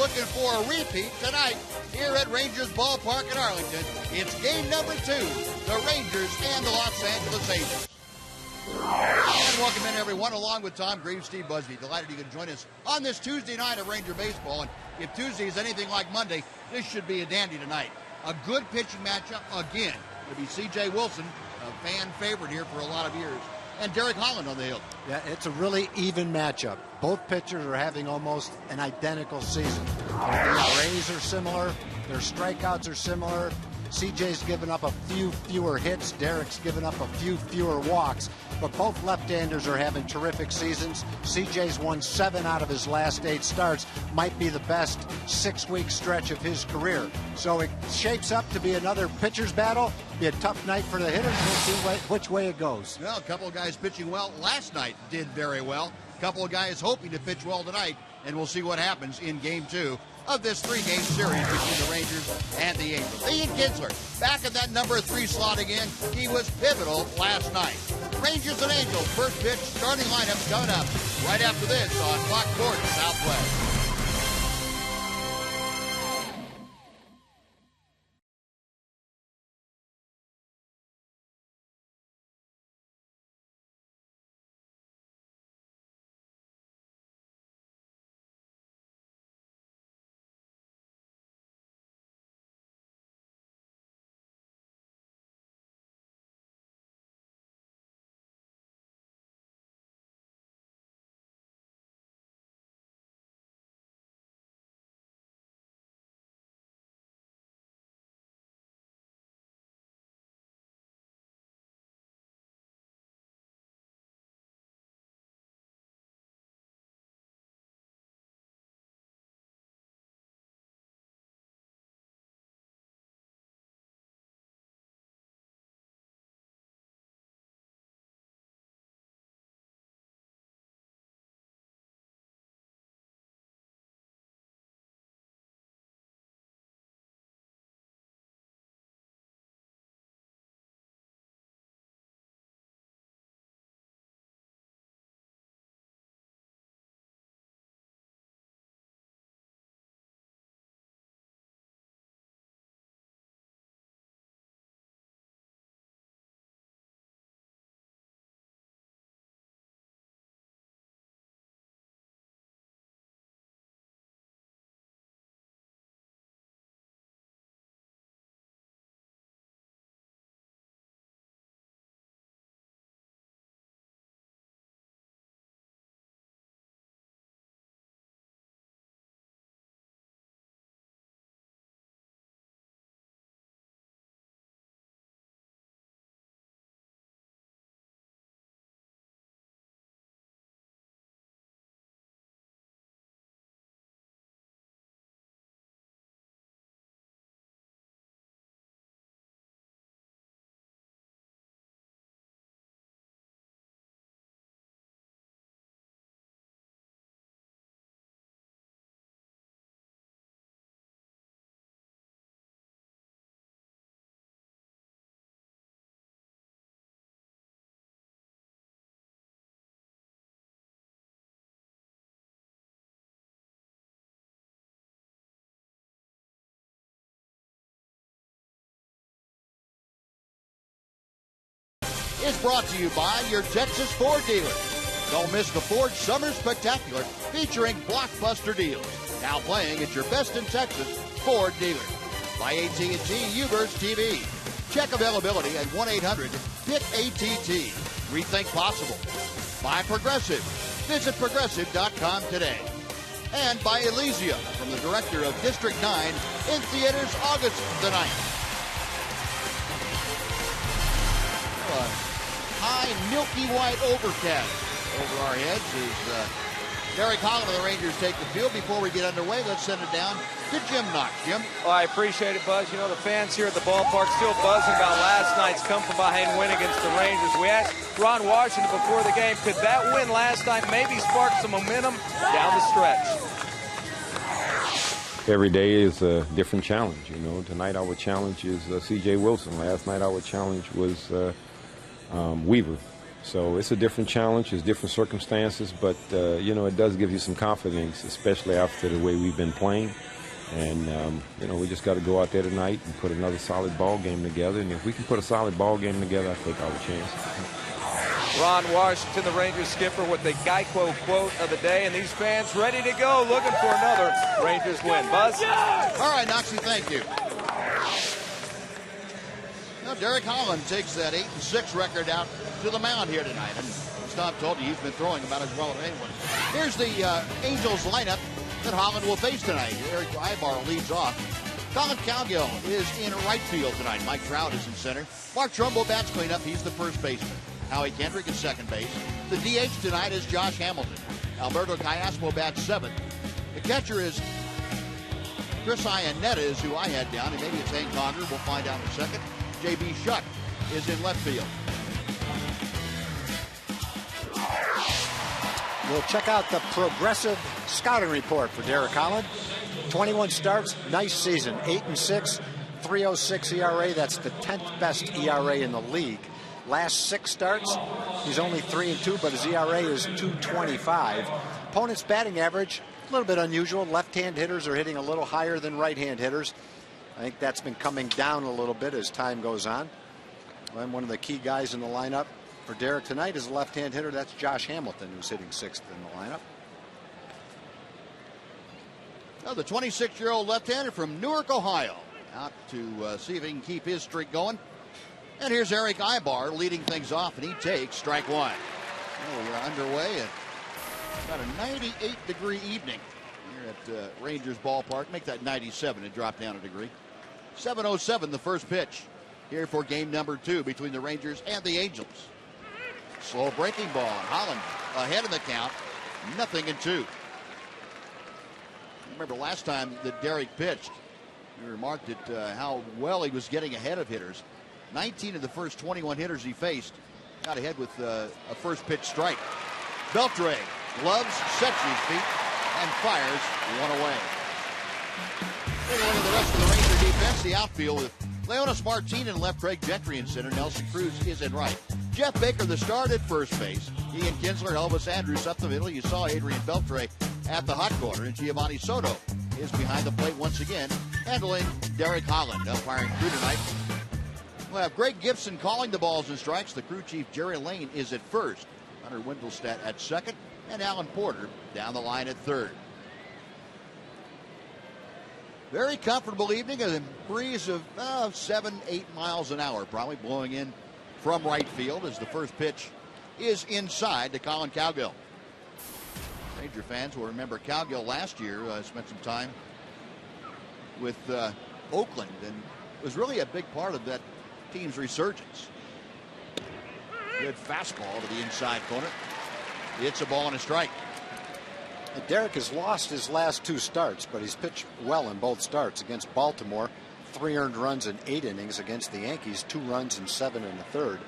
looking for a repeat tonight here at Rangers Ballpark in Arlington. It's game number 2, the Rangers and the Los Angeles Angels. And welcome in, everyone, along with Tom Greaves, Steve Busby. Delighted you can join us on this Tuesday night of Ranger baseball. And if Tuesday is anything like Monday, this should be a dandy tonight. A good pitching matchup again. It'll be C.J. Wilson, a fan favorite here for a lot of years, and Derek Holland on the hill. Yeah, it's a really even matchup. Both pitchers are having almost an identical season. Their Rays are similar. Their strikeouts are similar. CJ's given up a few fewer hits. Derek's given up a few fewer walks. But both left-handers are having terrific seasons. CJ's won 7 out of his last 8 starts. Might be the best 6-week stretch of his career. So it shapes up to be another pitcher's battle. Be a tough night for the hitters. We'll see which way it goes. Well, a couple of guys pitching well last night did very well. A couple of guys hoping to pitch well tonight. And we'll see what happens in game 2 of this 3-game series between the Rangers and the Angels. Ian Kinsler back at that number 3 slot again. He was pivotal last night. Rangers and Angels, first pitch, starting lineup coming up right after this on Fox Sports Southwest. Is brought to you by your Texas Ford dealer. Don't miss the Ford Summer Spectacular featuring blockbuster deals. Now playing at your best in Texas Ford dealer. By AT U-verse TV. Check availability at 1-800-PIT-ATT. Rethink possible. By Progressive. Visit Progressive.com today. And by Elysia, from the director of District 9, in theaters August the 9th. High, milky white overcast over our heads as Derek Holland of the Rangers take the field. Before we get underway, let's send it down to Jim Knox. Jim? Well, I appreciate it, Buzz. You know, the fans here at the ballpark still buzzing about last night's come-from-behind win against the Rangers. We asked Ron Washington before the game, could that win last night maybe spark some momentum down the stretch? Every day is a different challenge, you know. Tonight our challenge is C.J. Wilson. Last night our challenge was Weaver. So it's a different challenge, it's different circumstances, but, you know, it does give you some confidence, especially after the way we've been playing. And, you know, we just got to go out there tonight and put another solid ball game together. And if we can put a solid ball game together, I think our chance. Ron Washington, the Rangers skipper, with the Geico quote of the day. And these fans ready to go, looking for another Rangers win. Buzz? All right, Noxie, thank you. Now, Derek Holland takes that 8-6 record out to the mound here tonight. And as Tom told you, he's been throwing about as well as anyone. Here's the Angels lineup that Holland will face tonight. Eric Ibar leads off. Colin Cowgill is in right field tonight. Mike Trout is in center. Mark Trumbo bats cleanup. He's the first baseman. Howie Kendrick is second base. The DH tonight is Josh Hamilton. Alberto Callasmo bats seventh. The catcher is Chris Iannetta, is who I had down. And maybe it's Hank Conger. We'll find out in a second. J.B. Shuck is in left field. We'll check out the progressive scouting report for Derek Holland. 21 starts, nice season. 8-6, 3.06 ERA. That's the 10th best ERA in the league. Last 6 starts, he's only 3-2, but his ERA is 2.25. Opponent's batting average, a little bit unusual. Left-hand hitters are hitting a little higher than right-hand hitters. I think that's been coming down a little bit as time goes on. And one of the key guys in the lineup for Derek tonight is a left-hand hitter. That's Josh Hamilton, who's hitting 6th in the lineup. Now the 26-year-old left-hander from Newark, Ohio, out to see if he can keep his streak going. And here's Eric Ibar leading things off, and he takes strike one. Well, we're underway at about a 98-degree evening here at Rangers Ballpark. Make that 97 and drop down a degree. 7:07 the first pitch here for game number 2 between the Rangers and the Angels. Slow breaking ball. Holland ahead of the count. 0-2. Remember last time that Derek pitched, we remarked at how well he was getting ahead of hitters. 19 of the first 21 hitters he faced got ahead with a first pitch strike. Beltre gloves, sets his feet, and fires one away. Take a look at the rest of the Ranger defense. The outfield with Leonis Martin in left, Craig Gentry in center, Nelson Cruz is in right. Jeff Baker, the start at first base. Ian Kinsler, Elvis Andrus up the middle. You saw Adrian Beltre at the hot corner, and Giovanni Soto is behind the plate once again, handling Derek Holland. Umpiring crew tonight. We'll have Greg Gibson calling the balls and strikes. The crew chief, Jerry Lane, is at first. Hunter Windelstedt at second, and Alan Porter down the line at third. Very comfortable evening. A breeze of 7-8 miles an hour, probably blowing in from right field as the first pitch is inside to Colin Cowgill. Ranger fans will remember Cowgill last year spent some time with Oakland and was really a big part of that team's resurgence. Good fastball to the inside corner. It's a ball and a strike. Derek has lost his last 2 starts, but he's pitched well in both starts. Against Baltimore, 3 earned runs in 8 innings. Against the Yankees, 2 runs in 7 1/3.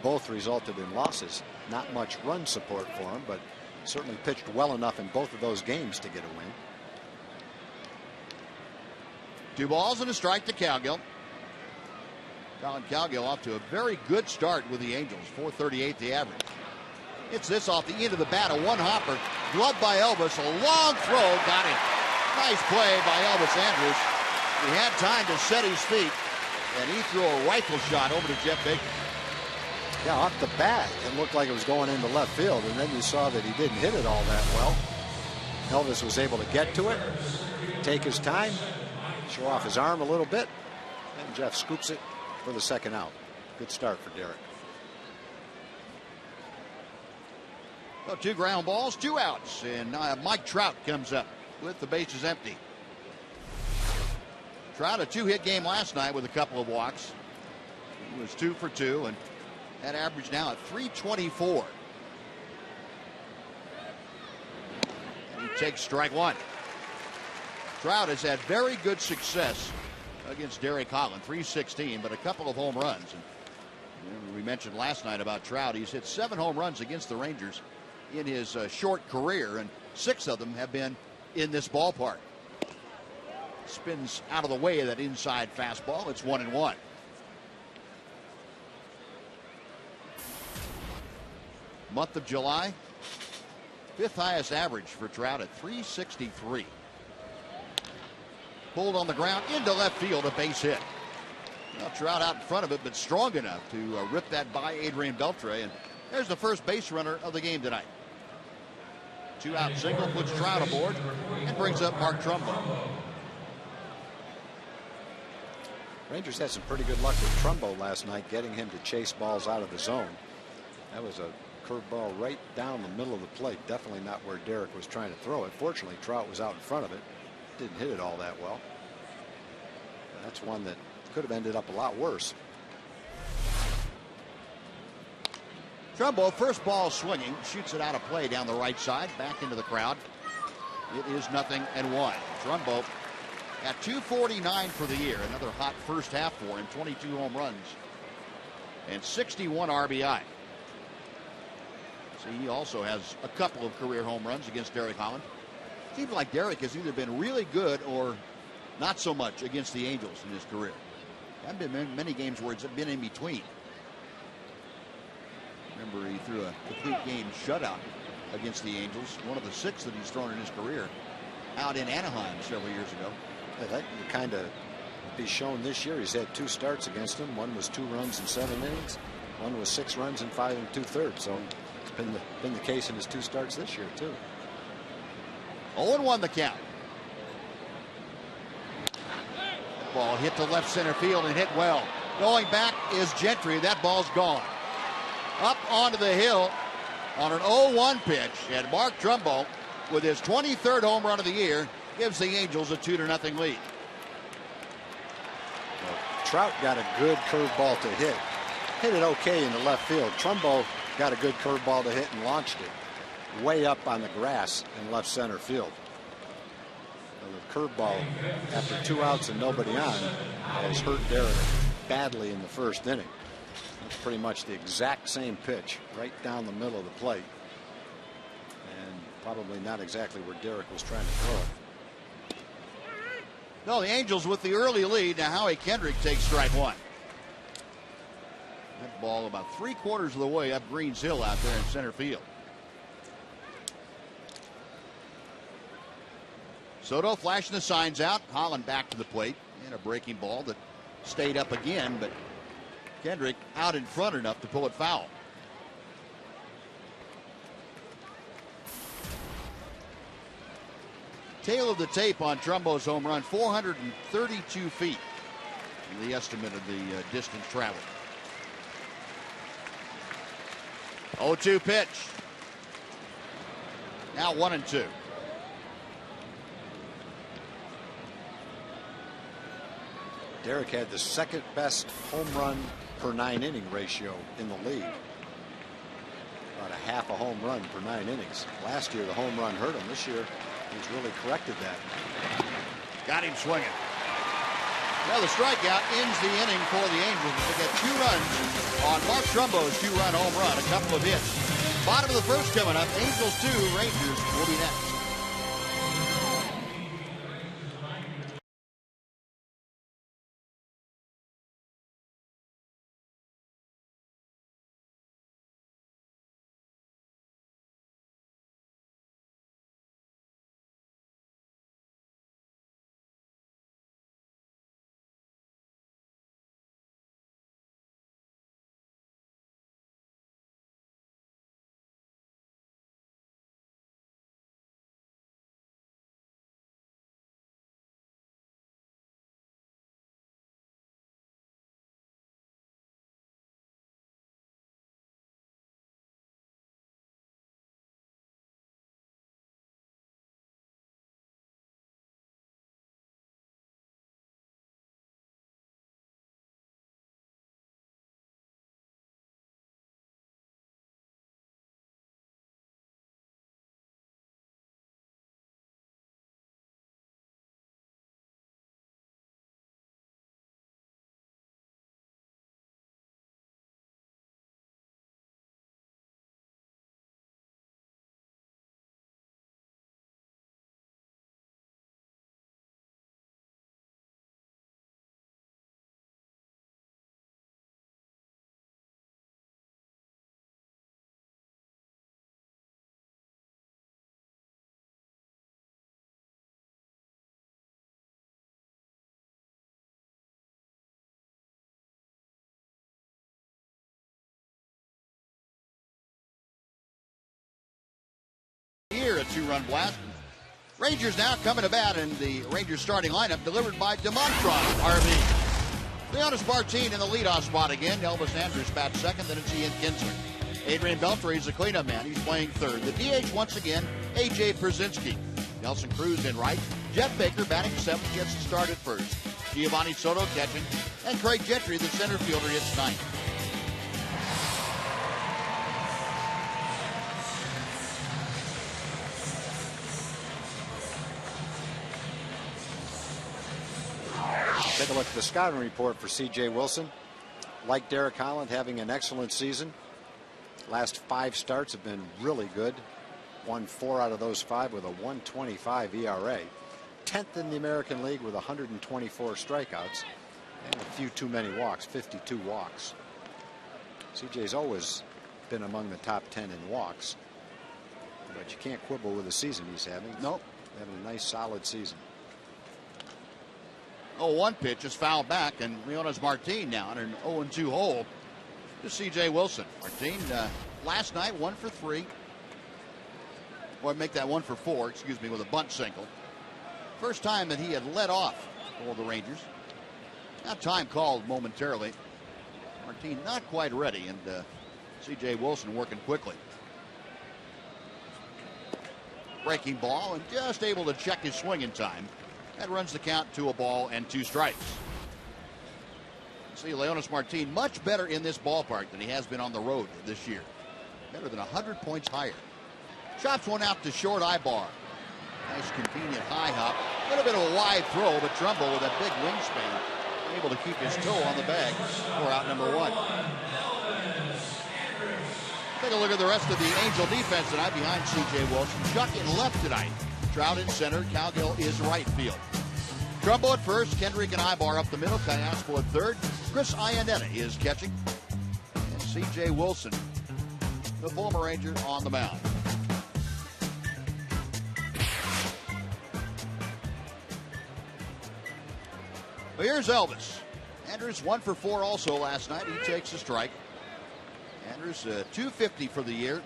Both resulted in losses. Not much run support for him, but certainly pitched well enough in both of those games to get a win. 2 balls and a strike to Cowgill. Colin Cowgill off to a very good start with the Angels. 438 the average. It's this off the end of the bat, a one-hopper. Gloved by Elvis, a long throw, got him. Nice play by Elvis Andrus. He had time to set his feet, and he threw a rifle shot over to Jeff Baker. Yeah, off the bat, it looked like it was going into left field, and then you saw that he didn't hit it all that well. Elvis was able to get to it, take his time, show off his arm a little bit, and Jeff scoops it for the second out. Good start for Derek. So 2 ground balls, 2 outs, and Mike Trout comes up with the bases empty. Trout, a 2-hit game last night with a couple of walks. He was 2 for 2, and that average now at 324. And he takes strike one. Trout has had very good success against Derek Holland, 316, but a couple of home runs. And we mentioned last night about Trout. He's hit 7 home runs against the Rangers in his short career, and 6 of them have been in this ballpark. Spins out of the way of that inside fastball. It's 1-1. month of July. 5th highest average for Trout at 363. Pulled on the ground into left field, a base hit. Well, Trout out in front of it, but strong enough to rip that by Adrian Beltre. And there's the first base runner of the game tonight. 2-out single puts Trout aboard and brings up Mark Trumbo. Rangers had some pretty good luck with Trumbo last night, getting him to chase balls out of the zone. That was a curveball right down the middle of the plate. Definitely not where Derek was trying to throw it. Fortunately, Trout was out in front of it. Didn't hit it all that well. That's one that could have ended up a lot worse. Trumbo, first ball swinging, shoots it out of play down the right side, back into the crowd. It is 0-1. Trumbo at 249 for the year. Another hot first half for him. 22 home runs and 61 RBI. See, he also has a couple of career home runs against Derek Holland. Seems like Derek has either been really good or not so much against the Angels in his career. There haven't been many games where it's been in between. Remember, he threw a complete game shutout against the Angels, one of the 6 that he's thrown in his career, out in Anaheim several years ago. Yeah, that can kind of be shown this year. He's had 2 starts against him. One was 2 runs in 7 innings. One was 6 runs in 5 2/3. So it's been the case in his 2 starts this year too. 0-1 the count. Ball hit to left center field and hit well. Going back is Gentry. That ball's gone. Up onto the hill on an 0-1 pitch, and Mark Trumbo, with his 23rd home run of the year, gives the Angels a 2-0 lead. Well, Trout got a good curveball to hit. Hit it okay in the left field. Trumbo got a good curveball to hit and launched it way up on the grass in left center field. The curveball, after 2 outs and nobody on, has hurt Derek badly in the first inning. It's pretty much the exact same pitch right down the middle of the plate, and probably not exactly where Derek was trying to throw it. No, the Angels with the early lead. Now Howie Kendrick takes strike 1. That ball about 3/4 of the way up Greens Hill out there in center field. Soto flashing the signs out. Holland back to the plate, and a breaking ball that stayed up again, but Kendrick out in front enough to pull it foul. Tail of the tape on Trumbo's home run, 432 feet. The estimate of the distance traveled. 0-2 pitch. Now 1-2. Derek had the 2nd best home run per 9 inning ratio in the league. About a half a home run per 9 innings. Last year the home run hurt him. This year he's really corrected that. Got him swinging. Well, the strikeout ends the inning for the Angels. They get 2 runs on Mark Trumbo's 2-run home run, a couple of hits. Bottom of the first coming up. Angels 2, Rangers will be next. 2-run blast. Rangers now coming to bat in the Rangers starting lineup, delivered by DeMontron, RB. Leonis Martin in the leadoff spot again. Elvis Andrus bats second, then it's Ian Kinsler. Adrian Beltre is the cleanup man. He's playing third. The DH once again, A.J. Przinsky. Nelson Cruz in right. Jeff Baker batting seventh, gets the start at first. Giovanni Soto catching. And Craig Gentry, the center fielder, hits ninth. Take a look at the scouting report for C.J. Wilson. Like Derek Holland, having an excellent season. Last 5 starts have been really good. Won 4 out of those 5 with a 1.25 ERA. 10th in the American League with 124 strikeouts. And a few too many walks, 52 walks. CJ's always been among the top 10 in walks. But you can't quibble with the season he's having. Nope. Having a nice, solid season. 0-1 pitch is fouled back, and Leonis Martin now in an 0-2 hole to C.J. Wilson. Martin last night 1 for 3. Or make that 1 for 4, excuse me, with a bunt single. First time that he had led off for the Rangers. Now time called momentarily. Martin not quite ready, and C.J. Wilson working quickly. Breaking ball, and just able to check his swing in time. That runs the count to a ball and 2 strikes. See, Leonis Martin much better in this ballpark than he has been on the road this year. Better than 100 points higher. Chops one out to short Ibar. Nice convenient high hop. A little bit of a wide throw, but Trumbull with a big wingspan able to keep his toe on the bag for out number 1. Take a look at the rest of the Angel defense tonight behind C.J. Wilson. Chuck in left tonight. Trout in center. Cowgill is right field. Trumbo at first. Kendrick and Ibar up the middle. Cayaspo at third. Chris Iannetta is catching. And C.J. Wilson, the former Ranger, on the mound. Well, here's Elvis. Andrus 1 for 4 also last night. He takes a strike. Andrus 250 for the year.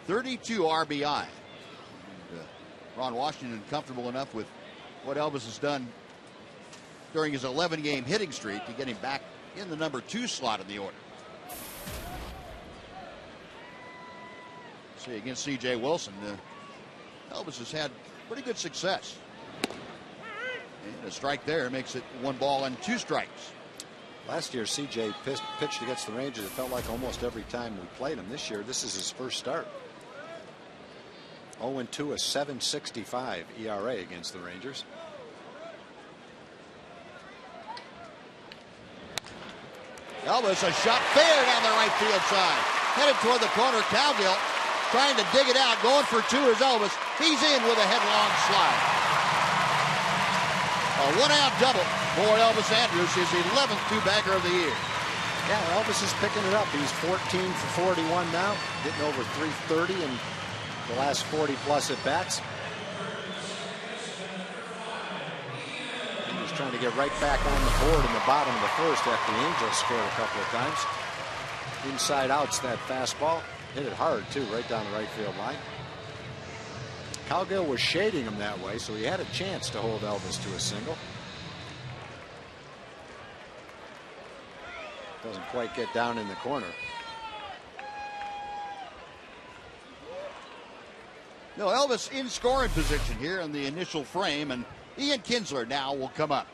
32 RBI. Ron Washington comfortable enough with what Elvis has done during his 11-game hitting streak to get him back in the number 2 slot in the order. See, against C.J. Wilson, Elvis has had pretty good success. And a strike there makes it 1 ball and 2 strikes. Last year, C.J. pitched against the Rangers. It felt like almost every time we played him. This year, this is his first start. 0-2, a 7.65 ERA against the Rangers. Elvis, a shot fair down the right field side. Headed toward the corner. Cowgill trying to dig it out. Going for 2 is Elvis. He's in with a headlong slide. A 1-out double for Elvis Andrus, his 11th 2-bagger of the year. Yeah, Elvis is picking it up. He's 14 for 41 now, getting over 330 in the last 40-plus at-bats. He's trying to get right back on the board in the bottom of the first after the Angels scored a couple of times. Inside out's that fastball. Hit it hard, too, right down the right field line. Cowgill was shading him that way, so he had a chance to hold Elvis to a single. Doesn't quite get down in the corner. No, Elvis in scoring position here in the initial frame, and Ian Kinsler now will come up.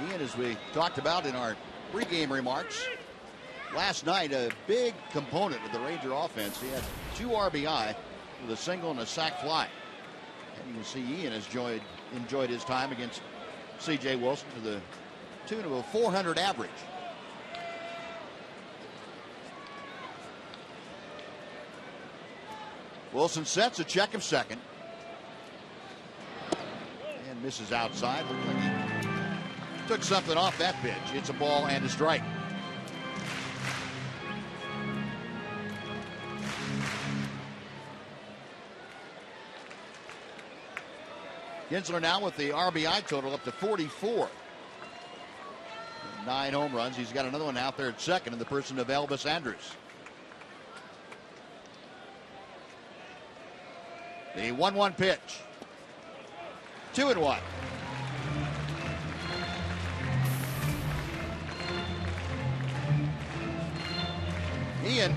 Ian, as we talked about in our pregame remarks, last night a big component of the Ranger offense. He had 2 RBI with a single and a sac fly. And you can see Ian has enjoyed his time against C.J. Wilson to the tune of a 400 average. Wilson sets a check of second. And misses outside. Looks like he took something off that pitch. It's a ball and a strike. Kinsler now with the RBI total up to 44. 9 home runs. He's got another one out there at second in the person of Elvis Andrus. The 1-1 pitch. 2-1. Ian,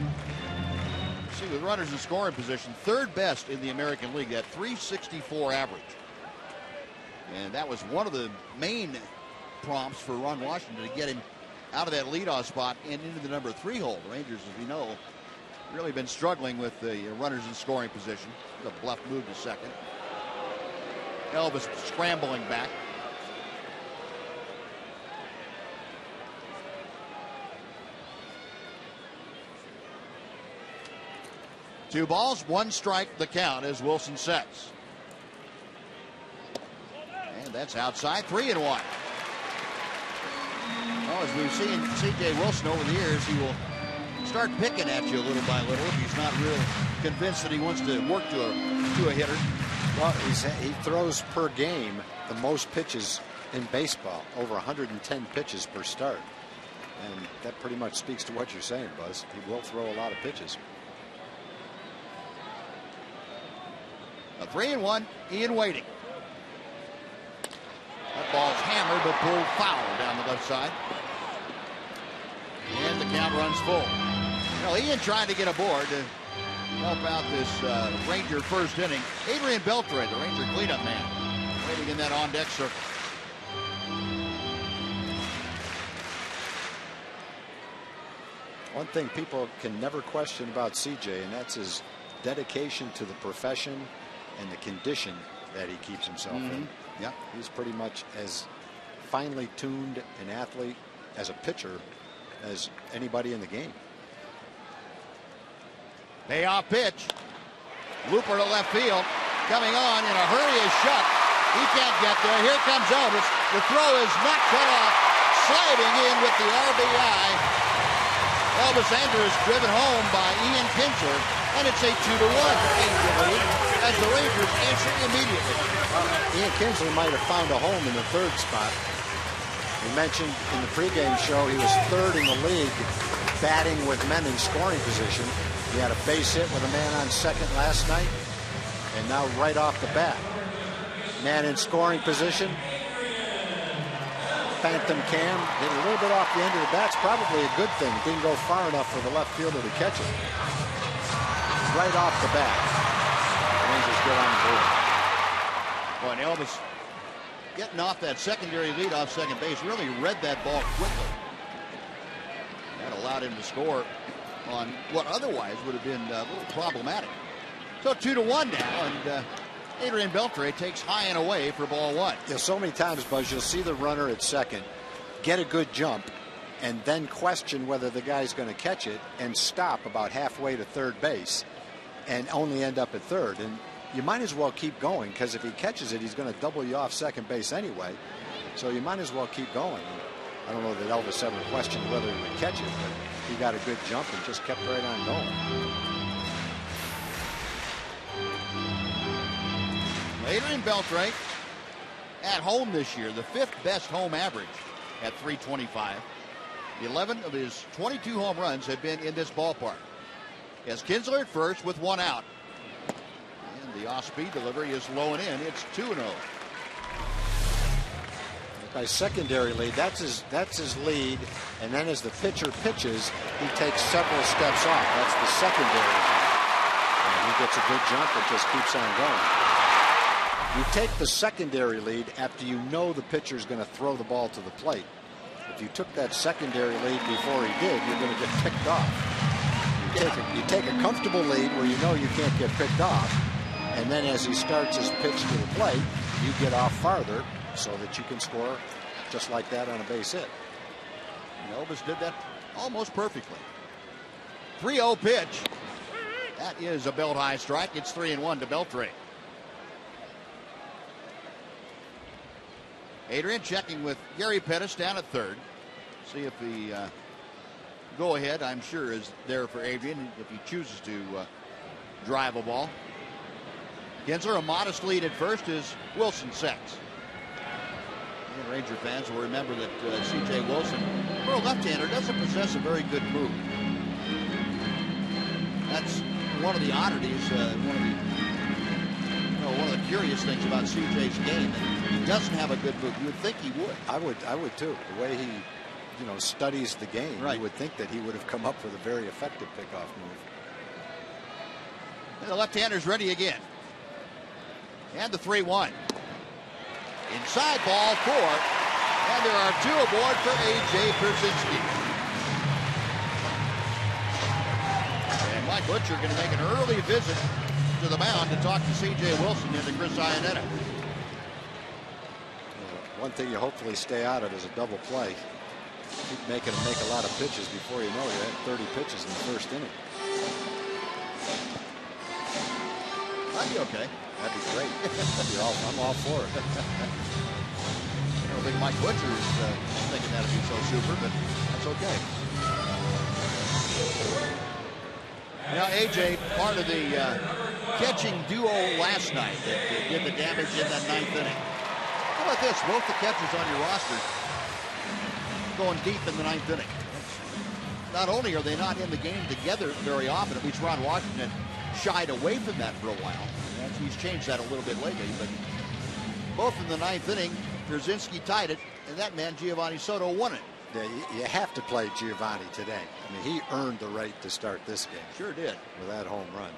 see, with runners in scoring position, third best in the American League at .364 average. And that was one of the main prompts for Ron Washington to get him out of that leadoff spot and into the number 3 hole. The Rangers, as we know, really been struggling with the runners in scoring position. The bluff move to second. Elvis scrambling back. Two balls, 1 strike, the count as Wilson sets. And that's outside, 3-1. Well, as we've seen C.J. Wilson over the years, he will start picking at you little by little if he's not real convinced that he wants to work to a hitter. Well, he throws per game the most pitches in baseball, over 110 pitches per start. And that pretty much speaks to what you're saying, Buzz. He will throw a lot of pitches. A 3-1, Ian waiting. That ball's hammered but pulled foul down the left side. And the count runs full. You know, Ian trying to get aboard to help out this Ranger first inning. Adrian Beltre, the Ranger cleanup man, waiting in that on-deck circle. One thing people can never question about CJ, and that's his dedication to the profession and the condition that he keeps himself in. Yeah, he's pretty much as finely tuned an athlete as a pitcher as anybody in the game. Payoff pitch. Looper to left field. Coming on in a hurry is Shuck. He can't get there. Here comes Elvis. The throw is not cut off. Sliding in with the RBI. Elvis Andrus driven home by Ian Kinsler. And it's a 2-1 Angel lead as the Rangers answer immediately. Ian Kinsler might have found a home in the third spot. We mentioned in the pregame show he was third in the league batting with men in scoring position. He had a base hit with a man on second last night, and now right off the bat, man in scoring position. Phantom Cam hit a little bit off the end of the bat. It's probably a good thing. Didn't go far enough for the left fielder to catch it. Right off the bat, Rangers get on the board. Boy, and Elvis getting off that secondary lead off second base really read that ball quickly. That allowed him to score on what otherwise would have been a little problematic. So 2-1 now, and Adrian Beltre takes high and away for ball 1. Yeah, so many times, Buzz, you'll see the runner at second get a good jump and then question whether the guy's going to catch it and stop about halfway to third base and only end up at third. And you might as well keep going, because if he catches it, he's going to double you off second base anyway. So you might as well keep going. I don't know that Elvis ever questioned whether he would catch it, but he got a good jump and just kept right on going. Adrian Beltre at home this year, the 5th best home average at .325. 11 of his 22 home runs have been in this ballpark. He has Kinsler at first with 1 out. And the off-speed delivery is low and in. It's 2-0. By secondary lead, that's his lead, and then as the pitcher pitches, he takes several steps off. That's the secondary lead. And he gets a good jump and just keeps on going. You take the secondary lead after you know the pitcher's going to throw the ball to the plate. If you took that secondary lead before he did, you're going to get picked off. You take a comfortable lead where you know you can't get picked off, and then as he starts his pitch to the plate, you get off farther so that you can score just like that on a base hit. And Elvis did that almost perfectly. 3-0 pitch. That is a belt high strike. It's 3-1 to Beltre. Adrian checking with Gary Pettis down at third. See if the go ahead, I'm sure, is there for Adrian if he chooses to drive a ball. Kinsler, a modest lead at first as Wilson sets. And Ranger fans will remember that C.J. Wilson, for a left-hander, doesn't possess a very good move. That's one of the oddities, one of the one of the curious things about CJ's game, he doesn't have a good move. You would think he would. I would too. The way he, studies the game, right. You would think that he would have come up with a very effective pickoff move. And the left-hander's ready again. And the 3-1. Inside ball 4. And there are 2 aboard for A.J. Pierzynski. And Mike Butcher going to make an early visit to the mound to talk to C.J. Wilson and to Chris Iannetta. One thing you hopefully stay out of is a double play. Keep making him make a lot of pitches before you know it. You had 30 pitches in the first inning. That'd be okay. That'd be great. I'm all for it. I don't think Mike Butcher is thinking that'd be so super, but that's okay. Now, A.J., part of the catching duo last night that did the damage in that 9th inning. How about this? Both the catchers on your roster going deep in the 9th inning. Not only are they not in the game together very often, at least Ron Washington shied away from that for a while. He's changed that a little bit lately, but both in the 9th inning, Pierzynski tied it, and that man, Giovanni Soto, won it. Yeah, you have to play Giovanni today. I mean, he earned the right to start this game. Sure did. With that home run.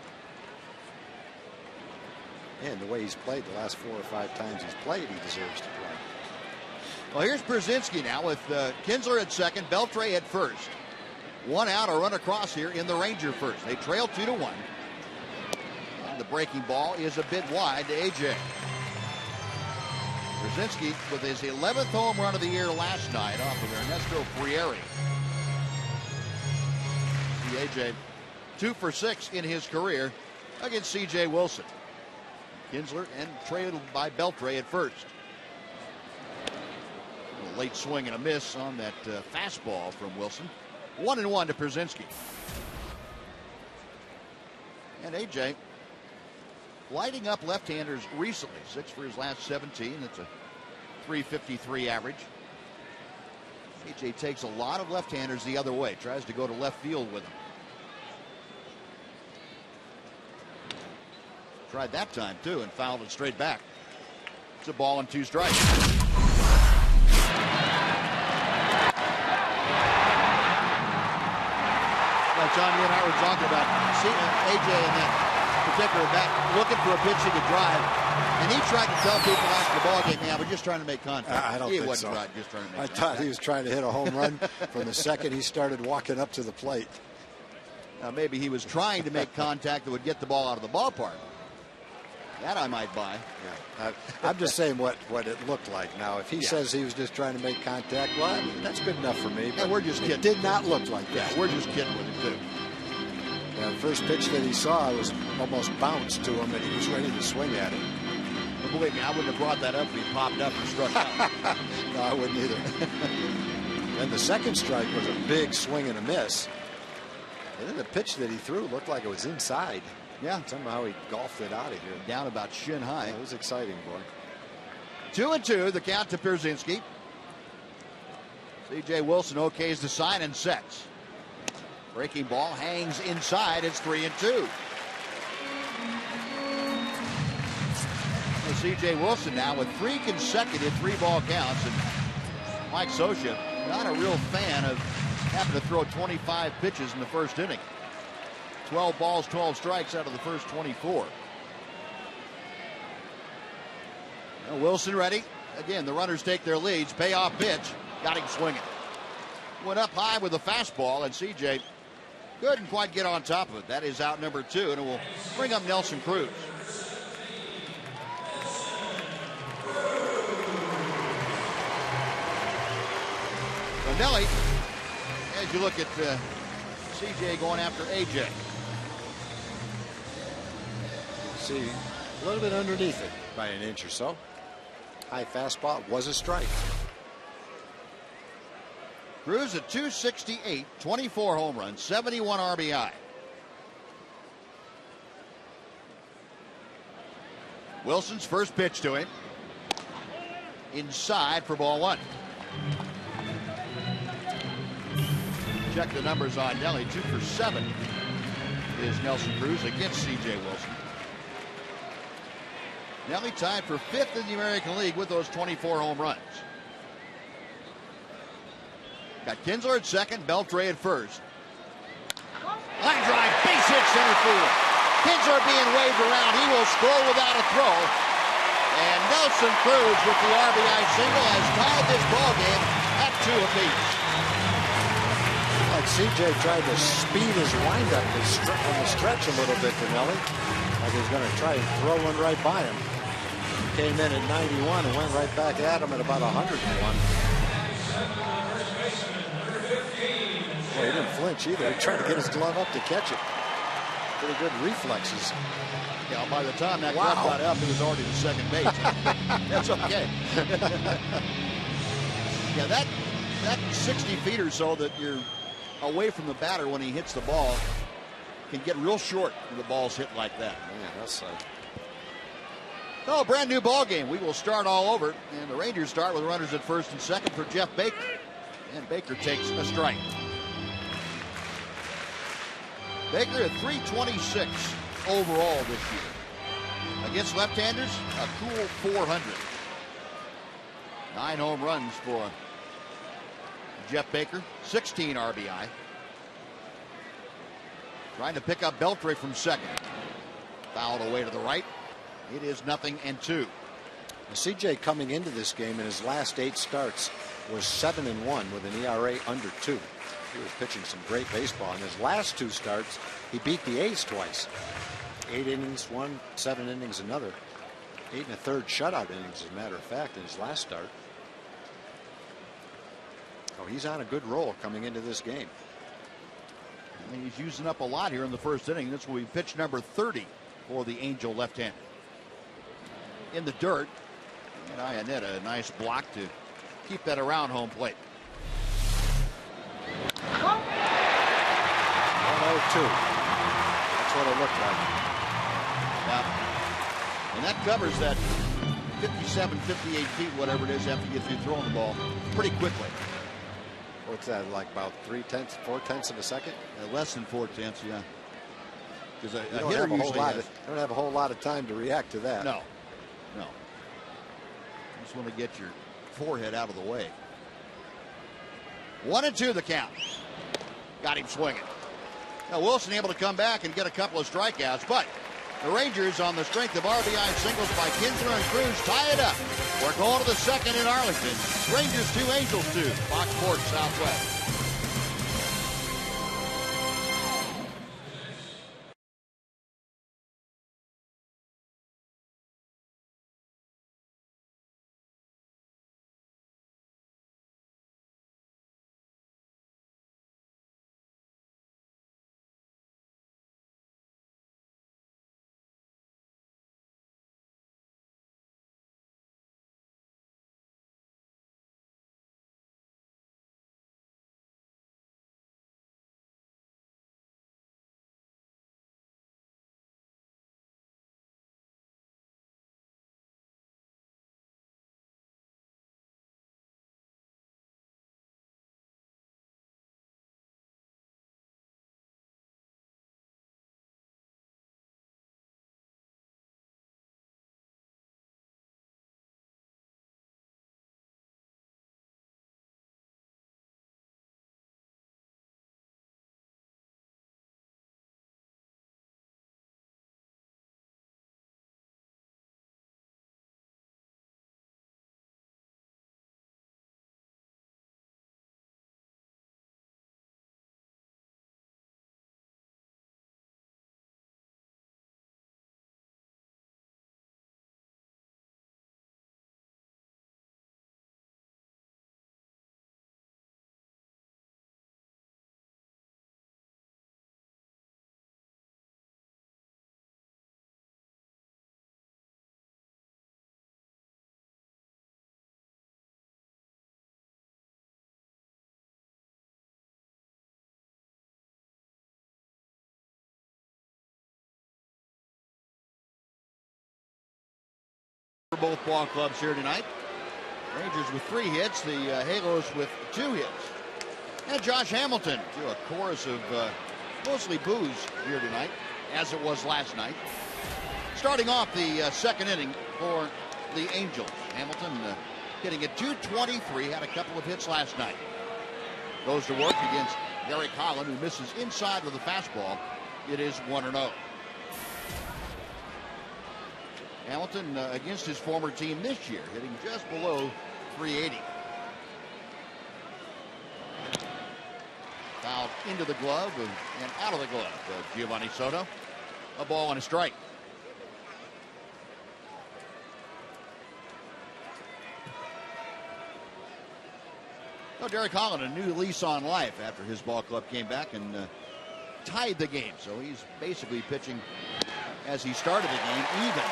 And the way he's played the last 4 or 5 times he's played, he deserves to play. Well, here's Pierzynski now with Kinsler at second, Beltre at first. 1 out, a run across here in the Ranger first. They trail 2-1. And the breaking ball is a bit wide to A.J. Pierzynski with his 11th home run of the year last night off of Ernesto Frieri. See A.J. 2 for 6 in his career against C.J. Wilson. Kinsler and trailed by Beltre at first. A late swing and a miss on that fastball from Wilson. 1-1 to Pierzynski. And A.J. lighting up left-handers recently. 6 for his last 17. That's a .353 average. A.J. takes a lot of left-handers the other way. Tries to go to left field with them. Tried that time, too, and fouled it straight back. It's a ball and 2 strikes. John, you and I were talking about seeing A.J. in that particular bat looking for a pitch he could drive, and he tried to tell people after the ball game, "Yeah, we're just trying to make contact." I don't think so. Just trying to make I contact. thought he was trying to hit a home run from the second he started walking up to the plate. Maybe he was trying to make contact that would get the ball out of the ballpark. That I might buy. Yeah, I'm just saying what it looked like. Now, if he says he was just trying to make contact, well, that's good enough for me. Yeah, we're just kidding. It did not look like that. Yeah, we're just kidding with it, too. Yeah, the first pitch that he saw was almost bounced to him, and he was ready to swing at it. But believe me, I wouldn't have brought that up if he popped up and struck out. No, I wouldn't either. And the second strike was a big swing and a miss. And then the pitch that he threw looked like it was inside. Yeah. Somehow he golfed it out of here. Down about shin high. Yeah, it was exciting, boy. 2-2, the count to Pierzynski. C.J. Wilson okays the sign and sets. Breaking ball hangs inside. It's 3-2. C.J. Wilson now with 3 consecutive 3-ball counts. And Mike Scioscia, not a real fan of having to throw 25 pitches in the first inning. 12 balls, 12 strikes out of the first 24. Now Wilson ready. Again, the runners take their leads. Payoff pitch. Got him swinging. Went up high with a fastball, and CJ couldn't quite get on top of it. That is out number 2, and it will bring up Nelson Cruz. So Nelly, as you look at CJ going after AJ. See, a little bit underneath it by an inch or so. High fastball was a strike. Cruz at 268, 24 home runs, 71 RBI. Wilson's first pitch to him. Inside for ball 1. Check the numbers on Nelly. 2 for 7 is Nelson Cruz against C.J. Wilson. Nelly tied for 5th in the American League with those 24 home runs. Got Kinsler at second, Beltre at first. Line drive, base hit center field. Kinsler being waved around. He will score without a throw. And Nelson Cruz with the RBI single has tied this ball game at 2 apiece. Like CJ tried to speed his windup on the stretch a little bit to Nelly. Like he's going to try and throw one right by him. Came in at 91 and went right back at him at about 101. Well, he didn't flinch either. He tried to get his glove up to catch it. Pretty good reflexes. Yeah, by the time that glove got up, he was already to second base. That's okay. Yeah, that 60 feet or so that you're away from the batter when he hits the ball can get real short when the ball's hit like that. Yeah, that's No, a brand new ball game. We will start all over, and the Rangers start with runners at first and second for Jeff Baker. And Baker takes a strike. Baker at 326 overall this year. Against left-handers, a cool 400. 9 home runs for Jeff Baker, 16 RBI. Trying to pick up Beltre from second. Fouled away to the right. It is 0-2. CJ coming into this game in his last 8 starts was 7-1 with an ERA under 2. He was pitching some great baseball. In his last 2 starts, he beat the A's twice. 8 innings, 1, 7 innings, another. 8 1/3 shutout innings, as a matter of fact, in his last start. Oh, he's on a good roll coming into this game. And he's using up a lot here in the first inning. This will be pitch number 30 for the Angel left-hander. In the dirt, and Iannetta a nice block to keep that around home plate. 1-0-2. That's what it looked like. Yeah. And that covers that 57, 58 feet, whatever it is, after you get through throwing the ball pretty quickly. What's that, like about 3/10, 4/10 of a second? Less than 4/10, yeah. Because a don't hitter have a whole usually lot. has, Don't have a whole lot of time to react to that. No. You just want to get your forehead out of the way. 1-2 the count. Got him swinging. Now Wilson able to come back and get a couple of strikeouts, but the Rangers, on the strength of RBI singles by Kinsler and Cruz, tie it up. We're going to the second in Arlington. Rangers 2, Angels 2. Fox Sports Southwest. For both ball clubs here tonight. Rangers with 3 hits, the Halos with 2 hits. And Josh Hamilton to a chorus of mostly boos here tonight, as it was last night. Starting off the second inning, for the Angels. Hamilton hitting at .223, had a couple of hits last night. Goes to work against Derek Holland, who misses inside with a fastball. It is 1-0. Hamilton against his former team this year, hitting just below .380. Fouled into the glove and out of the glove. Giovanni Soto. A ball and a strike. Well, Derek Holland, a new lease on life after his ball club came back and tied the game. So he's basically pitching as he started the game even.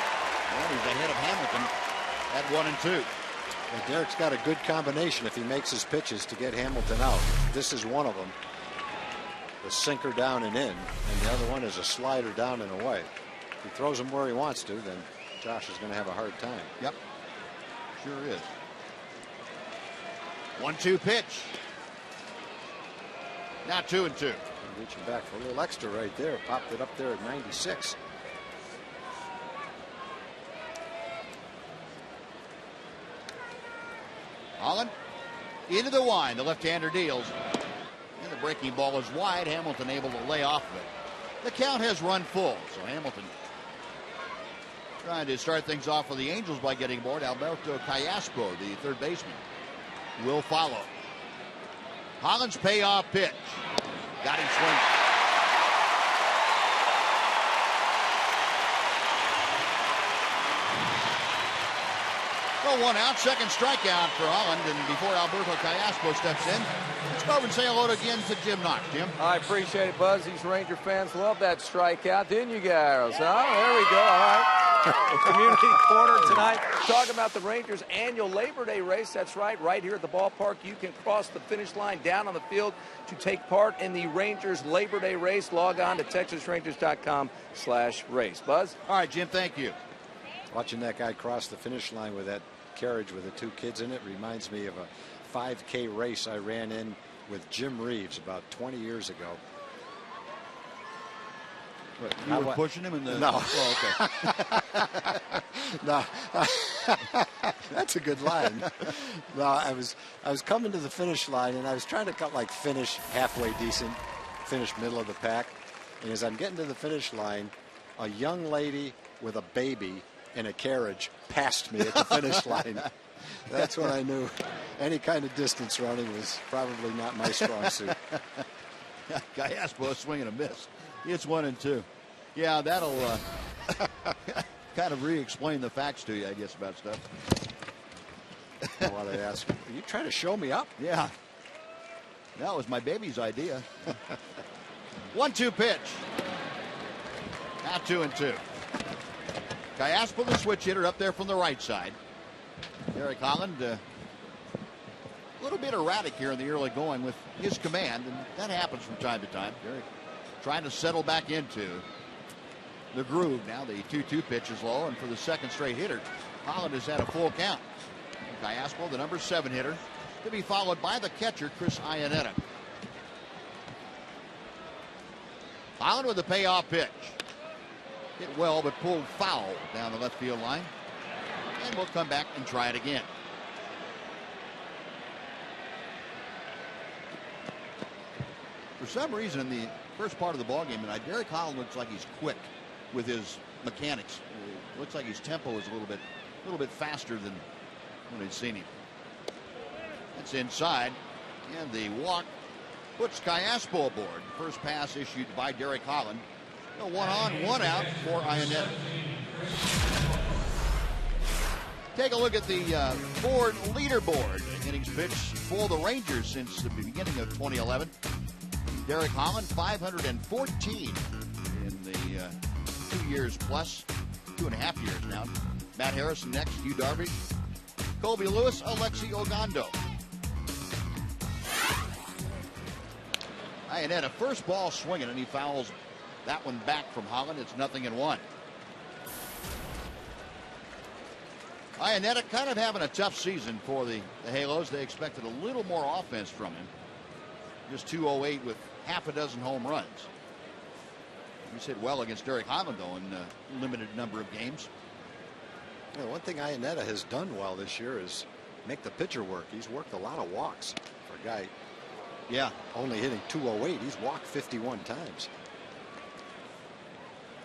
Well, he's ahead of Hamilton at 1 and 2. Well, Derek's got a good combination if he makes his pitches to get Hamilton out. This is one of them. The sinker down and in, and the other one is a slider down and away. If he throws him where he wants to, then Josh is going to have a hard time. Yep, sure is. 1-2 pitch. Now 2 and 2. Reaching back for a little extra right there. Popped it up there at 96. Holland into the wind. The left-hander deals. And the breaking ball is wide. Hamilton able to lay off of it. The count has run full. So Hamilton trying to start things off for the Angels by getting aboard. Alberto Callaspo, the third baseman, will follow. Holland's payoff pitch. Got him swinging. Well, 1 out, second strikeout for Holland, and before Alberto Callaspo steps in, let's go over and say hello again to Jim Knox. Jim? I appreciate it, Buzz. These Ranger fans love that strikeout. Didn't you guys? Oh, there we go. All right. The community corner tonight, talking about the Rangers' annual Labor Day race. That's right here at the ballpark. You can cross the finish line down on the field to take part in the Rangers Labor Day race. Log on to TexasRangers.com/race. Buzz? All right, Jim, thank you. Watching that guy cross the finish line with that carriage with the 2 kids in it reminds me of a 5K race I ran in with Jim Reeves about 20 years ago. What, you were pushing him in the... No. Oh, okay. No. That's a good line. No, I was coming to the finish line, and I was trying to cut like finish halfway decent, finish middle of the pack. And as I'm getting to the finish line, a young lady with a baby in a carriage passed me at the finish line. That's when I knew any kind of distance running was probably not my strong suit. Callaspo swinging a miss. It's 1 and 2. Yeah, that'll kind of re-explain the facts to you, I guess, about stuff. While they ask, are you trying to show me up? Yeah. That was my baby's idea. 1-2 pitch. Now 2 and 2. Callaspo, the switch hitter, up there from the right side. Derek Holland, a little bit erratic here in the early going with his command, and that happens from time to time. Derek trying to settle back into the groove. Now the 2-2 pitch is low, and for the second straight hitter, Holland has had a full count. Callaspo, the number 7 hitter, to be followed by the catcher, Chris Iannetta. Holland with the payoff pitch. Hit well, but pulled foul down the left field line. And we'll come back and try it again. For some reason, in the first part of the ballgame tonight, Derek Holland looks like he's quick with his mechanics. It looks like his tempo is a little bit faster than when I'd seen him. It's inside, and the walk puts Callaspo aboard. First pass issued by Derek Holland. 1 on, 1 out for Iannetta. Take a look at the Ford leaderboard. Innings pitched for the Rangers since the beginning of 2011. Derek Holland, 514 in the 2 years plus, 2.5 years now. Matt Harrison next, Hugh Darby, Colby Lewis, Alexi Ogando. Iannetta, first ball swinging, and he fouls that one back from Holland. It's 0-1. Iannetta kind of having a tough season for the Halos. They expected a little more offense from him. Just 208 with half a dozen home runs. He's hit well against Derek Holland, though, in a limited number of games. Yeah, one thing Iannetta has done well this year is make the pitcher work. He's worked a lot of walks for a guy. Yeah, only hitting 208. He's walked 51 times.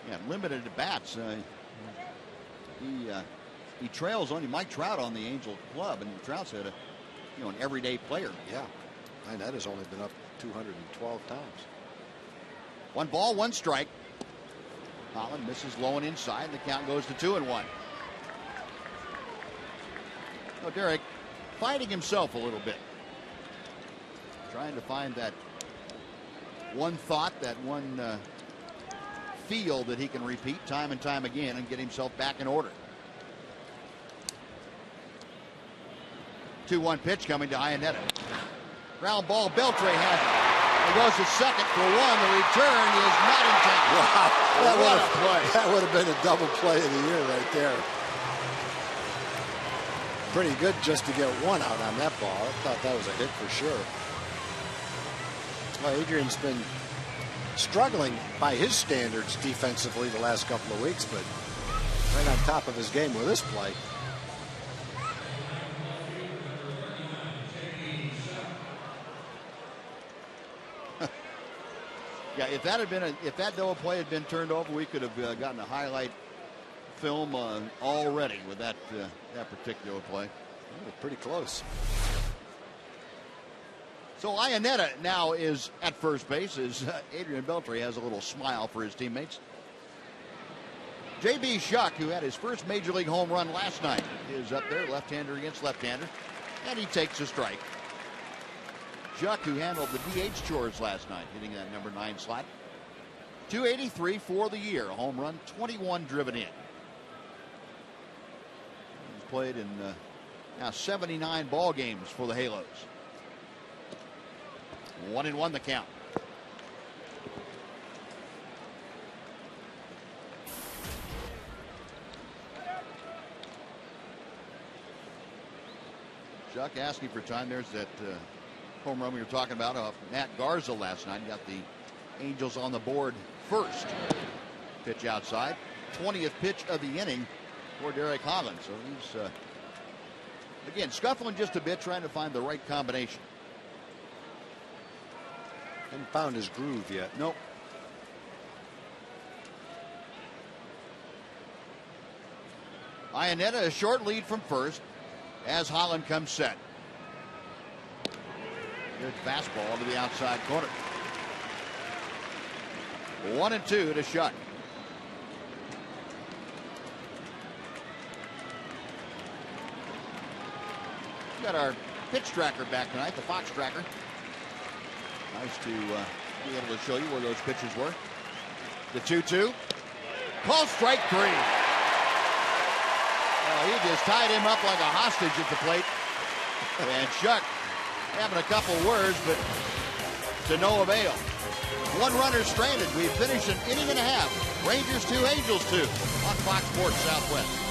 Yeah, limited at bats. He trails only Mike Trout on the Angel club, and Trout's had an everyday player. Yeah, Iannetta's only been up 212 times. 1 ball, 1 strike. Holland misses low and inside, and the count goes to 2-1. Oh, Derek fighting himself a little bit. Trying to find that one thought, that one feel that he can repeat time and time again and get himself back in order. 2-1 pitch coming to Iannetta. Ground ball, Beltre has it. He goes to second for 1. The return is not in time. Wow, What a play. That would have been a double play of the year right there. Pretty good just to get 1 out on that ball. I thought that was a hit for sure. Well, Adrian's been struggling by his standards defensively the last couple of weeks, but right on top of his game with this play. Yeah, if that double play had been turned over, we could have gotten a highlight film already with that particular play. Oh, pretty close. So Iannetta now is at first base as Adrian Beltre has a little smile for his teammates. J.B. Shuck, who had his first major league home run last night, is up there, left-hander against left-hander, and he takes a strike. Shuck, who handled the DH chores last night, hitting that number 9 slot. 283 for the year, a home run, 21 driven in. He's played in now 79 ball games for the Halos. 1-1 the count. Chuck asking for time. There's that home run we were talking about off Matt Garza last night. He got the Angels on the board first. Pitch outside. 20th pitch of the inning for Derek Holland. So he's again scuffling just a bit, trying to find the right combination. Hasn't found his groove yet. Nope. Iannetta a short lead from first as Holland comes set. Good fastball to the outside corner. 1-2 to Shuck. We got our pitch tracker back tonight, the Fox tracker. Nice to be able to show you where those pitches were. The 2-2. Call strike 3. Well, he just tied him up like a hostage at the plate. And Shuck having a couple words, but to no avail. 1 runner stranded. We finish an inning and a half. Rangers 2, Angels 2 on Fox Sports Southwest.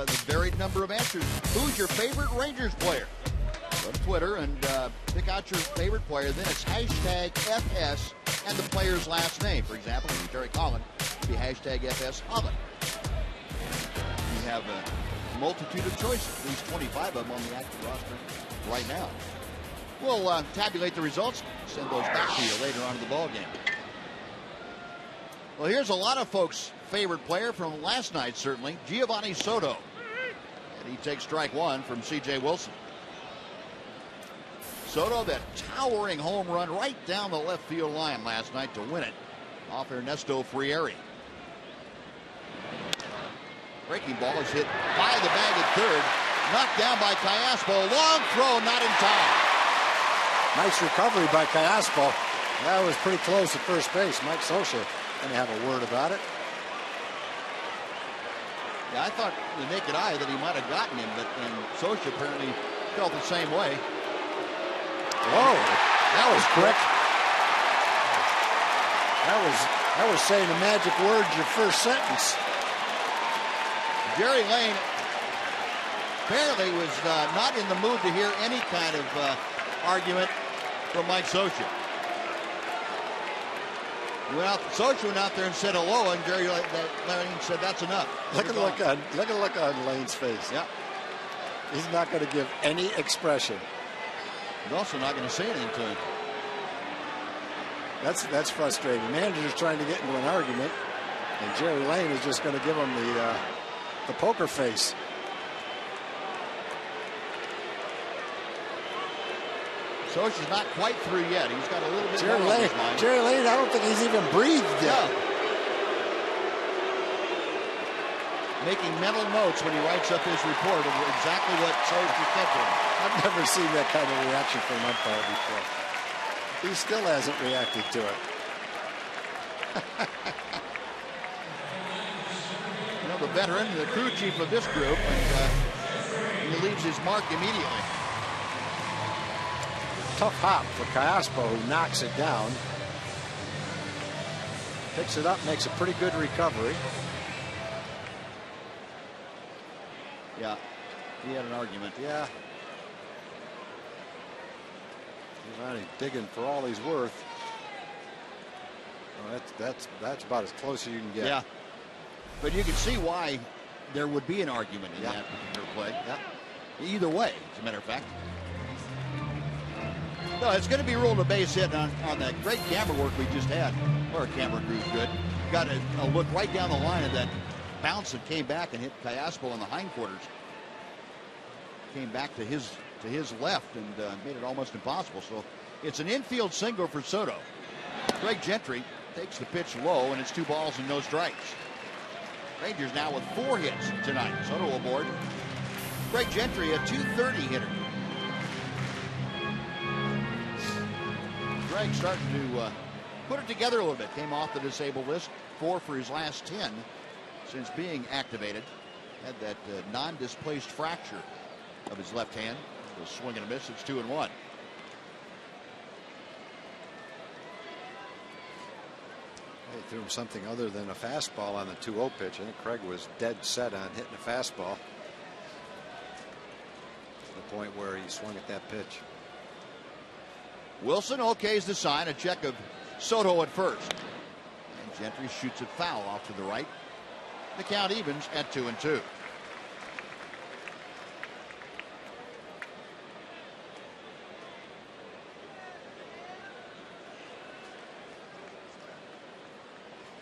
the varied number of answers. Who's your favorite Rangers player? Go to Twitter and pick out your favorite player. Then it's hashtag FS and the player's last name. For example, if Derek Holland, it'd be hashtag FS Holland. You have a multitude of choices, at least 25 of them on the active roster right now. We'll tabulate the results, send those back to you later on in the ball game. Well, here's a lot of folks' favorite player from last night, certainly, Giovanni Soto. And he takes strike one from C.J. Wilson. Soto, that towering home run right down the left field line last night to win it off Ernesto Frieri. Breaking ball is hit by the bag at third. Knocked down by Callaspo. Long throw, not in time. Nice recovery by Callaspo. That was pretty close at first base. Mike Scioscia going to have a word about it. Yeah, I thought the naked eye that he might have gotten him, but Scioscia apparently felt the same way. Oh, that was quick. That was saying the magic words your first sentence. Jerry Lane apparently was not in the mood to hear any kind of argument from Mike Scioscia. Scioscia went out there and said hello, and Jerry Lane said that's enough. Look at the look on Lane's face. Yeah. He's not going to give any expression. He's also not going to say anything to him. That's frustrating. The manager's trying to get into an argument, and Jerry Lane is just going to give him the poker face. Scioscia's not quite through yet. He's got a little bit more on his mind. Jerry Lane, I don't think he's even breathed yet. Yeah. Making mental notes when he writes up his report of exactly what Scioscia said to him. I've never seen that kind of reaction from an umpire before. He still hasn't reacted to it. You know, the veteran, the crew chief of this group, and he leaves his mark immediately. Tough hop for Callaspo, who knocks it down. Picks it up, makes a pretty good recovery. Yeah, he had an argument. Yeah. He's digging for all he's worth. Well, that's about as close as you can get. Yeah. But you can see why there would be an argument in that particular play. Yeah. Either way, as a matter of fact. No, it's going to be ruled a base hit on that great camera work we just had. Our camera crew's good. Got a look right down the line of that bounce that came back and hit Callaspo in the hindquarters. Came back to his left and made it almost impossible. So it's an infield single for Soto. Craig Gentry takes the pitch low, and it's 2 balls and no strikes. Rangers now with 4 hits tonight. Soto aboard. Craig Gentry, a .230 hitter. Craig starting to put it together a little bit. Came off the disabled list. 4 for his last 10 since being activated. Had that non-displaced fracture of his left hand. A swing and a miss. It's 2-1. They threw him something other than a fastball on the 2-0 pitch. I think Craig was dead set on hitting a fastball. To the point where he swung at that pitch. Wilson okays the sign. A check of Soto at first. And Gentry shoots it foul off to the right. The count evens at 2-2.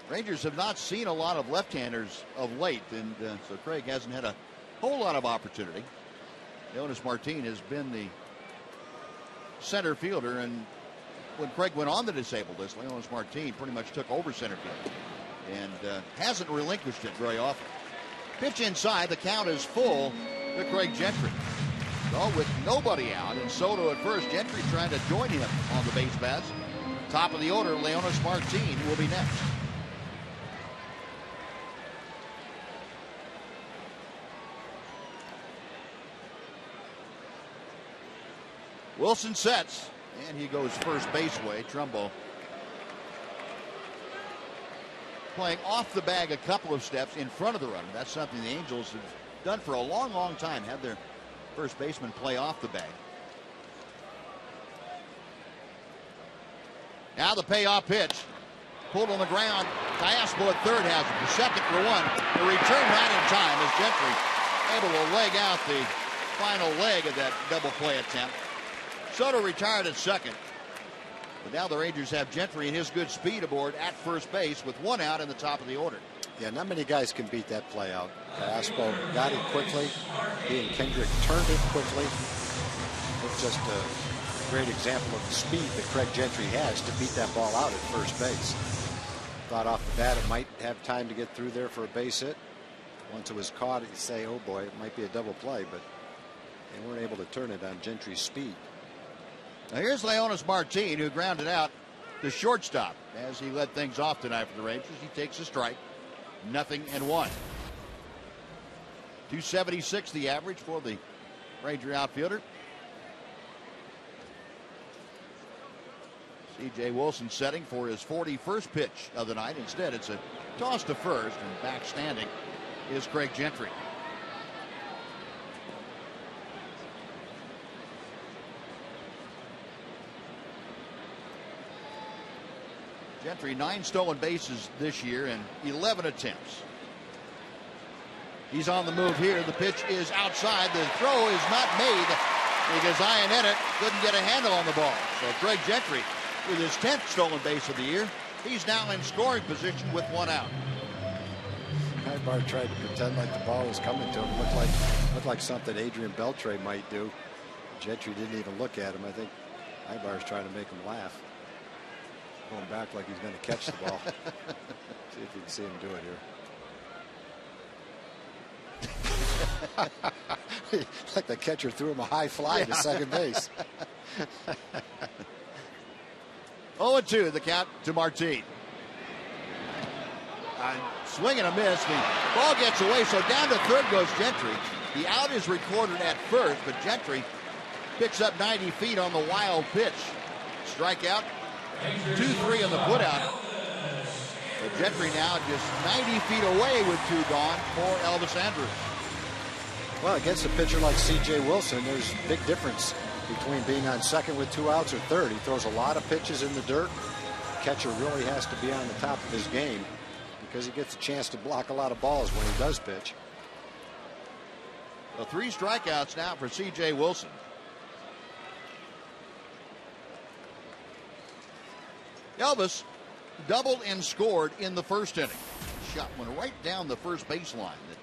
Rangers have not seen a lot of left-handers of late, and so Craig hasn't had a whole lot of opportunity. Leonis Martin has been the center fielder, and when Craig went on the disabled list, Leonis Martin pretty much took over center field and hasn't relinquished it very often. Pitch inside, the count is full to Craig Gentry. So with nobody out and Soto at first, Gentry trying to join him on the base paths. Top of the order, Leonis Martin will be next. Wilson sets, and he goes first base way. Trumbo playing off the bag a couple of steps in front of the runner. That's something the Angels have done for a long, long time, had their first baseman play off the bag. Now the payoff pitch. Pulled on the ground. Diaspo at third has it. The second for one. The return right in time as Gentry able to leg out the final leg of that double play attempt. Soto retired at second. But now the Rangers have Gentry and his good speed aboard at first base with one out in the top of the order. Yeah, not many guys can beat that play out. Diaspo got it quickly. He and Kendrick turned it quickly. It's just a great example of the speed that Craig Gentry has to beat that ball out at first base. Thought off the bat it might have time to get through there for a base hit. Once it was caught, you say, oh boy, it might be a double play, but they weren't able to turn it on Gentry's speed. Now here's Leonis Martin, who grounded out the shortstop as he led things off tonight for the Rangers. He takes a strike, 0-1. 276 the average for the Ranger outfielder. C.J. Wilson setting for his 41st pitch of the night. Instead, it's a toss to first, and back standing is Craig Gentry. Gentry 9 stolen bases this year and 11 attempts. He's on the move here. The pitch is outside. The throw is not made because Iannetta couldn't get a handle on the ball. So Craig Gentry, with his 10th stolen base of the year, he's now in scoring position with one out. Ibar tried to pretend like the ball was coming to him. Looked like something Adrian Beltre might do. Gentry didn't even look at him. I think Ibar's trying to make him laugh. Going back like he's going to catch the ball. See if you can see him do it here. Like the catcher threw him a high fly to second base. 0-2 the count to Martin. Swing and a miss. The ball gets away, so down to third goes Gentry. The out is recorded at first, but Gentry picks up 90 feet on the wild pitch. Strikeout, 2-3 on the putout. But Gentry now just 90 feet away with two gone for Elvis Andrus. Well, against a pitcher like C.J. Wilson, there's a big difference between being on second with 2 outs or third. He throws a lot of pitches in the dirt. The catcher really has to be on the top of his game because he gets a chance to block a lot of balls when he does pitch. So 3 strikeouts now for C.J. Wilson. Elvis doubled and scored in the first inning. Shot went right down the first baseline. That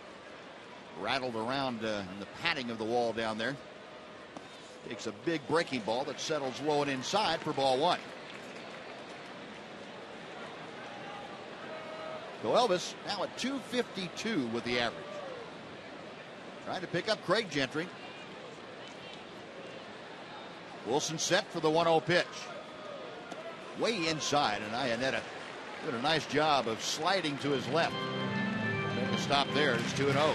rattled around in the padding of the wall down there. Takes a big breaking ball that settles low and inside for ball 1. So Elvis now at 252 with the average. Trying to pick up Craig Gentry. Wilson set for the 1-0 pitch. Way inside, and Iannetta did a nice job of sliding to his left. Make a stop there. It's 2-0.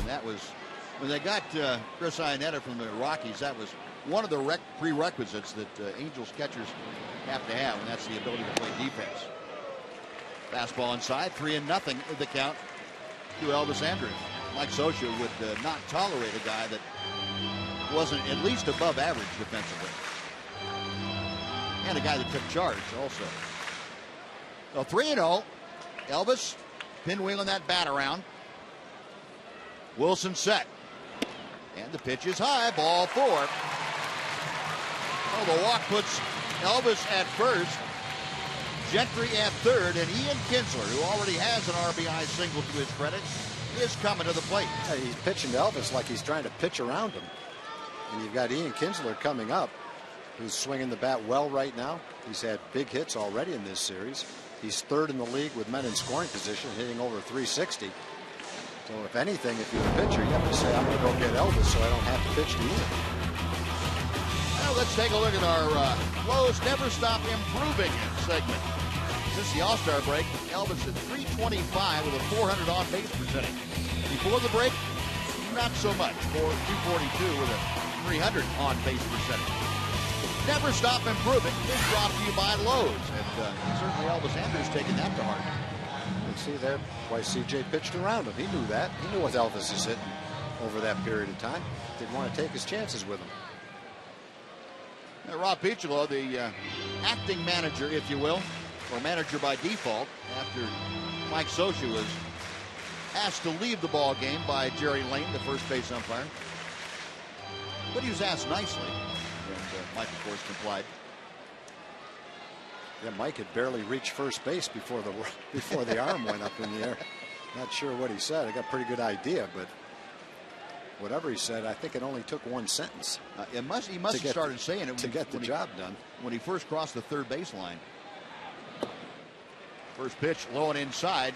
That was when they got Chris Iannetta from the Rockies. That was one of the prerequisites that Angels catchers have to have, and that's the ability to play defense. Fastball inside, 3-0 the count to Elvis Andrus. Mike Scioscia would not tolerate a guy that wasn't at least above average defensively, and a guy that took charge also. So 3-0. Elvis pinwheeling that bat around. Wilson set. And the pitch is high. Ball 4. Well, the walk puts Elvis at first. Gentry at third. And Ian Kinsler, who already has an RBI single to his credit, is coming to the plate. Yeah, he's pitching to Elvis like he's trying to pitch around him. And you've got Ian Kinsler coming up, who's swinging the bat well right now. He's had big hits already in this series. He's third in the league with men in scoring position, hitting over 360. So if anything, if you're a pitcher, you have to say, I'm going to go get Elvis so I don't have to pitch to Ian. Well, let's take a look at our Lowe's Never Stop Improving segment. Since the All-Star break, Elvis at 325 with a 400 on-base percentage. Before the break, not so much, for 242 with a 300 on-base percentage. Never stop improving is brought to you by Lowe's. And certainly Elvis Andrews taking that to heart. You see there why CJ pitched around him. He knew that. He knew what Elvis is hitting over that period of time. Didn't want to take his chances with him. Rob Piccolo, the acting manager, if you will, or manager by default, after Mike Scioscia was asked to leave the ball game by Jerry Lane, the first base umpire. But he was asked nicely, and Mike, of course, complied. Yeah, Mike had barely reached first base before the arm went up in the air. Not sure what he said. I got a pretty good idea, but whatever he said, I think it only took one sentence. He must have started saying it to get the job done when he first crossed the third baseline. First pitch low and inside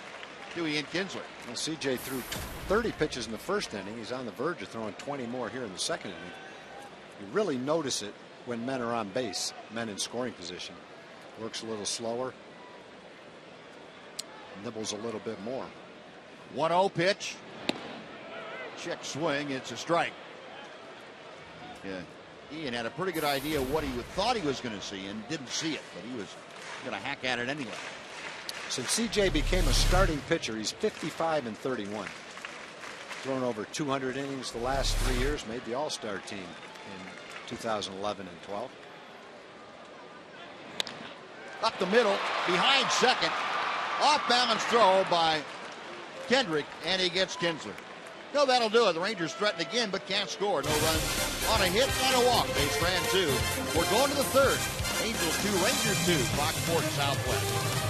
to Ian Kinsler. Well, CJ threw 30 pitches in the first inning. He's on the verge of throwing 20 more here in the second inning. You really notice it when men are on base, men in scoring position. Works a little slower, nibbles a little bit more. 1-0 pitch. Check swing. It's a strike. Yeah, Ian had a pretty good idea what he thought he was going to see and didn't see it, but he was going to hack at it anyway. Since CJ became a starting pitcher, he's 55-31. Thrown over 200 innings the last 3 years. Made the All-Star team in 2011 and 12. Up the middle, behind second. Off balance throw by Kendrick, and he gets Kinsler. No, that'll do it. The Rangers threaten again, but can't score. No runs on a hit and a walk. Base ran 2. We're going to the third. Angels 2, Rangers 2. Fox Sports Southwest.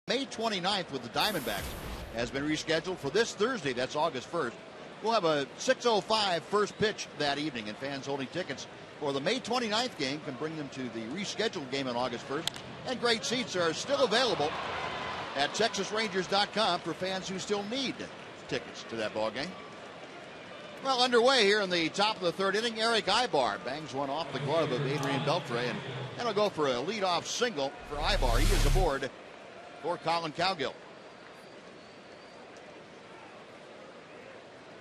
May 29th with the Diamondbacks has been rescheduled for this Thursday. That's August 1st. We'll have a 6:05 first pitch that evening, and fans holding tickets for the May 29th game can bring them to the rescheduled game on August 1st. And great seats are still available at TexasRangers.com for fans who still need tickets to that ball game. Well, underway here in the top of the third inning, Eric Ibar bangs one off the glove of Adrian Beltre, and that'll go for a leadoff single for Ibar. He is aboard for Colin Cowgill.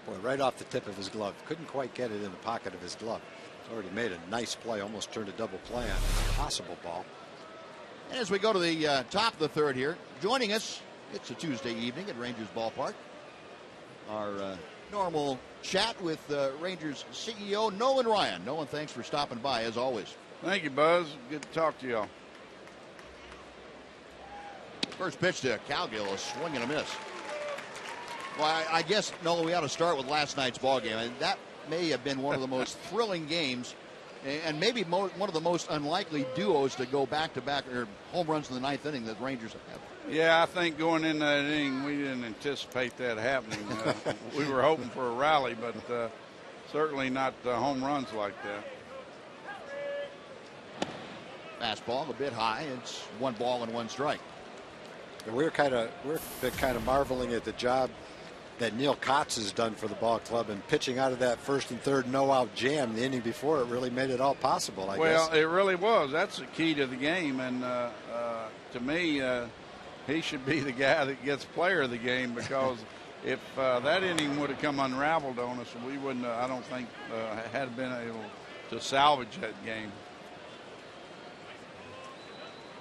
Boy, right off the tip of his glove. Couldn't quite get it in the pocket of his glove. He's already made a nice play, almost turned a double play on an impossible ball. And as we go to the top of the third here, joining us, it's a Tuesday evening at Rangers Ballpark. Our normal chat with Rangers CEO Nolan Ryan. Nolan, thanks for stopping by as always. Thank you, Buzz. Good to talk to y'all. First pitch to Cowgill, a swing and a miss. Well, I guess, Nolan, we ought to start with last night's ball game. And that may have been one of the most thrilling games and maybe one of the most unlikely duos to go back-to-back or home runs in the ninth inning that the Rangers have. Yeah, I think going into that inning, we didn't anticipate that happening. We were hoping for a rally, but certainly not home runs like that. Fastball a bit high. It's 1 ball and 1 strike. And we're kind of marveling at the job that Neil Kotz has done for the ball club, and pitching out of that first and third no-out jam the inning before, it really made it all possible, I guess. Well, it really was. That's the key to the game, and to me, he should be the guy that gets player of the game, because if that inning would have come unraveled on us, we wouldn't, I don't think, had been able to salvage that game.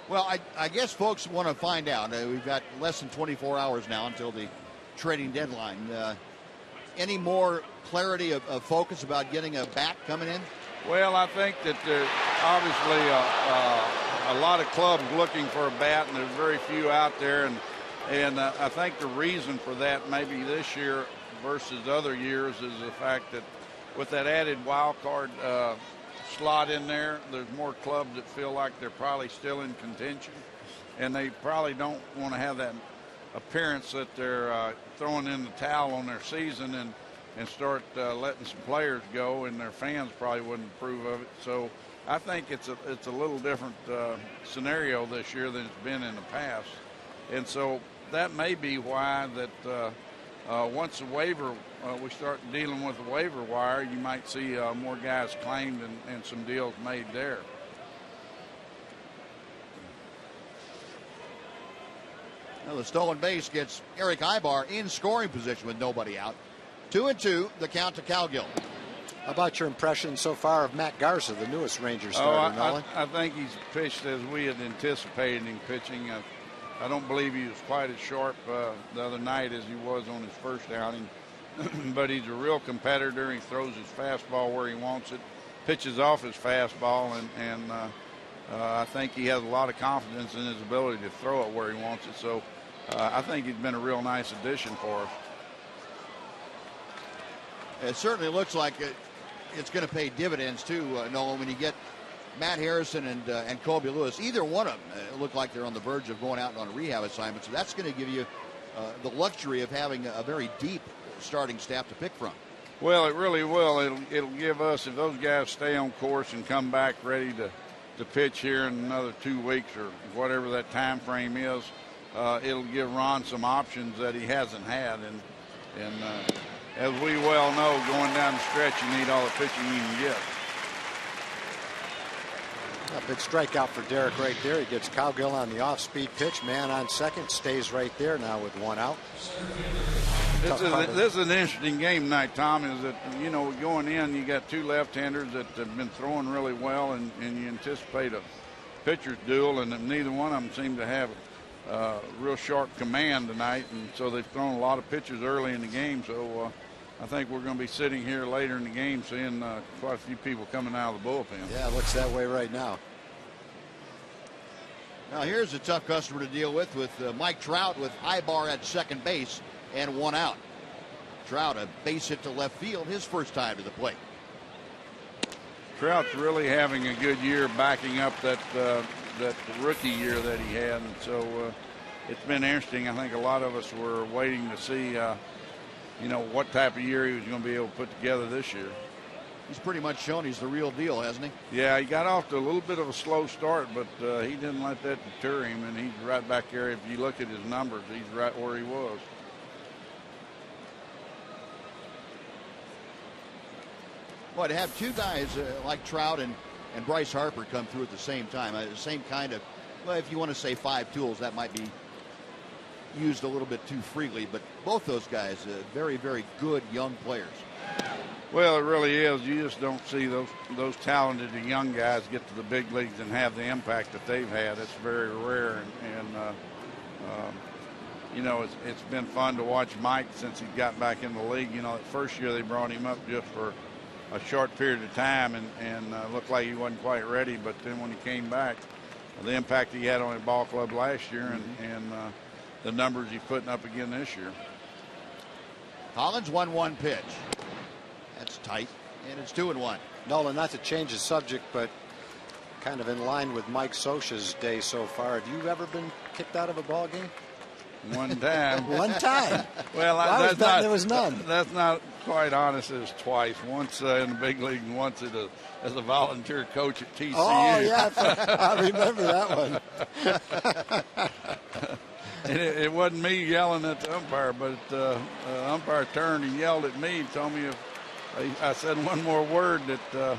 Well, I guess folks want to find out. We've got less than 24 hours now until the trading deadline. Any more clarity of focus about getting a bat coming in? Well, I think that there's obviously a lot of clubs looking for a bat, and there's very few out there. And I think the reason for that maybe this year versus other years is the fact that with that added wild card slot in there, there's more clubs that feel like they're probably still in contention, and they probably don't want to have that appearance that they're throwing in the towel on their season and start letting some players go, and their fans probably wouldn't approve of it. So I think it's a little different scenario this year than it's been in the past, and so that may be why that once the waiver we start dealing with the waiver wire, you might see more guys claimed and some deals made there. Well, the stolen base gets Eric Ibar in scoring position with nobody out. 2-2, the count to Cowgill. How about your impression so far of Matt Garza, the newest Rangers starter, Nolan? I think he's pitched as we had anticipated him pitching. I don't believe he was quite as sharp the other night as he was on his first outing. But he's a real competitor. He throws his fastball where he wants it, pitches off his fastball, and I think he has a lot of confidence in his ability to throw it where he wants it. So I think he's been a real nice addition for us. It certainly looks like it's going to pay dividends too, Nolan, when you get Matt Harrison and Colby Lewis. Either one of them look like they're on the verge of going out on a rehab assignment. So that's going to give you the luxury of having a very deep starting staff to pick from. Well, it really will. It'll give us, if those guys stay on course and come back ready to pitch here in another 2 weeks or whatever that time frame is, it'll give Ron some options that he hasn't had. And as we well know, going down the stretch, you need all the pitching you can get. A big strikeout for Derek right there. He gets Cowgill on the off-speed pitch. Man on second, stays right there now with 1 out. This is an interesting game tonight, Tom, is that, you know, going in, you got 2 left-handers that have been throwing really well, and you anticipate a pitcher's duel, and neither one of them seem to have real sharp command tonight, and so they've thrown a lot of pitches early in the game. So I think we're going to be sitting here later in the game seeing quite a few people coming out of the bullpen. Yeah, it looks that way right now. Now here's a tough customer to deal with Mike Trout with Ibar at second base and 1 out. Trout a base hit to left field, his first time to the plate. Trout's really having a good year backing up that rookie year that he had, and so it's been interesting. I think a lot of us were waiting to see you know, what type of year he was going to be able to put together this year. He's pretty much shown he's the real deal, hasn't he? Yeah, he got off to a little bit of a slow start, but he didn't let that deter him, and he's right back there. If you look at his numbers, he's right where he was. Boy, to have 2 guys like Trout and Bryce Harper come through at the same time, the same kind of, well, if you want to say 5 tools, that might be used a little bit too freely, but both those guys, very, very good young players. Well, it really is. You just don't see those talented young guys get to the big leagues and have the impact that they've had. It's very rare, and you know, it's been fun to watch Mike since he got back in the league. You know, that first year they brought him up just for a short period of time and looked like he wasn't quite ready, but then when he came back, the impact he had on the ball club last year and the numbers he's putting up again this year. Collins 1-1 pitch. That's tight, and it's 2-1. Nolan, not to change the subject, but kind of in line with Mike Scioscia's day so far. Have you ever been kicked out of a ball game? One time. One time. Well, I was betting there was none. That's not quite honest. It was twice. Once in the big league and once as a volunteer coach at TCU. Oh, yeah. I remember that one. It wasn't me yelling at the umpire, but the umpire turned and yelled at me and told me if I said one more word that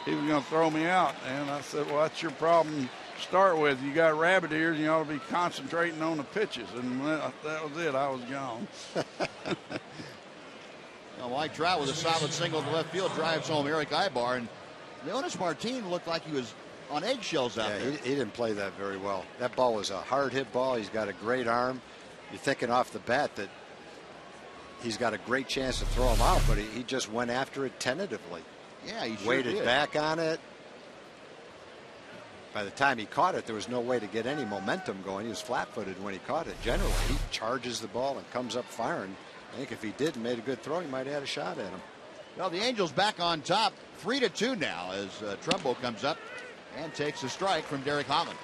he was going to throw me out. And I said, well, that's your problem to start with. You got rabbit ears and you ought to be concentrating on the pitches. And that was it. I was gone. Now, Mike Trout with a solid single to left field drives home Eric Ibar. And Leonis Martin looked like he was on eggshells out there. He didn't play that very well. That ball was a hard hit ball. He's got a great arm. You're thinking off the bat that he's got a great chance to throw him out, but he just went after it tentatively. Yeah, he sure waited did. back on it. By the time he caught it, there was no way to get any momentum going. He was flat-footed when he caught it. Generally, he charges the ball and comes up firing. I think if he did and made a good throw, he might have had a shot at him. Well, the Angels back on top, 3-2 now as Trumbo comes up and takes a strike from Derek Holland.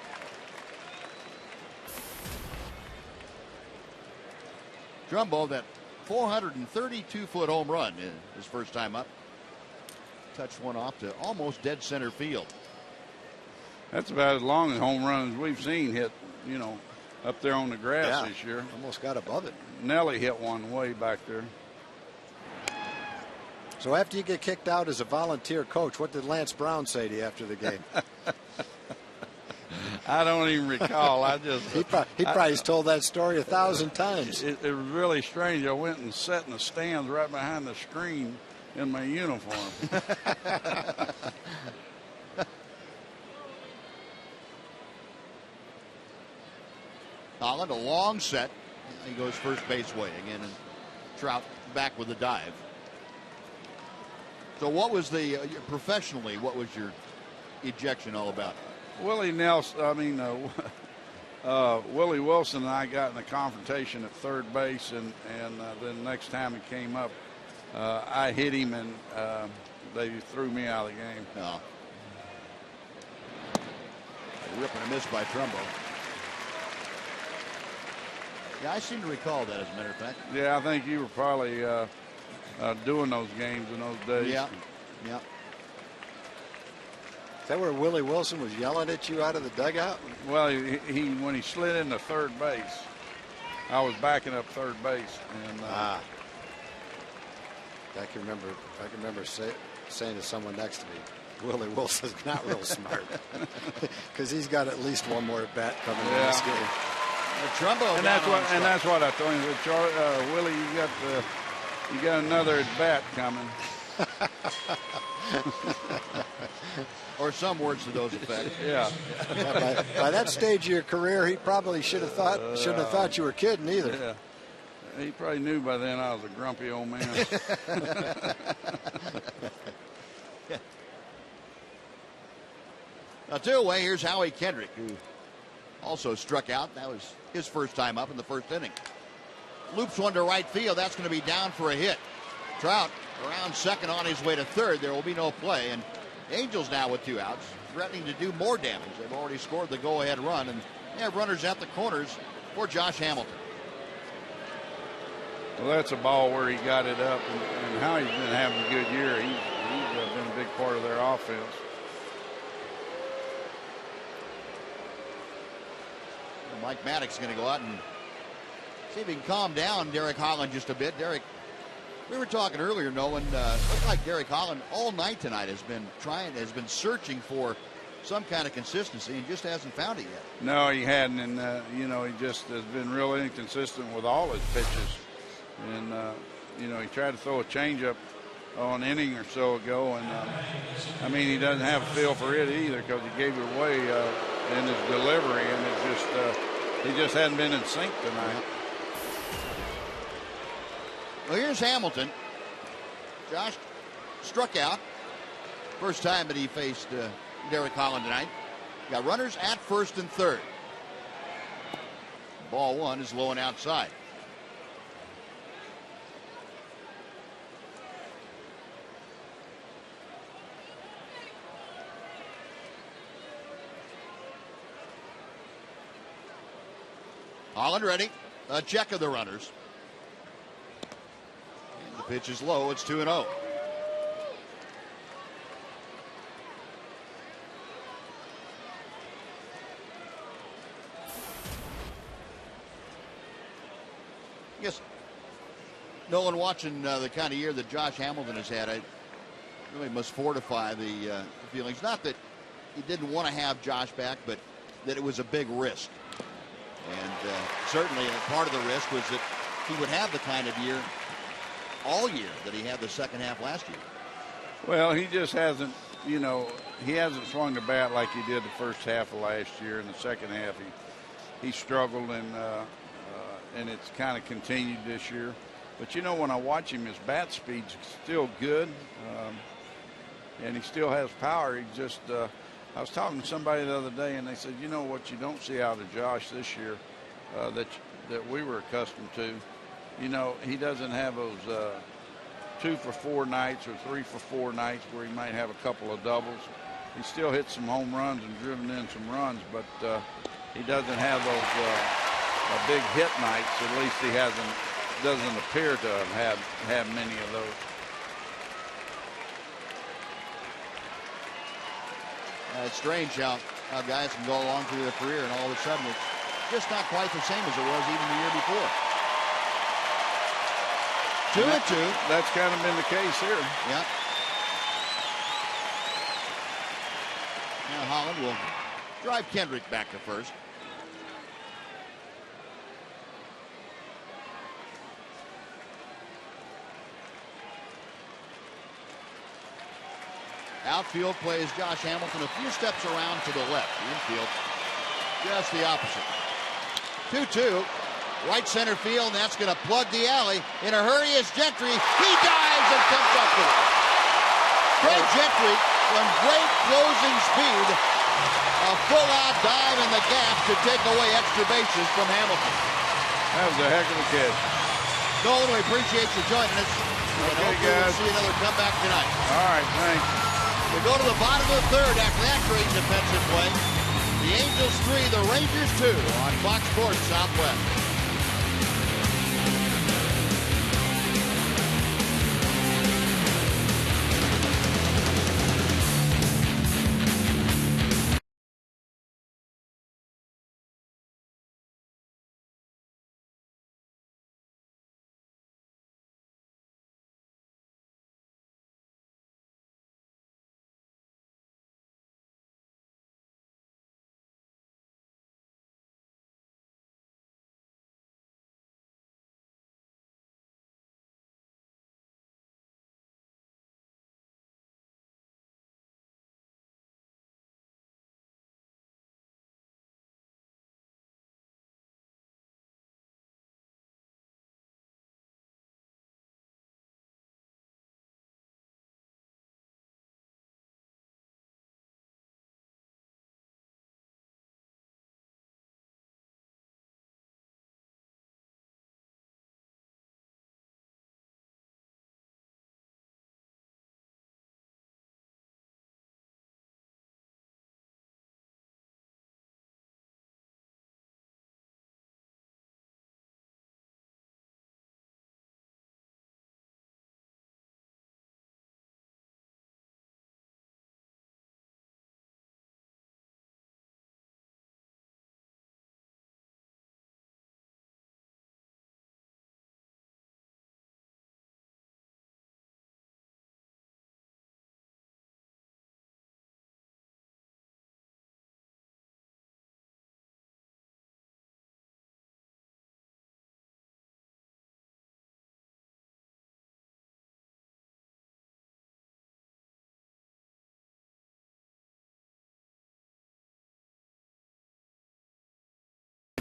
Trumbo, that 432-foot home run, his first time up. Touched one off to almost dead center field. That's about as long as home runs we've seen hit, up there on the grass this year. Almost got above it. Nelly hit one way back there. So after you get kicked out as a volunteer coach, what did Lance Brown say to you after the game? I don't even recall. He probably has told that story 1,000 times. It was really strange. I went and sat in the stands right behind the screen in my uniform. Holland, a long set. He goes first base way again, and Trout back with a dive. So what was professionally, what was your ejection all about? Willie Wilson and I got in a confrontation at third base, and then the next time he came up, I hit him, and they threw me out of the game. No. A rip and a miss by Trumbo. Yeah, I seem to recall that, as a matter of fact. Yeah, I think you were probably doing those games in those days. Yeah. Is that where Willie Wilson was yelling at you out of the dugout? Well, he when he slid into third base, I was backing up third base, and I can remember saying to someone next to me, Willie Wilson's not real smart, because he's got at least one more at bat coming in this game. Trumbo, and that's what I told him. Willie, you got another at bat coming. Or some words to those effects. Yeah. By that stage of your career, he probably shouldn't have thought you were kidding either. Yeah. He probably knew by then I was a grumpy old man. Now, two away, here's Howie Kendrick, who also struck out. That was his first time up in the first inning. Loops one to right field. That's going to be down for a hit. Trout around second on his way to third. There will be no play. And Angels now with two outs, threatening to do more damage. They've already scored the go-ahead run, and they have runners at the corners for Josh Hamilton. Well, that's a ball where he got it up, and Howie's been having a good year. He's been a big part of their offense. Mike Maddox is going to go out and see if he can calm down Derek Holland just a bit. Derek, we were talking earlier, Nolan, looked like Derek Holland all night tonight has been searching for some kind of consistency and just hasn't found it yet. No, he hadn't, and he just has been real inconsistent with all his pitches. And he tried to throw a changeup an inning or so ago, and he doesn't have a feel for it either, because he gave it away in his delivery, and he just hadn't been in sync tonight. Well, here's Hamilton. Josh struck out. First time that he faced Derek Holland tonight. Got runners at first and third. Ball one is low and outside. Holland ready. A check of the runners. And the pitch is low. It's 2-0. Yes, Nolan, watching the kind of year that Josh Hamilton has had, I really must fortify the feelings. Not that he didn't want to have Josh back, but that it was a big risk. And certainly part of the risk was that he would have the kind of year all year that he had the second half last year. Well, he just hasn't, he hasn't swung the bat like he did the first half of last year. In the second half, he struggled, and it's kind of continued this year. But, when I watch him, his bat speed's still good, and he still has power. He just I was talking to somebody the other day, and they said, what you don't see out of Josh this year that we were accustomed to, he doesn't have those 2 for 4 nights or 3 for 4 nights where he might have a couple of doubles. He still hits some home runs and driven in some runs, but he doesn't have those big hit nights. At least he doesn't appear to have many of those. It's strange how guys can go along through their career and all of a sudden it's just not quite the same as it was even the year before. 2-2. That's kind of been the case here. Yeah. Now Holland will drive Kendrick back to first. Outfield plays Josh Hamilton a few steps around to the left. The infield, just the opposite. 2-2. Right center field, and that's going to plug the alley. In a hurry is Gentry. He dives and comes up with it. Fred Gentry, from great closing speed, a full-out dive in the gap to take away extra bases from Hamilton. That was a heck of a catch. Nolan, we appreciate you joining us. Okay, guys. We'll see another comeback tonight. All right, thanks. We go to the bottom of the third after that great defensive play. The Angels 3, the Rangers 2 on Fox Sports Southwest.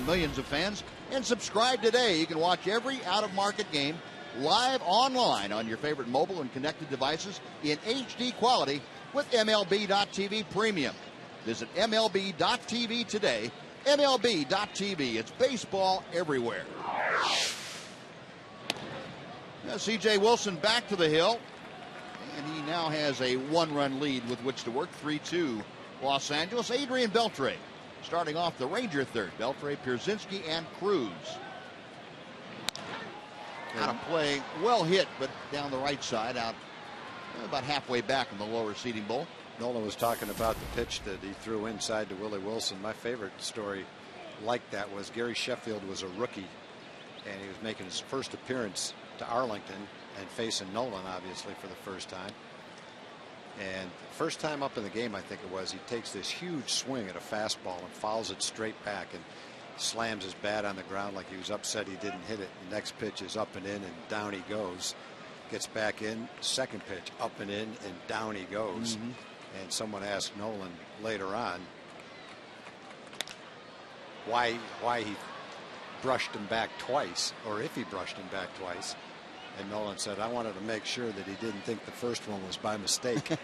Millions of fans, and subscribe today. You can watch every out-of-market game live online on your favorite mobile and connected devices in HD quality with MLB.TV Premium. Visit MLB.TV today. MLB.TV. It's baseball everywhere. Now, C.J. Wilson back to the hill, and he now has a one-run lead with which to work. 3-2 Los Angeles. Adrian Beltre Starting off the Ranger third, Beltre, Pierzynski, and Cruz. Out of play, well hit, but down the right side, out about halfway back in the lower seating bowl. Nolan was talking about the pitch that he threw inside to Willie Wilson. My favorite story like that was Gary Sheffield was a rookie, and he was making his first appearance to Arlington and facing Nolan, obviously, for the first time. And first time up in the game, I think it was, he takes this huge swing at a fastball and fouls it straight back and slams his bat on the ground like he was upset he didn't hit it. The next pitch is up and in, and down he goes. Gets back in, second pitch, up and in, and down he goes. And someone asked Nolan later on why he brushed him back twice, or if he brushed him back twice. And Nolan said, I wanted to make sure that he didn't think the first one was by mistake.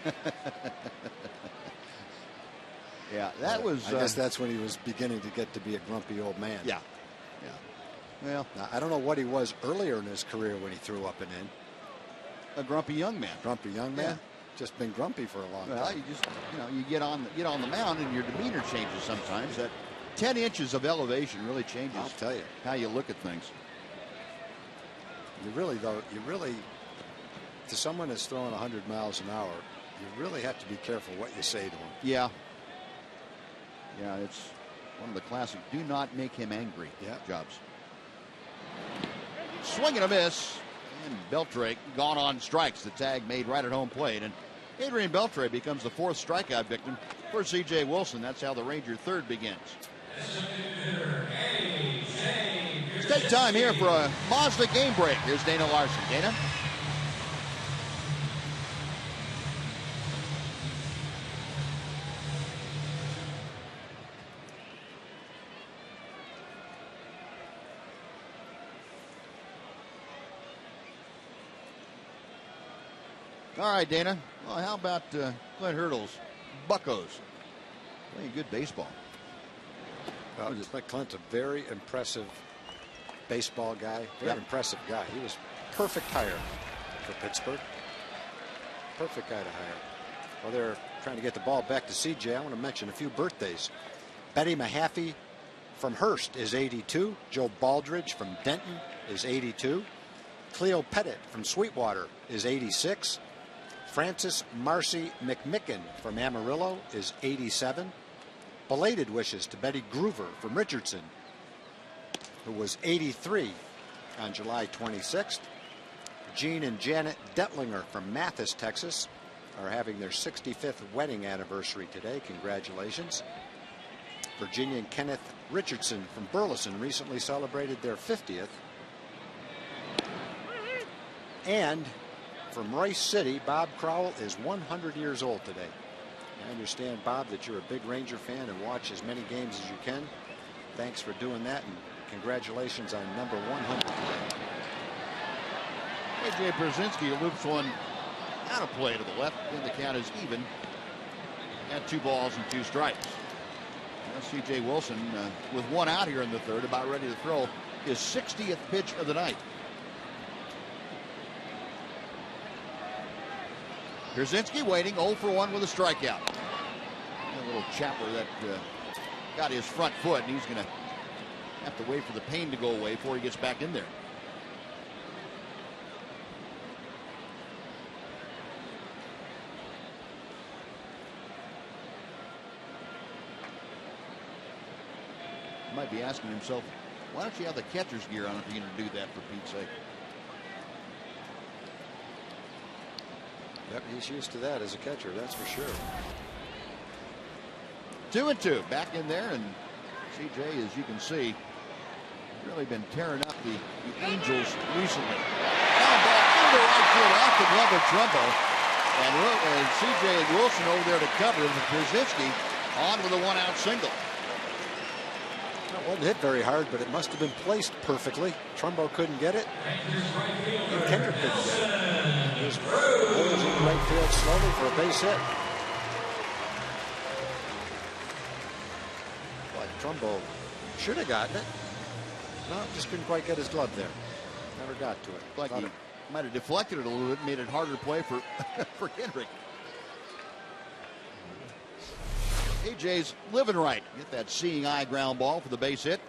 Yeah, that was. I guess that's when he was beginning to get to be a grumpy old man. Yeah. Well, now, I don't know what he was earlier in his career when he threw up and in. A grumpy young man. Grumpy young man. Yeah. Just been grumpy for a long time. Well, you just, you get on the mound and your demeanor changes sometimes. That 10 inches of elevation really changes. I'll tell you how you look at things. You really, to someone that's throwing 100 miles an hour, you really have to be careful what you say to him. Yeah. Yeah, it's one of the classic do not make him angry jobs. Swing and a miss. And Beltre gone on strikes. The tag made right at home plate. And Adrian Beltre becomes the fourth strikeout victim for C.J. Wilson. That's how the Ranger third begins. Let's take time here for a Mazda game break. Here's Dana Larson. Dana? All right, Dana. Well, how about Clint Hurdle's Buccos? Playing good baseball. Clint's a very impressive baseball guy. Very impressive guy. He was perfect hire for Pittsburgh. Perfect guy to hire. Well, they're trying to get the ball back to CJ. I want to mention a few birthdays. Betty Mahaffey from Hearst is 82. Joe Baldridge from Denton is 82. Cleo Pettit from Sweetwater is 86. Francis Marcy McMicken from Amarillo is 87. Belated wishes to Betty Groover from Richardson, who was 83 on July 26th. Gene and Janet Detlinger from Mathis, Texas, are having their 65th wedding anniversary today. Congratulations. Virginia and Kenneth Richardson from Burleson recently celebrated their 50th. And from Rice City, Bob Crowell is 100 years old today. I understand, Bob, that you're a big Ranger fan and watch as many games as you can. Thanks for doing that, and congratulations on number 100 today. A.J. Pierzynski loops one out of play to the left, and the count is even at 2 balls and 2 strikes. C.J. Wilson with 1 out here in the third, about ready to throw his 60th pitch of the night. Pierzynski waiting, 0 for 1 with a strikeout. A little chapper that got his front foot, and he's going to have to wait for the pain to go away before he gets back in there. He might be asking himself, why don't you have the catcher's gear on if you're going to do that, for Pete's sake? Yep, he's used to that as a catcher, that's for sure. 2-2, back in there, and CJ, as you can see, really been tearing up the Angels recently. Down ball into right field, off the glove of Trumbo, and CJ Wilson over there to cover, and Pierzynski on with a 1-out single. That wasn't hit very hard, but it must have been placed perfectly. Trumbo couldn't get it, and Kendrick couldn't get it. He was holes in right field slowly for a base hit. But Trumbo should have gotten it. No, just couldn't quite get his glove there. Never got to it. Like he might have deflected it a little bit, made it harder to play for for Kendrick. AJ's living right. Get that seeing eye ground ball for the base hit.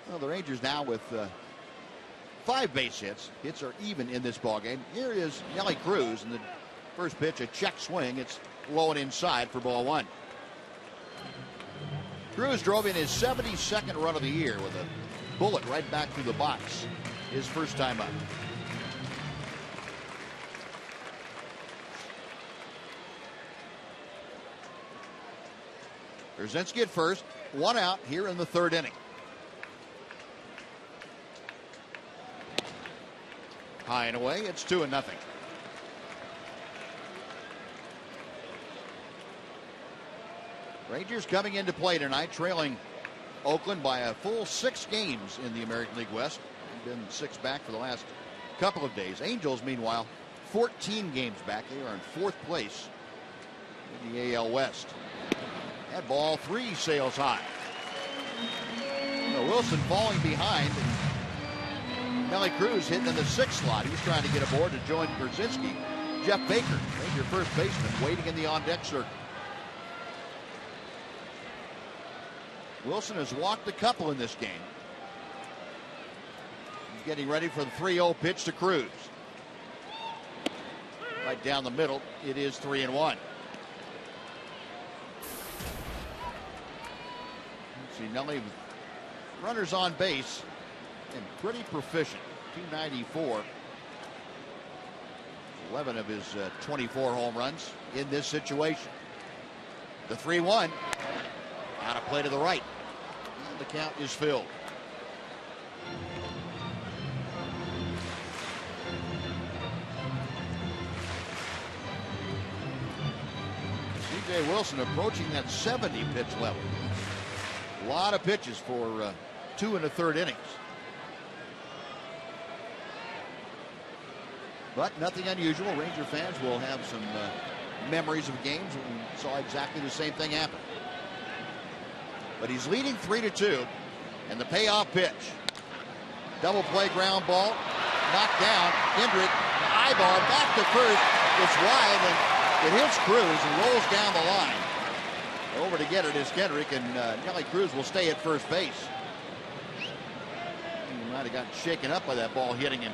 Well, the Rangers now with 5 base hits. Hits are even in this ball game. Here is Nelly Cruz, and the first pitch, a check swing. It's low and inside for ball 1. Cruz drove in his 72nd run of the year with a bullet right back through the box. His first time up. Brzezinski at first, 1 out here in the 3rd inning. High and away, it's 2-0. Rangers coming into play tonight, trailing Oakland by a full 6 games in the American League West. Been 6 back for the last couple of days. Angels, meanwhile, 14 games back. They are in 4th place in the AL West. That ball 3 sails high. Wilson falling behind. And Nelly Cruz hitting in the 6th slot. He's trying to get aboard to join Brzezinski. Jeff Baker, Ranger first baseman, waiting in the on-deck circle. Wilson has walked a couple in this game. He's getting ready for the 3-0 pitch to Cruz. Right down the middle, it is 3-1. See Nelly with runners on base and pretty proficient. 294. 11 of his 24 home runs in this situation. The 3-1. Out of play to the right. And the count is filled. C.J. Wilson approaching that 70 pitch level. A lot of pitches for 2 1/3 innings. But nothing unusual. Ranger fans will have some memories of games when we saw exactly the same thing happen. But he's leading 3-2, and the payoff pitch. Double play ground ball, knocked down. Hendrick, eyeball, back to first. It's wide, and it hits Cruz and rolls down the line. Over to get it is Kendrick, and Nelly Cruz will stay at first base. He might have gotten shaken up by that ball hitting him.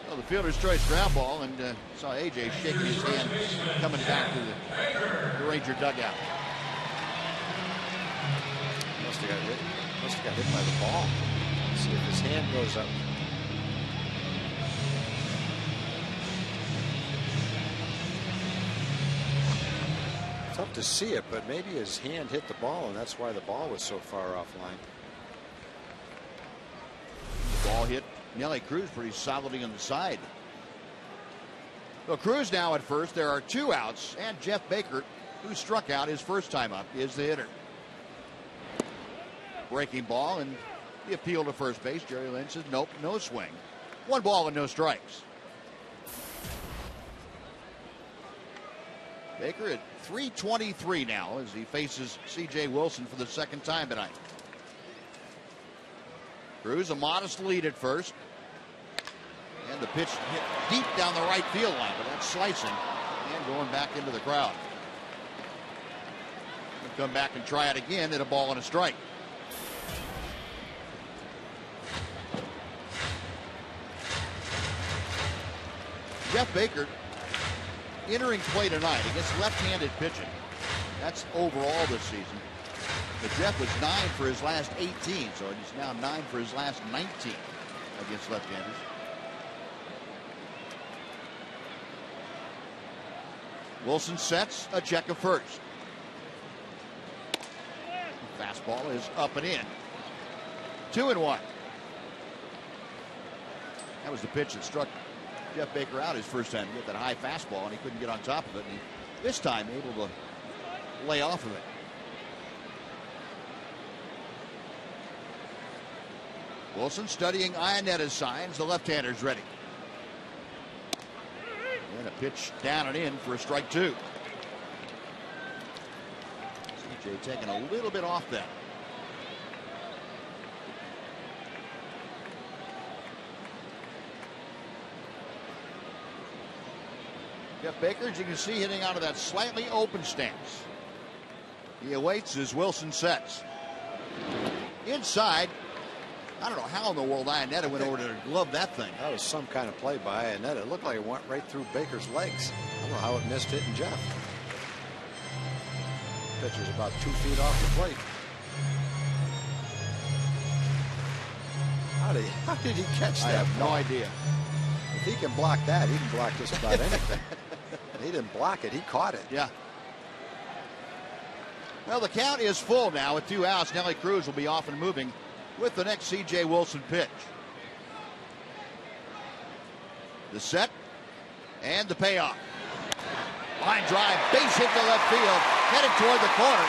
Well, the fielder's choice ground ball, and saw AJ shaking his hand coming back to the Ranger dugout. Must have got hit by the ball. See if his hand goes up. Tough to see it, but maybe his hand hit the ball, and that's why the ball was so far offline. Ball hit Nelly Cruz pretty solidly on the side. Well, Cruz now at first. There are 2 outs, and Jeff Baker, who struck out his first time up, is the hitter. Breaking ball, and the appeal to first base. Jerry Lynn says nope, no swing. 1 ball and no strikes. Baker at .323 now as he faces C.J. Wilson for the 2nd time tonight. Cruz a modest lead at first. And the pitch hit deep down the right field line, but that's slicing and going back into the crowd. He'll come back and try it again at a ball and a strike. Jeff Baker entering play tonight against left-handed pitching. That's overall this season. But Jeff was 9 for his last 18, so he's now 9 for his last 19 against left-handers. Wilson sets a check of first. Fastball is up and in. 2-1. That was the pitch that struck Jeff Baker out his first time to get that high fastball, and he couldn't get on top of it. And this time able to lay off of it. Wilson studying Ionetta's signs. The left-hander's ready. And a pitch down and in for a strike 2. CJ taking a little bit off that. Jeff Baker, as you can see, hitting out of that slightly open stance. He awaits as Wilson sets. Inside, I don't know how in the world Iannetta went over to glove that thing. That was some kind of play by Iannetta. It looked like it went right through Baker's legs. I don't know how it missed hitting Jeff. Pitcher's about 2 feet off the plate. How did he catch that? I have no idea. If he can block that, he can block just about anything. He didn't block it, he caught it. Yeah. Well, the count is full now with 2 outs. Nelly Cruz will be off and moving with the next C.J. Wilson pitch. The set and the payoff. Line drive, base hit to left field, headed toward the corner.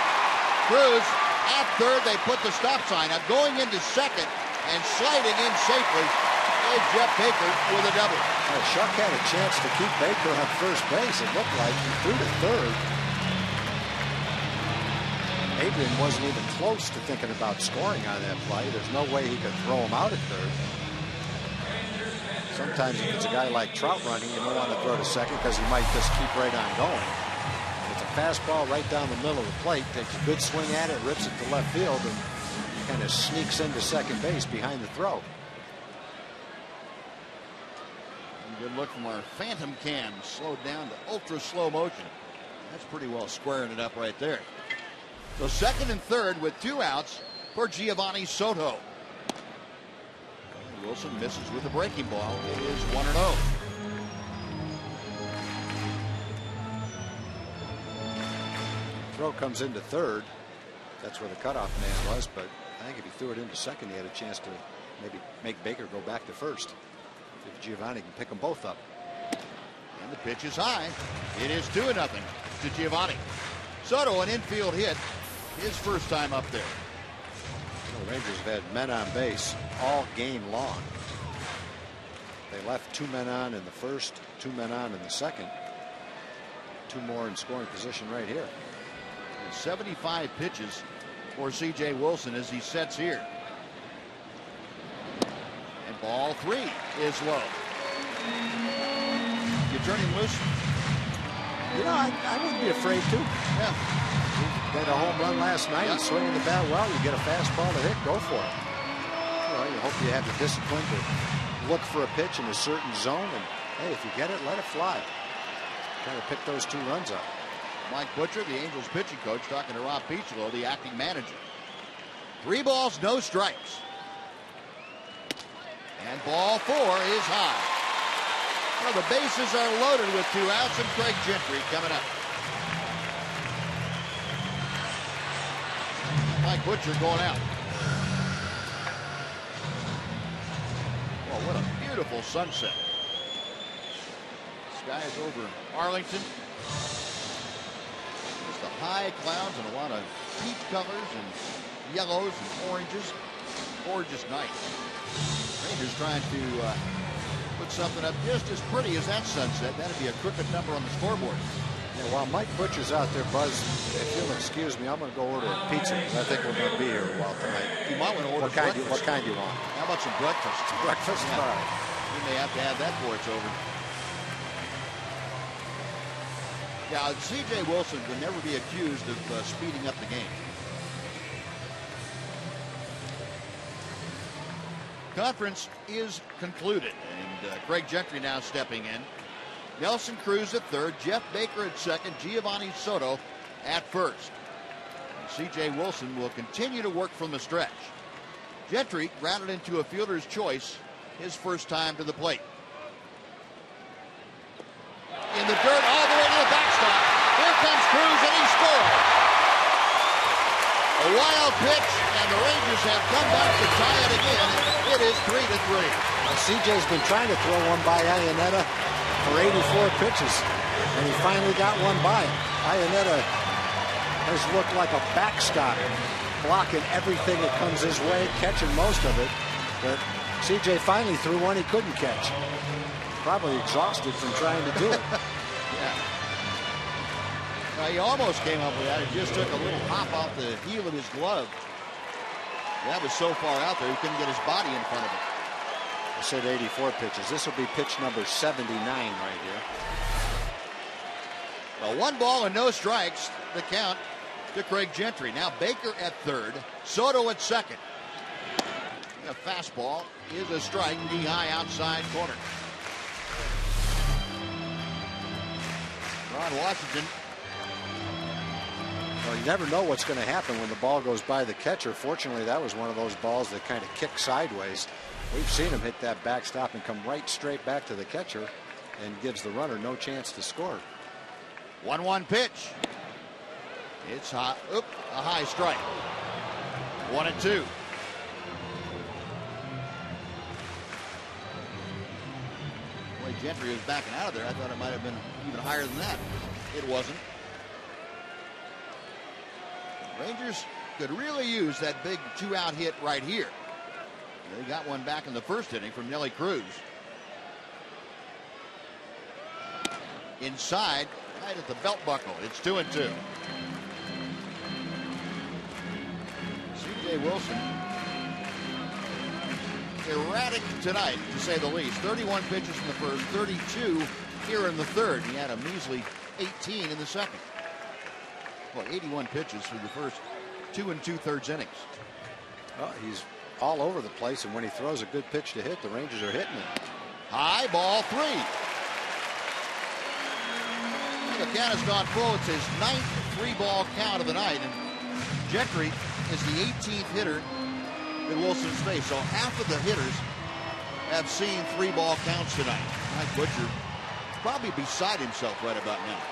Cruz at third, they put the stop sign up. Going into second and sliding in safely is Jeff Baker with a double. Well, Shuck had a chance to keep Baker on first base. It looked like he threw to third. Adrian wasn't even close to thinking about scoring on that play. There's no way he could throw him out at third. Sometimes if it's a guy like Trout running, you don't want to throw to second because he might just keep right on going. It's a fastball right down the middle of the plate. Takes a good swing at it, rips it to left field, and kind of sneaks into second base behind the throw. Good look from our phantom cam, slowed down to ultra slow motion. That's pretty well squaring it up right there. So second and third with 2 outs for Giovanni Soto. Wilson misses with a breaking ball. It is 1-0. Throw comes into third. That's where the cutoff man was, but I think if he threw it into second, he had a chance to maybe make Baker go back to first. If Giovanni can pick them both up. And the pitch is high. It is 2-0 to Giovanni. Soto, an infield hit, his first time up there. The Rangers have had men on base all game long. They left 2 men on in the first, 2 men on in the second. 2 more in scoring position right here. 75 pitches for C.J. Wilson as he sets here. And ball 3 is low. You turn him loose? You know, I wouldn't be afraid to. Yeah. He got a home run last night. Yeah. He's swinging the bat well. You get a fastball to hit, go for it. Well, you hope you have the discipline to look for a pitch in a certain zone. And, hey, if you get it, let it fly. Try to pick those 2 runs up. Mike Butcher, the Angels pitching coach, talking to Rob Peachlow, the acting manager. 3 balls, no strikes. And ball 4 is high. Well, the bases are loaded with 2 outs, and Craig Gentry coming up. Mike Butcher going out. Well, what a beautiful sunset. Sky is over Arlington. Just the high clouds and a lot of deep colors and yellows and oranges. Gorgeous night. Rangers trying to put something up just as pretty as that sunset. That'd be a crooked number on the scoreboard. Yeah, while Mike Butcher's out there, Buzz, if you'll excuse me, I'm going to go order a pizza because I think we're going to be here a while tonight. You might want to order breakfast. What kind do you want? How about some breakfast? Breakfast? Yeah. All right. We may have to have that before it's over. Yeah, C.J. Wilson would never be accused of speeding up the game. Conference is concluded, and Craig Gentry now stepping in. Nelson Cruz at third, Jeff Baker at second, Giovanni Soto at first. C.J. Wilson will continue to work from the stretch. Gentry grounded into a fielder's choice his first time to the plate. In the dirt all the way to the backstop. Here comes Cruz, and he scores. A wild pitch, and the Rangers have come back to tie it again. It is 3-3. Well, CJ's been trying to throw one by Iannetta for 84 pitches, and he finally got one by him. Iannetta has looked like a backstop, blocking everything that comes his way, catching most of it. But CJ finally threw one he couldn't catch. Probably exhausted from trying to do it. Yeah. He almost came up with that. It just took a little hop off the heel of his glove. That was so far out there, he couldn't get his body in front of it. I said 84 pitches. This will be pitch number 79 right here. Well, 1 ball and no strikes, the count to Craig Gentry. Now Baker at third, Soto at second. A fastball is a strike, knee high outside corner. Ron Washington. Well, you never know what's going to happen when the ball goes by the catcher. Fortunately, that was one of those balls that kind of kicked sideways. We've seen him hit that backstop and come right straight back to the catcher and gives the runner no chance to score. 1-1 pitch. It's hot. Oop, a high strike. 1-2. Boy, Gentry was backing out of there. I thought it might have been even higher than that. It wasn't. Rangers could really use that big 2-out hit right here. They got one back in the first inning from Nelly Cruz. Inside, right at the belt buckle. It's 2-2. C.J. Wilson, erratic tonight, to say the least. 31 pitches in the first, 32 here in the third. He had a measly 18 in the second. Well, 81 pitches through the first 2 2/3 innings. Well, he's all over the place, and when he throws a good pitch to hit, the Rangers are hitting it. High, ball 3. The count has gone full. It's his 9th 3-ball count of the night, and Gentry is the 18th hitter that Wilson's faced. So half of the hitters have seen 3-ball counts tonight. Mike Butcher probably beside himself right about now.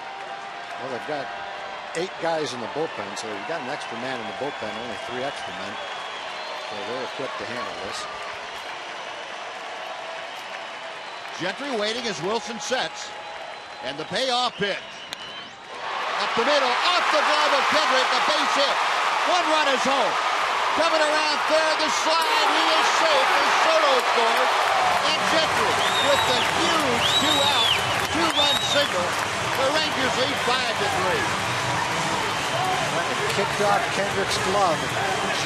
Well, they've got 8 guys in the bullpen, so you've got an extra man in the bullpen, only 3 extra men. So they're equipped to handle this. Gentry waiting as Wilson sets. And the payoff pitch. Up the middle, off the glove of Kendrick, a base hit. 1 run is home. Coming around third, the slide, he is safe as Soto scores. And Gentry with the huge 2-out, 2-run single. The Rangers lead 5-3. Kicked off Kendrick's glove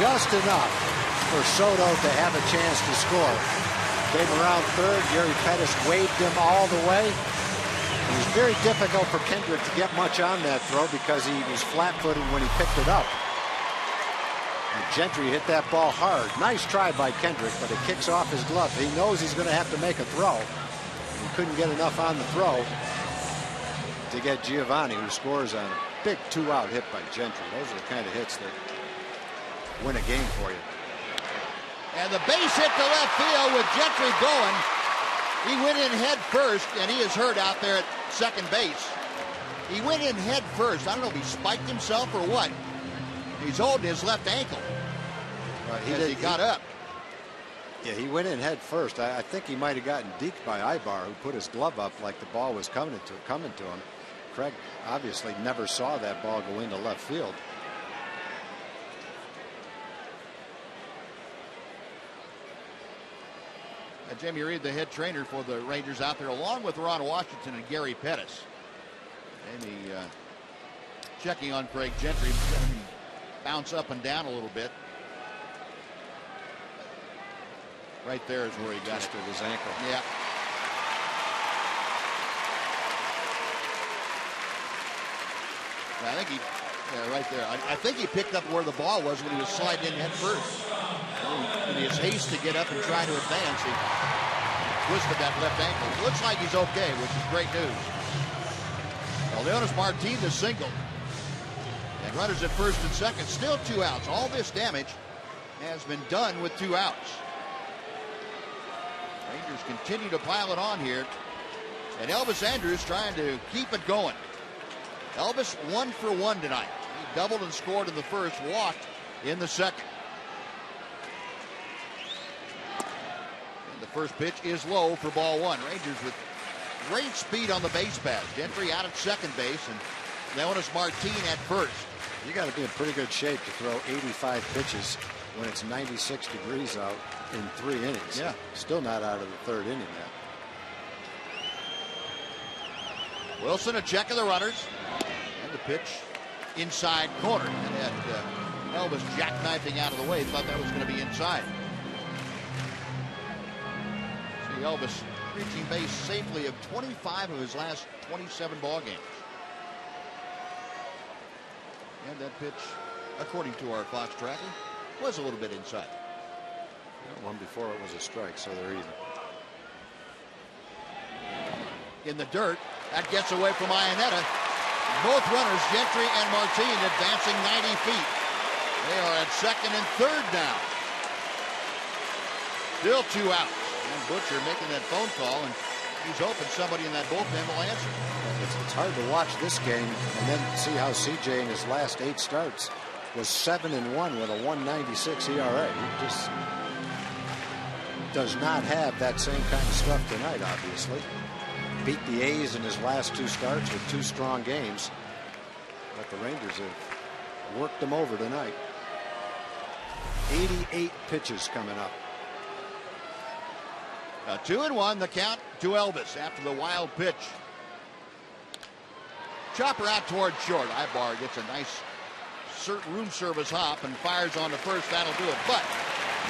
just enough for Soto to have a chance to score. Came around third, Gary Pettis waved him all the way. It was very difficult for Kendrick to get much on that throw because he was flat-footed when he picked it up. And Gentry hit that ball hard. Nice try by Kendrick, but it kicks off his glove. He knows he's going to have to make a throw. He couldn't get enough on the throw to get Giovanni, who scores on a big 2-out hit by Gentry. Those are the kind of hits that win a game for you. And the base hit to left field with Gentry going. He went in head first, and he is hurt out there at second base. He went in head first. I don't know if he spiked himself or what. He's holding his left ankle as he got up. Yeah, he went in head first. I think he might have gotten deked by Ibar, who put his glove up like the ball was coming to him. Craig obviously never saw that ball go into left field. Jamie Reed, the head trainer for the Rangers out there, along with Ron Washington and Gary Pettis. Jamie checking on Craig Gentry, bounce up and down a little bit. Right there is where he got Twisted his ankle. Yeah. I think right there. I think he picked up where the ball was when he was sliding in head first. In his haste to get up and try to advance, he twisted that left ankle. It looks like he's okay, which is great news. Well, Leonis Martinez single. And runners at first and second, still 2 outs. All this damage has been done with 2 outs. Rangers continue to pile it on here. And Elvis Andrus trying to keep it going. Elvis 1 for 1 tonight. He doubled and scored in the first, walked in the second. The first pitch is low for ball 1. Rangers with great speed on the base pass. Gentry out at second base and Leonis Martin at first. You got to be in pretty good shape to throw 85 pitches when it's 96 degrees out in 3 innings. Yeah. Still not out of the 3rd inning yet. Wilson a check of the runners. And the pitch inside corner. And had Elvis jackknifing out of the way. Thought that was going to be inside. Elvis reaching base safely of 25 of his last 27 ball games. And that pitch, according to our Fox tracker, was a little bit inside. One before it was a strike, so they're even. In the dirt, that gets away from Iannetta. Both runners, Gentry and Martin, advancing 90 feet. They are at second and third now. Still 2 outs. And Butcher making that phone call, and he's hoping somebody in that bullpen will answer. It's hard to watch this game and then see how CJ in his last 8 starts was 7-1 with a 1.96 ERA. He just does not have that same kind of stuff tonight, obviously. Beat the A's in his last 2 starts with 2 strong games. But the Rangers have worked them over tonight. 88 pitches coming up. 2-1 the count to Elvis after the wild pitch. Chopper out toward short. Ibar gets a nice room service hop and fires on the first. That'll do it. But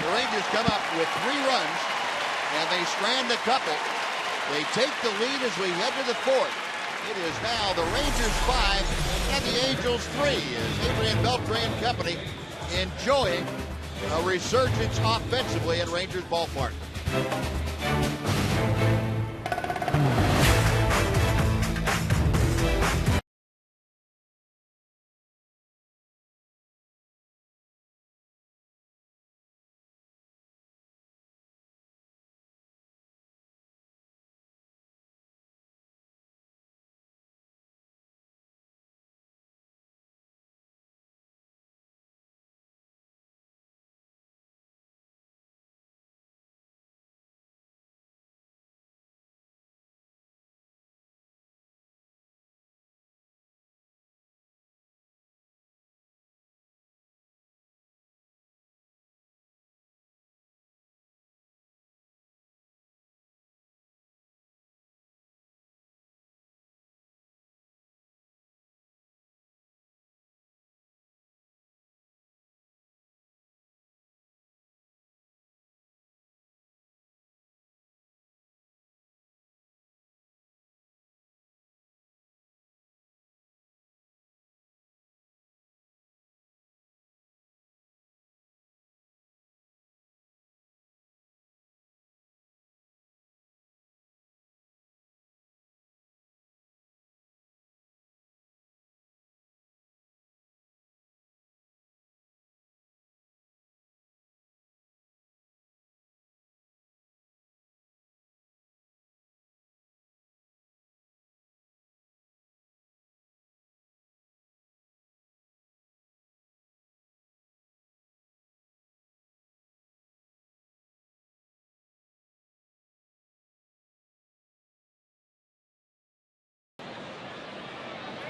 the Rangers come up with 3 runs and they strand a couple. They take the lead as we head to the 4th. It is now the Rangers 5 and the Angels 3 as Adrian Beltre and company enjoying a resurgence offensively at Rangers Ballpark.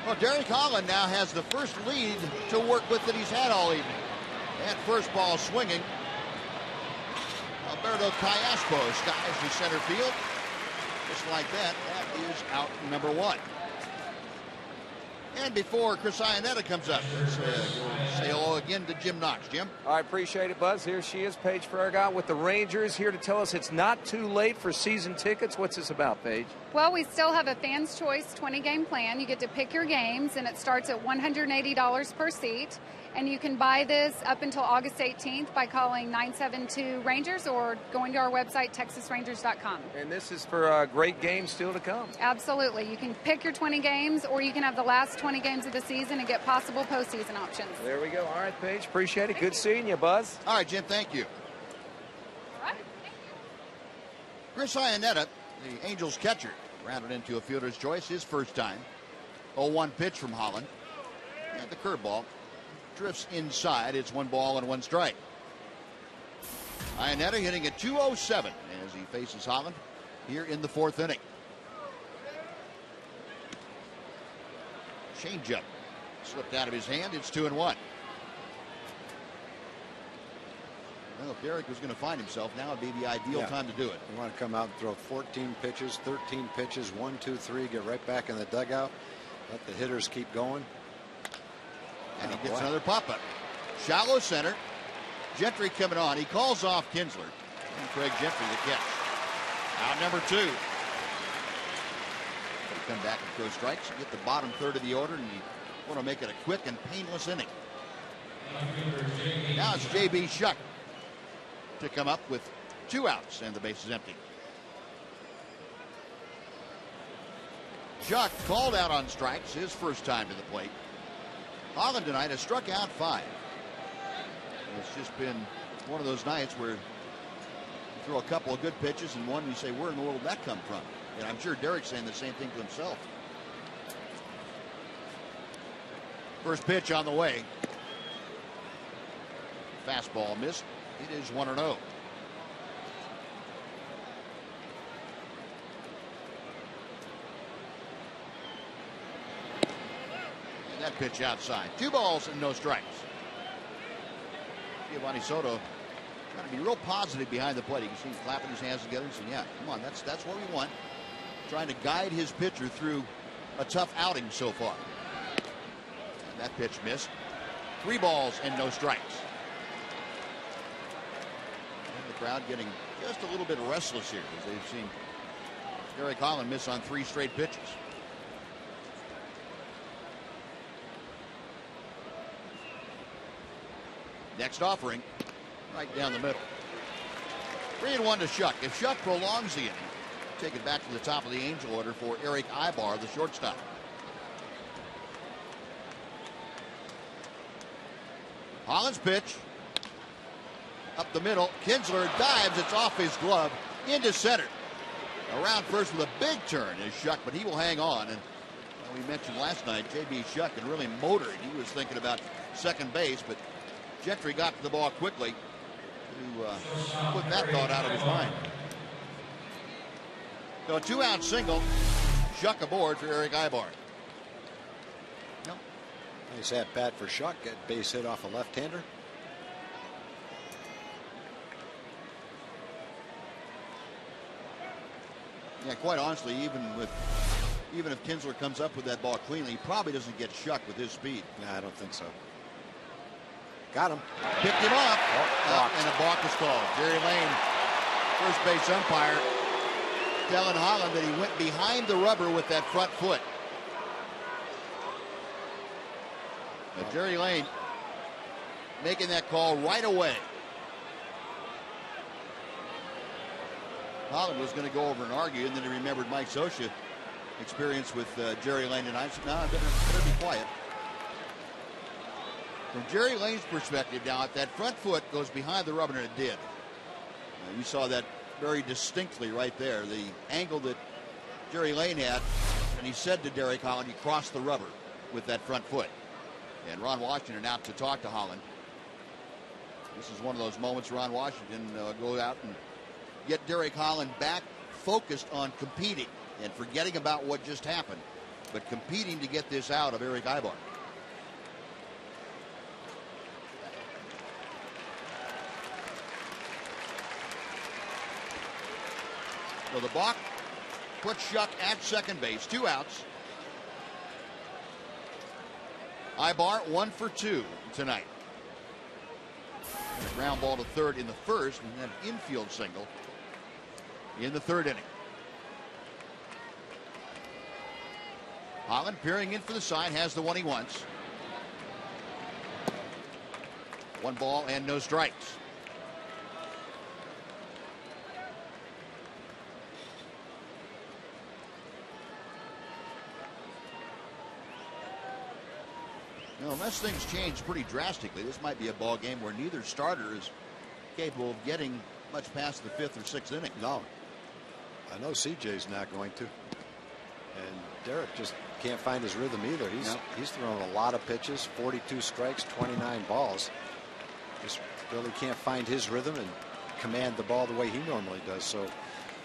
Well, Derek Holland now has the first lead to work with that he's had all evening. That first ball swinging. Alberto Callaspo skies to center field. Just like that, that is out number 1. And before Chris Iannetta comes up, let's say hello again to Jim Knox. Jim? I appreciate it, Buzz. Here she is, Paige Farragut with the Rangers, here to tell us it's not too late for season tickets. What's this about, Paige? Well, we still have a Fan's Choice 20-game plan. You get to pick your games, and it starts at $180 per seat. And you can buy this up until August 18th by calling 972-RANGERS or going to our website, texasrangers.com. And this is for great games still to come. Absolutely. You can pick your 20 games, or you can have the last 20 games of the season and get possible postseason options. There we go. All right, Paige. Appreciate it. Good seeing you, Buzz. All right, Jim. Thank you. All right. Chris Iannetta, the Angels catcher, rounded into a fielder's choice his first time. 0-1 pitch from Holland. And the curveball drifts inside. It's 1 ball and 1 strike. Iannetta hitting at .207 as he faces Holland here in the 4th inning. Changeup slipped out of his hand. It's 2-1. Well, if Derek was going to find himself, now would be the ideal time to do it. You want to come out and throw 14 pitches, 13 pitches, 1, 2, 3, get right back in the dugout. Let the hitters keep going. And he gets another pop-up. Shallow center. Gentry coming on. He calls off Kinsler. And Craig Gentry the catch. Out number 2. They come back and throw strikes. Get the bottom third of the order, and he Want to make it a quick and painless inning. Now it's J.B. Shuck to come up with 2 outs and the base is empty. Shuck called out on strikes, his first time to the plate. Holland tonight has struck out 5. It's just been one of those nights where you throw a couple of good pitches and one you say, where in the world did that come from? And I'm sure Derek's saying the same thing to himself. First pitch on the way. Fastball missed. It is 1-0. And that pitch outside. 2 balls and no strikes. Giovanni Soto trying to be real positive behind the plate. You can see him clapping his hands together and saying, yeah, come on, that's what we want. Trying to guide his pitcher through a tough outing so far. And that pitch missed. 3 balls and no strikes. And the crowd getting just a little bit restless here as they've seen Derek Holland miss on 3 straight pitches. Next offering, right down the middle. 3-1 to Shuck. If Shuck prolongs the inning, take it back to the top of the Angel order for Eric Ibar, the shortstop. Holland's pitch. Up the middle. Kinsler dives. It's off his glove into center. Around first with a big turn is Shuck, but he will hang on. And we mentioned last night, J.B. Shuck and really motored. He was thinking about second base, but Gentry got to the ball quickly to put that thought out of his mind. So a 2-out single. Shuck aboard for Eric Ibar. Yep. Nice at bat for Shuck. Get base hit off a left-hander. Yeah, quite honestly, even if Kinsler comes up with that ball cleanly, he probably doesn't get Shuck with his speed. Yeah, I don't think so. Got him. Picked him off. And a balk is called. Jerry Lane, first base umpire, telling Holland that he went behind the rubber with that front foot. But Jerry Lane making that call right away. Holland was going to go over and argue, and then he remembered Mike Scioscia experience with Jerry Lane tonight. So now I better be quiet. From Jerry Lane's perspective now, if that front foot goes behind the rubber, and it did. You saw that very distinctly right there, the angle that Jerry Lane had, and he said to Derek Holland, you crossed the rubber with that front foot. And Ron Washington out to talk to Holland. This is one of those moments Ron Washington go out and get Derek Holland back focused on competing and forgetting about what just happened, but competing to get this out of Eric Ibar. So the balk puts Shuck at second base. 2 outs. Ibar 1 for 2 tonight. And a ground ball to third in the first, and then an infield single in the third inning. Holland peering in for the side, has the one he wants. 1 ball and no strikes. Unless things change pretty drastically, this might be a ball game where neither starter is capable of getting much past the 5th or 6th inning. No, I know CJ's not going to, and Derek just can't find his rhythm either. He's thrown a lot of pitches, 42 strikes, 29 balls. Just really can't find his rhythm and command the ball the way he normally does. So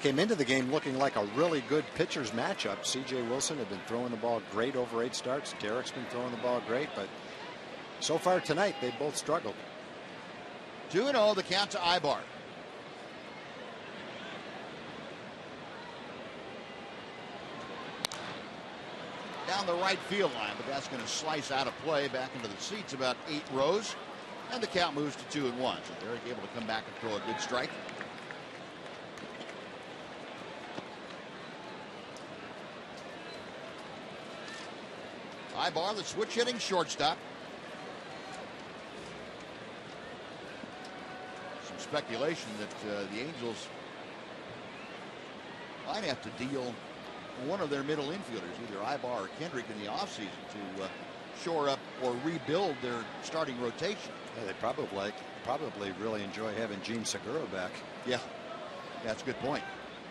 came into the game looking like a really good pitchers matchup. CJ Wilson had been throwing the ball great over 8 starts. Derek's been throwing the ball great, but so far tonight they both struggled. 2-0 the count to Ibar. Down the right field line, but that's going to slice out of play back into the seats about 8 rows, and the count moves to 2-1. So Derek able to come back and throw a good strike. Ibar, the switch hitting shortstop. Some speculation that the Angels might have to deal one of their middle infielders, either Ibar or Kendrick, in the offseason to shore up or rebuild their starting rotation. Yeah, they probably really enjoy having Gene Segura back. Yeah, that's a good point.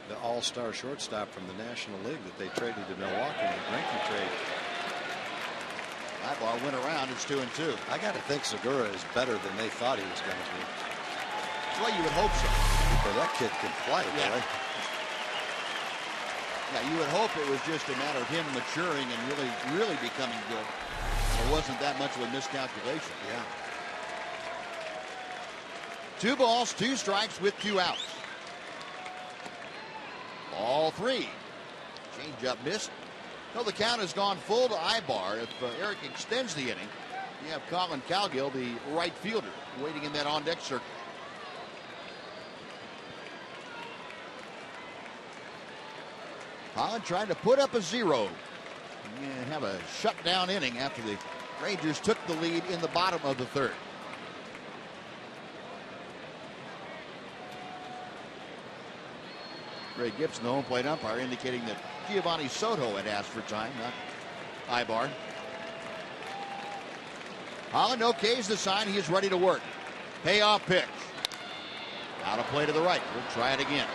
The all-star shortstop from the National League that they traded to Milwaukee in the Greinke trade. Ibar went around. It's 2-2. I got to think Segura is better than they thought he was going to be. Well, you would hope so. But that kid can play, yeah. Boy. Yeah, you would hope it was just a matter of him maturing and really becoming good. It wasn't that much of a miscalculation. Yeah. 2 balls, 2 strikes with 2 outs. All 3. Change-up missed. No, the count has gone full to Ibar. If Eric extends the inning, you have Colin Cowgill, the right fielder, waiting in that on-deck circle. Colin trying to put up a 0. And have a shutdown inning after the Rangers took the lead in the bottom of the 3rd. Ray Gibson, the home plate umpire, indicating that Giovanni Soto had asked for time, not Ibar. Holland okays the sign. He is ready to work. Payoff pitch. Out of play to the right. We'll try it again.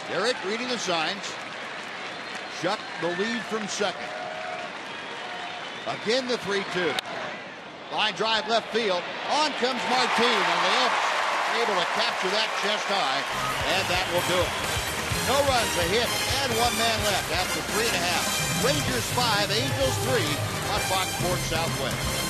Derek reading the signs. Shuck the lead from second. Again the 3-2. Line drive left field. On comes Martin, and the Elks able to capture that chest high, and that will do it. No runs, a hit, and 1 man left after 3.5. Rangers 5, Angels 3 on Fox Sports Southwest.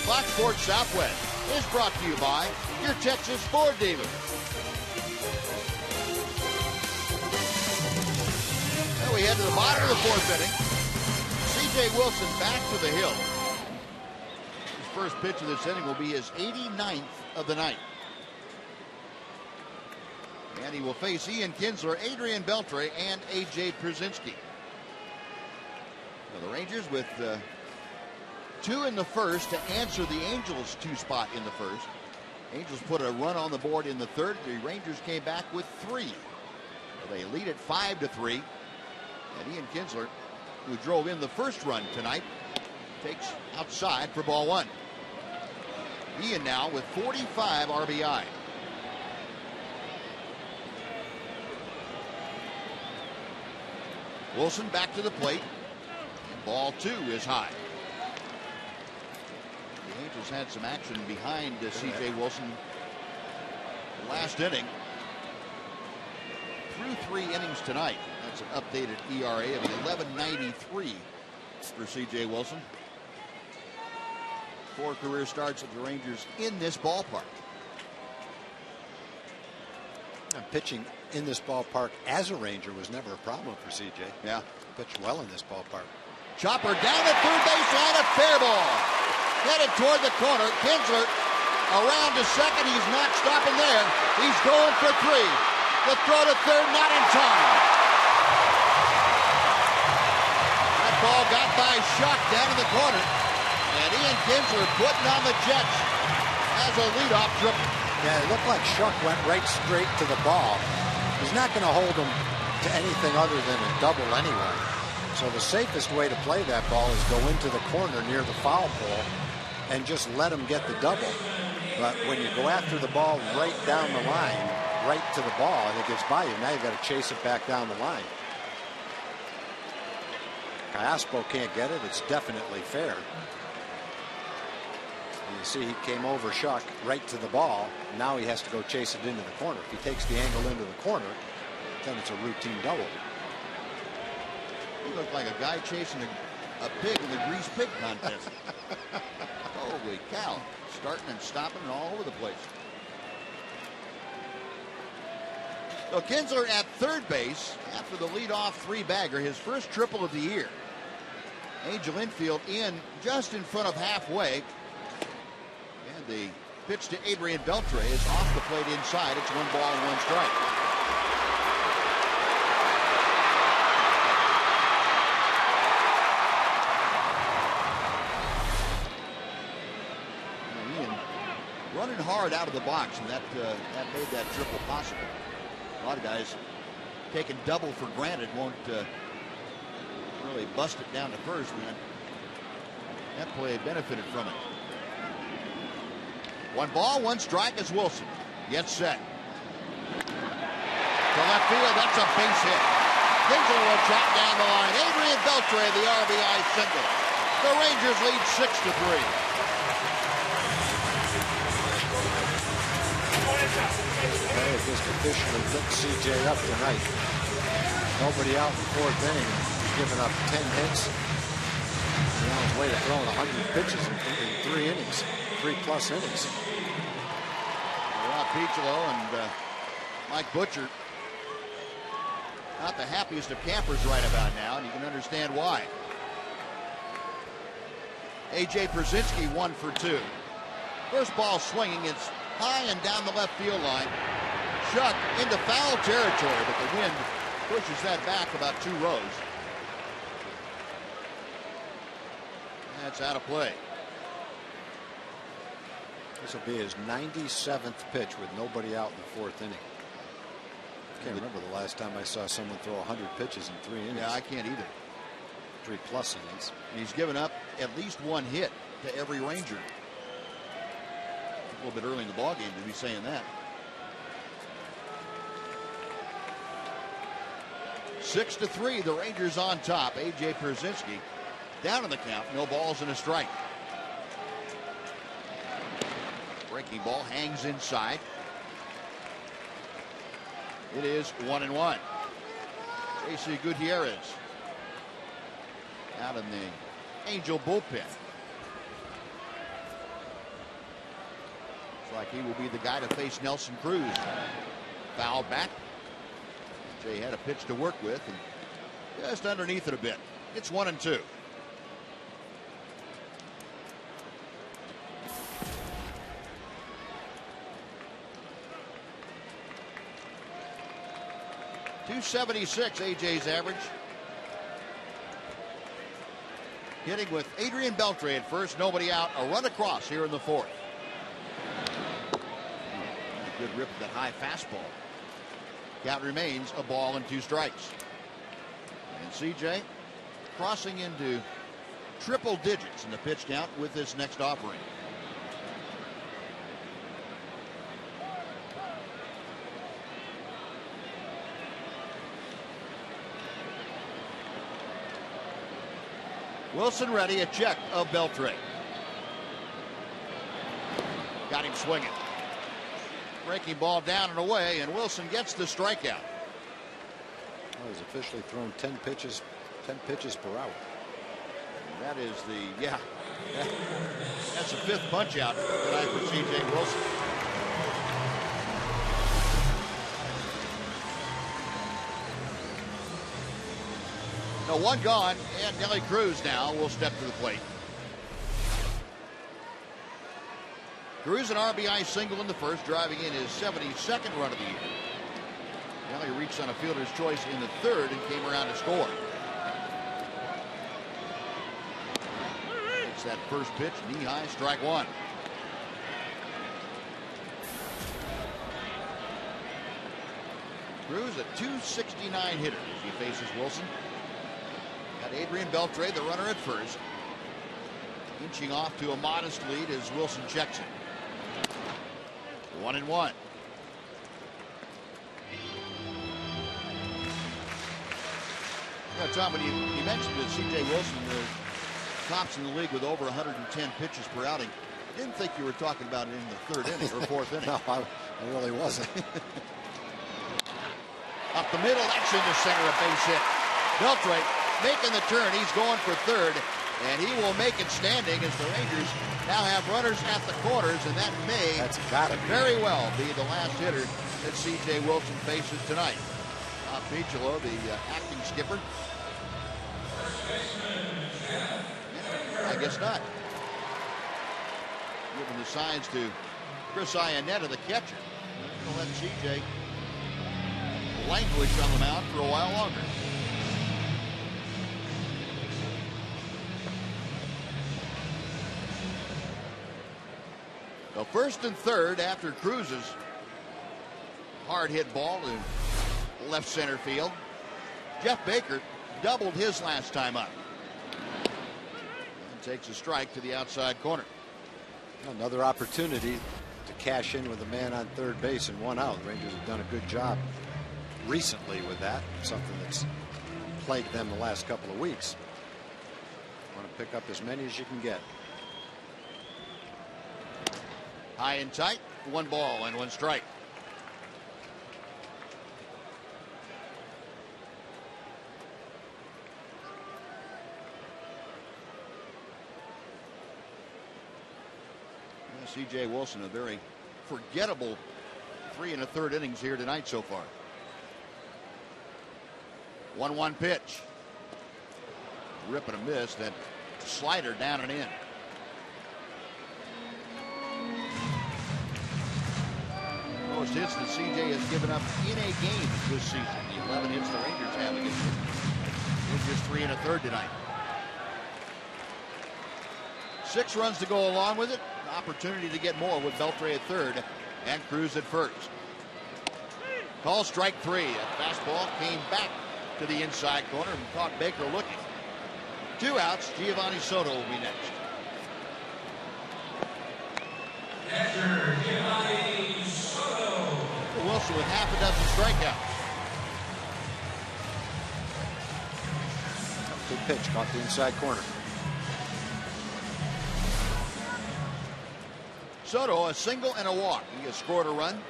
Fox Sports Southwest is brought to you by your Texas Ford dealer. Now we head to the bottom of the 4th inning. C.J. Wilson back to the hill. His first pitch of this inning will be his 89th of the night. And he will face Ian Kinsler, Adrian Beltre, and A.J. Przinsky. Now the Rangers with 2 in the first to answer the Angels' 2 spot in the first. Angels put a run on the board in the 3rd. The Rangers came back with 3. They lead at 5-3. And Ian Kinsler, who drove in the first run tonight, takes outside for ball 1. Ian now with 45 RBI. Wilson back to the plate. And ball 2 is high. The Angels had some action behind C.J. Wilson last inning. Through 3 innings tonight. That's an updated ERA of 11.93 for C.J. Wilson. 4 career starts at the Rangers in this ballpark. And pitching in this ballpark as a Ranger was never a problem for CJ. Yeah. Pitched well in this ballpark. Chopper down at third base line, a fair ball. Headed toward the corner. Kinsler around to second. He's not stopping there. He's going for 3. The throw to third, not in time. That ball got by Schuck down in the corner. And Ian Kinsler putting on the Jets as a leadoff triple. Yeah, it looked like Schuck went right straight to the ball. He's not going to hold him to anything other than a double anyway. So the safest way to play that ball is go into the corner near the foul pole and just let him get the double. But when you go after the ball right down the line, right to the ball, and it gets by you, now you've got to chase it back down the line. Caspo can't get it. It's definitely fair. You see he came over Schuck right to the ball. Now he has to go chase it into the corner. If he takes the angle into the corner, then it's a routine double. He looked like a guy chasing a pig in the grease pig contest. Holy cow. Starting and stopping and all over the place. So Kinsler at third base after the leadoff 3-bagger, his first triple of the year. Angel infield in just in front of halfway. And the pitch to Adrian Beltre is off the plate inside. It's 1 ball and 1 strike. Ian running hard out of the box, and that made that triple possible. A lot of guys taking double for granted won't really bust it down to first, man. That play benefited from it. 1 ball, 1 strike as Wilson gets set. To left field, that's a base hit. Kinsler will trot down the line. Adrian Beltre, the RBI single. The Rangers lead 6-3. They just officially took CJ up tonight. Nobody out in the 4th inning, giving up 10 hits. He's on his way to throwing 100 pitches in 3 innings, 3+ innings. Rob Piccolo and Mike Butcher, not the happiest of campers right about now, and you can understand why. A.J. Przinsky 1 for 2. First ball swinging, it's high and down the left field line. Schuck into foul territory, but the wind pushes that back about 2 rows. That's out of play. This will be his 97th pitch with nobody out in the 4th inning. I can't remember the last time I saw someone throw 100 pitches in 3 innings. Yeah, I can't either. 3+ innings. And he's given up at least 1 hit to every Ranger. A little bit early in the ballgame to be saying that. 6-3, the Rangers on top. A.J. Przinsky down in the count. No balls and a strike. Breaking ball hangs inside. It is 1-1. J.C. Gutierrez out in the Angel bullpen. Looks like he will be the guy to face Nelson Cruz. Foul back. Jay had a pitch to work with and just underneath it a bit. It's 1-2. .276 AJ's average. Hitting with Adrian Beltre at first, nobody out, a run across here in the 4th. A good rip of that high fastball. Count remains a ball and 2 strikes. And CJ crossing into triple digits in the pitch count with this next offering. Wilson ready, a check of Beltre. Got him swinging. Breaking ball down and away, and Wilson gets the strikeout. Well, he's officially thrown 10 pitches per out. And that is that's the 5th punch out tonight for C.J. Wilson. No, one gone, and Nelly Cruz now will step to the plate. Cruz an RBI single in the first, driving in his 72nd run of the year. Nelly reached on a fielder's choice in the 3rd and came around to score. It's that first pitch, knee high, strike one. Cruz a .269 hitter as he faces Wilson. Got Adrian Beltre, the runner at first, inching off to a modest lead as Wilson checks it. 1-1. Yeah, Tom, when you mentioned that C.J. Wilson tops in the league with over 110 pitches per outing, I didn't think you were talking about it in the 3rd inning or 4th inning. No, I really wasn't. Up the middle, that's into center, a base hit. Beltre making the turn. He's going for 3rd, and he will make it standing as the Rangers now have runners at the corners, and that may very well be the last hitter that C.J. Wilson faces tonight. Bob Piccolo, the acting skipper. I guess not. Giving the signs to Chris Iannetta, the catcher. He'll let C.J. languish on the mound for a while longer. So 1st and 3rd after Cruz's hard hit ball to left center field. Jeff Baker doubled his last time up. And takes a strike to the outside corner. Another opportunity to cash in with a man on 3rd base and 1 out. The Rangers have done a good job recently with that. Something that's plagued them the last couple of weeks. Want to pick up as many as you can get. High and tight, 1 ball and 1 strike. C.J. Wilson, a very forgettable 3 1/3 innings here tonight so far. 1-1 pitch. Rip and a miss, that slider down and in. Most hits that C.J. has given up in a game this season. The 11 hits the Rangers have against him. In just 3 1/3 tonight. 6 runs to go along with it. An opportunity to get more with Beltre at 3rd and Cruz at 1st. Call strike 3. A fastball came back to the inside corner and caught Baker looking. 2 outs. Giovanni Soto will be next. Wilson with half a dozen strikeouts. Good pitch, caught the inside corner. Soto, a single and a walk. He has scored a run.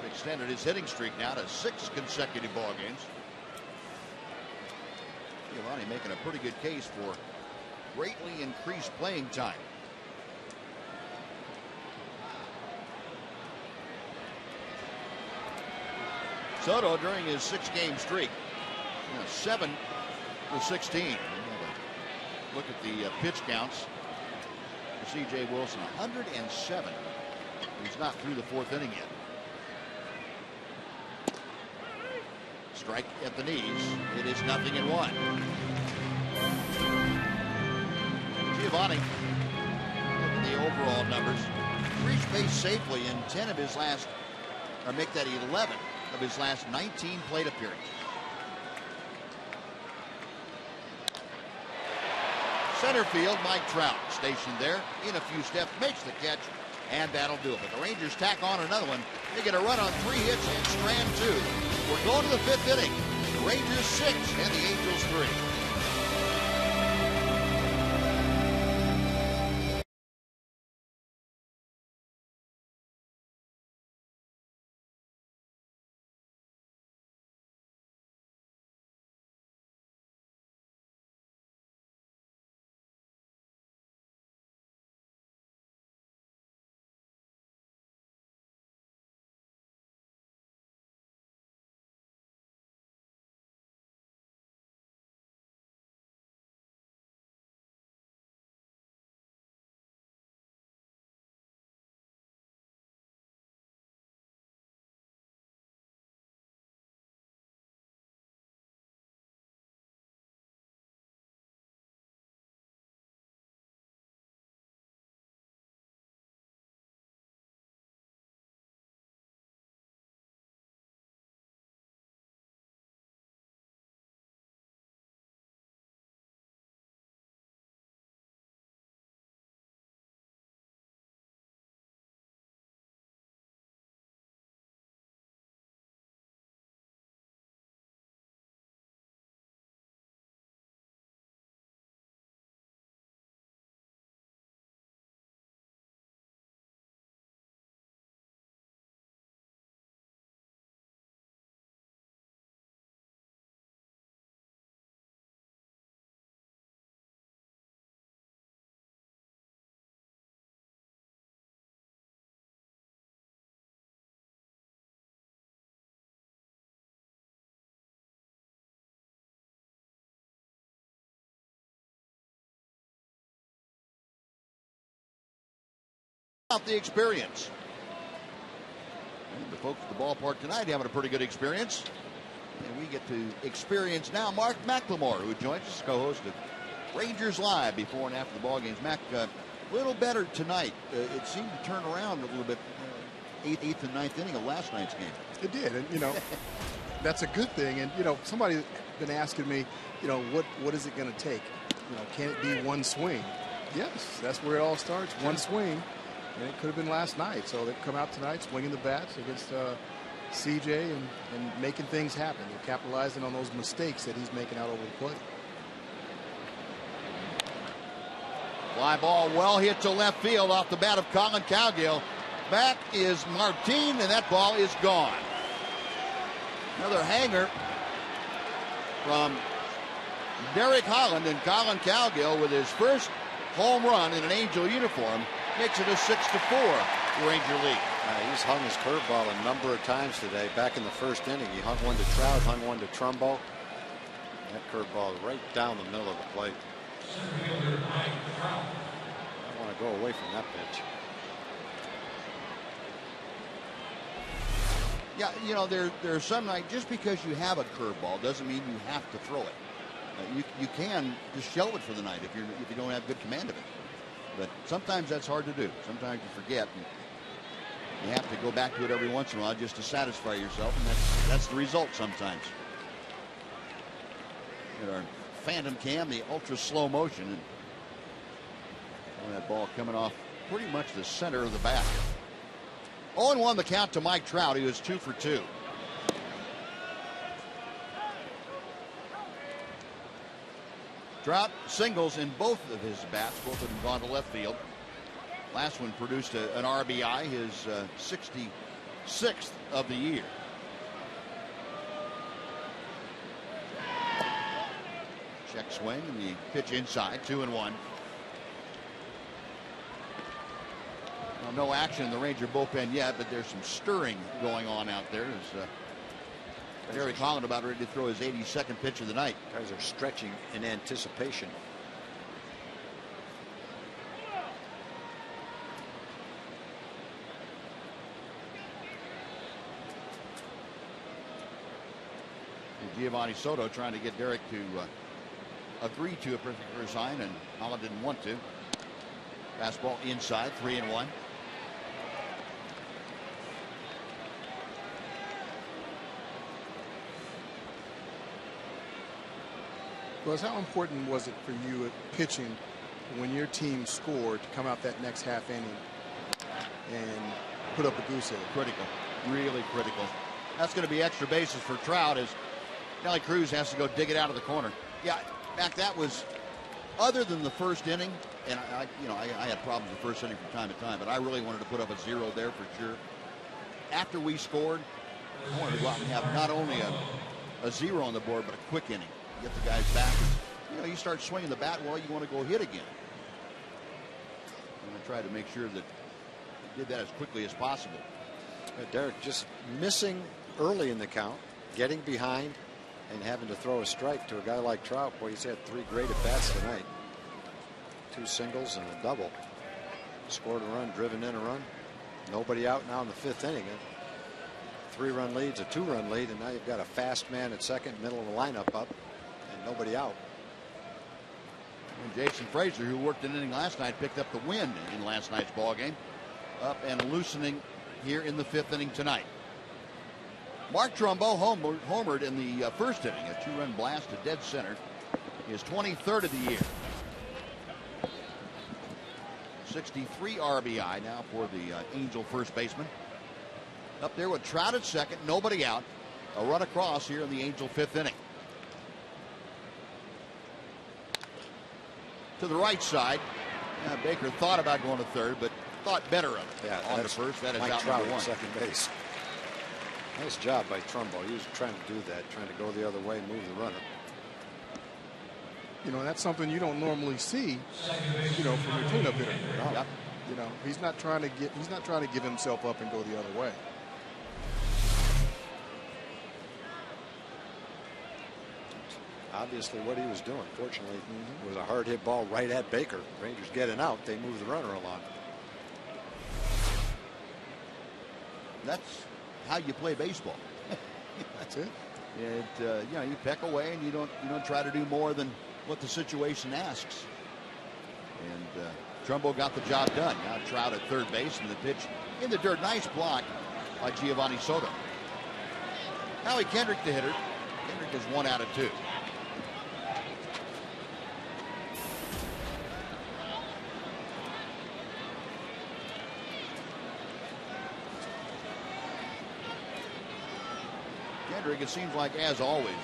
Extended his hitting streak now to 6 consecutive ball games. Giovanni making a pretty good case for greatly increased playing time. Soto during his 6-game streak, 7-16. Look at the pitch counts. C.J. Wilson, 107. He's not through the 4th inning yet. Strike at the knees. It is 0-1. Giovanni, look at the overall numbers. Reached base safely in 10 of his last, or make that 11 of his last 19 plate appearances. Center field, Mike Trout stationed there in a few steps, makes the catch, and that'll do it. But the Rangers tack on another one. They get a run on 3 hits and strand 2. We're going to the 5th inning. The Rangers 6 and the Angels 3. About the experience. And the folks at the ballpark tonight having a pretty good experience. And we get to experience now Mark McLemore, who joins us, co-host of Rangers Live before and after the ball games. Mac, a little better tonight. It seemed to turn around a little bit. Eighth and ninth inning of last night's game. It did, and that's a good thing. And somebody's been asking me, what is it going to take? Can it be one swing? Yes, that's where it all starts. One swing, and it could have been last night. So they come out tonight, swinging the bats against CJ and making things happen. They're capitalizing on those mistakes that he's making out over the plate. Fly ball well hit to left field off the bat of Colin Cowgill. Back is Martin, and that ball is gone. Another hanger from Derek Holland, and Colin Cowgill with his first home run in an Angel uniform makes it a 6-4 Ranger lead. He's hung his curveball a number of times today. Back in the first inning, he hung one to Trout, hung one to Trumbo. That curveball right down the middle of the plate. I want to go away from that pitch. Yeah, there's some night, just because you have a curveball doesn't mean you have to throw it. You can just shelve it for the night if you don't have good command of it. But sometimes that's hard to do. Sometimes you forget, and you have to go back to it every once in a while just to satisfy yourself, and that's the result sometimes. At our Phantom Cam, the ultra slow motion, and that ball coming off pretty much the center of the bat. 0-1 the count to Mike Trout. He was 2 for 2. Trout singles in both of his bats. Both of them gone to left field. Last one produced an RBI, his 66th of the year. Check swing and the pitch inside. 2-1. Well, no action in the Ranger bullpen yet, but there's some stirring going on out there as Derek Holland about ready to throw his 82nd pitch of the night. Guys are stretching in anticipation. Giovanni Soto trying to get Derek to agree to a particular sign, and Holland didn't want to. Fastball inside, 3-1. Because how important was it for you at pitching when your team scored to come out that next half inning and put up a goose egg? Critical, really critical. That's going to be extra bases for Trout as Nelly Cruz has to go dig it out of the corner. Yeah, Mac, that was, other than the first inning, and I had problems with the first inning from time to time, but I really wanted to put up a 0 there for sure. After we scored, I wanted to go out and have not only a 0 on the board, but a quick inning. Get the guys back. You start swinging the bat, well, you want to go hit again. And I tried to make sure that he did that as quickly as possible. Derek just missing early in the count, getting behind, and having to throw a strike to a guy like Trout. Boy, he's had 3 great at-bats tonight. 2 singles and a double. Scored a run, driven in a run. Nobody out now in the 5th inning. 3-run lead's a 2-run lead, and now you've got a fast man at second, middle of the lineup up, and nobody out. And Jason Frazier, who worked an inning last night, picked up the win in last night's ball game. Up and loosening here in the 5th inning tonight. Mark Trumbo homered in the first inning, a 2-run blast to dead center, his 23rd of the year. 63 RBI now for the Angel first baseman. Up there with Trout at second, nobody out. A run across here in the Angel 5th inning. To the right side. Baker thought about going to third, but thought better of it. Yeah, on the first. That is Mike out Trout number 1. at second base. Nice job by Trumbo. He was trying to do that, trying to go the other way, move the runner. That's something you don't normally see, from your cleanup hitter. Yep. He's not trying to give himself up and go the other way. Obviously what he was doing. Fortunately, it was a hard hit ball right at Baker. Rangers getting out. They move the runner along. That's how you play baseball. That's it. You peck away and you don't try to do more than what the situation asks. And Trumbo got the job done. Now Trout at third base and the pitch in the dirt. Nice block by Giovanni Soto. Howie Kendrick, the hitter. Kendrick is 1 out of 2. Kendrick, it seems like, as always,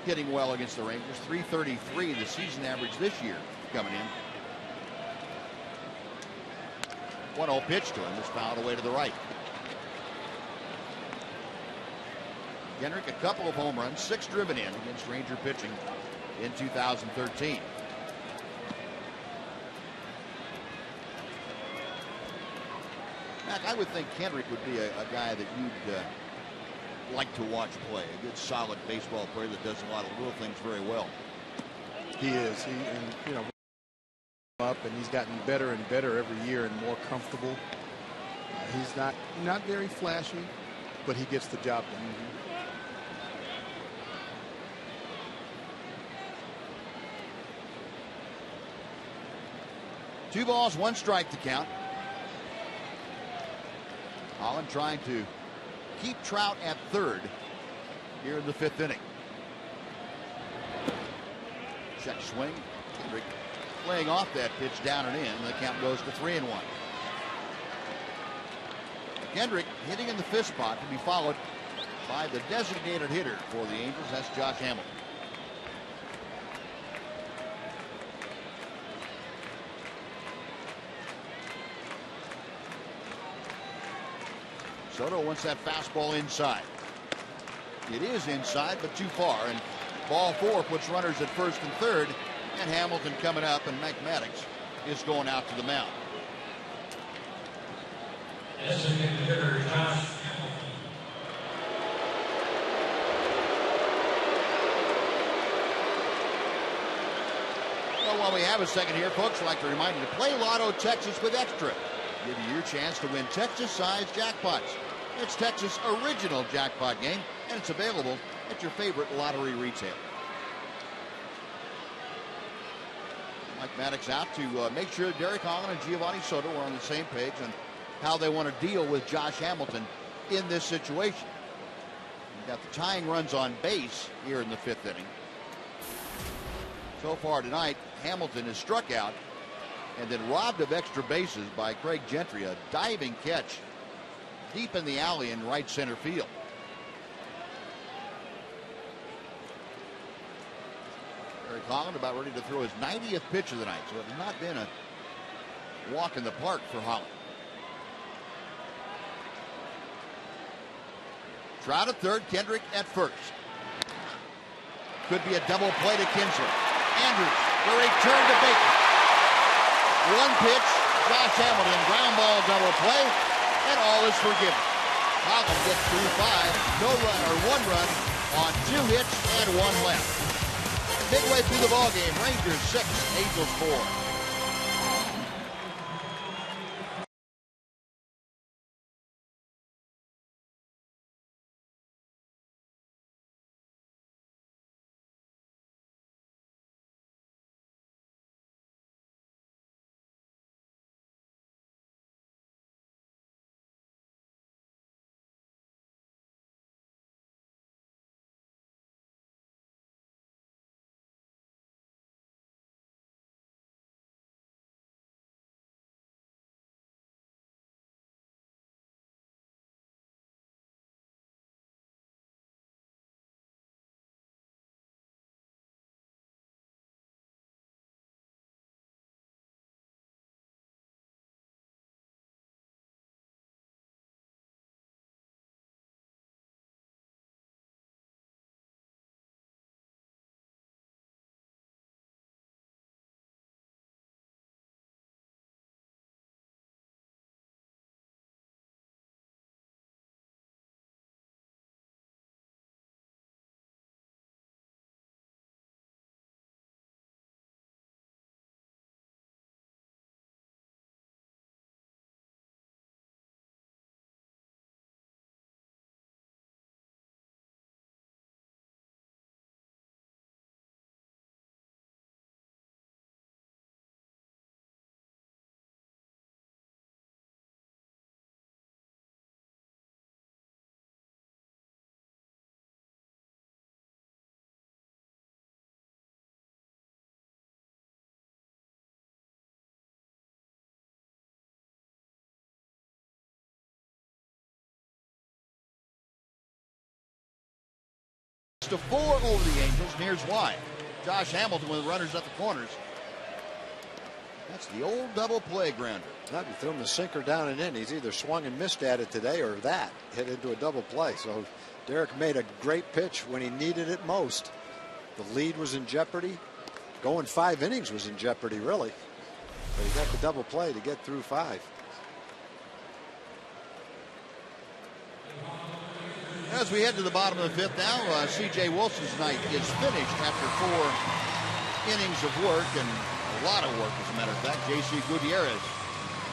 hitting well against the Rangers. .333 the season average this year coming in. 1-0 pitch to him is fouled away to the right. Kendrick, a couple of home runs, 6 driven in against Ranger pitching in 2013. Mac, I would think Kendrick would be a guy that you'd like to watch play. A good, solid baseball player that does a lot of little things very well. He is. Up, and he's gotten better and better every year and more comfortable. He's not very flashy, but he gets the job done. 2 balls, 1 strike to count. Holland trying to keep Trout at third here in the 5th inning. Check swing. Kendrick laying off that pitch down and in. The count goes to 3-1. Kendrick hitting in the 5th spot to be followed by the designated hitter for the Angels. That's Josh Hamilton. Soto wants that fastball inside. It is inside, but too far. And ball 4 puts runners at first and third. And Hamilton coming up, and Mike Maddox is going out to the mound. Well, while we have a second here, folks, I'd like to remind you to play Lotto Texas with Extra. Give you your chance to win Texas-sized jackpots. It's Texas' original jackpot game, and it's available at your favorite lottery retailer. Mike Maddox out to make sure Derek Holland and Giovanni Soto are on the same page on how they want to deal with Josh Hamilton in this situation. We've got the tying runs on base here in the 5th inning. So far tonight, Hamilton is struck out and then robbed of extra bases by Craig Gentry. A diving catch deep in the alley in right center field. Derek Holland about ready to throw his 90th pitch of the night, so it has not been a walk in the park for Holland. Trout at third, Kendrick at first. Could be a double play to Kinsler. Andrews, the return to Baker. 1 pitch, Josh Hamilton, ground ball double play, and all is forgiven. Holland gets through 5, no run or 1 run on 2 hits and 1 left. Midway through the ballgame, Rangers 6, Angels 4. 6-4 over the Angels, and here's why. Josh Hamilton with runners at the corners. That's the old double play grounder. Now, you threw him the sinker down and in. He's either swung and missed at it today or that hit into a double play. So Derek made a great pitch when he needed it most. The lead was in jeopardy. Going 5 innings was in jeopardy, really. But he got the double play to get through 5. As we head to the bottom of the 5th now, C.J. Wilson's night is finished after 4 innings of work, and a lot of work, as a matter of fact. J.C. Gutierrez,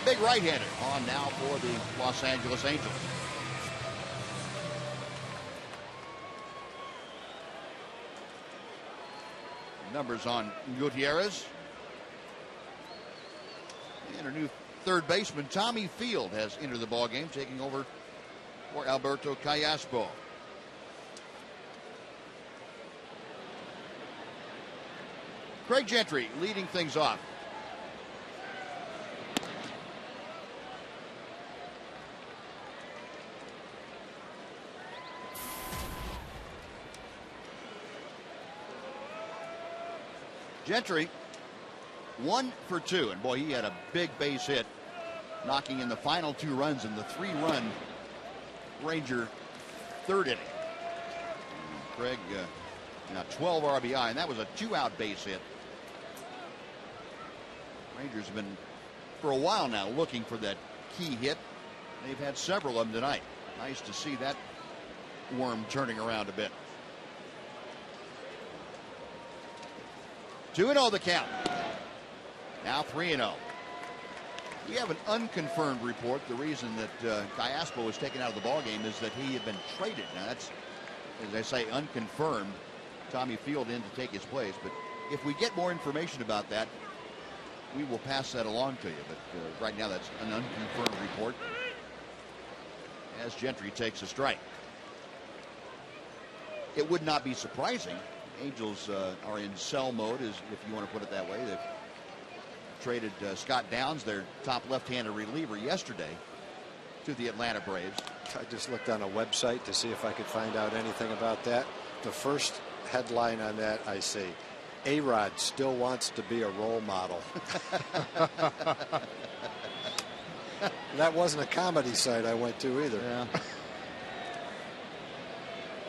big right-hander, on now for the Los Angeles Angels. Numbers on Gutierrez. And our new third baseman, Tommy Field, has entered the ballgame, taking over for Alberto Callaspo. Craig Gentry leading things off. Gentry 1 for 2, and boy, he had a big base hit, knocking in the final 2 runs in the 3-run Ranger third inning. Craig, 12 RBI, and that was a 2-out base hit. Rangers have been, for a while now, looking for that key hit. They've had several of them tonight. Nice to see that worm turning around a bit. 2-0 the count. Now 3-0. We have an unconfirmed report. The reason that Callaspo was taken out of the ballgame is that he had been traded. Now that's, as I say, unconfirmed. Tommy Field in to take his place. But if we get more information about that, we will pass that along to you. But right now that's an unconfirmed report as Gentry takes a strike. It would not be surprising. Angels are in sell mode, if you want to put it that way. They've traded Scott Downs, their top left-handed reliever, yesterday to the Atlanta Braves. I just looked on a website to see if I could find out anything about that. The first headline on that I see, A-Rod still wants to be a role model. That wasn't a comedy site I went to either. Yeah.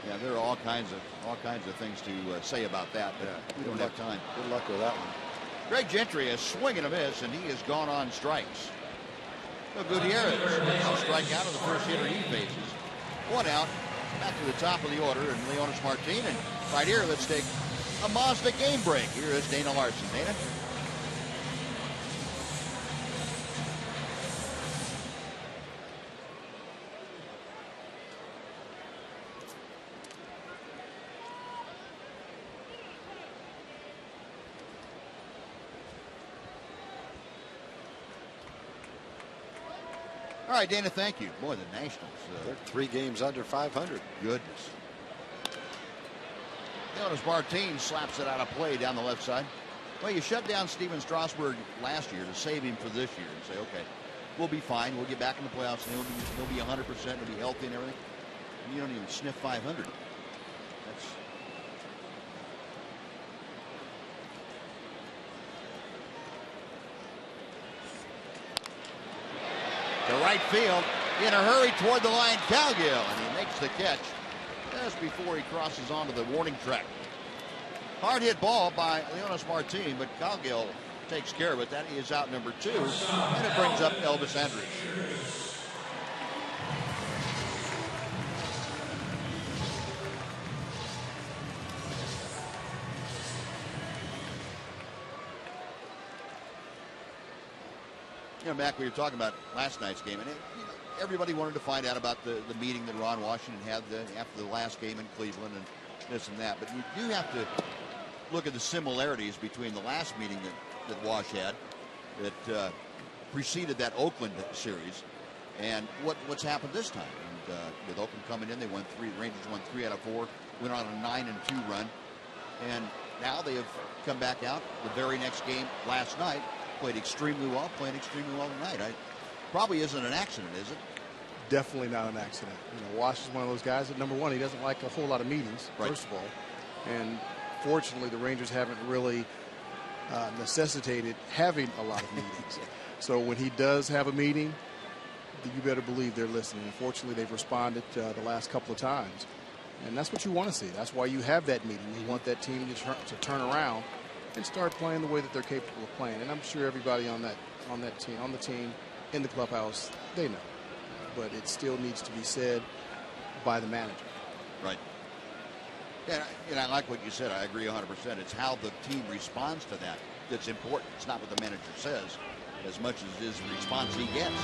Yeah, there are all kinds of things to say about that, but we don't have time. Good luck with that one. Greg Gentry is swinging a miss, and he has gone on strikes. So Gutierrez will strike out of the first hitter he faces. 1 out, back to the top of the order, and Leonis Martin. And right here, let's take a Mazda game break. Here is Dana Larson. Dana? All right, Dana, thank you. Boy, the Nationals. They're 3 games under 500. Goodness. Leonis Martin slaps it out of play down the left side. Well, you shut down Steven Strasburg last year to save him for this year and say, okay, we'll be fine. We'll get back in the playoffs, and he'll be 100%. He'll be healthy and everything. And you don't even sniff 500. That's... To right field, in a hurry toward the line, Cowgill, and he makes the catch just before he crosses onto the warning track. Hard hit ball by Leonis Martin, but Cowgill takes care of it. That is out number 2, and it brings up Elvis Andrus. Back we were talking about last night's game, and everybody wanted to find out about the meeting that Ron Washington had after the last game in Cleveland and this and that. But you do have to look at the similarities between the last meeting that Wash had that preceded that Oakland series and what's happened this time. And with Oakland coming in, they won 3. The Rangers won 3 out of 4, went on a 9-2 run, and now they have come back out the very next game last night. Played extremely well, playing extremely well tonight. Probably isn't an accident, is it? definitely not an accident. Wash is one of those guys that, number one, he doesn't like a whole lot of meetings, first of all. And fortunately, the Rangers haven't really necessitated having a lot of meetings. So when he does have a meeting, you better believe they're listening. Unfortunately, they've responded the last couple of times. And that's what you want to see. That's why you have that meeting. You want that team to turn around and start playing the way that they're capable of playing. And I'm sure everybody on the team, in the clubhouse, they know. But it still needs to be said by the manager. Right. And I like what you said. I agree 100%. It's how the team responds to that that's important. It's not what the manager says as much as it is the response he gets.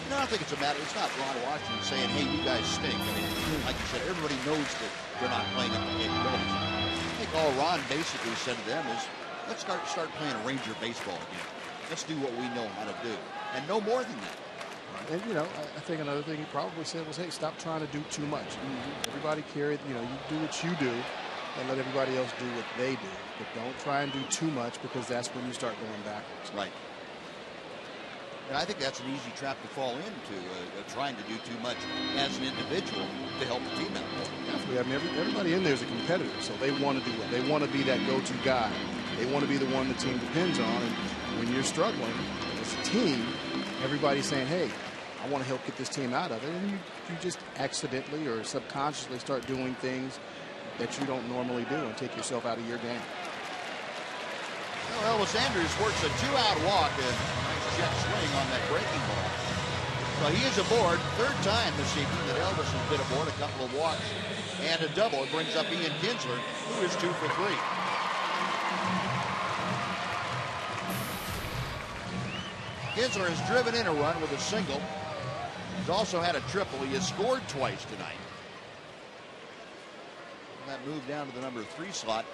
I don't think it's a matter. It's not Ron Washington saying, hey, you guys stink. I mean, like you said, everybody knows that they're not playing up to capabilities. I think all Ron basically said to them is, let's start playing a Ranger baseball again. Let's do what we know how to do. And no more than that. And, I think another thing he probably said was, hey, stop trying to do too much. Everybody carry, you do what you do and let everybody else do what they do. But don't try and do too much, because that's when you start going backwards. Right. And I think that's an easy trap to fall into, trying to do too much as an individual to help the team out. Definitely. I mean, everybody in there is a competitor, so they want to do it. They want to be that go-to guy. They want to be the one the team depends on. And when you're struggling as a team, everybody's saying, hey, I want to help get this team out of it. And you just accidentally or subconsciously start doing things that you don't normally do and take yourself out of your game. Well, Elvis Andrus works a 2-out walk, a nice jet swing on that breaking ball. So he is aboard, third time this evening that Elvis has been aboard, a couple of walks and a double. It brings up Ian Kinsler, who is 2 for 3. Kinsler has driven in a run with a single. He's also had a triple. He has scored twice tonight. And that move down to the number 3 slot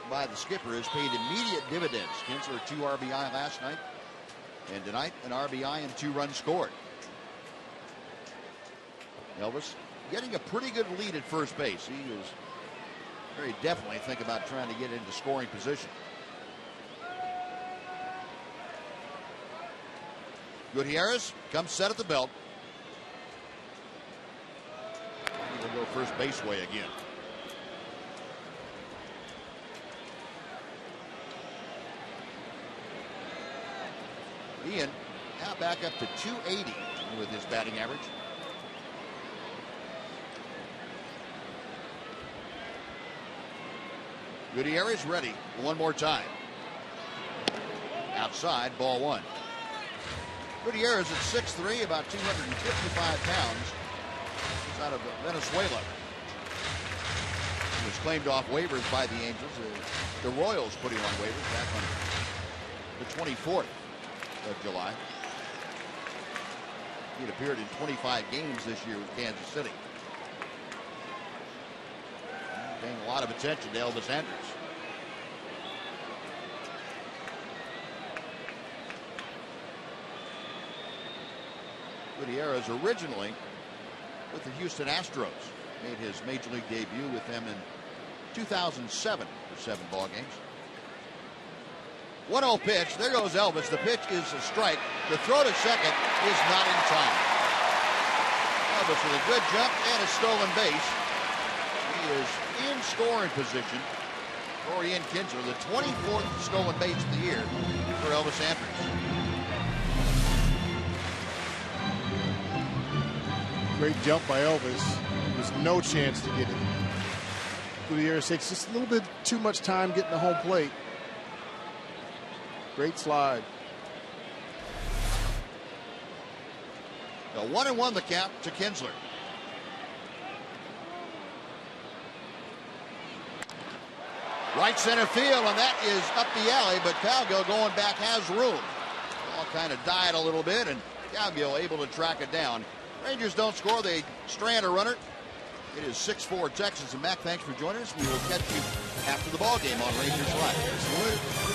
by the skipper has paid immediate dividends. Kinsler 2 RBI last night, and tonight an RBI and 2 runs scored. Elvis getting a pretty good lead at first base. He is very definitely think about trying to get into scoring position. Gutierrez comes set at the belt. He will go first base way again. Ian now back up to 280 with his batting average. Gutierrez ready one more time. Outside, ball 1. Gutierrez at 6'3", about 255 pounds. He's out of Venezuela. He was claimed off waivers by the Angels. The Royals put him on waivers back on the 24th of July. He had appeared in 25 games this year with Kansas City. Paying a lot of attention to Elvis Andrus. Gutierrez originally with the Houston Astros. Made his major league debut with them in 2007 for 7 ball games. 1-0 pitch. There goes Elvis. The pitch is a strike. The throw to second is not in time. Elvis with a good jump and a stolen base. He is in scoring position for Ian Kinsler, the 24th stolen base of the year for Elvis Andrus. Great jump by Elvis. There's no chance to get it. Gutierrez takes just a little bit too much time getting the home plate. Great slide. The 1-1 the count to Kinsler. Right center field, and that is up the alley, but Cowgill going back has room. Ball kind of died a little bit, and Cowgill able to track it down. Rangers don't score, they strand a runner. It is 6-4 Texas, and Mac, thanks for joining us. We will catch you after the ball game on Rangers Live.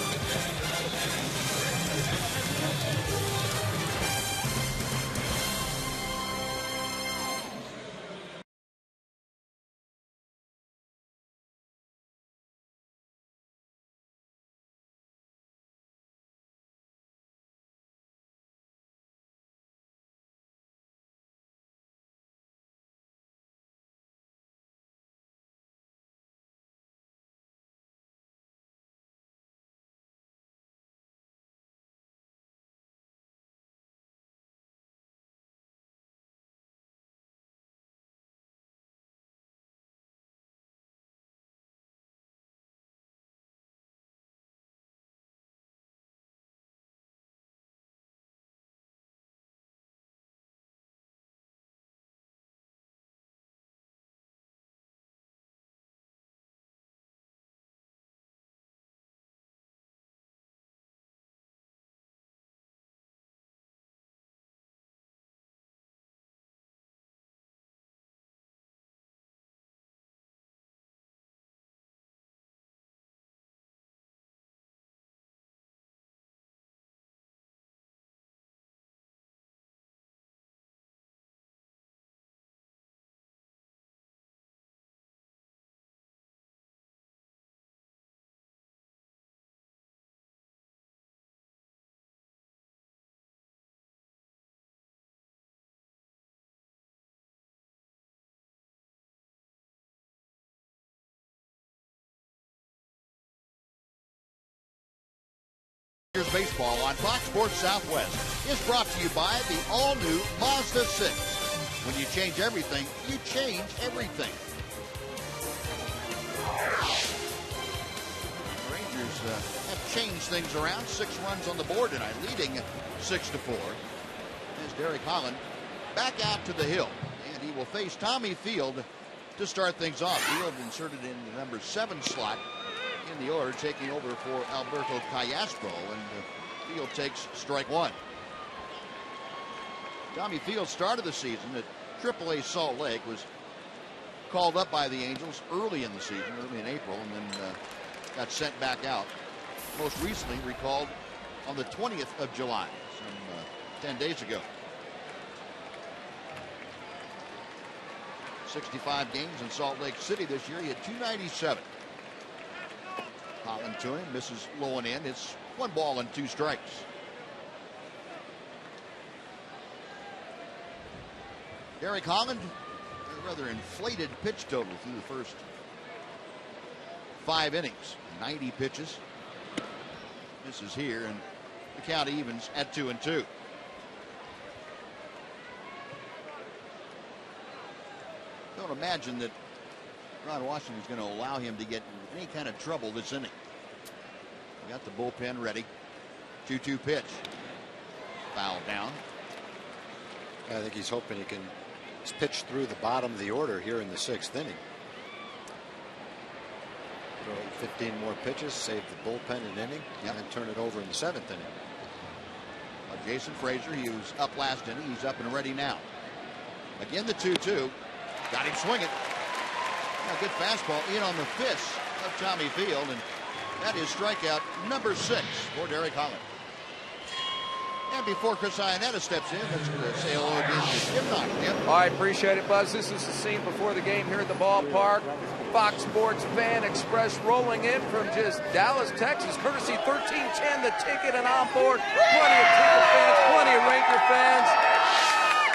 Here's baseball on Fox Sports Southwest is brought to you by the all-new Mazda 6. When you change everything, you change everything. The Rangers have changed things around. 6 runs on the board tonight, leading 6-4. As Derek Holland back out to the hill, and he will face Tommy Field to start things off. Field inserted in the number 7 slot in the order, taking over for Alberto Castro, and Field takes strike 1. Tommy Field started the season at AAA Salt Lake, was called up by the Angels early in the season, early in April, and then got sent back out. Most recently recalled on the 20th of July, some 10 days ago. 65 games in Salt Lake City this year. He had 297. Holland to him, misses low and in. It's 1 ball and 2 strikes. Derek Holland, a rather inflated pitch total through the first 5 innings. 90 pitches. Misses here, and the count evens at 2-2. Don't imagine that Ron Washington is going to allow him to get any kind of trouble this inning. We got the bullpen ready. 2-2 pitch. Foul down. I think he's hoping he can pitch through the bottom of the order here in the 6th inning. Throw 15 more pitches, save the bullpen an inning, and then turn it over in the 7th inning. Jason Frazier, he was up last inning. He's up and ready now. Again, the 2-2. Got him swinging. A good fastball in on the fist of Tommy Field, and that is strikeout number 6 for Derek Holland. And before Chris Iannetta steps in, let's say hello again to Jim Knox. Jim. I appreciate it, Buzz. This is the scene before the game here at the ballpark. Fox Sports Fan Express rolling in from just Dallas, Texas, courtesy 1310 The Ticket and on board. Plenty of Ticket fans, plenty of Ranger fans.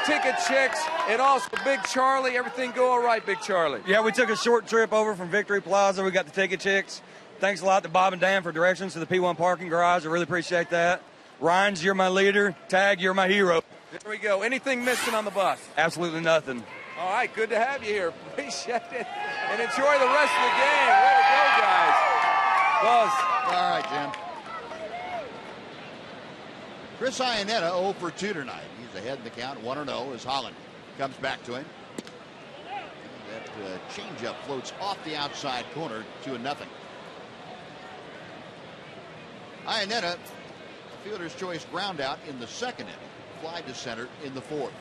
Ticket chicks, and also Big Charlie. Everything go all right, Big Charlie? Yeah, we took a short trip over from Victory Plaza. We got the Ticket chicks. Thanks a lot to Bob and Dan for directions to the P1 parking garage. I really appreciate that. Ryan's, you're my leader. Tag, you're my hero. There we go. Anything missing on the bus? Absolutely nothing. All right, good to have you here. Appreciate it. And enjoy the rest of the game. Way to go, guys. Buzz. All right, Jim. Chris Iannetta 0 for 2 tonight. He's ahead in the count, 1-0 as Holland comes back to him. And that changeup floats off the outside corner, 2-0. Iannetta, fielder's choice ground out in the 2nd inning, fly to center in the 4th.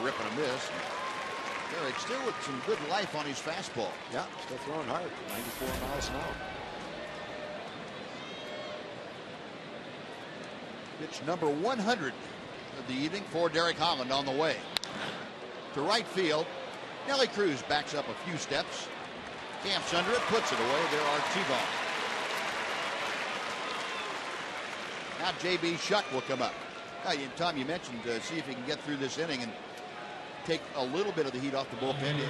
Rip and a miss. Derek still with some good life on his fastball. Yeah, still throwing hard, 94 miles an hour. Pitch number 100 of the evening for Derek Holland on the way. To right field, Nelly Cruz backs up a few steps. Camps under it, puts it away. There are 2 gone. Now J.B. Shuck will come up. Now, Tom, you mentioned see if he can get through this inning and take a little bit of the heat off the bullpen.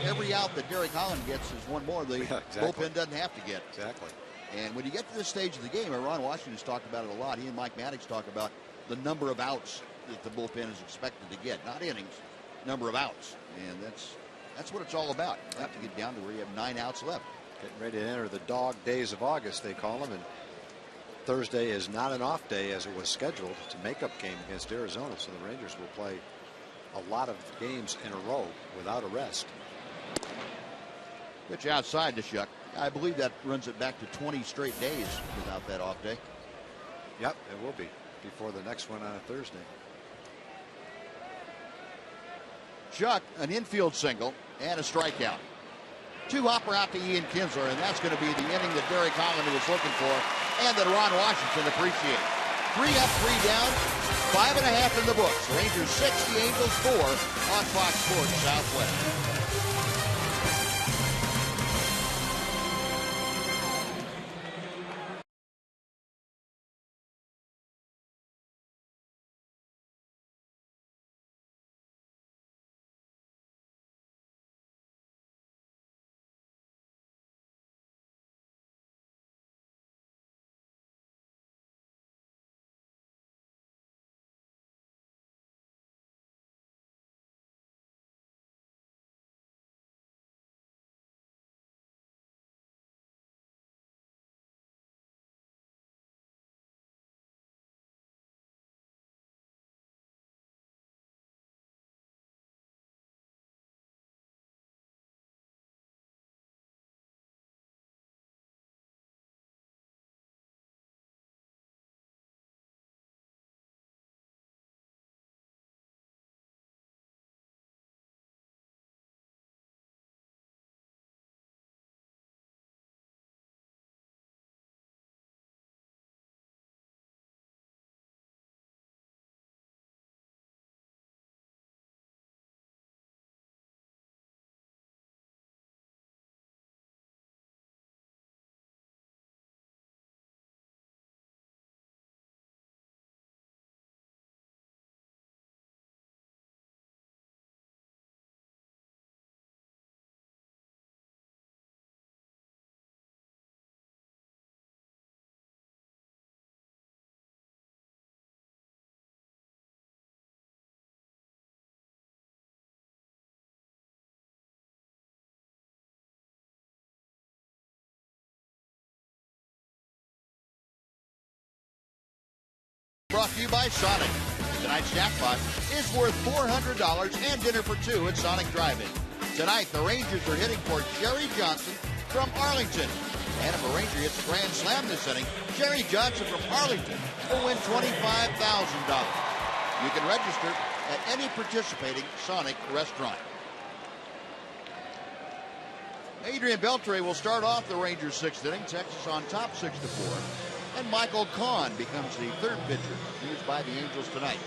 Every out that Derek Holland gets is one more the bullpen doesn't have to get. Exactly. And when you get to this stage of the game, and Ron Washington's talked about it a lot, he and Mike Maddox talk about the number of outs that the bullpen is expected to get. Not innings, number of outs. And that's what it's all about. You have to get down to where you have 9 outs left. Getting ready to enter the dog days of August, they call them. And Thursday is not an off day as it was scheduled. It's a makeup game against Arizona, so the Rangers will play a lot of games in a row without a rest. Pitch outside to Shuck. I believe that runs it back to 20 straight days without that off day. Yep, it will be before the next one on a Thursday. Shuck, an infield single and a strikeout. 2 hopper out to Ian Kinsler, and that's going to be the inning that Derek Holland was looking for and that Ron Washington appreciated. 3 up, 3 down, 5.5 in the books. Rangers 6, the Angels 4 on Fox Sports Southwest. brought to you by Sonic. Tonight's jackpot is worth $400 and dinner for two at Sonic Drive-In. Tonight, the Rangers are hitting for Jerry Johnson from Arlington. And if a Ranger hits a grand slam this inning, Jerry Johnson from Arlington will win $25,000. You can register at any participating Sonic restaurant. Adrian Beltre will start off the Rangers' sixth inning. Texas on top 6-4. And Michael Kahn becomes the third pitcher used by the Angels tonight.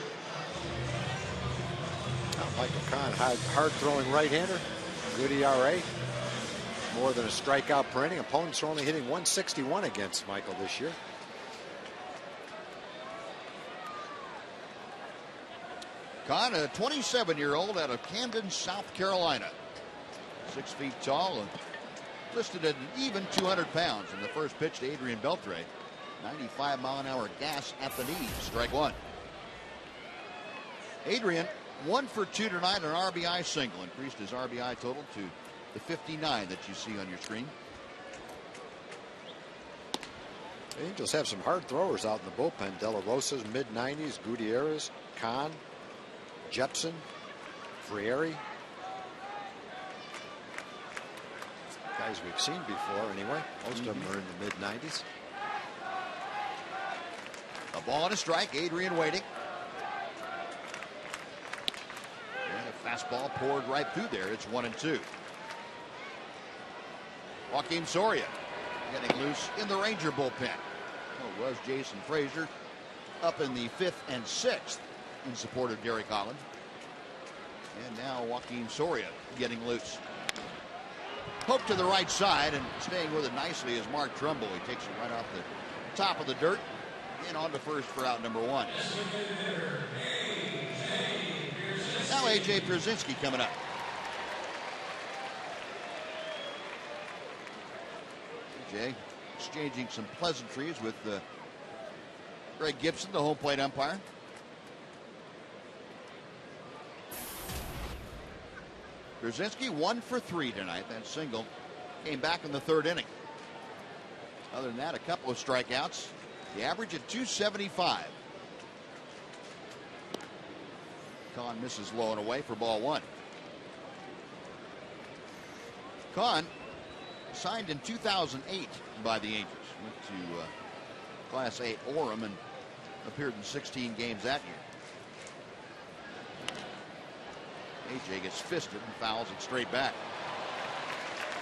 Michael Kahn, hard-throwing right-hander. Good ERA. More than a strikeout per inning. Opponents are only hitting 161 against Michael this year. Kahn, a 27-year-old out of Camden, South Carolina. 6 feet tall and listed at an even 200 pounds. In the first pitch to Adrian Beltre, 95-mile-an-hour gas at the knees. Strike one. Adrian, 1 for 2 tonight, an RBI single. Increased his RBI total to the 59 that you see on your screen. The Angels have some hard throwers out in the bullpen. De La Rosa's mid-90s, Gutierrez, Kahn, Jepson, Frieri. Guys we've seen before anyway. Most of them are in the mid-90s. A ball and a strike. Adrian waiting. And a fastball poured right through there. It's 1-2. Joaquin Soria getting loose in the Ranger bullpen. It was Jason Frazier up in the 5th and 6th in support of Derek Holland. And now Joaquin Soria getting loose. Poke to the right side, and staying with it nicely is Mark Trumbull. He takes it right off the top of the dirt and on to first for out number 1. Now A.J. Pierzynski coming up. A.J. exchanging some pleasantries with Greg Gibson, the home plate umpire. Pierzynski 1 for 3 tonight. That single came back in the 3rd inning. Other than that, a couple of strikeouts. The average at 275. Kahn misses low and away for ball 1. Kahn signed in 2008 by the Angels. Went to Class A Orem and appeared in 16 games that year. AJ gets fisted and fouls it straight back.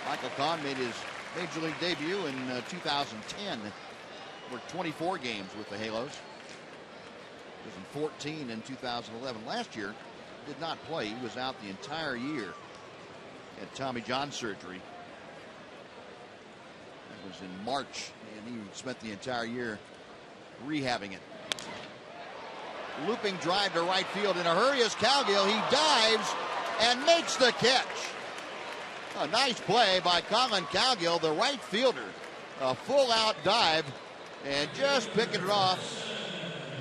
Michael Kahn made his major league debut in 2010. Worked 24 games with the Halos. He was in 14 in 2011. Last year, did not play. He was out the entire year. Had Tommy John surgery. That was in March, and he spent the entire year rehabbing it. Looping drive to right field in a hurry is Cowgill. He dives and makes the catch. A nice play by Colin Cowgill, the right fielder. A full out dive and just picking it off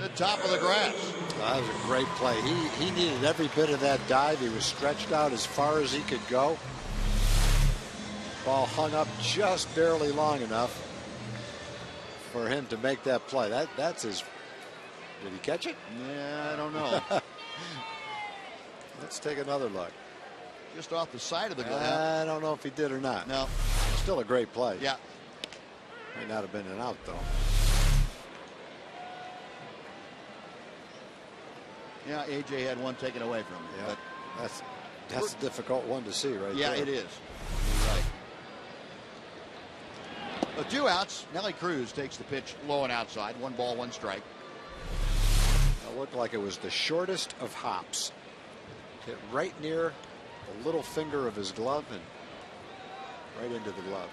the top of the grass. That was a great play. He needed every bit of that dive. He was stretched out as far as he could go. Ball hung up just barely long enough for him to make that play. That's his. Did he catch it? Yeah, I don't know. Let's take another look. Just off the side of the glove. I don't know if he did or not. No. Still a great play. Yeah. Might not have been an out, though. Yeah, AJ had one taken away from him. Yeah, but that's a difficult one to see right there. Yeah, it is. Right. But 2 outs. Nelly Cruz takes the pitch low and outside. 1 ball, 1 strike. It looked like it was the shortest of hops. Hit right near the little finger of his glove and right into the glove.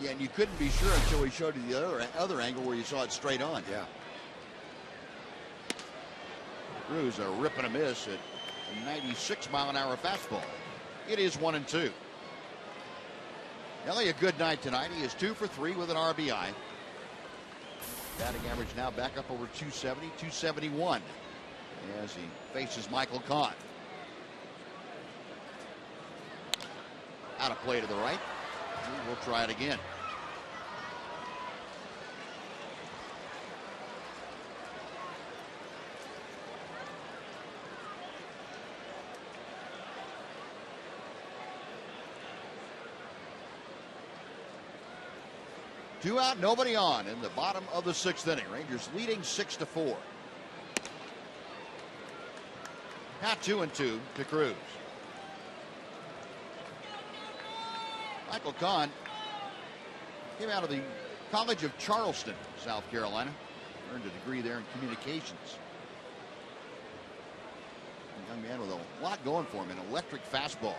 Yeah, and you couldn't be sure until he showed you the other angle where you saw it straight on. Yeah. Cruz a rip and a miss at a 96-mile-an-hour fastball. It is 1-2. Nelly, a good night tonight. He is 2 for 3 with an RBI. Batting average now back up over 270, 271 as he faces Michael Kahn. Out of play to the right. We'll try it again. 2 out, nobody on in the bottom of the 6th inning. Rangers leading 6-4. Now 2-2 to Cruz. Michael Kahn came out of the College of Charleston, South Carolina. Earned a degree there in communications. A young man with a lot going for him, an electric fastball.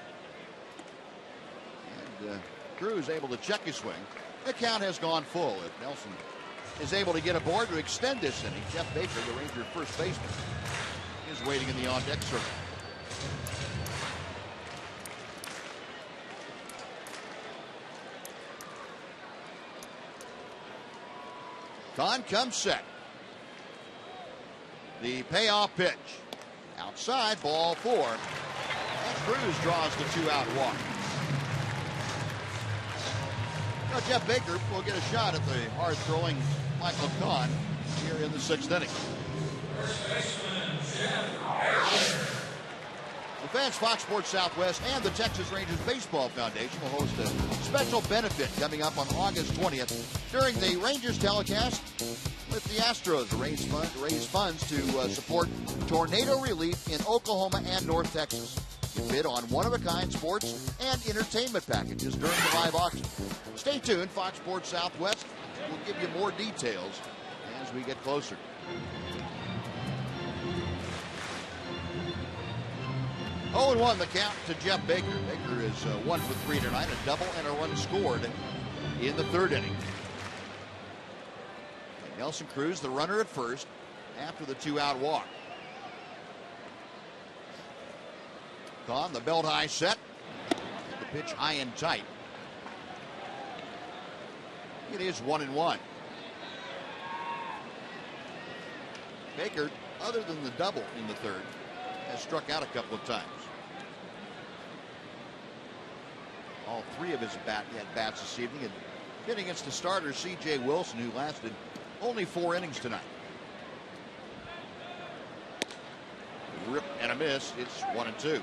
And Cruz able to check his swing. The count has gone full. If Nelson is able to get aboard to extend this inning, Jeff Baker, the Ranger first baseman, is waiting in the on-deck circle. Kahn comes set. The payoff pitch. Outside, ball 4. And Cruz draws the 2-out walk. Now Jeff Baker will get a shot at the hard-throwing Michael Kahn here in the 6th inning. The fans, Fox Sports Southwest and the Texas Rangers Baseball Foundation will host a special benefit coming up on August 20th during the Rangers telecast with the Astros to raise funds to support tornado relief in Oklahoma and North Texas. You bid on one-of-a-kind sports and entertainment packages during the live auction. Stay tuned. Fox Sports Southwest will give you more details as we get closer. Oh, and 1 the count to Jeff Baker. Baker is 1 for 3 tonight, a double and a run scored in the 3rd inning. And Nelson Cruz, the runner at first, after the 2-out walk. Kahn, the belt high set. The pitch high and tight. It is 1-1. Baker, other than the double in the 3rd, has struck out a couple of times. All 3 of his bats this evening, and hit against the starter C.J. Wilson, who lasted only 4 innings tonight. Rip and a miss. It's 1-2.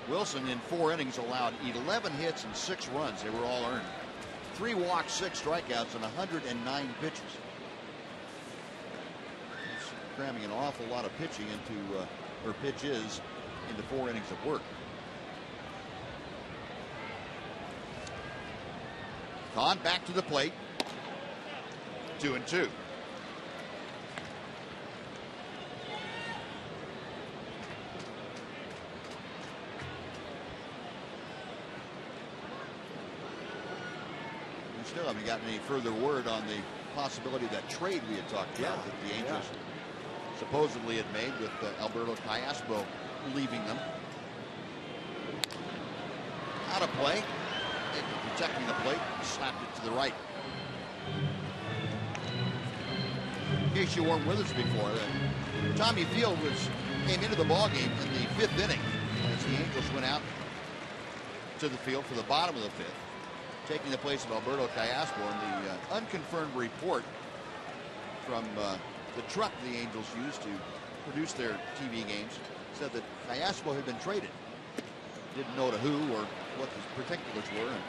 Wilson in 4 innings allowed 11 hits and 6 runs. They were all earned. 3 walks, 6 strikeouts, and 109 pitches. He's cramming an awful lot of pitching into pitches into 4 innings of work. Kahn back to the plate. 2-2. We still haven't gotten any further word on the possibility of that trade we had talked about that the Angels supposedly had made with Alberto Callaspo leaving them. Out of play. Protecting the plate, slapped it to the right. In case you weren't with us before, Tommy Field came into the ballgame in the 5th inning as the Angels went out to the field for the bottom of the 5th, taking the place of Alberto Callaspo. And the unconfirmed report from the truck the Angels used to produce their TV games said that Callaspo had been traded. Didn't know to who or what the particulars were. And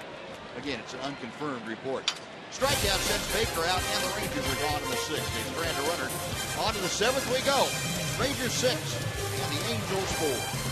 again, it's an unconfirmed report. Strikeout sends Baker out, and the Rangers are gone in the 6th. They strand a runner. On to the 7th we go. Rangers 6 and the Angels 4.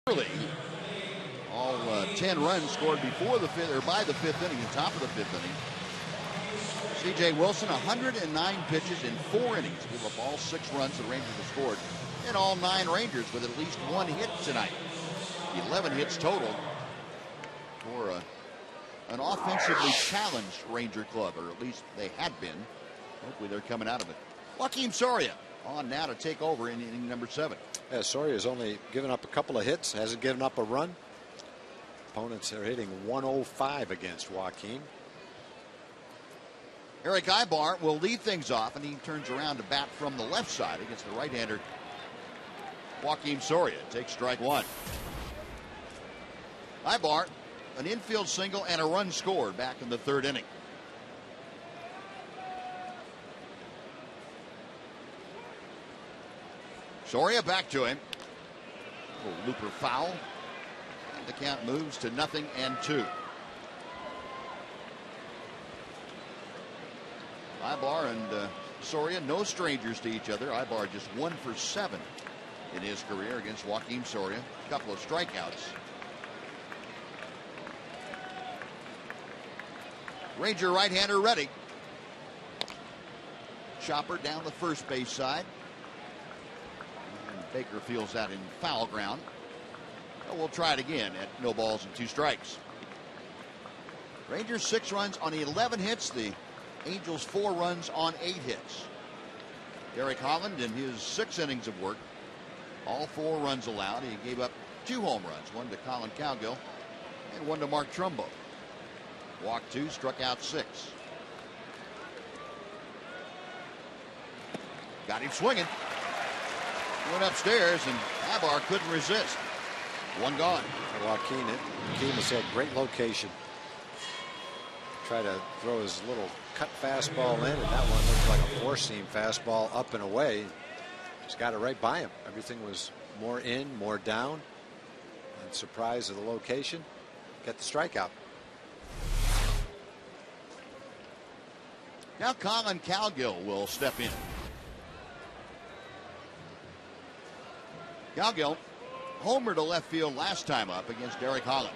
early. All 10 runs scored before the fifth, or by the fifth inning, the top of the fifth inning. C.J. Wilson, 109 pitches in 4 innings. Give up all 6 runs the Rangers have scored. And all 9 Rangers with at least 1 hit tonight. 11 hits total for an offensively challenged Ranger club, or at least they had been. Hopefully they're coming out of it. Joakim Soria on now to take over in inning number 7. Yeah, Soria has only given up a couple of hits, hasn't given up a run. Opponents are hitting 105 against Joakim. Eric Ibar will lead things off, and he turns around to bat from the left side against the right-hander Joakim Soria. Takes strike 1. Ibar, an infield single and a run scored back in the 3rd inning. Soria back to him. Little looper foul. And the count moves to 0-2. Ibar and Soria, no strangers to each other. Ibar just 1 for 7 in his career against Joakim Soria. A couple of strikeouts. Ranger right-hander ready. Chopper down the first base side. And Baker feels that in foul ground. So we'll try it again at no balls and 2 strikes. Rangers 6 runs on 11 hits. The Angels 4 runs on 8 hits. Derek Holland in his 6 innings of work, all 4 runs allowed. He gave up 2 home runs, 1 to Colin Cowgill and 1 to Mark Trumbo. Walked 2, struck out 6. Got him swinging. Went upstairs, and Ibar couldn't resist. 1 gone. Joakim has had great location. Try to throw his little cut fastball in, and that one looked like a 4-seam fastball up and away. Just got it right by him. Everything was more in, more down. And surprise of the location. Get the strikeout. Now Colin Cowgill will step in. Cowgill homer to left field last time up against Derek Holland.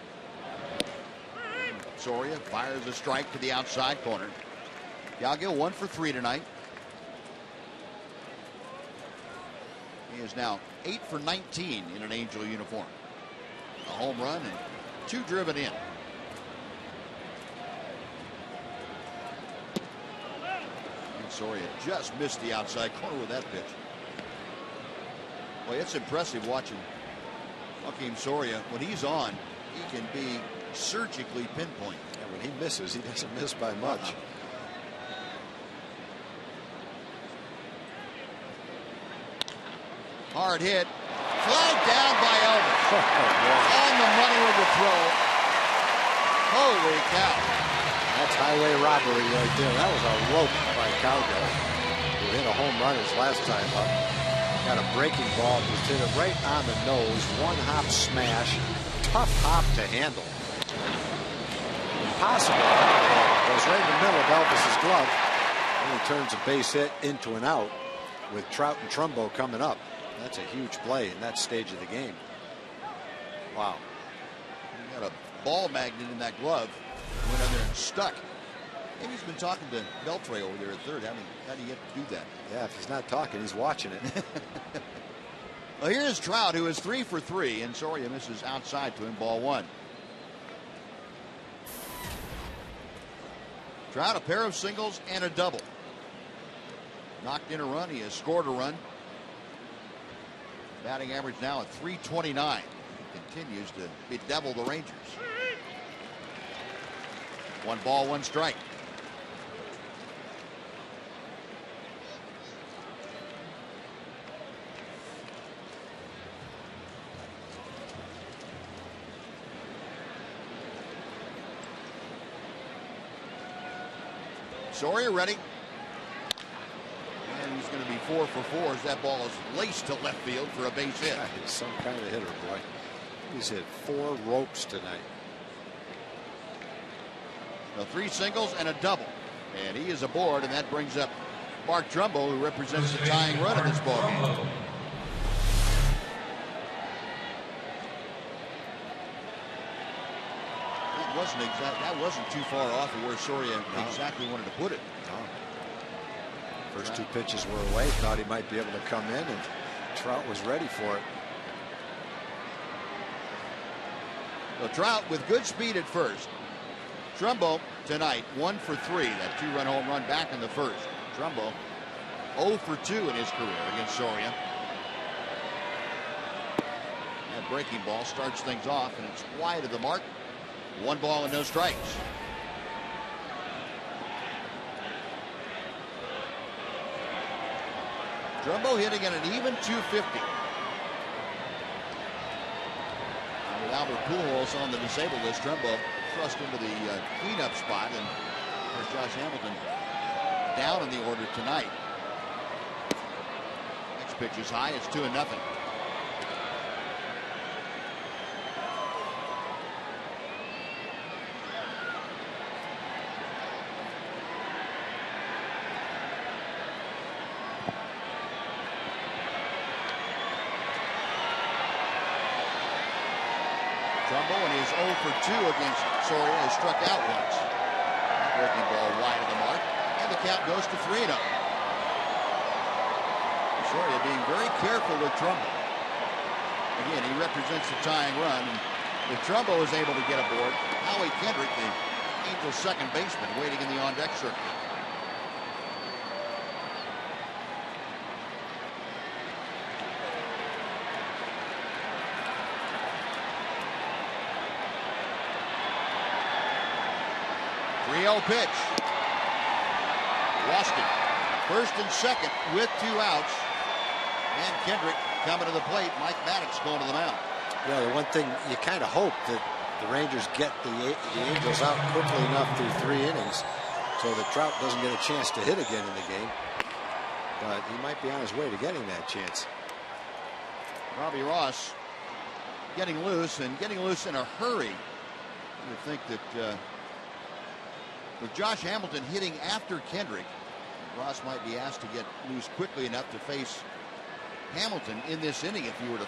Soria fires a strike to the outside corner. Cowgill 1 for 3 tonight. He is now 8 for 19 in an Angel uniform. A home run and 2 driven in. And Soria just missed the outside corner with that pitch. Well, it's impressive watching Joakim Soria. When he's on, he can be surgically pinpoint. And when he misses, he doesn't miss by much. Hard hit. Flagged down by Elvis. On the money with the throw. Holy cow. That's highway robbery right there. That was a rope by Cowgill, who hit a home run his last time up. Got a breaking ball, just hit it right on the nose. 1-hop smash. Tough hop to handle. Impossible. Goes right in the middle of Elvis's glove. And he turns a base hit into an out with Trout and Trumbo coming up. That's a huge play in that stage of the game. Wow. He got a ball magnet in that glove. Went in there and stuck. Maybe he's been talking to Beltray over there at third. How do you get to do that? Yeah, if he's not talking, he's watching it. Well, here's Trout, who is 3 for 3, and Soria misses outside to him, ball 1. Trout, a pair of singles and a double. Knocked in a run. He has scored a run. Batting average now at .329. He continues to bedevil the Rangers. 1 ball, 1 strike. Soria ready. And he's going to be 4 for 4 as that ball is laced to left field for a base hit. He's some kind of hitter, boy. He's hit 4 ropes tonight. Now 3 singles and a double. And he is aboard, and that brings up Mark Trumbo, who represents the tying run in this ballgame. That wasn't too far off of where Soria exactly wanted to put it. First two pitches were away. Thought he might be able to come in, and Trout was ready for it. So Trout with good speed at first. Trumbo tonight 1 for 3. That 2-run home run back in the first. Trumbo 0 for 2 in his career against Soria. That breaking ball starts things off, and it's wide of the mark. 1 ball and no strikes. Trumbo hitting at an even 250. And with Albert Pujols on the disabled list, Trumbo thrust into the cleanup spot, and there's Josh Hamilton down in the order tonight. Next pitch is high. It's 2-0. Trumbo in his 0 for 2 against Soria has struck out once. Breaking ball wide of the mark, and the count goes to 3-0. Soria being very careful with Trumbo. Again, he represents the tying run, and if Trumbo is able to get aboard, Howie Kendrick, the Angels' second baseman, waiting in the on-deck circle. Pitch. Lost it. First and second with 2 outs. And Kendrick coming to the plate. Mike Maddox going to the mound. Yeah, the one thing you kind of hope that the Rangers get the Angels out quickly enough through 3 innings so that Trout doesn't get a chance to hit again in the game. But he might be on his way to getting that chance. Robbie Ross getting loose, and getting loose in a hurry. You would think that with Josh Hamilton hitting after Kendrick, Ross might be asked to get loose quickly enough to face Hamilton in this inning if he were to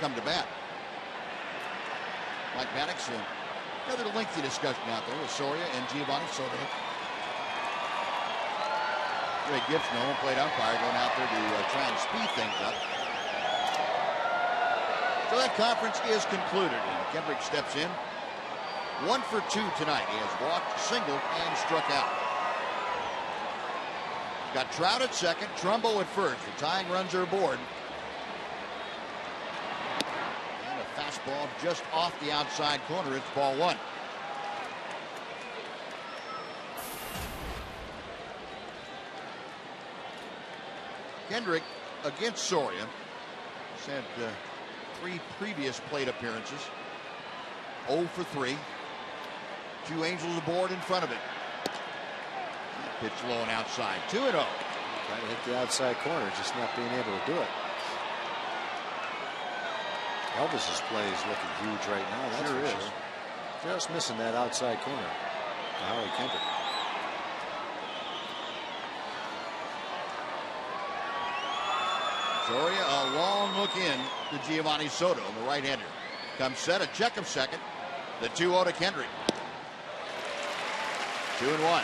come to bat. Mike Maddox, another lengthy discussion out there with Soria and Giovanni Soto. Ray Gibson, the home plate umpire, going out there to try and speed things up. So that conference is concluded, and Kendrick steps in. 1 for 2 tonight. He has walked, singled, and struck out. Got Trout at second, Trumbo at first. The tying runs are aboard. And a fastball just off the outside corner. It's ball 1. Kendrick against Soria. He's had 3 previous plate appearances. 0 for 3. 2 Angels aboard in front of it. Pitch low and outside. 2-0. Trying to hit the outside corner, just not being able to do it. Elvis's play is looking huge right now. That's sure for is. Sure. Just missing that outside corner to Howie Kendrick. Soria, a long look in to Giovanni Soto, the right-hander. Comes set, a check of second. The 2-0 to Kendrick. 2-1.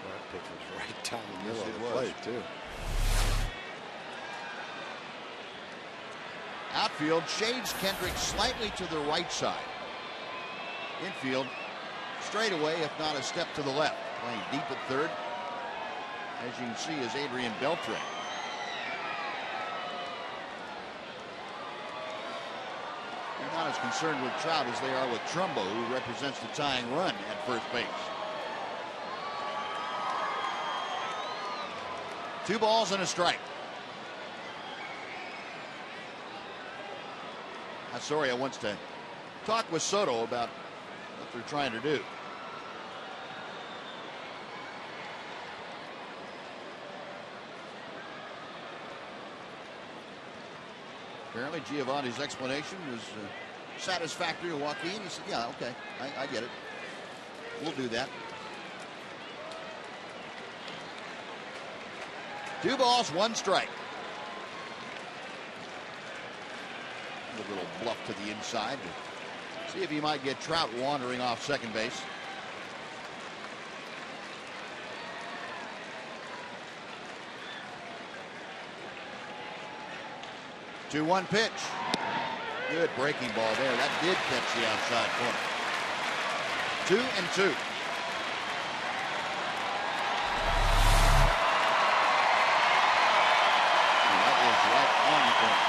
That pitch was right down the middle of the plate, too. Outfield shades Kendrick slightly to the right side. Infield straight away, if not a step to the left. Playing deep at third, as you can see, is Adrian Beltre. They're not as concerned with Trout as they are with Trumbo, who represents the tying run at first base. 2 balls and a strike. Soria wants to talk with Soto about what they're trying to do. Apparently Giovanni's explanation was satisfactory to Joaquin. He said, yeah, okay, I get it. We'll do that. 2 balls, 1 strike. A little bluff to the inside to see if he might get Trout wandering off second base. 2-1 pitch. Good breaking ball there. That did catch the outside corner. 2-2. That is right on the corner.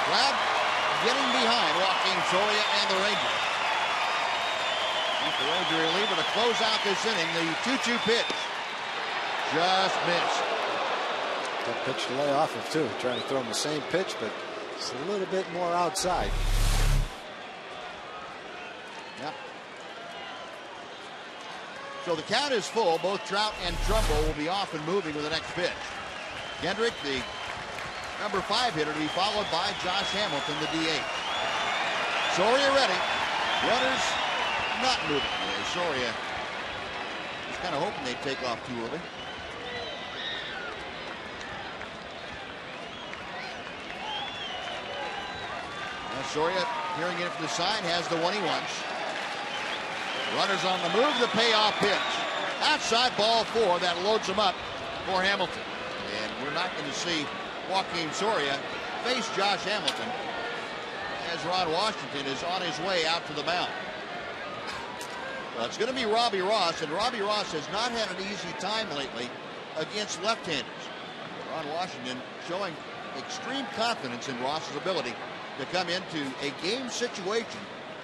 Crowd getting behind Joaquin Soria and the Rangers. The Ranger reliever to close out this inning. The 2-2 pitch. Just missed. That pitch to lay off of, too. Trying to throw him the same pitch, but it's a little bit more outside. Yep. So the count is full. Both Trout and Trumbo will be off and moving with the next pitch. Kendrick, the number 5 hitter, to be followed by Josh Hamilton, the DH. Soria ready. Runners not moving. Soria was kind of hoping they'd take off too early. Soria, hearing it from the side, has the one he wants. Runners on the move, the payoff pitch. Outside ball 4, that loads him up for Hamilton. And we're not going to see Joaquin Soria face Josh Hamilton as Ron Washington is on his way out to the mound. Well, it's going to be Robbie Ross, and Robbie Ross has not had an easy time lately against left-handers. Ron Washington showing extreme confidence in Ross's ability to come into a game situation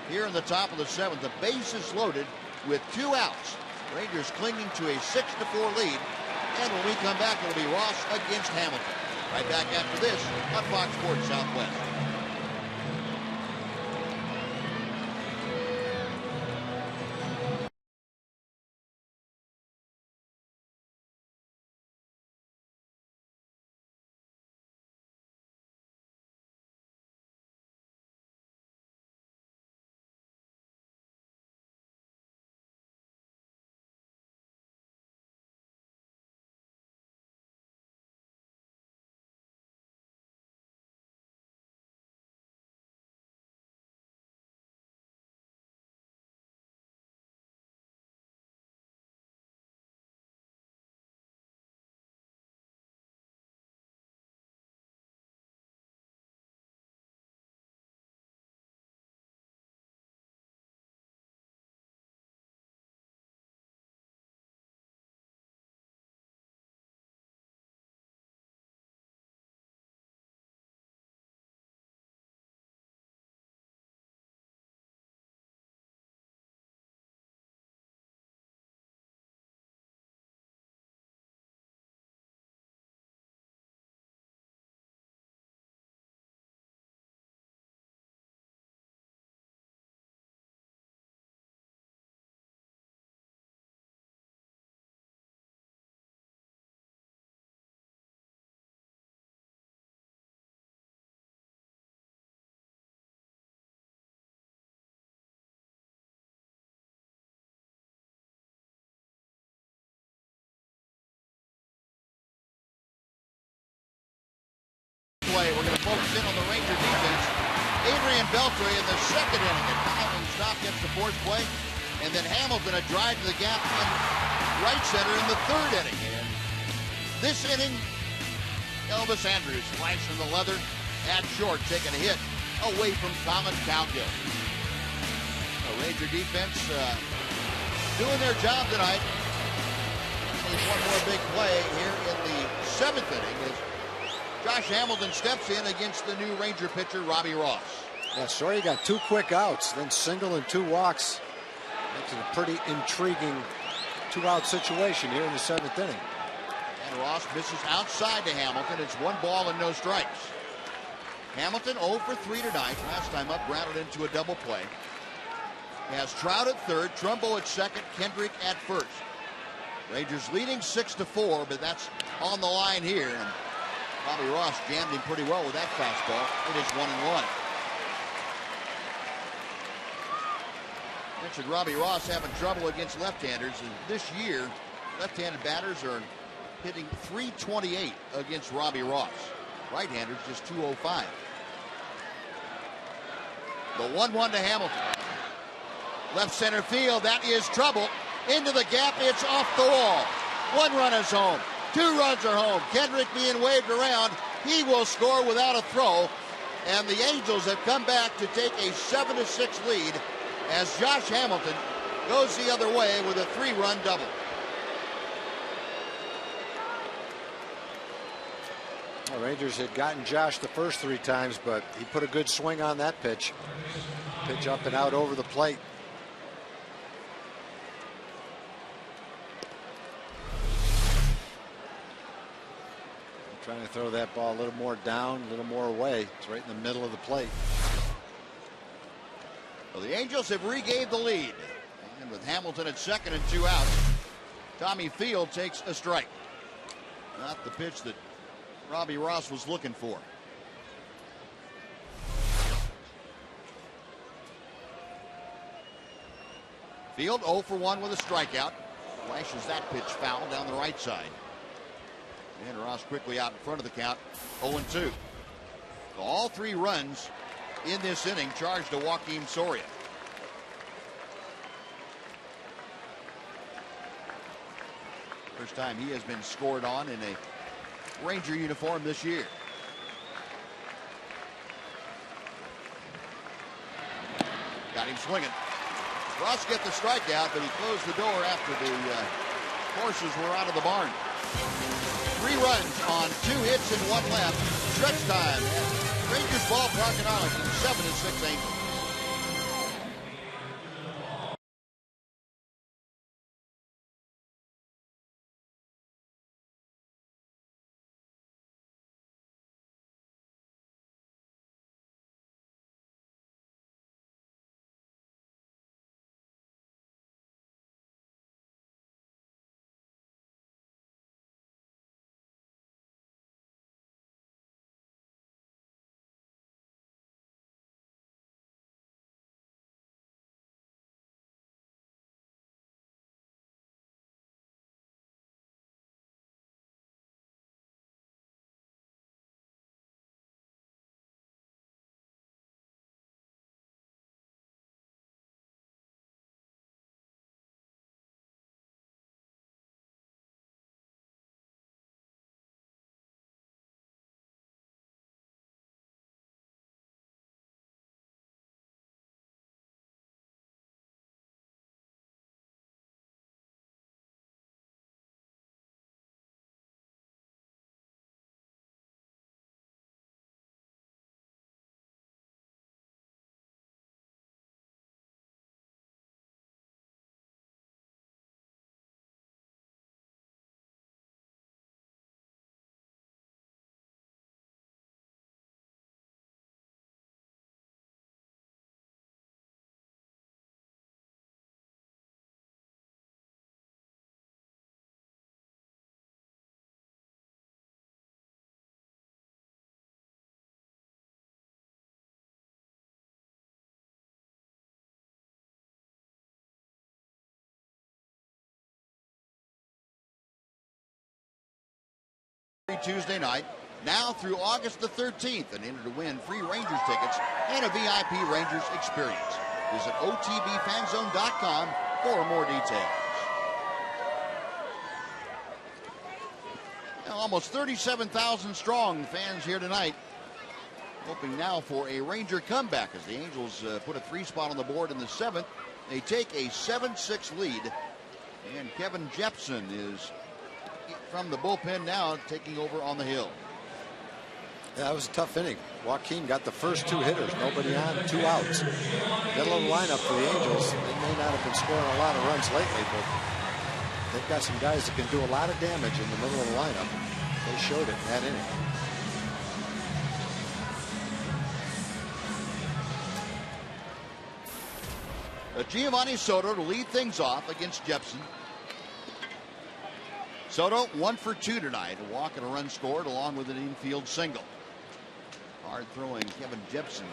here in the top of the 7th. The bases loaded with 2 outs. Rangers clinging to a 6-4 lead. And when we come back, it'll be Ross against Hamilton. Right back after this on Fox Sports Southwest. We're going to focus in on the Ranger defense. Adrian Beltre in the 2nd inning. A diving stop gets the 4th play. And then Hamilton a drive to the gap in right center in the 3rd inning. And this inning, Elvis Andrus flashing the leather at short, taking a hit away from Colin Cowgill. The Ranger defense doing their job tonight. There's one more big play here in the 7th inning as Josh Hamilton steps in against the new Ranger pitcher, Robbie Ross. Yeah, Soria got 2 quick outs, then single and 2 walks. Makes it a pretty intriguing 2-out situation here in the 7th inning. And Ross misses outside to Hamilton. It's 1 ball and no strikes. Hamilton 0 for 3 tonight. Last time up, grounded into a double play. He has Trout at 3rd, Trumbo at 2nd, Kendrick at 1st. Rangers leading 6-4, but that's on the line here. And Robbie Ross jammed him pretty well with that fastball. It is 1-1. Mentioned Robbie Ross having trouble against left-handers, and this year, left-handed batters are hitting .328 against Robbie Ross. Right-handers just .205. The 1-1 to Hamilton. Left center field, that is trouble. Into the gap, it's off the wall. 1 run is home. 2 runs are home. Kendrick being waved around. He will score without a throw. And the Angels have come back to take a 7-6 lead as Josh Hamilton goes the other way with a 3-run double. The Rangers had gotten Josh the first 3 times, but he put a good swing on that pitch. Pitch up and out over the plate. Trying to throw that ball a little more down, a little more away. It's right in the middle of the plate. Well, the Angels have regained the lead. And with Hamilton at second and 2 outs, Tommy Field takes a strike. Not the pitch that Robbie Ross was looking for. Field 0 for 1 with a strikeout. Flashes that pitch foul down the right side. And Ross quickly out in front of the count, 0-2. So all 3 runs in this inning charged to Joakim Soria. First time he has been scored on in a Ranger uniform this year. Got him swinging. Ross get the strikeout, but he closed the door after the horses were out of the barn. 3 runs on 2 hits and 1 left. Stretch time at Rangers ballpark in Arlington. 7-6 Angels. Tuesday night, now through August the 13th, and enter to win free Rangers tickets and a VIP Rangers experience. Visit OTBFanzone.com for more details. Now, almost 37,000 strong fans here tonight, hoping now for a Ranger comeback as the Angels put a 3 spot on the board in the 7th. They take a 7-6 lead, and Kevin Jepson is from the bullpen now, taking over on the hill. Yeah, that was a tough inning. Joakim got the first 2 hitters, nobody on, 2 outs. Middle of the lineup for the Angels. They may not have been scoring a lot of runs lately, but they've got some guys that can do a lot of damage in the middle of the lineup. They showed it in that inning. Giovanni Soto to lead things off against Jepson. Soto 1 for 2 tonight, a walk and a run scored along with an infield single. Hard throwing Kevin Jepson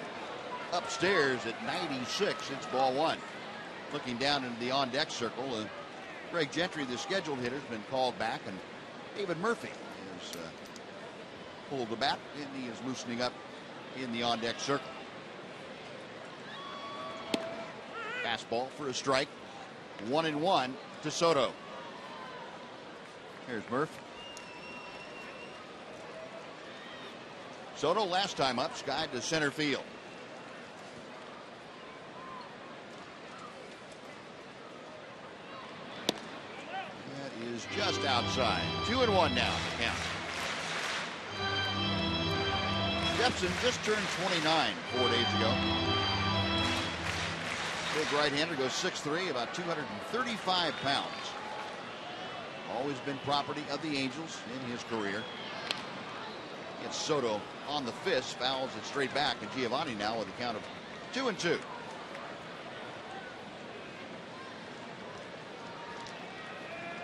upstairs at 96. It's ball 1. Looking down into the on-deck circle, Greg Gentry, the scheduled hitter, has been called back, and David Murphy has pulled the bat, and he is loosening up in the on-deck circle. Fastball for a strike. 1-1 to Soto. Here's Murph. Soto last time up, skied to center field. That is just outside. 2-1 now. Yeah. Jepson just turned 29 4 days ago. Big right-hander, goes 6'3", about 235 pounds. Always been property of the Angels in his career. Gets Soto on the fist, fouls it straight back, and Giovanni now with a count of 2-2.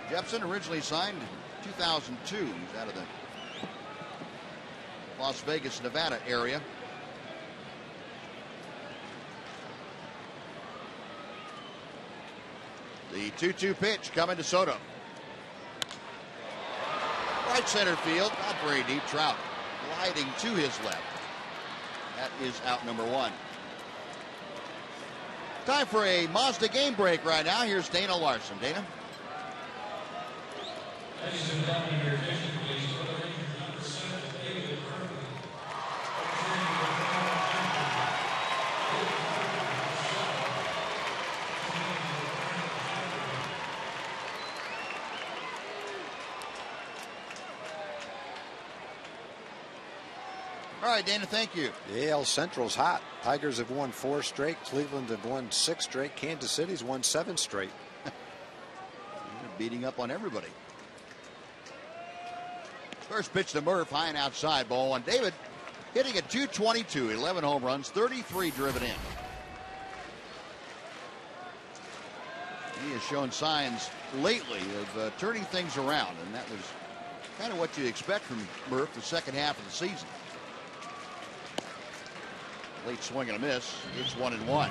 Jepson originally signed in 2002. He's out of the Las Vegas, Nevada area. The 2-2 pitch coming to Soto. Right center field, not very deep. Trout gliding to his left. That is out number 1. Time for a Mazda game break right now. Here's Dana Larson. Dana? All right, Dana, thank you. The AL Central's hot. Tigers have won 4 straight. Cleveland have won 6 straight. Kansas City's won 7 straight. Beating up on everybody. First pitch to Murph, high and outside, ball 1. David hitting at .222, 11 home runs, 33 driven in. He has shown signs lately of turning things around, and that was kind of what you expect from Murph the second half of the season. Late swing and a miss. It's 1-1.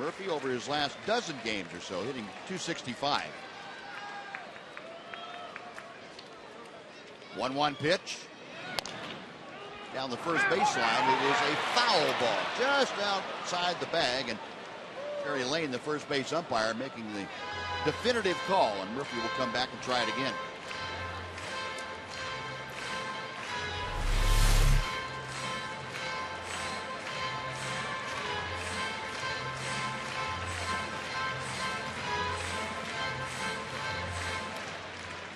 Murphy over his last dozen games or so hitting .265. 1-1 pitch. Down the first baseline. It is a foul ball just outside the bag, and Terry Lane, the first base umpire, making the definitive call, and Murphy will come back and try it again.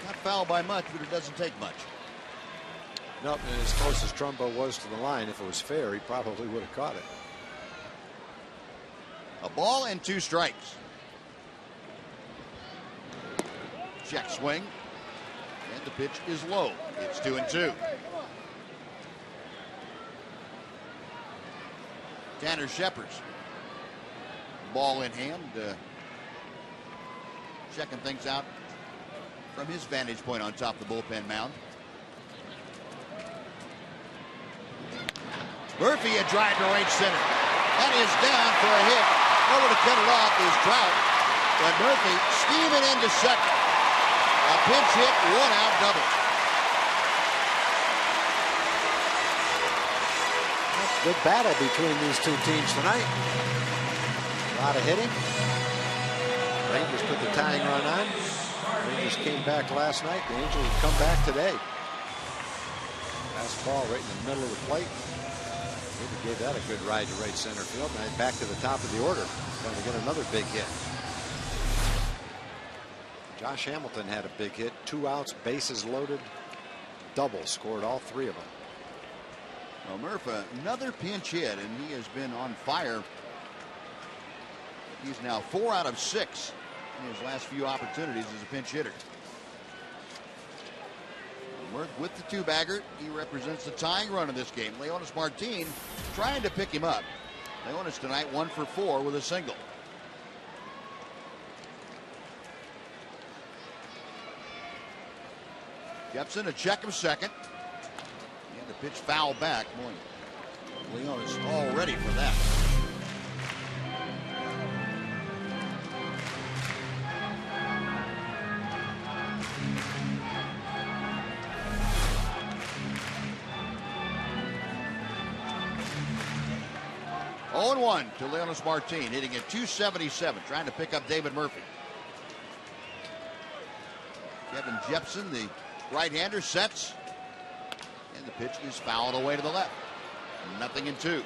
Not foul by much, but it doesn't take much. Nope, and as close as Trumbo was to the line, if it was fair, he probably would have caught it. A ball and 2 strikes. Check swing, and the pitch is low. It's 2-2. Tanner Shepherds, ball in hand, checking things out from his vantage point on top of the bullpen mound. Murphy a drive to right center. That is down for a hit. Over to cut it off is Trout, but Murphy steaming into second. A pinch hit, 1-out double. Good battle between these 2 teams tonight. A lot of hitting. Rangers put the tying run on. Rangers came back last night. The Angels have come back today. Last ball right in the middle of the plate. Maybe gave that a good ride to right center field. Now back to the top of the order. Going to get another big hit. Josh Hamilton had a big hit. 2 outs, bases loaded, double, scored all 3 of them. Well, Murph, another pinch hit, and he has been on fire. He's now 4 out of 6 in his last few opportunities as a pinch hitter. Murph with the 2-bagger. He represents the tying run of this game. Leonis Martin trying to pick him up. Leonis tonight 1 for 4 with a single. Jepson a check of second. And the pitch foul back. Boy, Leon is all ready for that. Oh, 0-1 to Leonis Martin, hitting at 277, trying to pick up David Murphy. Kevin Jepson, the right-hander, sets. And the pitch is fouled away to the left. 0-2.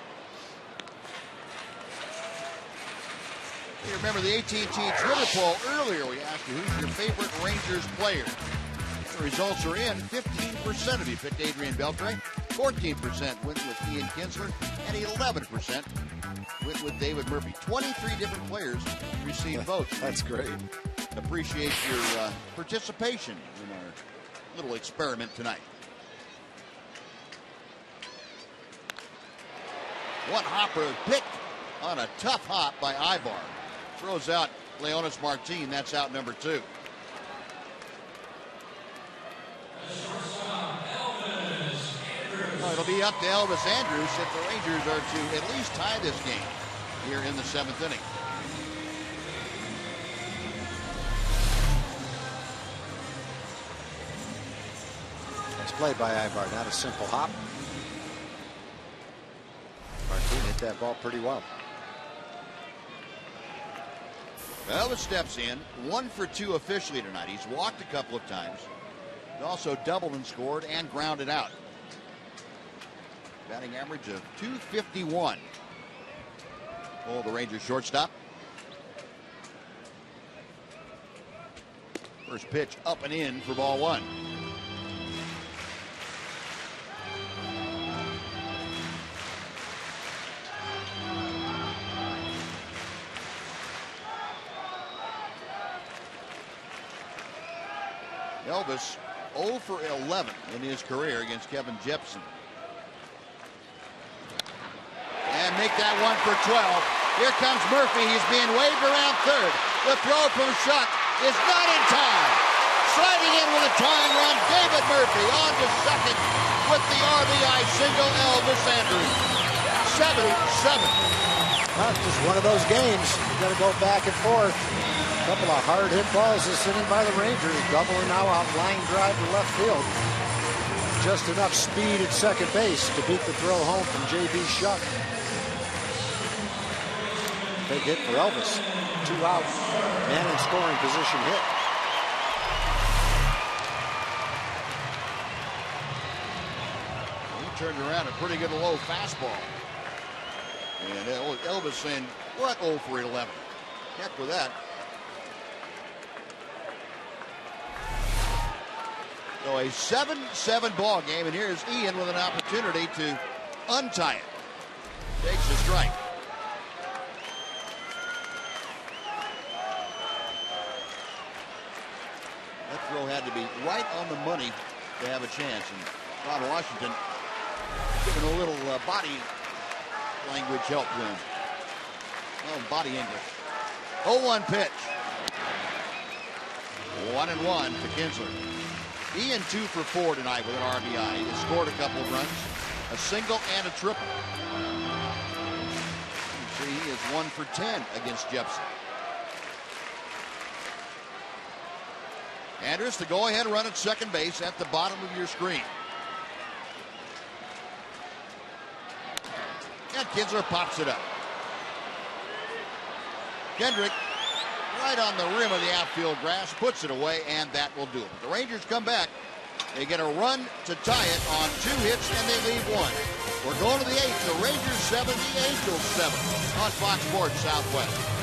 You remember the AT Twitter poll earlier. We asked you who's your favorite Rangers player. The results are in. 15% of you picked Adrian Beltre. 14% went with Ian Kinsler. And 11% went with David Murphy. 23 different players received votes. That's great. Appreciate your participation in our little experiment tonight. One hopper picked on a tough hop by Ibar. Throws out Leonis Martin. That's out number 2. Well, it'll be up to Elvis Andrus if the Rangers are to at least tie this game here in the 7th inning. It's played by Ibar, not a simple hop. Martin hit that ball pretty well. Elvis steps in, 1 for 2 officially tonight. He's walked a couple of times. He also doubled and scored and grounded out. Batting average of .251. Oh, the Rangers shortstop. First pitch up and in for ball 1. Elvis 0 for 11 in his career against Kevin Jepson. And make that one for 12. Here comes Murphy. He's being waved around third. The throw from Schuck is not in time. Sliding in with a tying run, David Murphy on to second with the RBI single, Elvis Andrus. 7-7. Well, just one of those games. You got to go back and forth. A couple of hard hit balls is sitting by the Rangers. Doubling now out, line drive to left field. Just enough speed at second base to beat the throw home from J.B. Schuck. Big hit for Elvis. 2 out. Man in scoring position hit. He turned around a pretty good low fastball. And Elvis saying, what 0 for 11? Heck with that. So a 7-7 ball game, and here's Ian with an opportunity to untie it. Takes a strike. That throw had to be right on the money to have a chance. And Ron Washington giving a little body language help to him. Oh, body English. 0-1 pitch. 1-1 to Kinsler. Ian 2 for 4 tonight with an RBI. He has scored a couple of runs, a single and a triple. You see, he is 1 for 10 against Jepson. Andrus, the go-ahead run at second base at the bottom of your screen. And Kinsler pops it up. Kendrick, right on the rim of the outfield grass, puts it away, and that will do it. But the Rangers come back. They get a run to tie it on 2 hits, and they leave 1. We're going to the 8th. The Rangers 7, the Angels 7 on Fox Sports Southwest.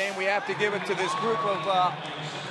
game, we have to give it to this group of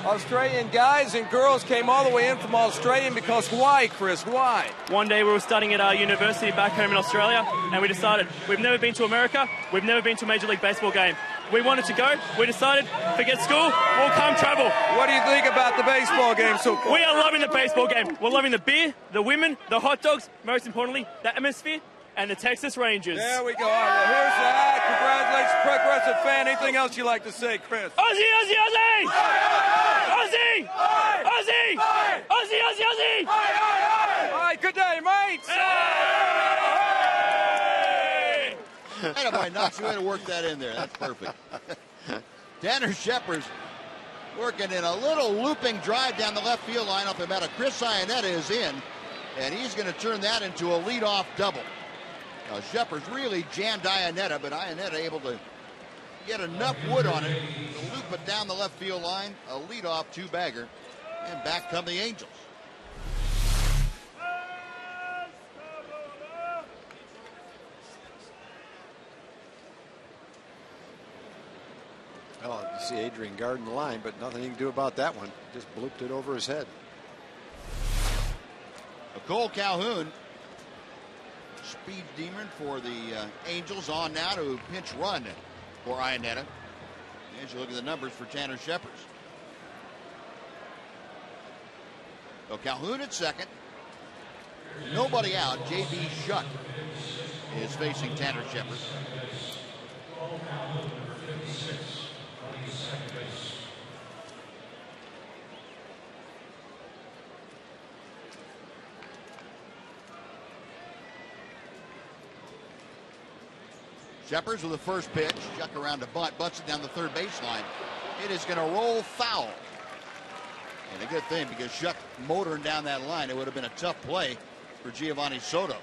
Australian guys and girls. Came all the way in from Australia because why, Chris? Why? One day we were studying at our university back home in Australia, and we decided we've never been to America, we've never been to a Major League Baseball game. We wanted to go. We decided, forget school, we'll come travel. What do you think about the baseball game so far? We are loving the baseball game. We're loving the beer, the women, the hot dogs, most importantly, the atmosphere, and the Texas Rangers. There we go. All right, well, here's that. Congratulations, Progressive fan. Anything else you'd like to say, Chris? Aussie, Aussie, Aussie! Aussie! Aussie! Aussie, Aussie, Aussie! All right, good day, mates. Attaboy, knocks way to work that in there. That's perfect. Tanner Shepard's working in a little looping drive down the left field line up about a Chris Iannetta is in, and he's going to turn that into a leadoff double. Now, Shepard's really jammed Iannetta, but Iannetta able to get enough wood on it to loop it down the left field line, a leadoff two-bagger, and back come the Angels. Well, you see Adrian guarding the line, but nothing he can do about that one. Just blooped it over his head. Cole Calhoun, speed demon for the Angels, on now to pinch run for Iannetta. As you look at the numbers for Tanner Shepard. So Calhoun at second. Nobody out. J.B. Shuck is facing Tanner Shepard. Shepard with the first pitch. Shuck around to bunt. Butts it down the third baseline. It is going to roll foul. And a good thing, because Shuck motoring down that line, it would have been a tough play for Giovanni Soto.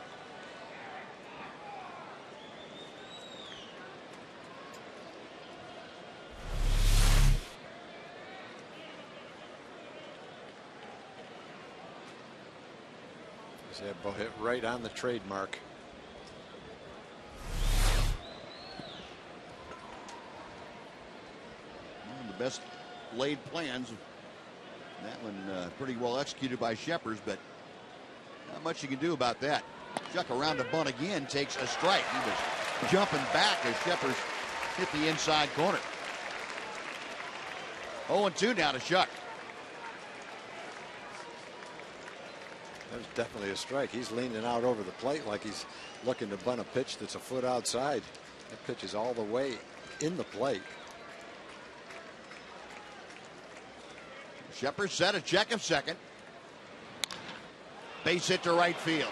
That ball hit right on the trademark. One of the best laid plans. That one pretty well executed by Shepard, but not much you can do about that. Shuck around to bunt again, takes a strike. He was jumping back as Shepard hit the inside corner. 0-2 now to Shuck. That was definitely a strike. He's leaning out over the plate like he's looking to bunt a pitch that's a foot outside. That pitch is all the way in the plate. Shepard set a check of second. Base hit to right field.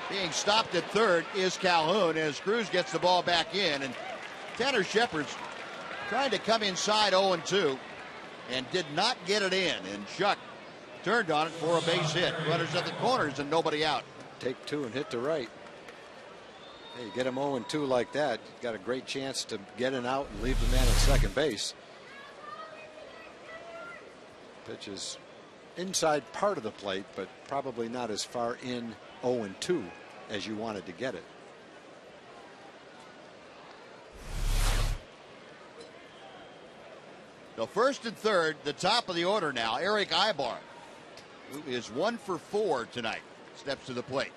Being stopped at third is Calhoun as Cruz gets the ball back in. And Tanner Shepard's trying to come inside 0-2 and did not get it in. And Shuck turned on it for a base hit. Runners at the corners and nobody out. Take two and hit to right. Hey, you get him 0-2 like that, you've got a great chance to get an out and leave the man at second base. Pitch is inside part of the plate, but probably not as far in 0-2 as you wanted to get it. So first and third, the top of the order now, Eric Ibar, who is 1 for 4 tonight, steps to the plate.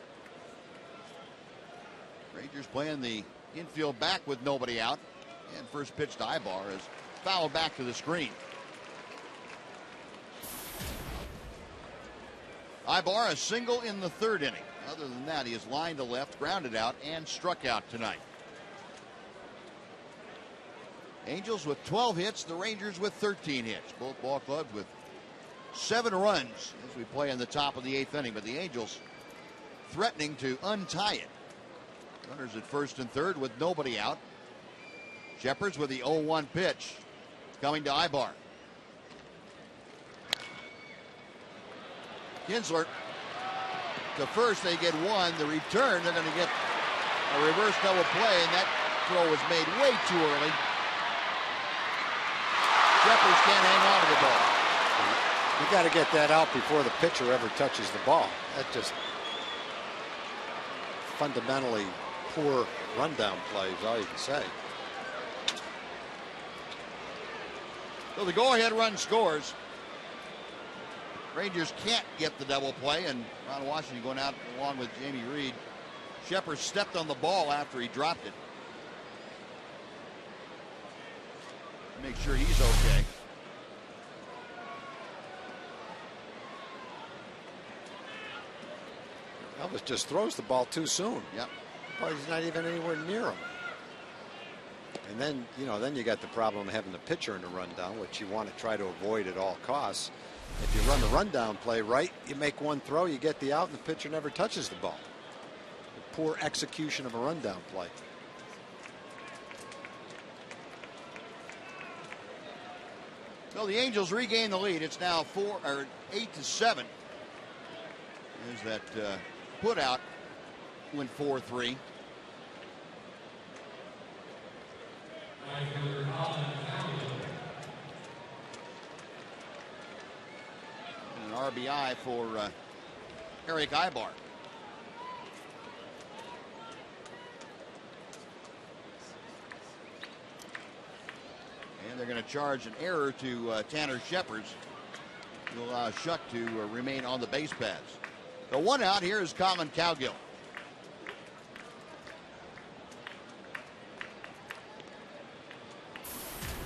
Rangers playing the infield back with nobody out, and first pitch to Ibar is fouled back to the screen. Ibar a single in the third inning. Other than that, he is lined to left, grounded out, and struck out tonight. Angels with 12 hits, the Rangers with 13 hits. Both ball clubs with 7 runs as we play in the top of the 8th inning, but the Angels threatening to untie it. Runners at first and third with nobody out. Shepard with the 0-1 pitch coming to Ibar. Kinsler to first, they get 1. The return, they're going to get a reverse double play, and that throw was made way too early. Shepard can't hang on to the ball. You got to get that out before the pitcher ever touches the ball. That just fundamentally poor rundown play is all you can say. So the go-ahead run scores. Rangers can't get the double play, and Ron Washington going out along with Jamie Reed. Shepard stepped on the ball after he dropped it. Make sure he's okay. Elvis just throws the ball too soon. Yep. Probably he's not even anywhere near him. And then, then you got the problem of having the pitcher in the rundown, which you want to try to avoid at all costs. If you run the rundown play right, you make one throw, you get the out, and the pitcher never touches the ball. The poor execution of a rundown play. Well, the Angels regain the lead. It's now 8-7. As that put out went 4-3. An RBI for Eric Ibar. And they're going to charge an error to Tanner Shepard to allow Shuck to remain on the base paths. The one out here is Colin Cowgill.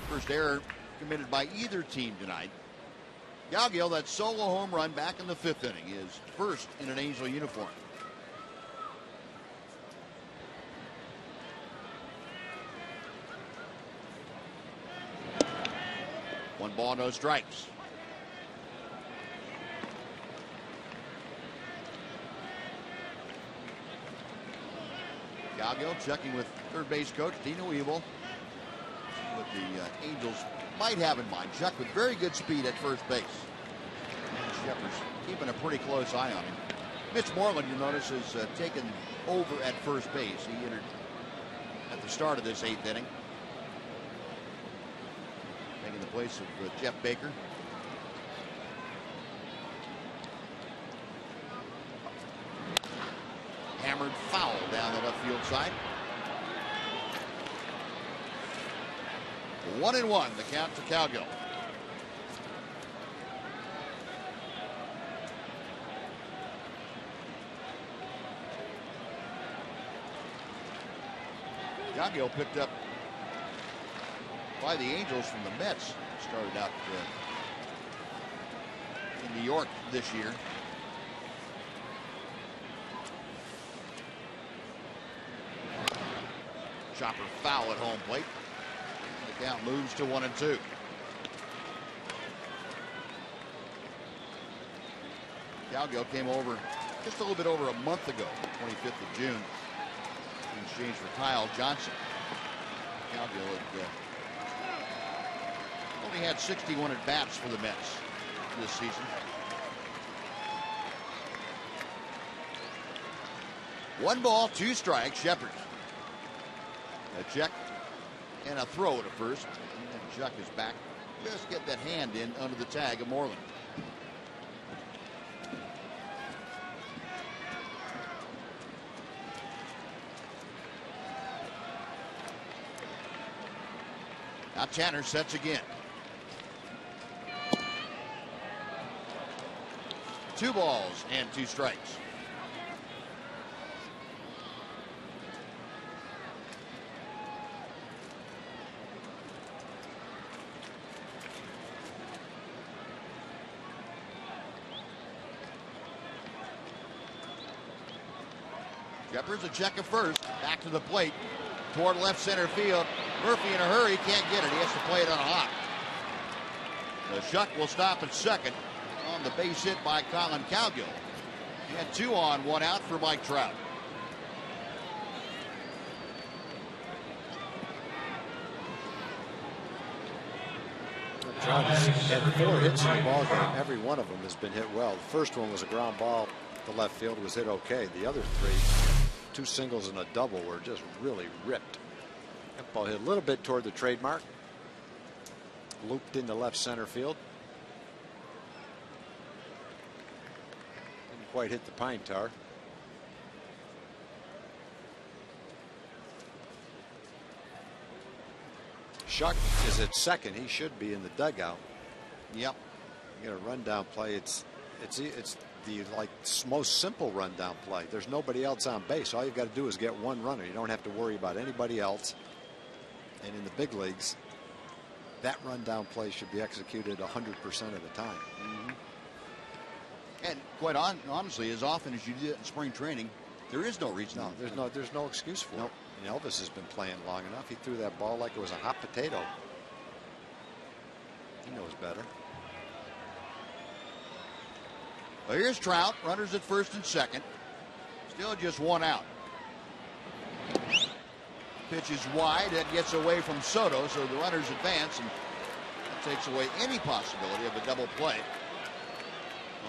First error committed by either team tonight. Cowgill, that solo home run back in the 5th inning, is first in an Angel uniform. One ball, no strikes. Cowgill checking with third base coach Dino Evil. What the Angels might have in mind. Chuck with very good speed at first base. And Shepard's keeping a pretty close eye on him. Mitch Moreland, you notice, has taken over at first base. He entered at the start of this 8th inning, taking the place of Jeff Baker. Hammered foul down the left field side. 1-1, the count to Cowgill. Cowgill picked up by the Angels from the Mets. Started out in New York this year. Chopper foul at home plate. The count moves to 1-2. Cowgill came over just a little bit over a month ago, 25th of June, in exchange for Kyle Johnson. Cowgill had only had 61 at-bats for the Mets this season. One ball, 2 strikes, Shepard. A check and a throw to first. And Chuck is back. Just get that hand in under the tag of Moreland. Now Tanner sets again. 2 balls and 2 strikes. Shepard's a check at first. Back to the plate. Toward left center field. Murphy in a hurry. Can't get it. He has to play it on a hop. The Shuck will stop at second on the base hit by Colin Cowgill. And 2 on, 1 out for Mike Trout. Trout has had 4 hits in the ball game. Every one of them has been hit well. The first one was a ground ball. The left field was hit okay. The other 3, 2 singles and a double, were just really ripped. That ball hit a little bit toward the trademark. Looped into left center field. Didn't quite hit the pine tar. Chuck is at second. He should be in the dugout. Yep. You get a rundown play. It's the most simple rundown play. There's nobody else on base. All you've got to do is get one runner. You don't have to worry about anybody else. And in the big leagues, that rundown play should be executed 100% of the time. Mm-hmm. And quite honestly, as often as you do it in spring training, there is no reason. No, there's no excuse for it. And Elvis has been playing long enough. He threw that ball like it was a hot potato. He knows better. Well, here's Trout. Runners at first and second. Still just one out. Pitch is wide. That gets away from Soto, so the runners advance, and that takes away any possibility of a double play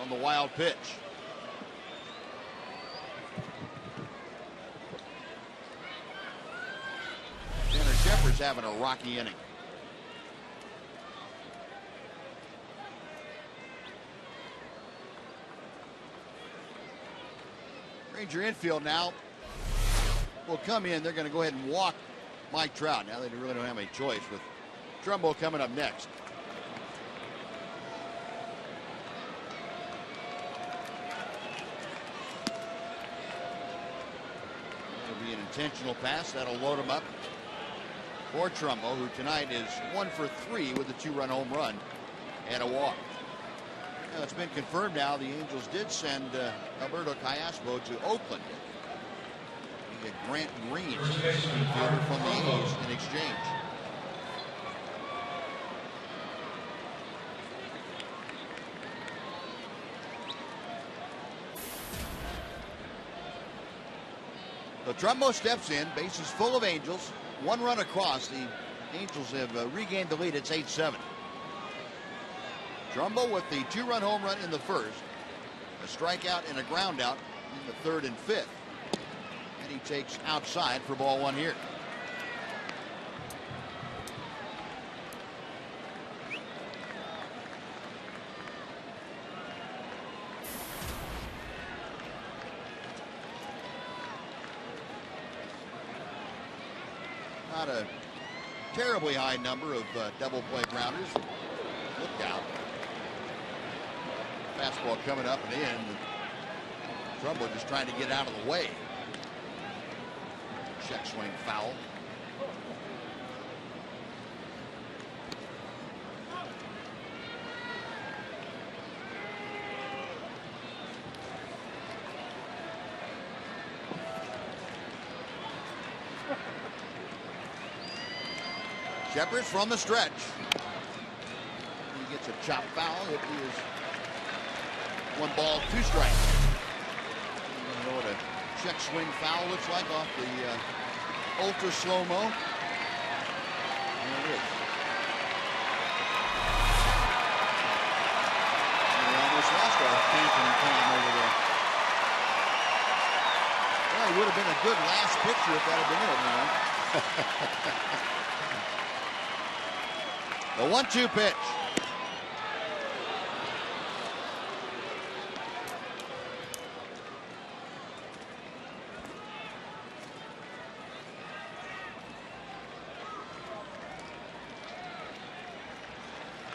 on the wild pitch. Tanner Shepard's having a rocky inning. Ranger infield now will come in. They're going to go ahead and walk Mike Trout. Now they really don't have any choice with Trumbo coming up next. It'll be an intentional pass. That'll load him up for Trumbo, who tonight is 1 for 3 with a 2-run home run and a walk. Now, it's been confirmed now the Angels did send Alberto Callaspo to Oakland. You get Grant Green, infielder from the A's, in exchange. So Trumbo steps in, bases full of Angels, 1 run across. The Angels have regained the lead. It's 8-7. Trumbo with the 2-run home run in the first, a strikeout and a ground out in the third and fifth. And he takes outside for ball 1 here. Not a terribly high number of double play grounders. Look out. Fastball coming up and in. Trumbo just trying to get out of the way. Check swing foul. Shepard from the stretch. He gets a chop foul. It is 1 ball, 2 strikes. You know what a check swing foul looks like off the ultra slow-mo. There it is. We almost lost our camping time over there. Well, it would have been a good last picture if that had been it, you know. The 1-2 pitch.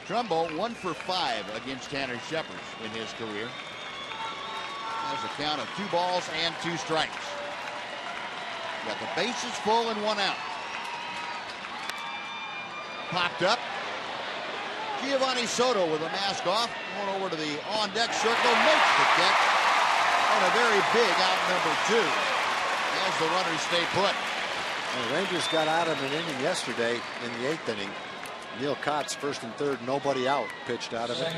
Trumbo 1 for 5 against Tanner Shepard in his career. Has a count of 2 balls and 2 strikes. Got the bases full and 1 out. Popped up. Giovanni Soto with a mask off, going over to the on-deck circle, makes the catch, and a very big out number 2 as the runners stay put. The Rangers got out of an inning yesterday in the 8th inning. Neil Kotz, first and third, nobody out, pitched out of it.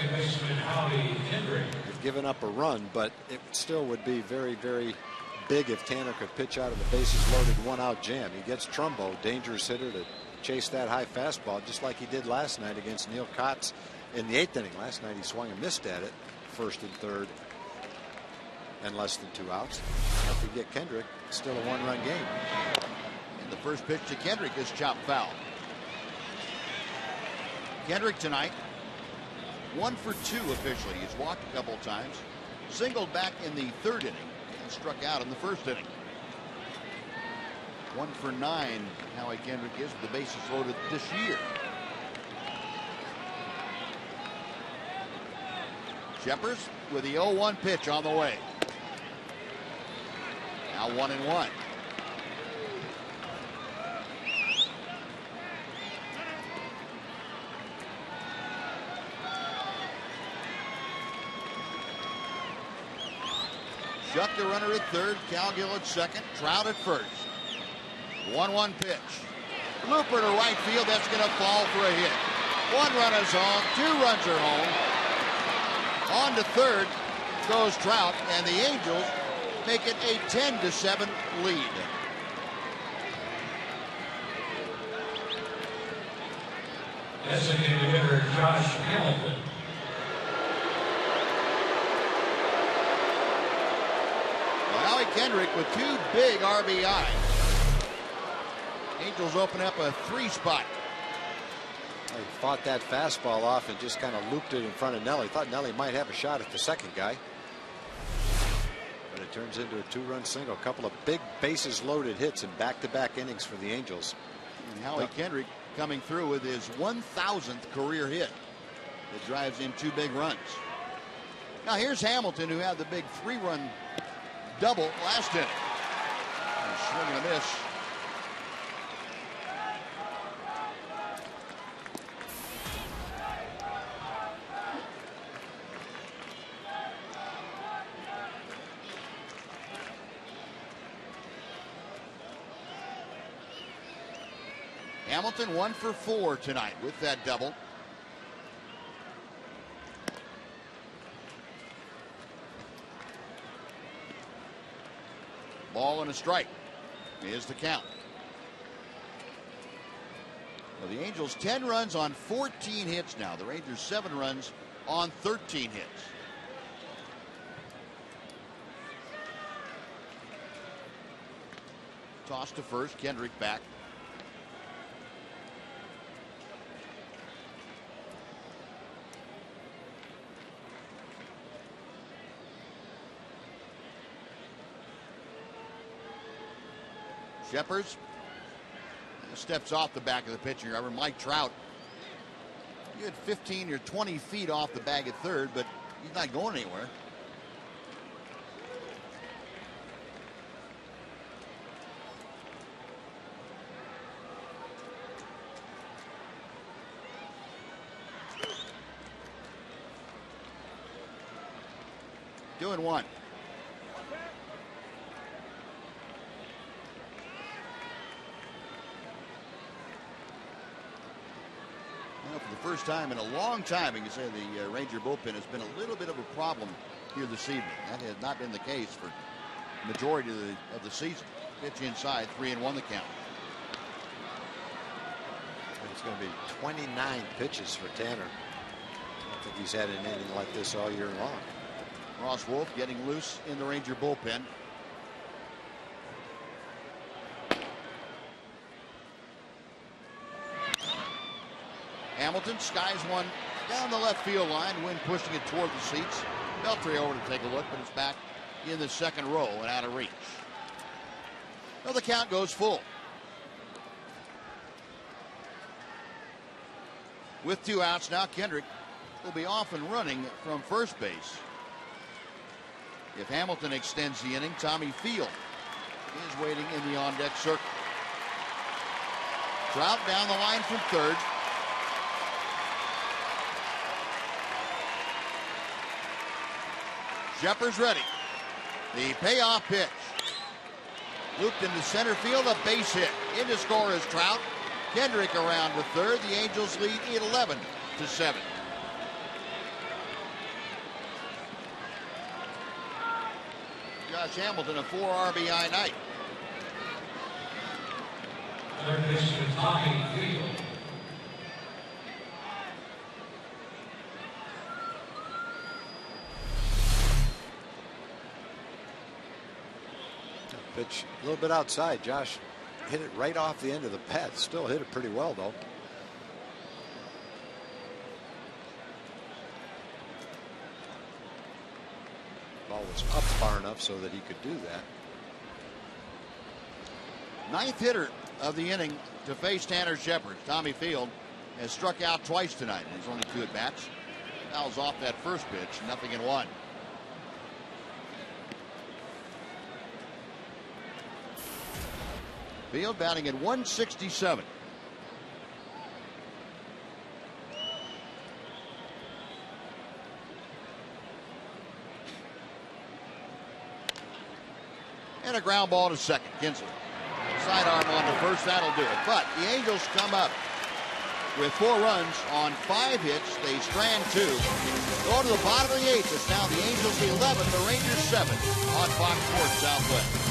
They've given up a run, but it still would be very, very big if Tanner could pitch out of the bases loaded 1-out jam. He gets Trumbo, dangerous hitter, to chase that high fastball just like he did last night against Neil Kotz in the 8th inning. Last night he swung and missed at it, first and third, and less than 2 outs. If you get Kendrick, still a 1-run game. And the first pitch to Kendrick is chopped foul. Kendrick tonight 1 for 2 officially. He's walked a couple times, singled back in the 3rd inning, and struck out in the 1st inning. 1 for 9. Howie Kendrick is with the bases loaded this year. Shepers with the 0-1 pitch on the way. Now 1-1. Shuck the runner at third, Calgill at second, Trout at first. 1-1 pitch. Looper to right field, that's going to fall for a hit. 1 run is home, 2 runs are home. On to third goes Trout, and the Angels make it a 10-7 lead. Designated hitter Josh Hamilton. Howie Kendrick with 2 big RBIs. Angels open up a 3 spot. He fought that fastball off and just kind of looped it in front of Nelly. Thought Nelly might have a shot at the second guy. But it turns into a 2-run single. A couple of big bases loaded hits in back-to-back innings for the Angels. And Howie Kendrick coming through with his 1,000th career hit. That drives in 2 big runs. Now here's Hamilton, who had the big 3-run double last inning. Swing and a miss. Hamilton 1 for 4 tonight with that double. Ball and a strike is the count. Well, the Angels 10 runs on 14 hits now. The Rangers 7 runs on 13 hits. Toss to first, Kendrick back. Shepers steps off the back of the pitching rubber. Mike Trout, you had 15 or 20 feet off the bag at third, but he's not going anywhere. Doing 1. For the first time in a long time, you can say the Ranger bullpen has been a little bit of a problem here this evening. That has not been the case for the majority of the season. Pitch inside, 3-1 the count. It's going to be 29 pitches for Tanner. I don't think he's had an inning like this all year long. Ross Wolf getting loose in the Ranger bullpen. Hamilton skies one down the left field line. Wind pushing it toward the seats. Beltre over to take a look, but it's back in the second row and out of reach. Well, the count goes full. With 2 outs now, Kendrick will be off and running from first base. If Hamilton extends the inning, Tommy Field is waiting in the on-deck circle. Trout down the line from third. Shepard's ready. The payoff pitch. Looped into center field, a base hit. In to score is Trout. Kendrick around to third. The Angels lead 11-7. Josh Hamilton, a 4 RBI night. Third baseman Tommy Field. Pitch a little bit outside. Josh hit it right off the end of the pad. Still hit it pretty well, though. Ball was up far enough so that he could do that. Ninth hitter of the inning to face Tanner Shepard. Tommy Field has struck out twice tonight. There's only 2 at bats. Fouls off that first pitch, 0-1. Field batting at 167. And a ground ball to second. Kinsley. Sidearm on to first. That'll do it. But the Angels come up with 4 runs on 5 hits. They strand 2. Go to the bottom of the 8th. It's now the Angels 11, the Rangers 7 on Fox Sports Southwest.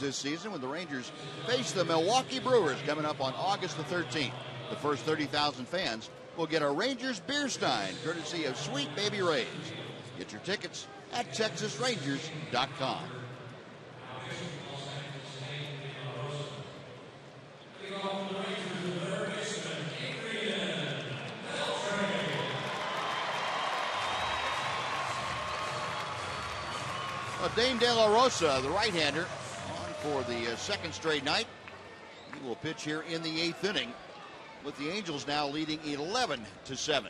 This season when the Rangers face the Milwaukee Brewers coming up on August the 13th. The first 30,000 fans will get a Rangers beer stein courtesy of Sweet Baby Ray's. Get your tickets at TexasRangers.com. Dane De La Rosa, the right-hander, on for the second straight night. He will pitch here in the 8th inning, with the Angels now leading 11-7.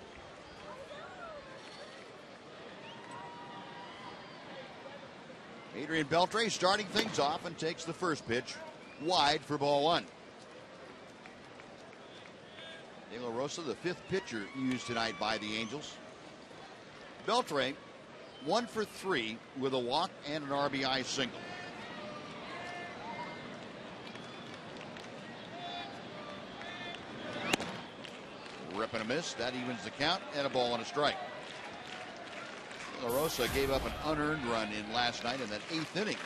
Adrian Beltre starting things off and takes the first pitch wide for ball 1. De La Rosa, the 5th pitcher used tonight by the Angels. Beltre 1 for 3 with a walk and an RBI single. Rip and a miss. That evens the count, and a ball and a strike. La Rosa gave up an unearned run in last night in that 8th inning.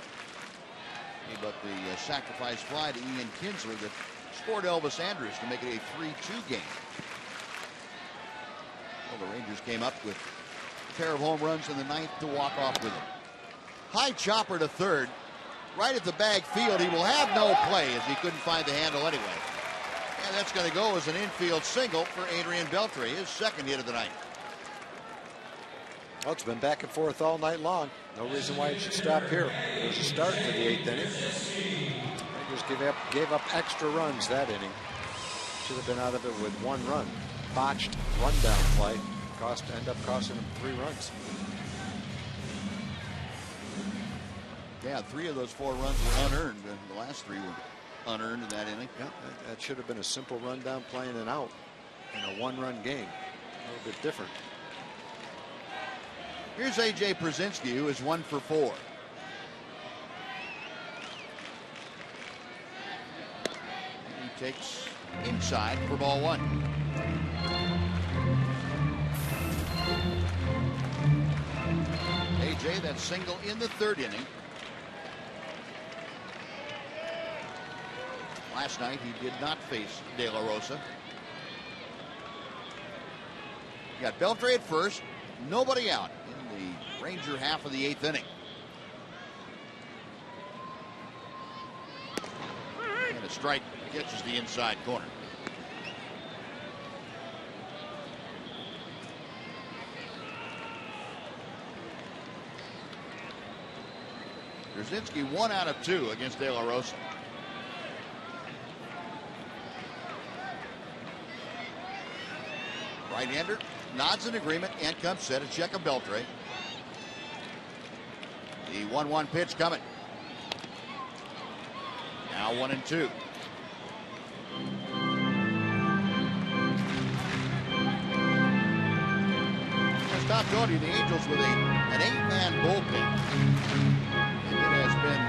Gave up the sacrifice fly to Ian Kinsler that scored Elvis Andrus to make it a 3-2 game. Well, the Rangers came up with a pair of home runs in the 9th to walk off with him. High chopper to third. Right at the bag field. He will have no play as he couldn't find the handle anyway. And that's going to go as an infield single for Adrian Beltre, his 2nd hit of the night. Well, it's been back and forth all night long. No reason why it should stop here. There's a start to the 8th inning. Rangers gave up extra runs that inning. Should have been out of it with 1 run. Botched rundown play. End up costing them 3 runs. Yeah, 3 of those 4 runs were unearned. The last 3 were unearned in that inning. Yeah, that should have been a simple rundown play and an out in a 1-run game. A little bit different. Here's A.J. Przinsky, who is 1 for 4. He takes inside for ball 1. Jay, that single in the third inning. Last night he did not face De La Rosa. You got Beltre at first, nobody out in the Ranger half of the 8th inning. And a strike catches the inside corner. Brzezinski 1 out of 2 against De La Rosa. Right-hander nods in agreement and comes set. A check of Beltre. The 1-1 pitch coming. Now 1-2. As Tom told you, the Angels with an 8-man bullpen. And it has been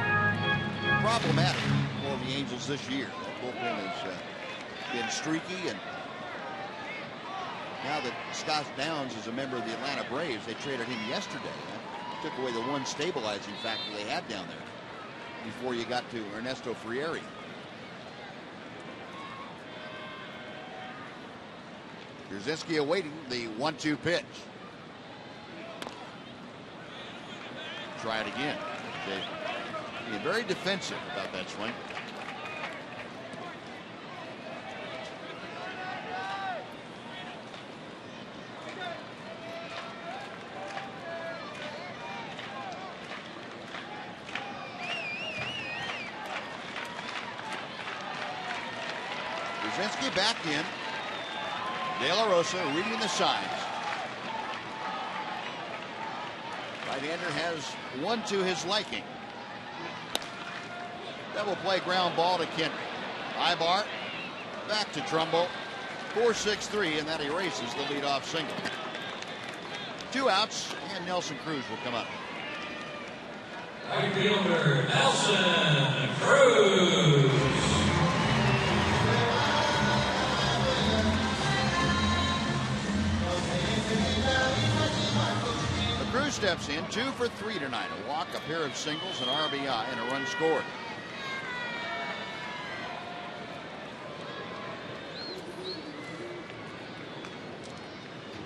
problematic for the Angels this year. That bullpen has been streaky, and now that Scott Downs is a member of the Atlanta Braves, they traded him yesterday. That took away the one stabilizing factor they had down there before you got to Ernesto Frieri. Brzezinski awaiting the 1-2 pitch. Try it again. They're being very defensive about that swing. Brzezinski back in. De La Rosa reading the signs. Right-hander has one to his liking. Double play ground ball to Kendrick. Ibar back to Trumbo. 4-6-3, and that erases the leadoff single. 2 outs, and Nelson Cruz will come up. Right fielder Nelson Cruz. Cruz steps in, 2 for 3 tonight. A walk, a pair of singles, an RBI, and a run scored.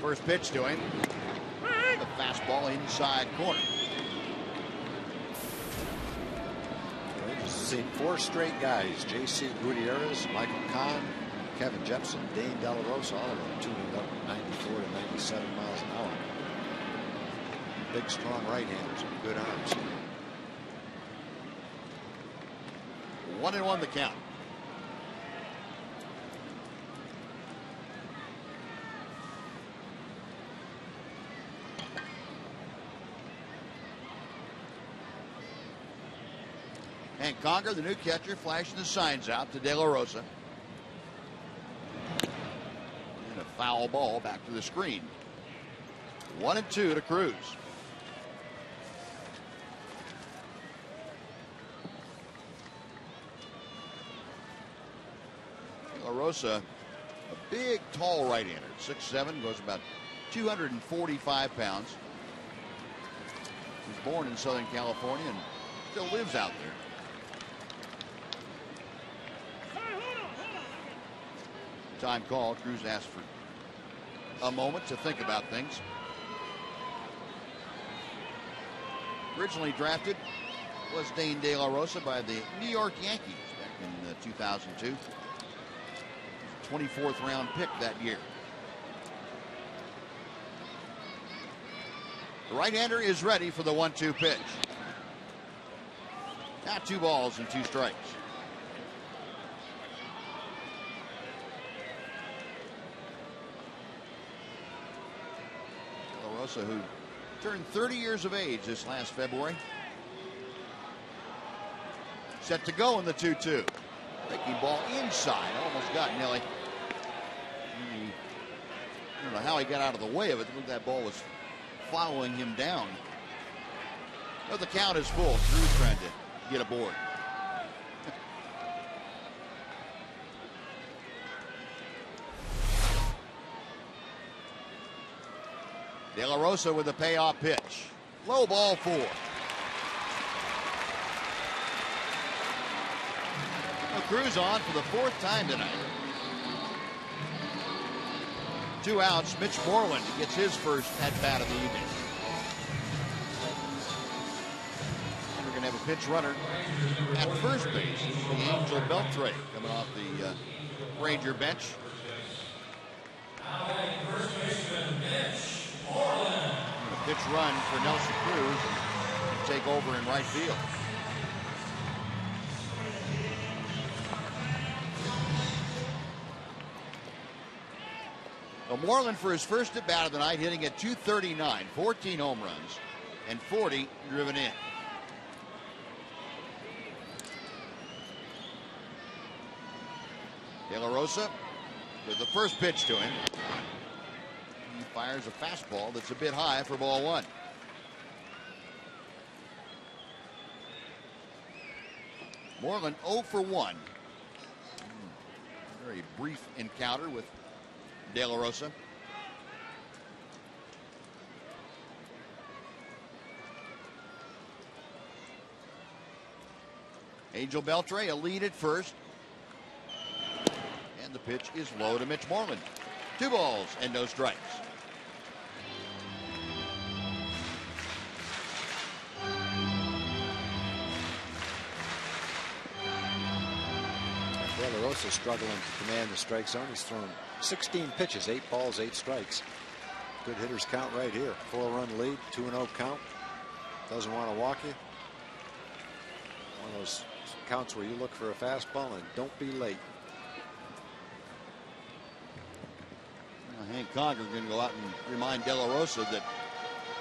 First pitch to him. The fastball inside corner. We've just seen 4 straight guys. J.C. Gutierrez, Michael Kahn, Kevin Jepson, Dane De La Rosa, all of them tuning up 94 to 97 miles an hour. Big, strong right-handers with good arms. 1-1 the count. And Conger, the new catcher, flashing the signs out to De La Rosa. And a foul ball back to the screen. 1-2 to Cruz. De La Rosa, a big, tall right-hander, 6'7", goes about 245 pounds. He was born in Southern California and still lives out there. Time call. Cruz asked for a moment to think about things. Originally drafted was Dane De La Rosa by the New York Yankees back in 2002. 24th round pick that year. The right-hander is ready for the 1-2 pitch. Now 2 balls and 2 strikes. De La Rosa, who turned 30 years of age this last February. Set to go in the 2-2. Breaking ball inside. Almost got Nelly. I don't know how he got out of the way of it. That ball was following him down. But the count is full. Cruz trying to get aboard. De La Rosa with a payoff pitch. Low ball 4. Cruz on for the 4th time tonight. 2 outs. Mitch Moreland gets his first at-bat of the evening. And we're going to have a pinch runner at first base. The Angel Beltre coming off the Ranger bench. A pitch run for Nelson Cruz to take over in right field. Well, Moreland for his first at bat of the night, hitting at .239, 14 home runs, and 40 driven in. De La Rosa with the first pitch to him. He fires a fastball that's a bit high for ball 1. Moreland 0 for 1. Very brief encounter with De La Rosa. Angel Beltre a lead at first. And the pitch is low to Mitch Moreland. 2 balls and no strikes. De La Rosa struggling to command the strike zone. He's thrown 16 pitches, 8 balls, 8 strikes. Good hitters count right here. 4-run lead, 2-0 count. Doesn't want to walk you. One of those counts where you look for a fastball and don't be late. Well, Hank Conger going to go out and remind De La Rosa that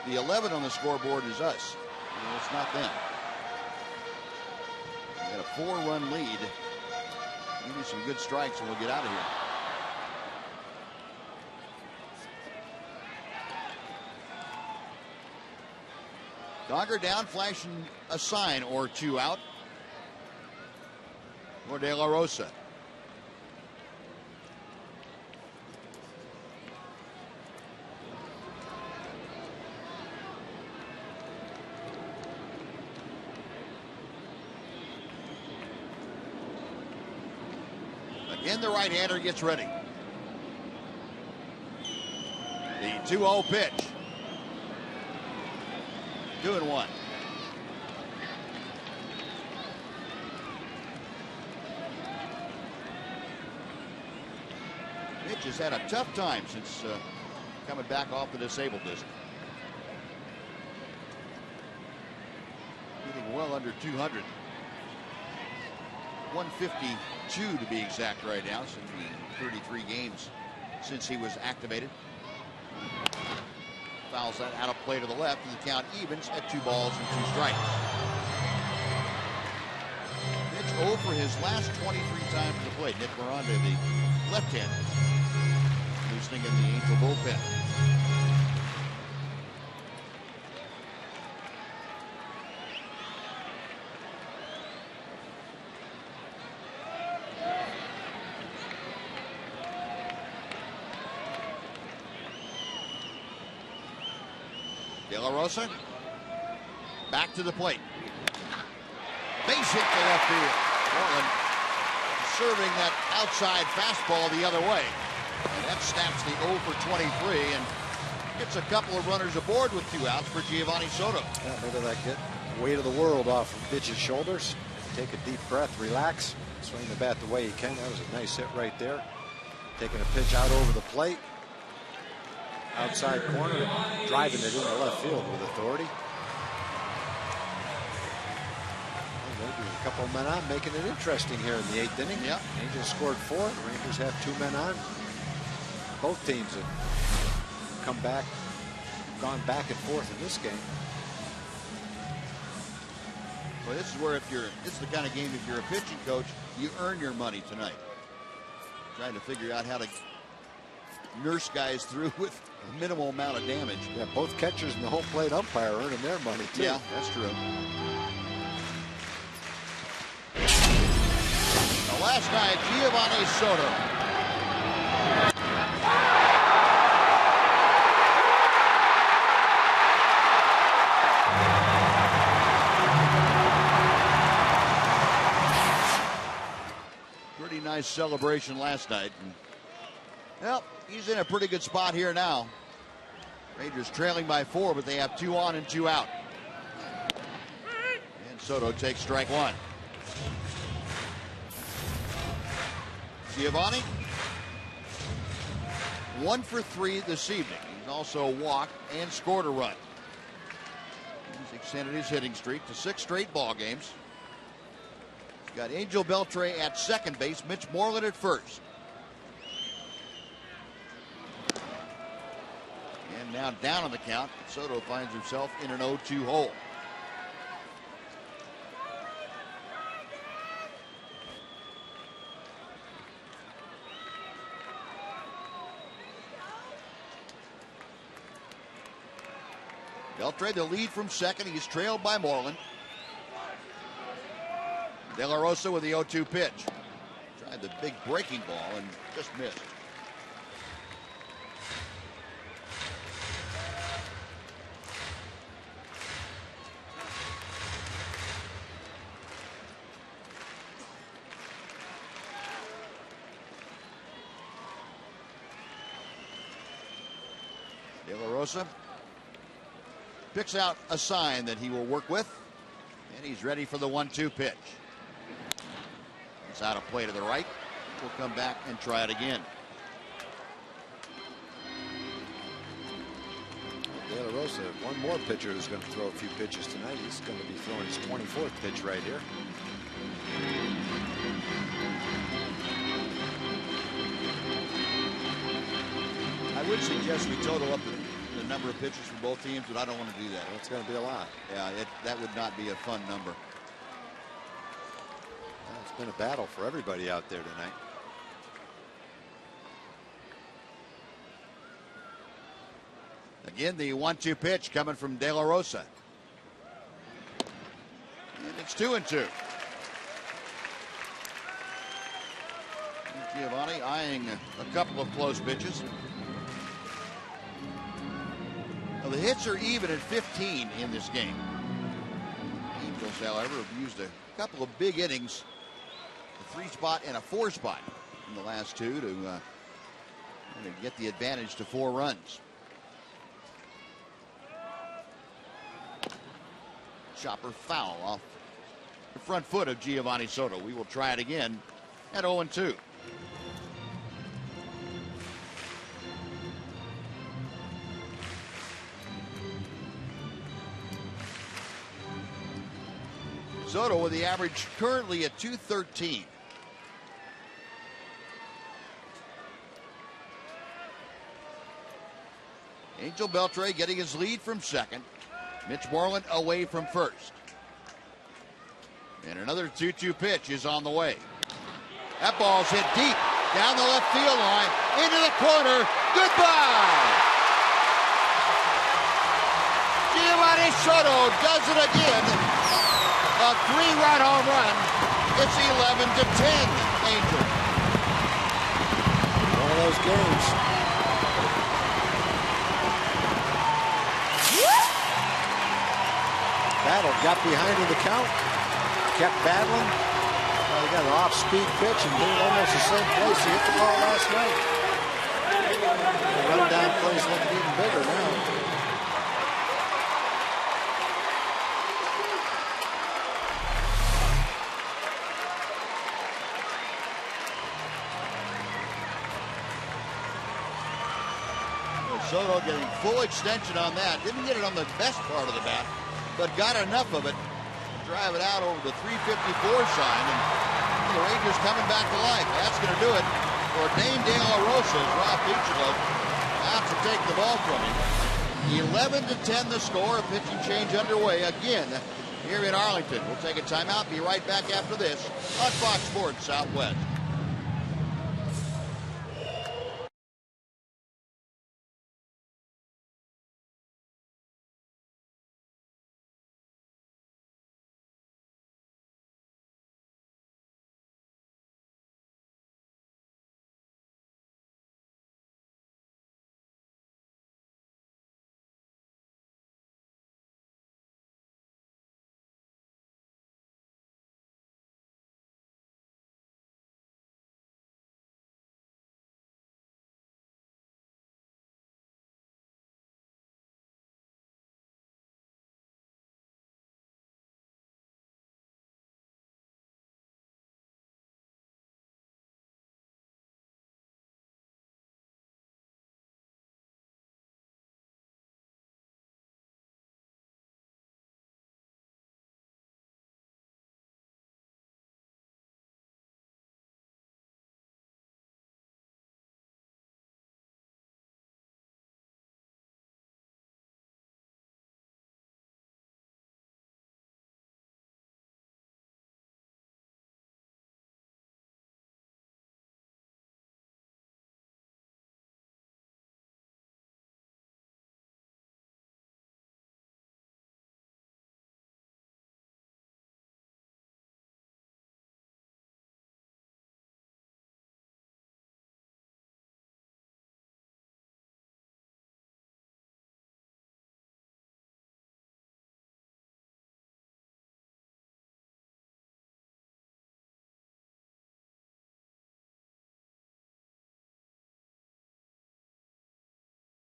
the 11 on the scoreboard is us. It's not them. We got a 4-run lead. Give me some good strikes and we'll get out of here. Conger down, flashing a sign or 2 out for De La Rosa. Again, the right-hander gets ready. The 2-0 pitch. 2-1. Mitch has had a tough time since coming back off the disabled list. Hitting well under 200. 152 to be exact right now, since 33 games since he was activated. Fouls that out of play to the left, and the count evens at 2 balls and 2 strikes. Mitch 0 for his last 23 times at the plate. Nick Miranda, the left-hander, loosening in the Angel bullpen. De La Rosa back to the plate. Base hit to left field. Moreland serving that outside fastball the other way. And that snaps the 0 for 23 and gets a couple of runners aboard with 2 outs for Giovanni Soto. Yeah, maybe that get weight of the world off of Mitch's shoulders. Take a deep breath, relax, swing the bat the way he can. That was a nice hit right there. Taking a pitch out over the plate. Outside corner, and driving it into left field with authority. And maybe a couple of men on, making it interesting here in the 8th inning. Yep. Angels scored 4. The Rangers have 2 men on. Both teams have come back, gone back and forth in this game. Well, this is where this is the kind of game, if you're a pitching coach, you earn your money tonight. Trying to figure out how to nurse guys through with a minimal amount of damage. Yeah, both catchers and the home plate umpire earning their money too. Yeah, that's true. Now, last night, Giovanni Soto. nice celebration last night. And, well, he's in a pretty good spot here now. Rangers trailing by 4, but they have 2 on and 2 out. And Soto takes strike 1. Giovanni, 1 for 3 this evening. He's also walked and scored a run. He's extended his hitting streak to 6 straight ball games. He's got Angel Beltre at second base, Mitch Moreland at first. And now down on the count, Soto finds himself in an 0-2 hole. Beltre the lead from second. He's trailed by Moreland. De La Rosa with the 0-2 pitch. Tried the big breaking ball and just missed. De La Rosa picks out a sign that he will work with, and he's ready for the 1-2 pitch. It's out of play to the right. We'll come back and try it again. De La Rosa, one more pitcher who's going to throw a few pitches tonight. He's going to be throwing his 24th pitch right here. I would suggest we total up the number of pitches for both teams, but I don't want to do that. It's going to be a lot. Yeah, that would not be a fun number. Well, it's been a battle for everybody out there tonight. Again, the 1-2 pitch coming from De La Rosa. And it's 2-2. Giovanni eyeing a couple of close pitches. Well, the hits are even at 15 in this game. Angels, however, have used a couple of big innings, a 3-spot and a 4-spot in the last 2 to get the advantage to 4 runs. Chopper foul off the front foot of Giovanni Soto. We will try it again at 0-2. Soto with the average currently at 213. Angel Beltre getting his lead from second. Mitch Moreland away from first. And another 2-2 pitch is on the way. That ball's hit deep down the left field line into the corner. Goodbye! Giovanni Soto does it again. A 3-run home run. It's 11-10, Angels. One of those games. Battle, got behind in the count, kept battling. He got an off-speed pitch and hit it almost the same place he hit the ball last night. The run-down plays looking even bigger now. Soto getting full extension on that. Didn't get it on the best part of the bat, but got enough of it to drive it out over the 354 sign. And the Rangers coming back to life. That's going to do it for Dane De La Rosa as Rob Piccolo out to take the ball from him. 11-10 the score. A pitching change underway again here in Arlington. We'll take a timeout. Be right back after this on Fox Sports Southwest.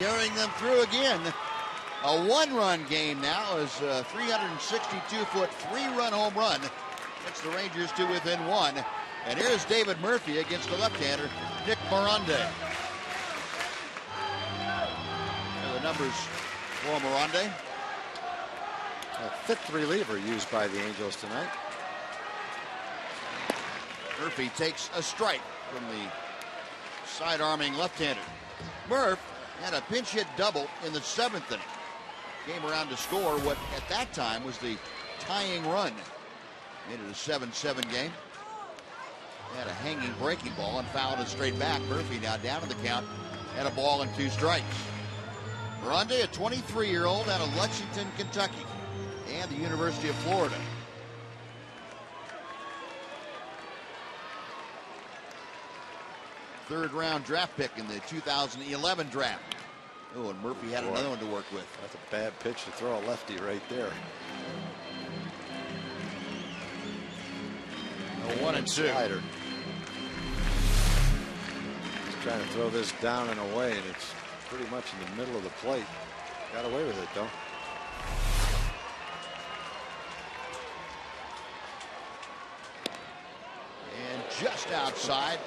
Carrying them through again. A one-run game now is a 362-foot three-run home run. Puts the Rangers to within one. And here's David Murphy against the left-hander, Nick Morande. There are the numbers for Morande. A fifth reliever used by the Angels tonight. Murphy takes a strike from the side-arming left-hander. Murph had a pinch hit double in the seventh inning. Came around to score what at that time was the tying run. Made it a 7-7 game. Had a hanging breaking ball and fouled it straight back. Murphy now down to the count at a ball and 2 strikes. Morande, a 23-year-old out of Lexington, Kentucky, and the University of Florida. Third-round draft pick in the 2011 draft. Oh, and Murphy had another one to work with. That's a bad pitch to throw a lefty right there. 1-2. Slider. He's trying to throw this down and away, and it's pretty much in the middle of the plate. Got away with it, though. And just outside.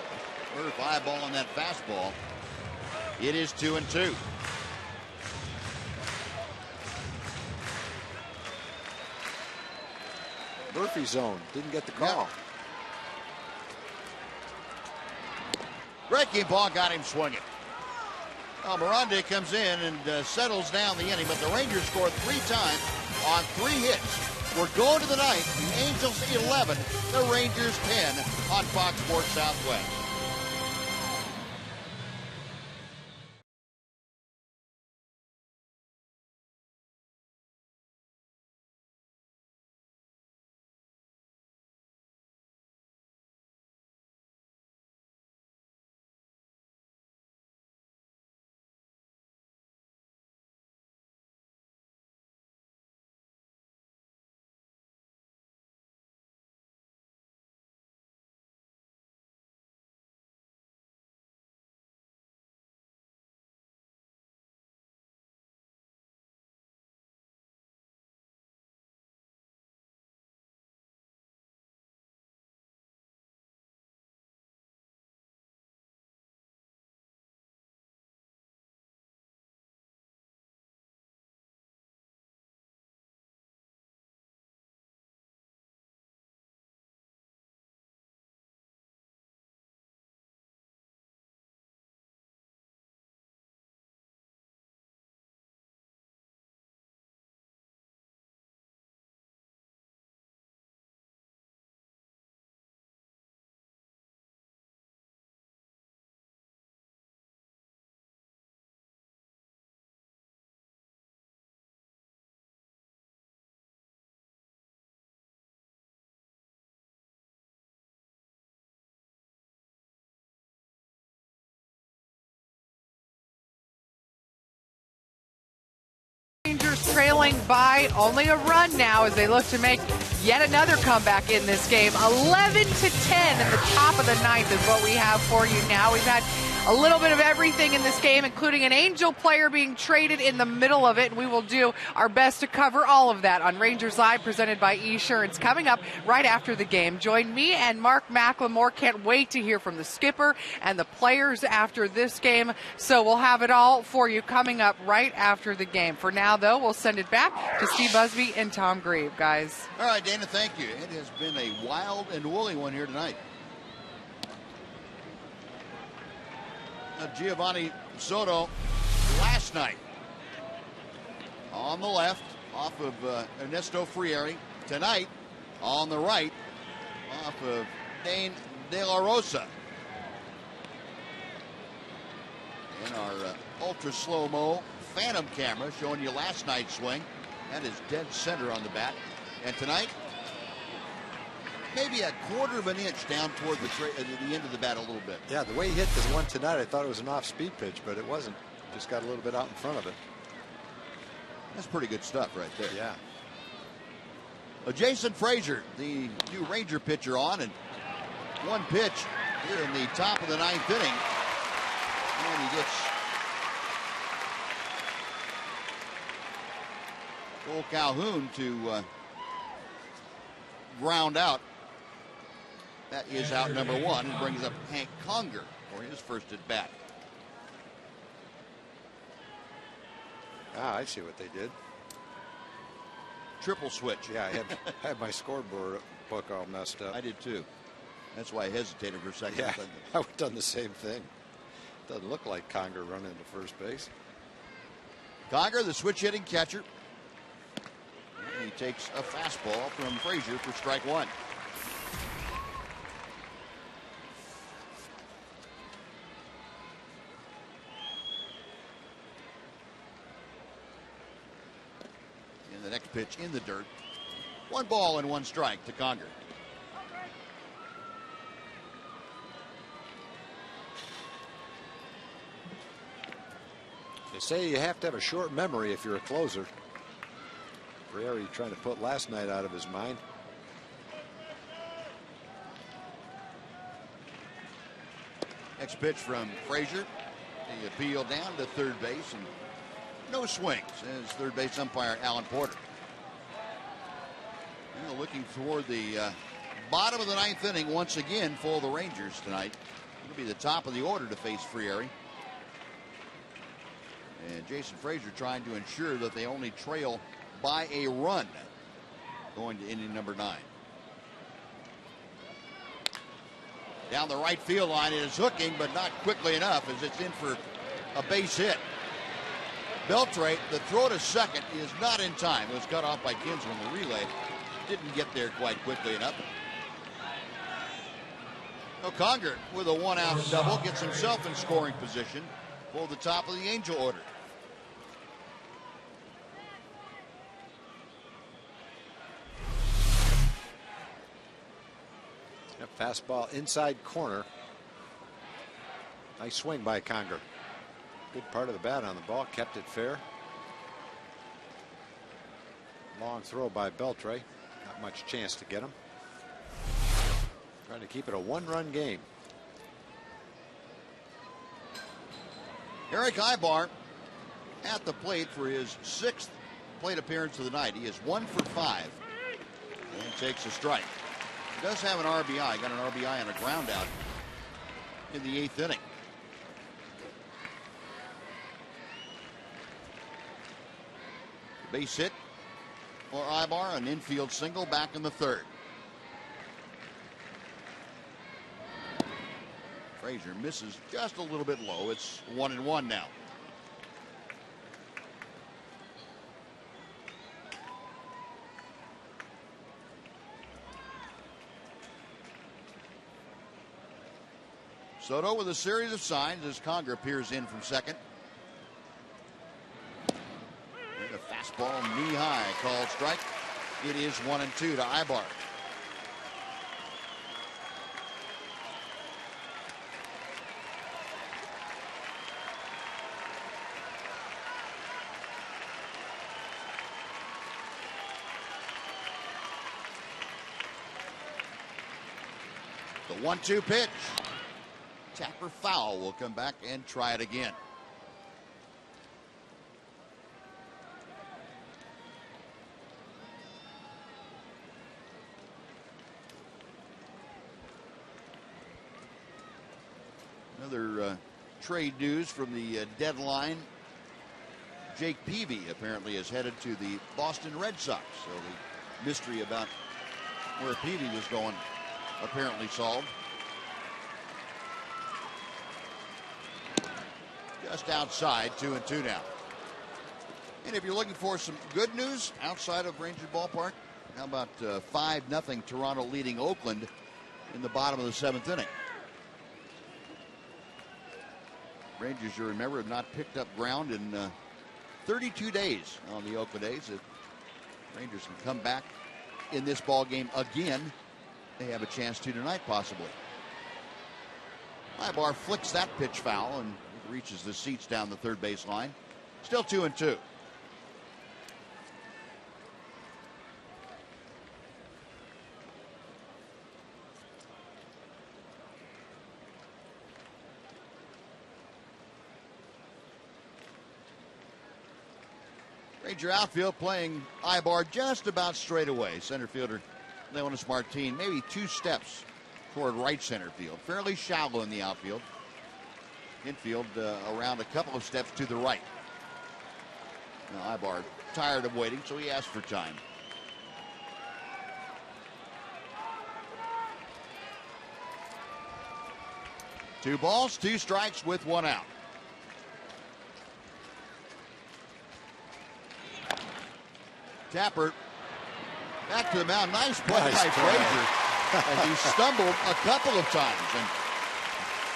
Murph eyeballing that fastball. It is 2-2. Murphy zone. Didn't get the call. Yeah. Breaking ball got him swinging. Well, Morande comes in and settles down the inning, but the Rangers scored 3 times on 3 hits. We're going to the ninth. The Angels 11, the Rangers 10 on Fox Sports Southwest. Rangers trailing by only a run now as they look to make yet another comeback in this game. 11-10 in the top of the ninth is what we have for you now. We've had a little bit of everything in this game, including an Angel player being traded in the middle of it, and we will do our best to cover all of that on Rangers Live, presented by Esurance, coming up right after the game. Join me and Mark McLemore. Can't wait to hear from the skipper and the players after this game, so we'll have it all for you coming up right after the game. For now, though, we'll send it back to Steve Busby and Tom Grieve, guys. All right, Dana, thank you. It has been a wild and woolly one here tonight. Giovanni Soto last night on the left off of Ernesto Frieri. Tonight on the right off of Dane De La Rosa. And our ultra slow-mo phantom camera showing you last night's swing. That is dead center on the bat. And tonight, maybe a quarter of an inch down toward the end of the bat a little bit. Yeah, the way he hit this one tonight, I thought it was an off-speed pitch, but it wasn't. Just got a little bit out in front of it. That's pretty good stuff right there. Yeah. Jason Frazier, the new Ranger pitcher on, and one pitch here in the top of the ninth inning. And he gets Cole Calhoun to ground out. That is out number one and brings up Hank Conger for his first at bat. Ah, I see what they did. Triple switch. Yeah, I had my scoreboard book all messed up. I did too. That's why I hesitated for a second. Yeah, I would have done the same thing. Doesn't look like Conger running to first base. Conger, the switch hitting catcher. And he takes a fastball from Frazier for strike one. And the next pitch in the dirt. 1 ball and 1 strike to Conger. They say you have to have a short memory if you're a closer. Friere trying to put last night out of his mind. Next pitch from Frazier. The appeal down to third base and no swings as third base umpire Alan Porter. And looking for the bottom of the 9th inning once again for the Rangers tonight. It'll be the top of the order to face Friere. And Jason Frazier trying to ensure that they only trail by a run going to inning number 9. Down the right field line, it is hooking, but not quickly enough as it's in for a base hit. Beltre, the throw to second is not in time. It was cut off by Kinsman. The relay didn't get there quite quickly enough. Conger with a 1-out double gets himself in scoring position for the top of the Angel order. Fastball inside corner. Nice swing by Conger. Good part of the bat on the ball. Kept it fair. Long throw by Beltre. Not much chance to get him. Trying to keep it a 1-run game. Eric Ibar at the plate for his 6th plate appearance of the night. He is 1 for 5 and takes a strike. He does have an RBI. Got an RBI and a ground out in the 8th inning. Base hit for Ibar, an infield single back in the 3rd. Frazier misses just a little bit low. It's 1-1 now. Soto with a series of signs as Conger appears in from second. And a fastball knee high called strike. It is 1-2 to Ibar. The 1-2 pitch. Tapper foul will come back and try it again. Another trade news from the deadline. Jake Peavy apparently is headed to the Boston Red Sox. So the mystery about where Peavy was going apparently solved. Just outside, 2-2 now. And if you're looking for some good news outside of Rangers Ballpark, how about 5-0 Toronto leading Oakland in the bottom of the 7th inning? Rangers, you remember, have not picked up ground in 32 days on the Oakland A's. If Rangers can come back in this ball game again, they have a chance to tonight, possibly. Ibar flicks that pitch foul and reaches the seats down the third base line. Still 2-2. Ranger outfield playing Ibar just about straight away. Center fielder Leonis Martin maybe 2 steps toward right center field. Fairly shallow in the outfield. Infield around a couple of steps to the right. Now Ibar tired of waiting, so he asked for time. Two balls, 2 strikes with 1 out. Tapper back to the mound. Nice play by Frazier as he stumbled a couple of times and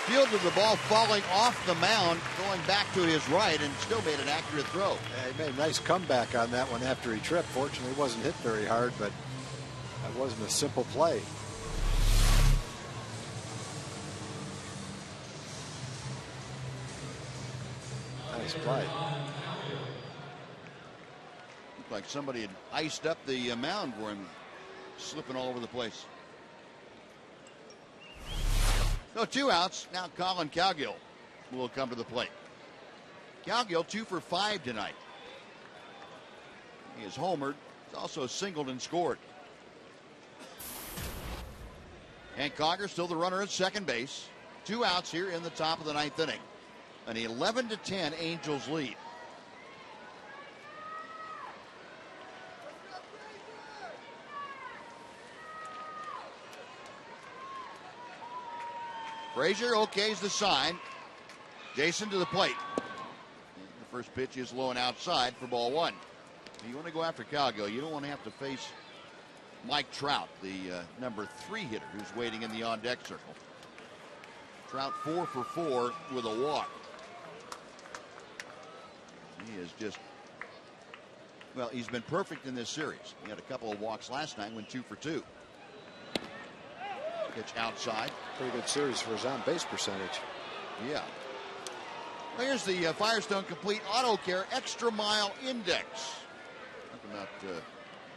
fielded the ball falling off the mound, going back to his right, and still made an accurate throw. Yeah, he made a nice comeback on that one after he tripped. Fortunately, he wasn't hit very hard, but that wasn't a simple play. Nice play. Looked like somebody had iced up the mound for him, slipping all over the place. So 2 outs. Now Colin Cowgill will come to the plate. Cowgill 2 for 5 tonight. He is homered. He's also singled and scored. And Conger still the runner at second base. 2 outs here in the top of the 9th inning. An 11-10 Angels lead. Frazier okays the sign. Jason to the plate. The first pitch is low and outside for ball 1. You want to go after Cowgill. You don't want to have to face Mike Trout, the number 3 hitter who's waiting in the on-deck circle. Trout 4 for 4 with a walk. He is just, well, he's been perfect in this series. He had a couple of walks last night, went 2 for 2. Pitch outside. Pretty good series for his on-base percentage. Yeah. Well, here's the Firestone Complete Auto Care Extra Mile Index. Talking about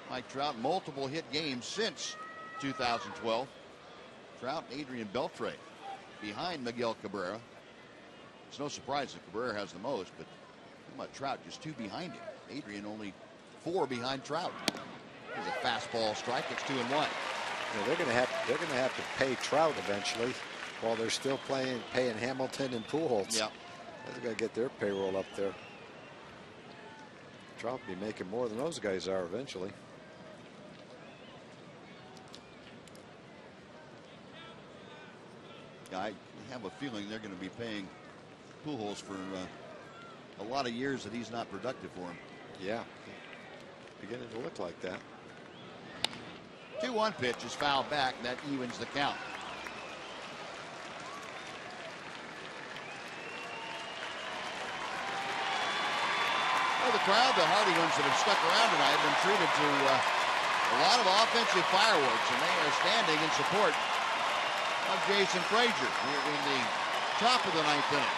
Mike Trout, multiple hit games since 2012. Trout and Adrian Beltre behind Miguel Cabrera. It's no surprise that Cabrera has the most, but how about Trout? Just 2 behind him. Adrian only 4 behind Trout. There's a fastball strike. It's 2-1. Yeah, they're going to have to pay Trout eventually, while they're still paying Hamilton and Pujols. Yeah, they've got to get their payroll up there. Trout will be making more than those guys are eventually. Yeah, I have a feeling they're going to be paying Pujols for a lot of years that he's not productive for him. Yeah, beginning to look like that. 2-1 pitch is fouled back. That evens the count. Well, the crowd, the hardy ones that have stuck around tonight, have been treated to a lot of offensive fireworks, and they are standing in support of Jason Frazier here in the top of the 9th inning.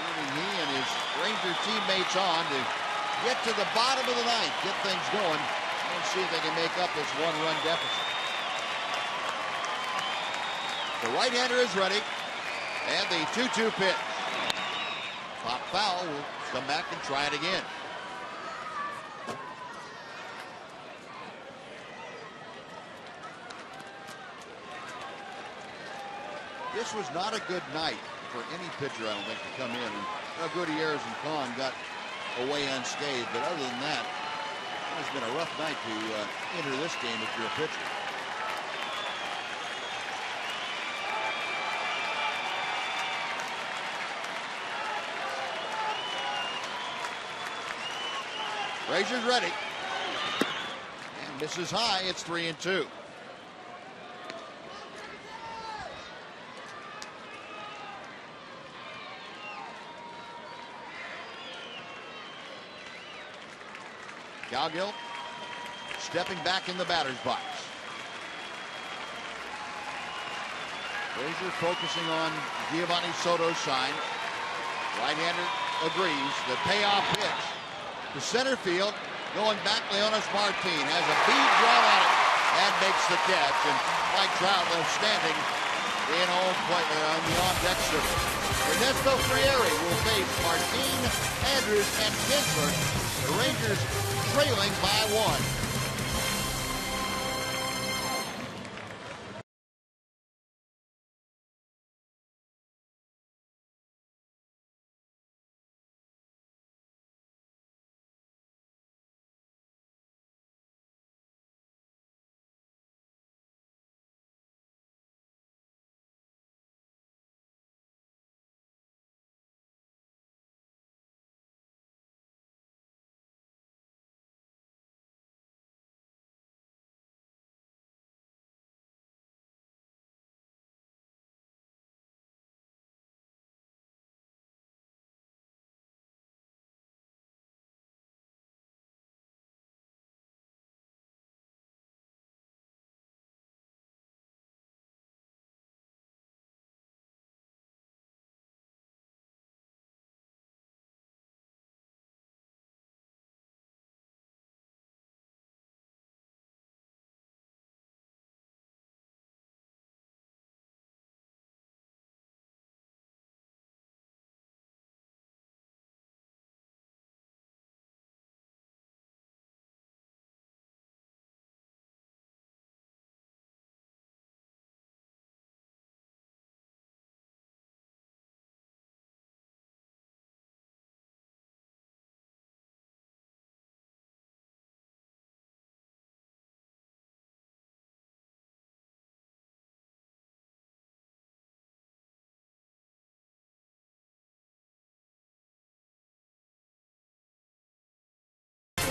Moving he and his Ranger teammates on to get to the bottom of the 9th, get things going, and see if they can make up this 1-run deficit. The right-hander is ready, and the 2-2 pitch. Pop foul. Will come back and try it again. This was not a good night for any pitcher, I don't think, to come in. And Gutierrez and Kahn got away unscathed, but other than that, it's been a rough night to enter this game if you're a pitcher. Frazier's ready. And misses high. It's 3-2. Cowgill stepping back in the batter's box. Frazier focusing on Giovanni Soto's sign. Right-hander agrees. The payoff pitch to center field. Going back, Leonis Martin has a bead drawn on it and makes the catch. And Mike Trout left standing in home play on the on-deck circle. Ernesto Frieri will face Martin, Andrews, and Kinsler. The Rangers trailing by 1.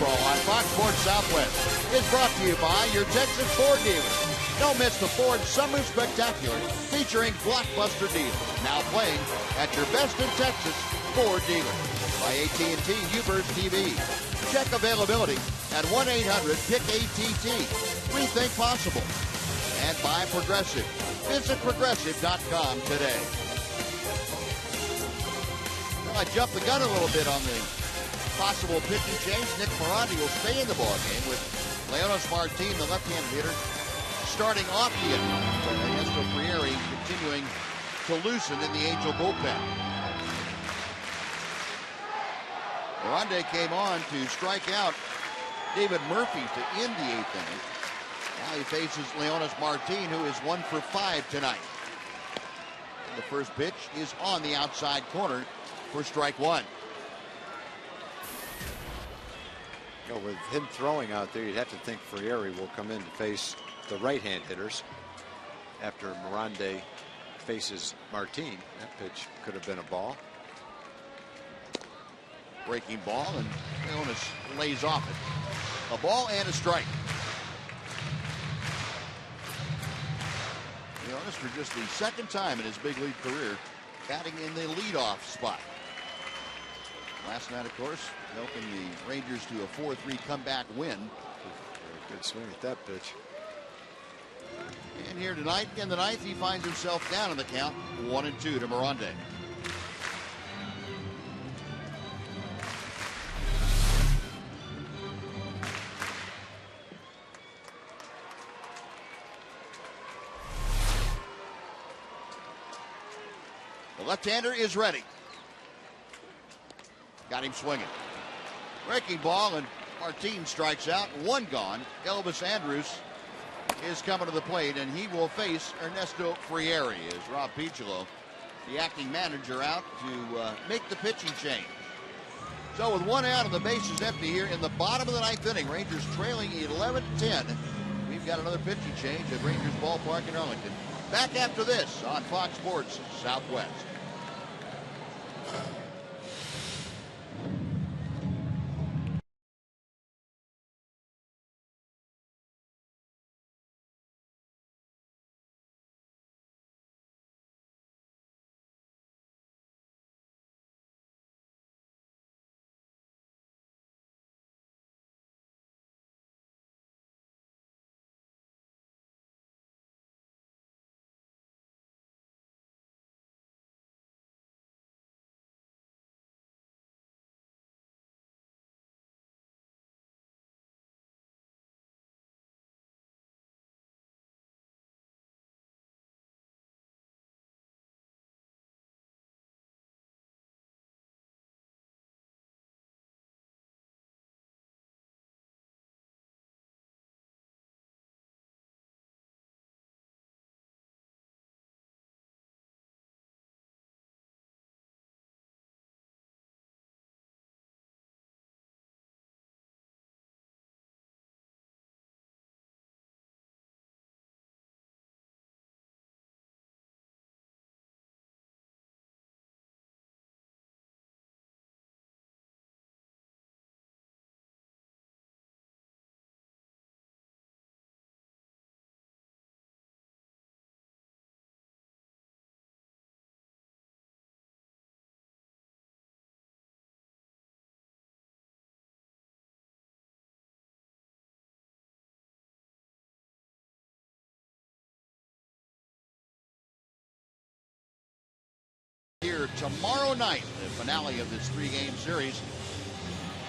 On Fox Sports Southwest is brought to you by your Texas Ford dealer. Don't miss the Ford Summer Spectacular featuring blockbuster deals. Now playing at your best in Texas Ford dealer. By AT UBurst TV. Check availability at 1-800-PIC-ATT. Rethink possible. And by Progressive. Visit Progressive.com today. Well, I jumped the gun a little bit on the possible pitching change. Nick Morandi will stay in the ballgame with Leonis Martin, the left-handed hitter, starting off the inning. Ernesto Frieri continuing to loosen in the Angel bullpen. Morandi came on to strike out David Murphy to end the 8th inning. Now he faces Leonis Martin, who is 1 for 5 tonight. And the first pitch is on the outside corner for strike 1. You know, with him throwing out there, you'd have to think Frieri will come in to face the right-hand hitters after Morandi faces Martin. That pitch could have been a ball. Breaking ball, and Leonis lays off it. A ball and a strike. Leonis, for just the second time in his big league career, batting in the leadoff spot. Last night, of course, helping the Rangers to a 4-3 comeback win. Very good swing at that pitch. And here tonight, in the 9th, he finds himself down in the count, 1-2 to Morandi. The left-hander is ready. Got him swinging. Breaking ball, and Martin strikes out. 1 gone. Elvis Andrews is coming to the plate, and he will face Ernesto Frieri as Rob Piccolo, the acting manager, out to make the pitching change. So with 1 out and the bases empty here in the bottom of the 9th inning, Rangers trailing 11-10. We've got another pitching change at Rangers Ballpark in Arlington. Back after this on Fox Sports Southwest. here tomorrow night, the finale of this 3-game series.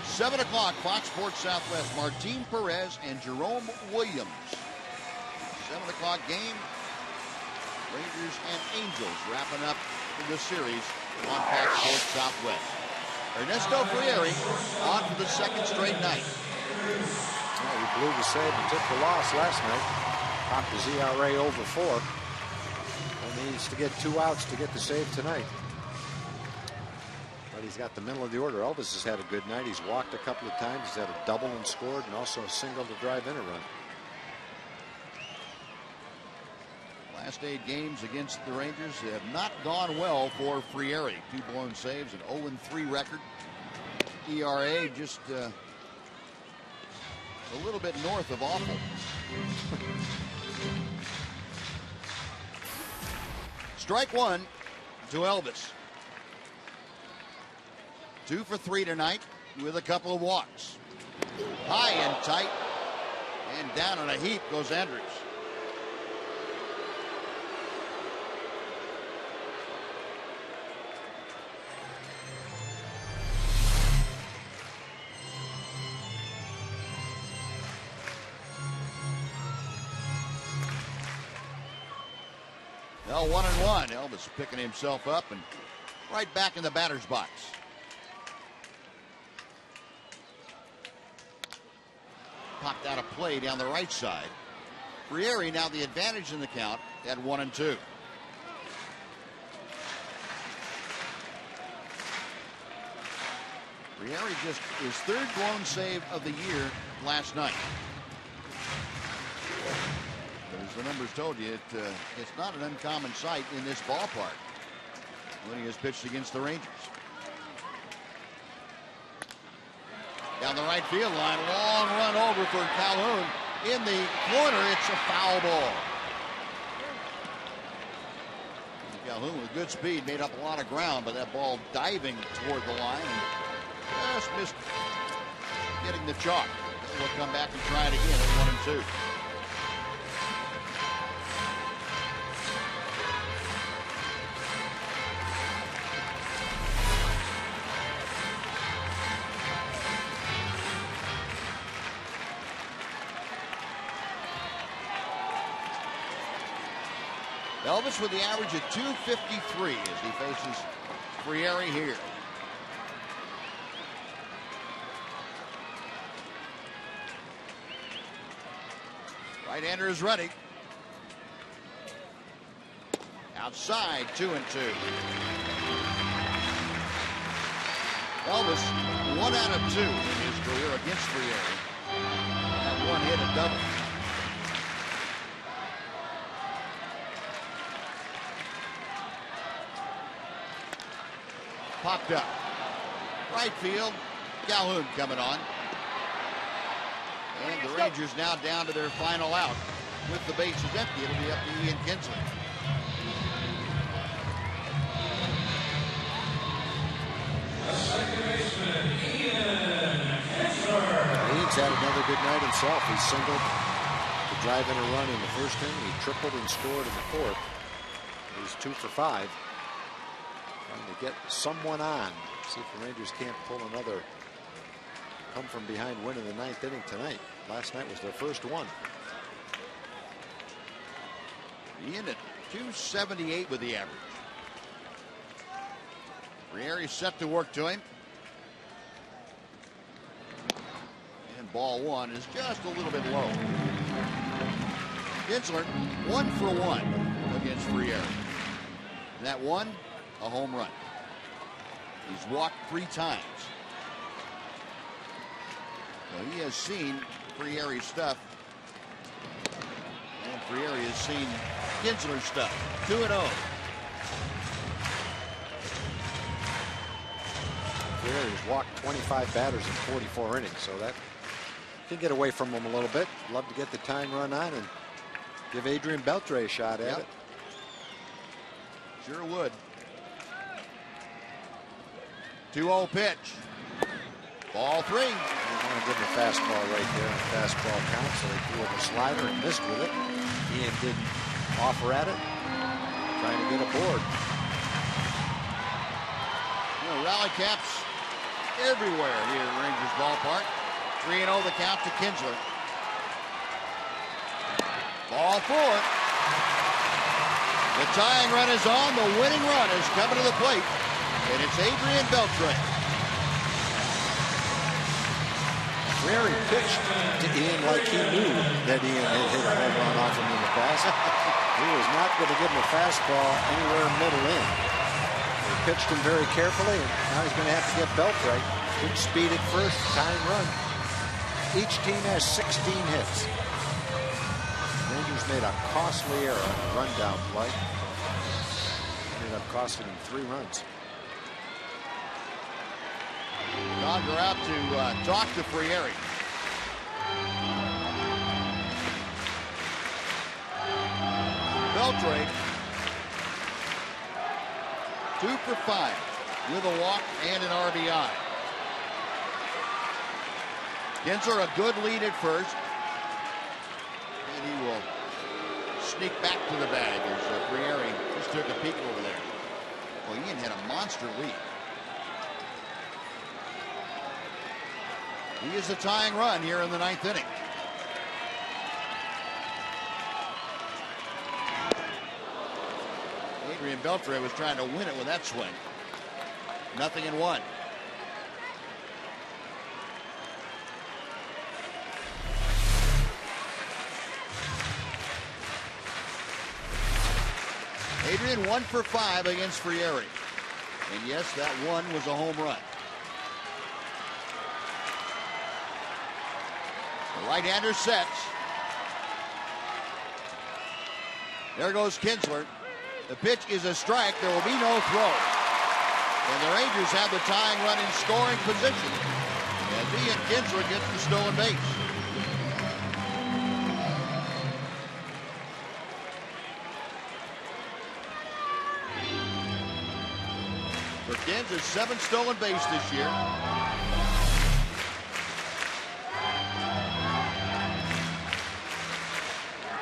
7 o'clock, Fox Sports Southwest, Martin Perez and Jerome Williams. 7 o'clock game, Rangers and Angels wrapping up the series on Fox Sports Southwest. Ernesto Frieri on for the second straight night. Well, he blew the save and took the loss last night. Topped his ERA over 4. And needs to get 2 outs to get the save tonight. But he's got the middle of the order. Elvis has had a good night. He's walked a couple of times. He's had a double and scored, and also a single to drive in a run. Last 8 games against the Rangers have not gone well for Frieri. 2 blown saves, an 0-3 record. ERA just a little bit north of awful. Strike 1 to Elvis. 2 for 3 tonight with a couple of walks. High and tight, and down in a heap goes Andrews. Now 1-1. Elvis picking himself up and right back in the batter's box. Popped out of play down the right side. Frieri now the advantage in the count at 1-2. Frieri just his 3rd blown save of the year last night. As the numbers told you, it's not an uncommon sight in this ballpark when he has pitched against the Rangers. Down the right field line, long run over for Calhoun. In the corner, it's a foul ball. Calhoun with good speed made up a lot of ground, but that ball diving toward the line and just missed getting the chalk. We'll come back and try it again at 1-2. Elvis with the average of 253 as he faces Frieri here. Right-hander is ready. Outside, 2-2. Elvis, 1 out of 2 in his career against Frieri. That 1 hit a double. Popped up. Right field. Calhoun coming on. And the Rangers now down to their final out. With the bases empty, it'll be up to Ian Kinsler. Ian's had another good night himself. He singled to drive in a run in the first inning. He tripled and scored in the 4th. He's 2 for 5. Trying to get someone on. See if the Rangers can't pull another come from behind win in the 9th inning tonight. Last night was their first one. Ian at 278 with the average. Frieri set to work to him. And ball 1 is just a little bit low. Kinsler 1 for 1 against Frieri. And that 1, a home run. He's walked 3 times. So he has seen Frieri's stuff. And Frieri has seen Kinsler's stuff. 2-0. Frieri's walked 25 batters in 44 innings, so that can get away from him a little bit. Love to get the time run on and give Adrian Beltre a shot at it. Sure would. 2-0 pitch. Ball 3. You want to give him a fastball right there. Fastball count, so he threw up a slider and missed with it. Ian didn't offer at it. Trying to get aboard. the rally caps everywhere here at Rangers Ballpark. 3-0 the count to Kinsler. Ball 4. The tying run is on. The winning run is coming to the plate. And it's Adrian Beltre. Frary pitched to Ian like he knew that Ian had hit a home run off him in the past. He was not going to give him a fastball anywhere middle in. He pitched him very carefully, and now he's going to have to get Beltre. Good speed at first, tying run. Each team has 16 hits. Rangers made a costly error on the rundown play. Ended up costing him 3 runs. Dogger out to talk to Frieri. Beltre 2 for 5 with a walk and an RBI. Kinsler a good lead at first. And he will sneak back to the bag as Frieri just took a peek over there. Well, Ian had a monster lead. He is the tying run here in the 9th inning. Adrian Beltre was trying to win it with that swing. 0-1. Adrian 1 for 5 against Frieri. And yes, that one was a home run. The right-hander sets. There goes Kinsler. The pitch is a strike. There will be no throw. And the Rangers have the tying run in scoring position as Ian Kinsler gets the stolen base. For Kansas, 7 stolen base this year.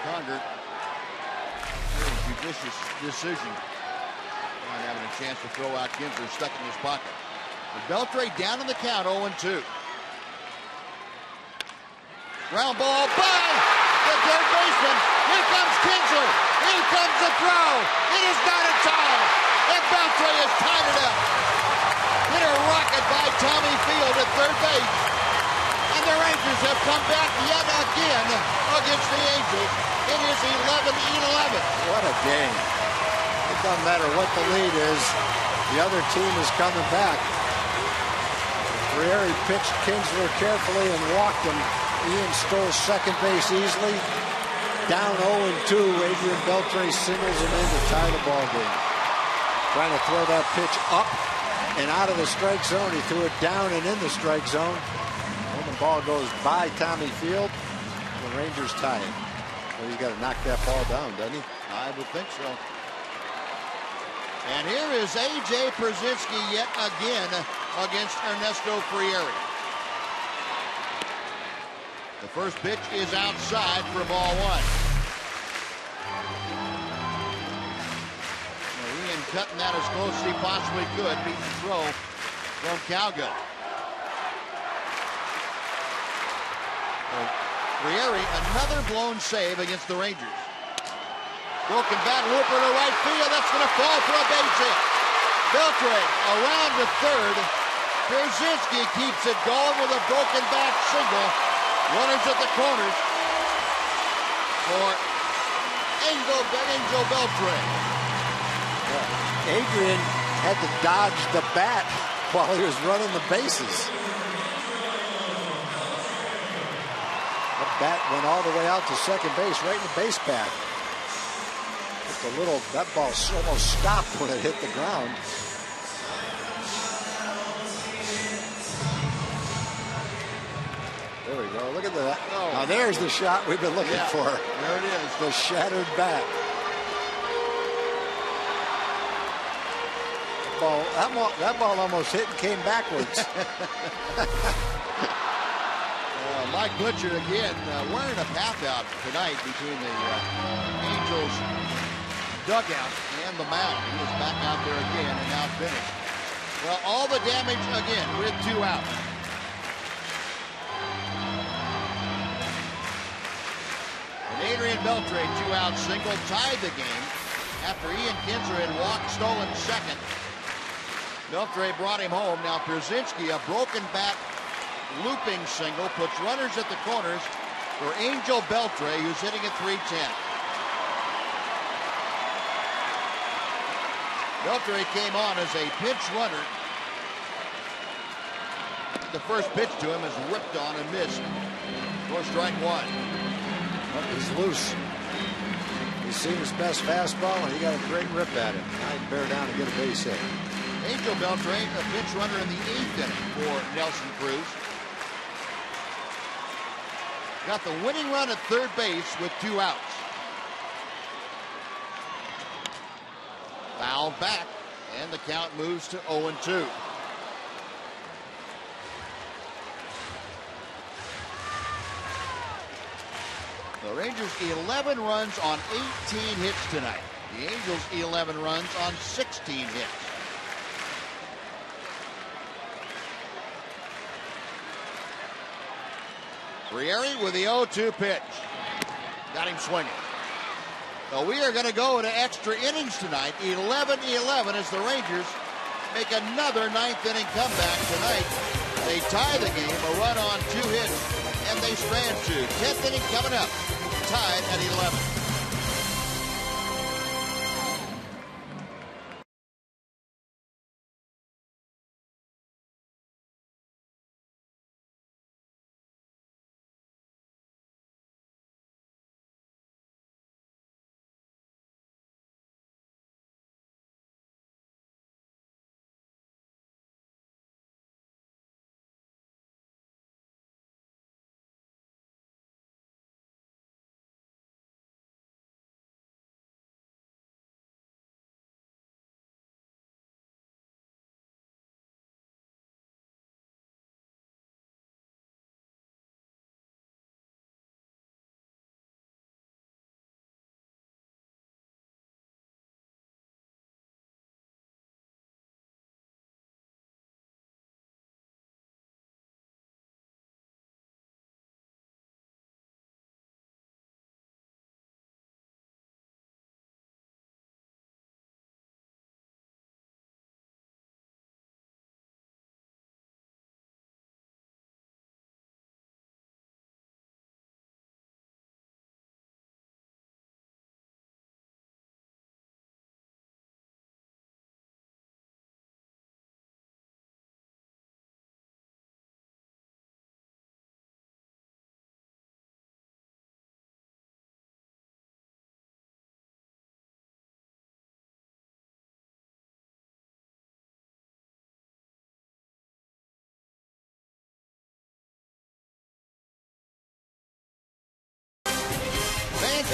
Conger, very judicious decision. Not having a chance to throw out Kinsler, stuck in his pocket. But Beltre down in the count, 0-2. Ground ball by the third baseman. Here comes Kinsler. Here comes the throw. It is not a tie. And Beltre has tied it up. Hit a rocket by Tommy Field at third base. And the Rangers have come back yet again against the Angels. It is 11-11. What a game. It doesn't matter what the lead is. The other team is coming back. Frieri pitched Kinsler carefully and walked him. Ian stole second base easily. Down 0-2. Adrian Beltre singles him in to tie the ball game. Trying to throw that pitch up and out of the strike zone. He threw it down and in the strike zone. When the ball goes by Tommy Field, the Rangers tie it. Well, you got to knock that ball down, doesn't he? I would think so. And here is A.J. Przinsky yet again against Ernesto Frieri. The first pitch is outside for ball 1. Well, Ian cutting that as close as he possibly could. Beat the throw from Cowgill. Frieri, another blown save against the Rangers. Broken bat, Looper to right field. That's going to fall for a base hit. Beltre around to third. Przinsky keeps it going with a broken bat single. Runners at the corners for Angel Beltre. Yeah. Adrian had to dodge the bat while he was running the bases. That bat went all the way out to second base, right in the base path. That ball almost stopped when it hit the ground. There we go. Look at that. Oh. Now there's the shot we've been looking for. There it is. The shattered bat. That ball almost hit and came backwards. Mike Butcher again wearing a path out tonight between the Angels dugout and the mound. He was back out there again and now finished. Well, all the damage again with 2 outs. An Adrian Beltre 2-out single tied the game after Ian Kinzer had walked stolen second. Beltre brought him home. Now Pierzynski, a broken bat looping single, puts runners at the corners for Angel Beltre, who's hitting at .310. Beltre came on as a pinch runner. The first pitch to him is whipped on and missed for strike 1. Well, he's loose. He's seen his best fastball, and he got a great rip at it. Now he can bear down and get a base hit. Angel Beltre, a pinch runner in the 8th inning for Nelson Cruz. Got the winning run at third base with 2 outs. Fouled back, and the count moves to 0-2. The Rangers 11 runs on 18 hits tonight. The Angels 11 runs on 16 hits. Frieri with the 0-2 pitch. Got him swinging. So we are going to go into extra innings tonight. 11-11 as the Rangers make another 9th inning comeback tonight. They tie the game, a run on 2 hits, and they strand 2. 10th inning coming up, tied at 11.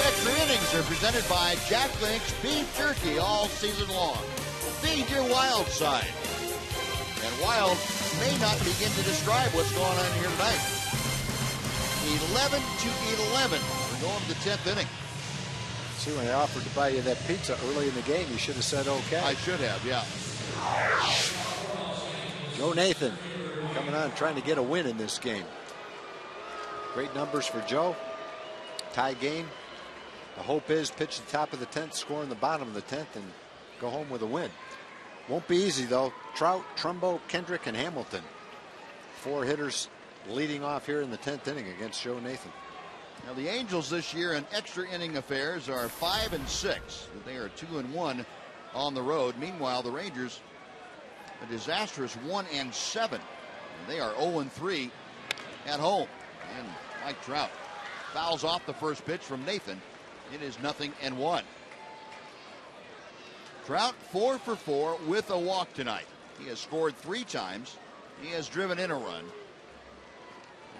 Extra innings are presented by Jack Link's Beef Jerky all season long. Feed your wild side. And wild may not begin to describe what's going on here tonight. 11-11. We're going to the 10th inning. See, when I offered to buy you that pizza early in the game, you should have said okay. I should have, yeah. Joe Nathan coming on trying to get a win in this game. Great numbers for Joe. Tie game. The hope is pitch the top of the 10th, score in the bottom of the 10th, and go home with a win. Won't be easy, though. Trout, Trumbo, Kendrick, and Hamilton. 4 hitters leading off here in the 10th inning against Joe Nathan. Now, the Angels this year in extra inning affairs are 5-6. They are 2-1 on the road. Meanwhile, the Rangers, a disastrous 1-7. They are 0-3 at home. And Mike Trout fouls off the first pitch from Nathan. It is 0-1. Trout 4 for 4 with a walk tonight. He has scored 3 times. He has driven in a run.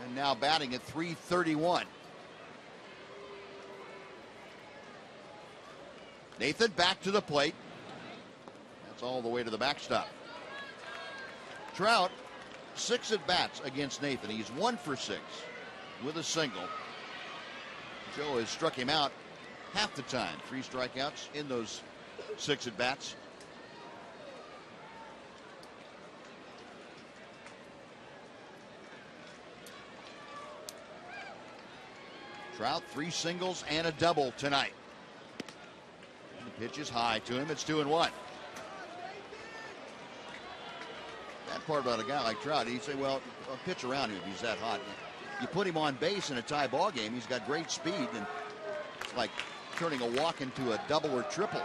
And now batting at .331. Nathan back to the plate. That's all the way to the backstop. Trout 6 at bats against Nathan. He's 1 for 6 with a single. Joe has struck him out half the time. 3 strikeouts in those 6 at bats. Trout 3 singles and a double tonight. And the pitch is high to him. It's 2-1. That part about a guy like Trout, he'd say, well, I'll pitch around him if he's that hot. You put him on base in a tie ball game, he's got great speed, and it's like turning a walk into a double or triple.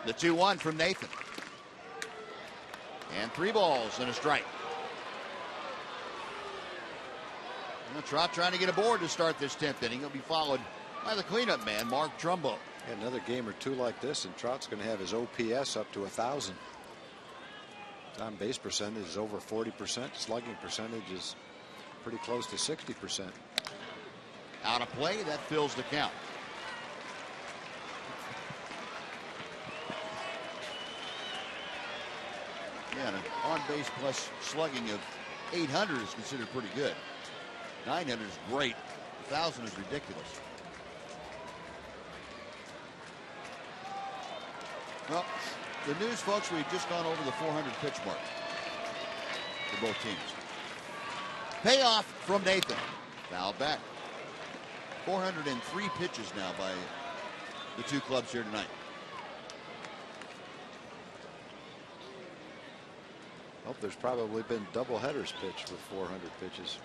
The 2-1 from Nathan. And 3 balls and a strike. And Trout trying to get aboard to start this 10th inning. He'll be followed by the cleanup man, Mark Trumbo. Another game or two like this, and Trout's going to have his OPS up to 1,000. On base percentage is over 40%. Slugging percentage is pretty close to 60%. Out of play, that fills the count. Yeah, an on-base plus slugging of 800 is considered pretty good. 900 is great. 1,000 is ridiculous. Well, the news, folks, we've just gone over the 400 pitch mark for both teams. Payoff from Nathan. Foul back. 403 pitches now by the two clubs here tonight. Well, there's probably been double headers pitched with 400 pitches.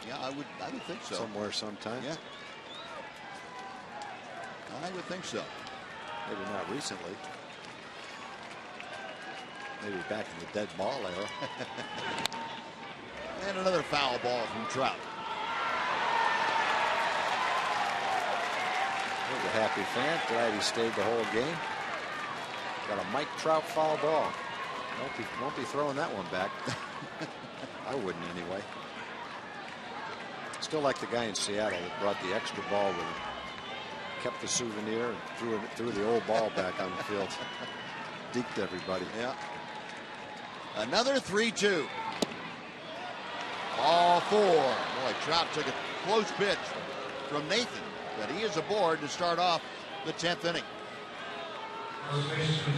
Yeah, I would think so. Somewhere, sometime. Yeah. I would think so. Maybe not recently. Maybe back in the dead ball era. And another foul ball from Trout. There's a happy fan. Glad he stayed the whole game. Got a Mike Trout foul ball. Won't be throwing that one back. I wouldn't anyway. Still like the guy in Seattle that brought the extra ball with him. Kept the souvenir and threw the old ball back on the field. Deked everybody. Yeah. Another 3-2. All 4. Boy, Trout took a close pitch from Nathan, but he is aboard to start off the 10th inning.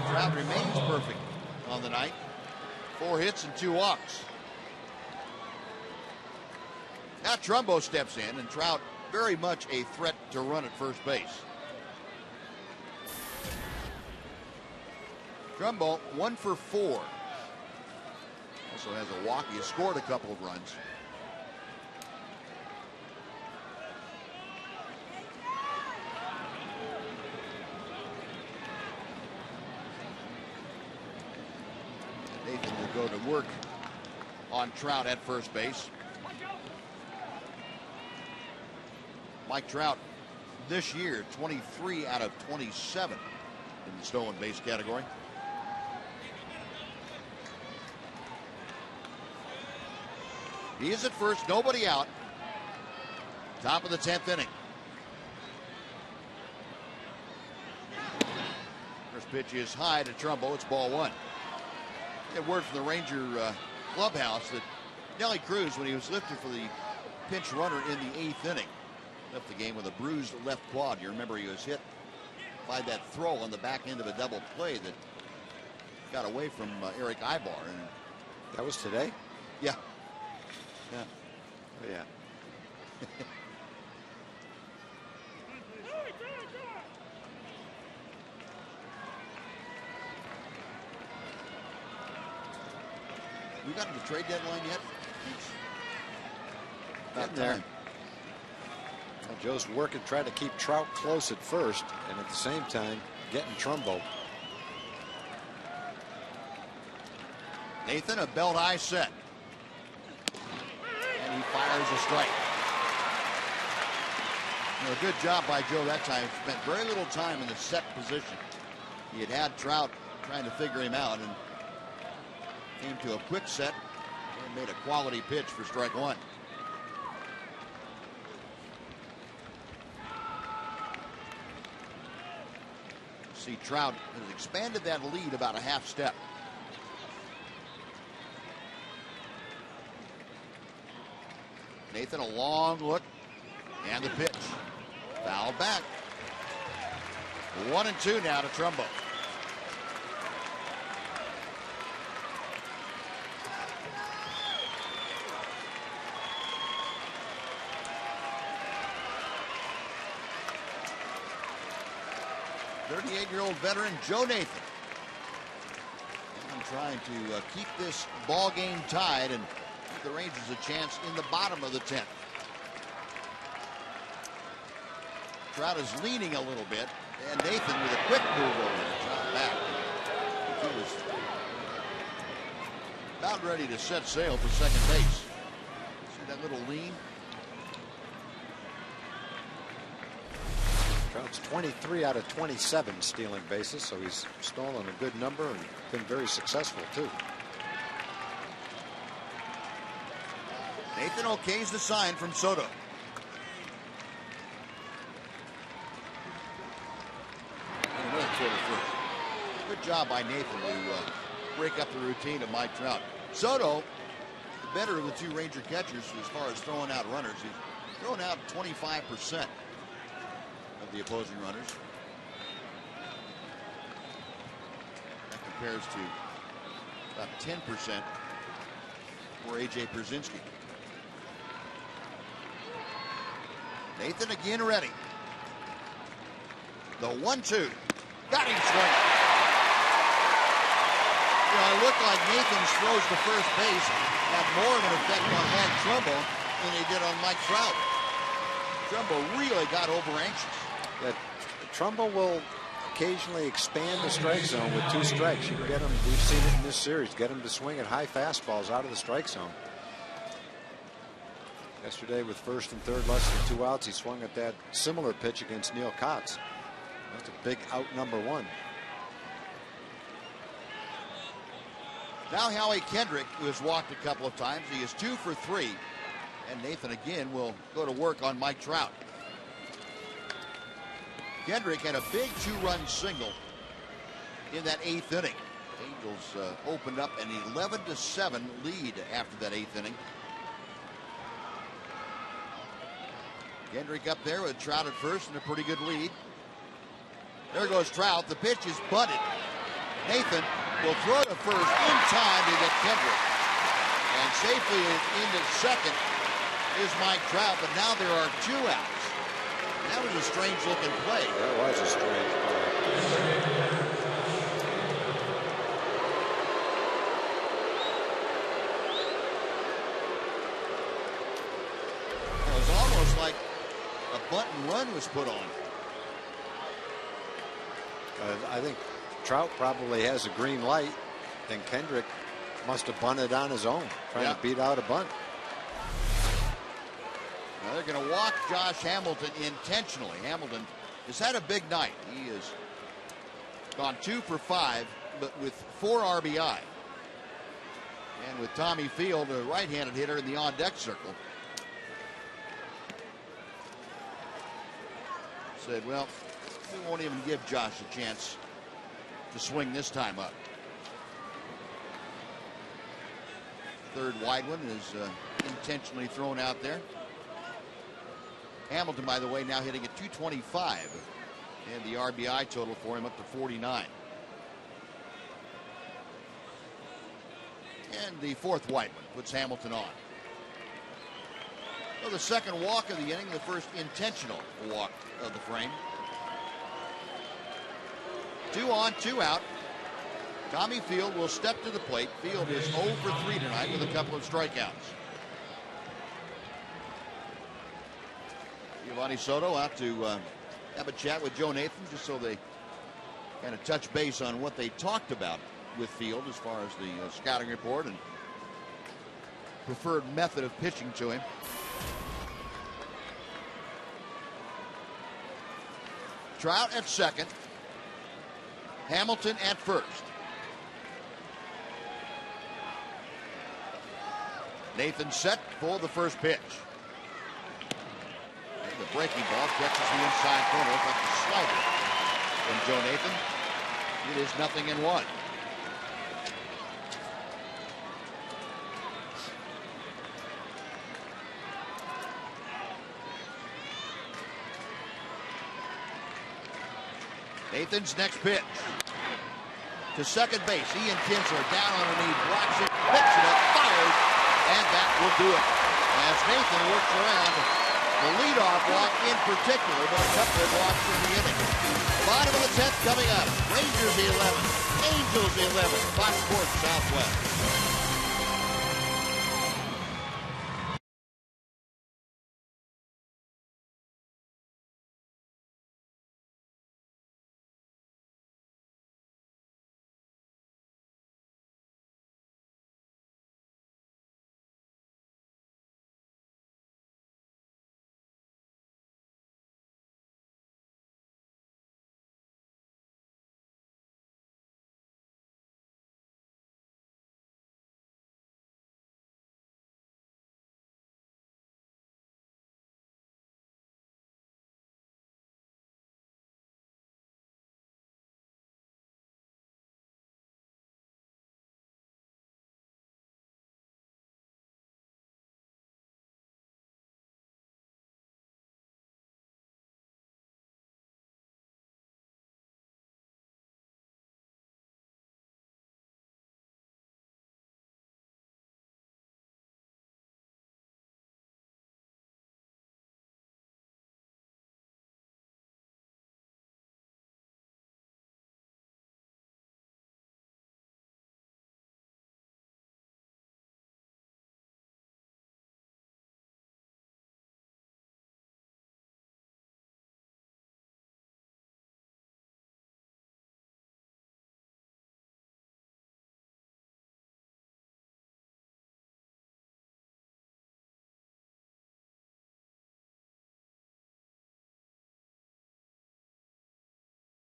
Trout remains perfect on the night. 4 hits and 2 walks. Now Trumbo steps in, and Trout very much a threat to run at first base. Trumbo 1 for 4. Also has a walk. He has scored a couple of runs. Nathan will go to work on Trout at first base. Mike Trout this year 23 out of 27 in the stolen base category. He is at first, nobody out. Top of the 10th inning. First pitch is high to Trumbo. It's ball 1. Get word from the Ranger clubhouse that Nelly Cruz, when he was lifted for the pinch runner in the 8th inning, left the game with a bruised left quad. You remember he was hit by that throw on the back end of a double play that got away from Eric Ibar. And that was today? Yeah. Yeah. Oh, yeah. We got to the trade deadline yet? Not there. Well, Joe's working, trying to keep Trout close at first, and at the same time getting Trumbo. Nathan, a belt high set. And he fires a strike. A good job by Joe that time. Spent very little time in the set position. He had Trout trying to figure him out and came to a quick set and made a quality pitch for strike 1. See, Trout has expanded that lead about a half step. Nathan, a long look, and the pitch. Foul back. 1-2 now to Trumbo. 38-year-old veteran Joe Nathan. And trying to keep this ball game tied and give the Rangers a chance in the bottom of the 10th. Trout is leaning a little bit, and Nathan with a quick move over there. Trout back. He was about ready to set sail for second base. See that little lean? Trout's 23 out of 27 stealing bases, so he's stolen a good number and been very successful too. Nathan okays the sign from Soto. Good job by Nathan to break up the routine of Mike Trout. Soto, the better of the two Ranger catchers as far as throwing out runners. He's thrown out 25% of the opposing runners. That compares to about 10% for A.J. Pierzynski. Nathan again ready. The 1-2. Got him swinging. You know, it looked like Nathan's throws to first base had more of an effect on Mark Trumbo than they did on Mike Trout. Trumbo really got over anxious. That Trumbo will occasionally expand the strike zone with 2 strikes. You can get him, we've seen it in this series, get him to swing at high fastballs out of the strike zone. Yesterday with first and third less than 2 outs, he swung at that similar pitch against Neil Kotz. That's a big out number 1. Now Howie Kendrick, who has walked a couple of times, he is 2 for 3. And Nathan again will go to work on Mike Trout. Kendrick had a big 2-run single in that 8th inning. Angels opened up an 11-7 lead after that 8th inning. Kendrick up there with Trout at first and a pretty good lead. There goes Trout. The pitch is bunted. Nathan will throw to first in time to get Kendrick. And safely into second is Mike Trout, but now there are 2 outs. That was a strange looking play. That was a strange play. It was almost like a bunt and run was put on. I think Trout probably has a green light, and Kendrick must have bunted on his own, trying to beat out a bunt. Now they're going to walk Josh Hamilton intentionally. Hamilton has had a big night. He has gone 2 for 5, but with 4 RBI. And with Tommy Field, a right-handed hitter in the on-deck circle. Said, well, we won't even give Josh a chance to swing this time up. Third wide one is intentionally thrown out there. Hamilton, by the way, now hitting at 225. And the RBI total for him up to 49. And the 4th wide one puts Hamilton on. So the second walk of the inning, the first intentional walk of the frame. 2 on, 2 out. Tommy Field will step to the plate. Field is 0 for 3 tonight with a couple of strikeouts. Giovanni Soto out to have a chat with Joe Nathan just so they kind of touch base on what they talked about with Field as far as the scouting report and preferred method of pitching to him. Trout at second. Hamilton at first. Nathan set for the first pitch. And the breaking ball catches the inside corner like a slider from Joe Nathan. It is 0-1. Nathan's next pitch. To second base, Ian Kinsler down underneath, blocks it, picks it up, fired, and that will do it. As Nathan works around the leadoff walk in particular, but a couple of walks in the inning. Bottom of the 10th coming up. Rangers 11, Angels 11. Fox Sports Southwest.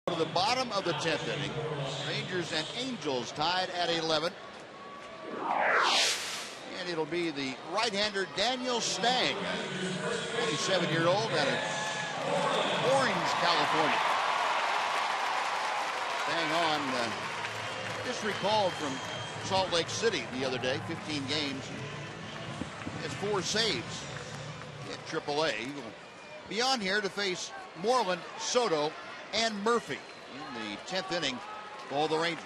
To the bottom of the 10th inning, Rangers and Angels tied at 11. And it'll be the right-hander Daniel Stang, 27-year-old out of Orange, California. Stang on, just recalled from Salt Lake City the other day, 15 games. He has 4 saves at AAA. He will be on here to face Moreland, Soto, and Murphy in the 10th inning for the Rangers.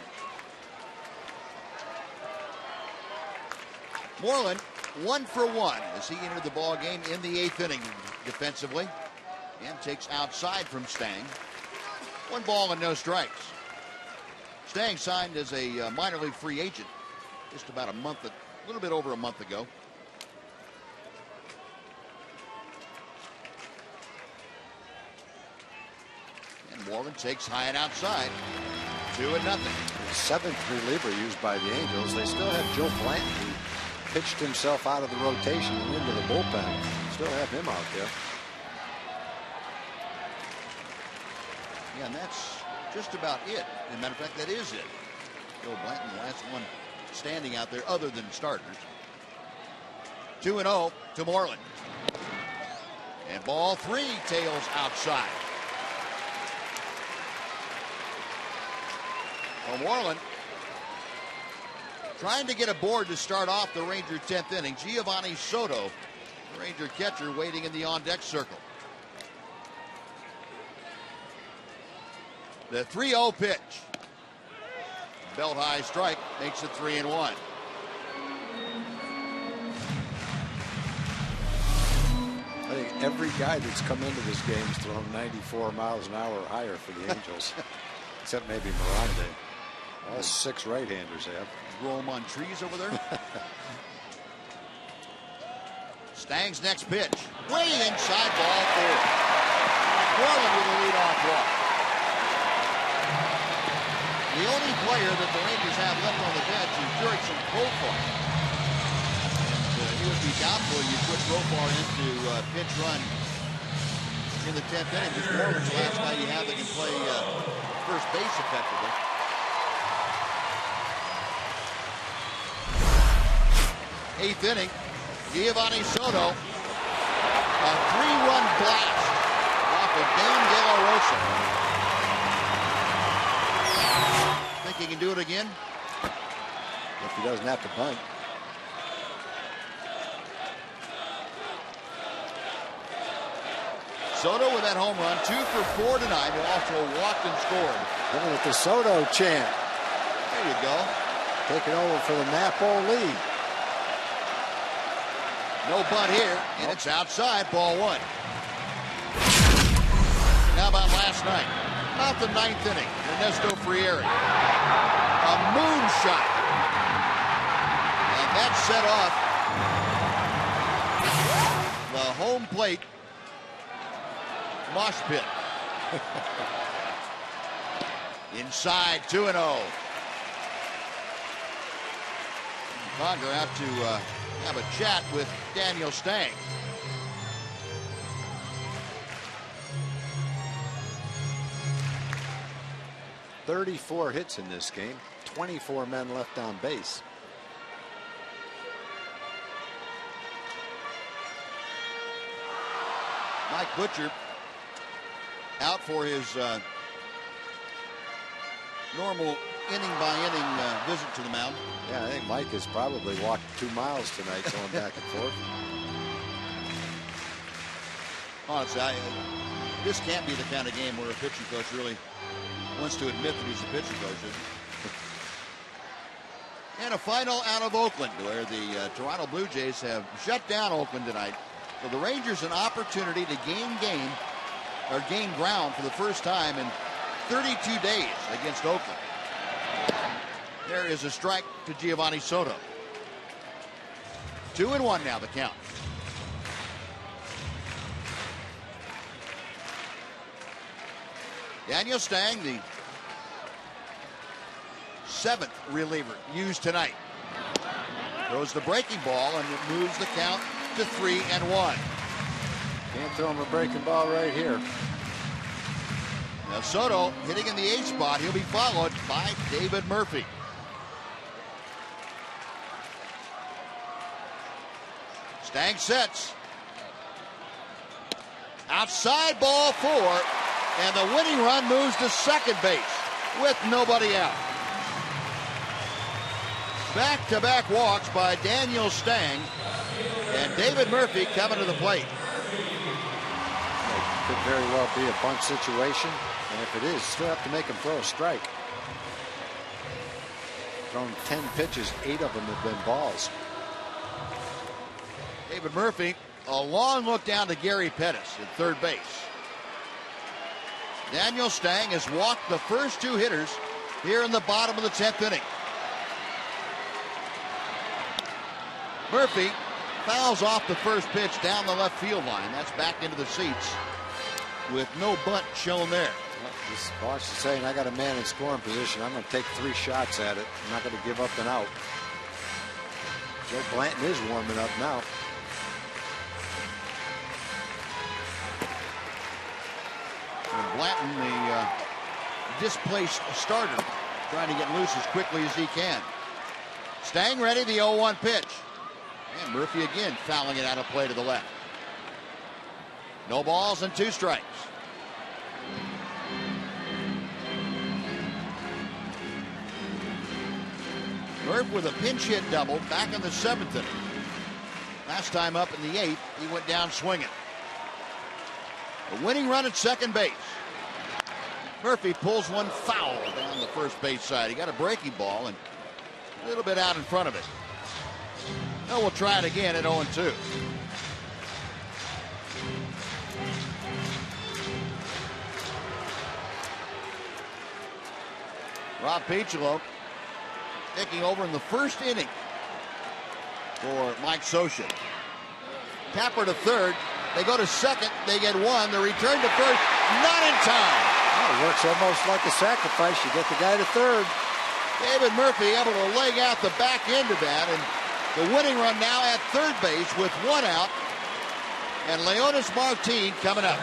Moreland 1 for 1 as he entered the ball game in the 8th inning defensively and takes outside from Stang. 1 ball and no strikes. Stang signed as a minor league free agent just about a little bit over a month ago. Moreland takes high and outside. 2-0. 7th reliever used by the Angels. They still have Joe Blanton, who pitched himself out of the rotation and into the bullpen. Still have him out there. Yeah, and that's just about it. As a matter of fact, that is it. Joe Blanton, the last one standing out there other than starters. 2-0 to Moreland. And ball 3 tails outside. Well, Moreland trying to get aboard to start off the Ranger 10th inning. Giovanni Soto, the Ranger catcher, waiting in the on-deck circle. The 3-0 pitch. Belt high strike makes it 3-1. I think every guy that's come into this game has thrown 94 miles an hour or higher for the Angels, except maybe Miranda. All 6 right-handers have. Grow them on trees over there. Stang's next pitch. Way inside, ball 4. Moreland with a leadoff walk. The only player that the Rangers have left on the bench is Jurickson Profar. And it would be doubtful you put Profar into pitch run in the 10th inning. Because Moreland's the last guy you have that can play first base effectively. 8th inning, Giovanni Soto, a 3-run blast off of Dane De La Rosa. Think he can do it again? If he doesn't have to bunt. Soto with that home run, 2 for 4 tonight, who also walked and scored. Looking at the Soto chant. There you go. Taking over for the Napo lead. No bunt here, and it's outside, ball 1. How about last night? About the 9th inning. Ernesto Frieri. A moonshot. And that set off the home plate mosh pit. Inside, 2-0. Conger out to have a chat with Daniel Stang. "34 hits in this game, 24 men left on base." Mike Butcher out for his normal inning-by-inning visit to the mound. Yeah, I think Mike has probably walked 2 miles tonight going back and forth. Honestly, this can't be the kind of game where a pitching coach really wants to admit that he's a pitching coach. And a final out of Oakland, where the Toronto Blue Jays have shut down Oakland tonight. So the Rangers an opportunity to gain ground for the first time in 32 days against Oakland. There is a strike to Giovanni Soto. 2-1 now the count. Daniel Stang, the 7th reliever used tonight. Throws the breaking ball and it moves the count to 3-1. Can't throw him a breaking ball right here. Now Soto hitting in the 8th spot. He'll be followed by David Murphy. Stang sets. Outside, ball 4. And the winning run moves to second base with nobody out. Back-to-back walks by Daniel Stang. And David Murphy coming to the plate. It could very well be a bunt situation. And if it is, still have to make him throw a strike. Thrown 10 pitches, 8 of them have been balls. David Murphy, a long look down to Gary Pettis at third base. Daniel Stang has walked the first 2 hitters here in the bottom of the 10th inning. Murphy fouls off the first pitch down the left field line. That's back into the seats with no bunt shown there. This boss is saying, I got a man in scoring position. I'm going to take 3 shots at it. I'm not going to give up an out. Joe Blanton is warming up now. And Blanton, the displaced starter, trying to get loose as quickly as he can. Stang ready, the 0-1 pitch. And Murphy again fouling it out of play to the left. No balls and 2 strikes. Murph with a pinch hit double back in the 7th inning. Last time up in the 8th, he went down swinging. A winning run at second base. Murphy pulls one foul down the first base side. He got a breaking ball and a little bit out in front of it. Now we'll try it again at 0-2. Rob Picholo taking over in the first inning for Mike Scioscia. Tapper to third. They go to second. They get 1. The return to first, not in time. Oh, it works almost like a sacrifice. You get the guy to third. David Murphy able to leg out the back end of that, and the winning run now at third base with 1 out. And Leonis Martin coming up.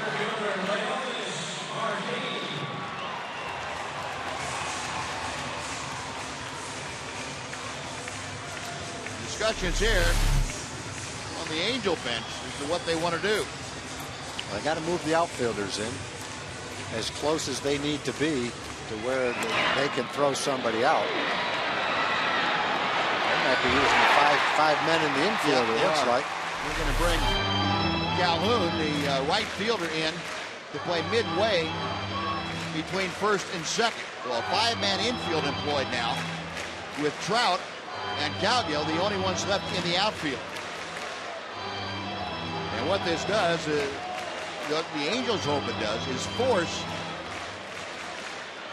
Discussions here on the Angel bench as to what they want to do. Well, they got to move the outfielders in as close as they need to be to where they can throw somebody out. They might be using the five men in the infield, it looks like. They're going to bring Calhoun, the right fielder, in to play midway between first and second. So a 5-man infield employed now with Trout and Calgill, the only ones left in the outfield. And what this does is the Angels hope it does, is force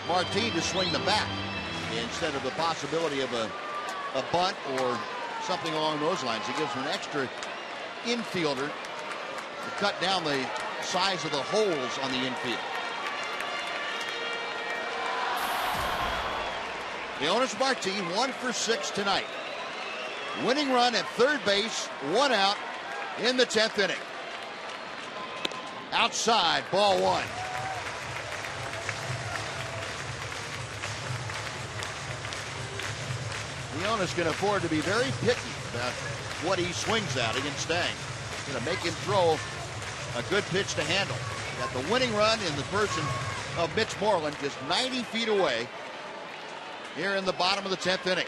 Martin to swing the bat instead of the possibility of a bunt or something along those lines. It gives an extra infielder to cut down the size of the holes on the infield. Leonis Martin 1 for 6 tonight. Winning run at third base, 1 out in the 10th inning. Outside, ball 1. Leonis can afford to be very picky about what he swings at against Stang. Going to make him throw a good pitch to handle. Got the winning run in the person of Mitch Moreland, just 90 feet away here in the bottom of the 10th inning.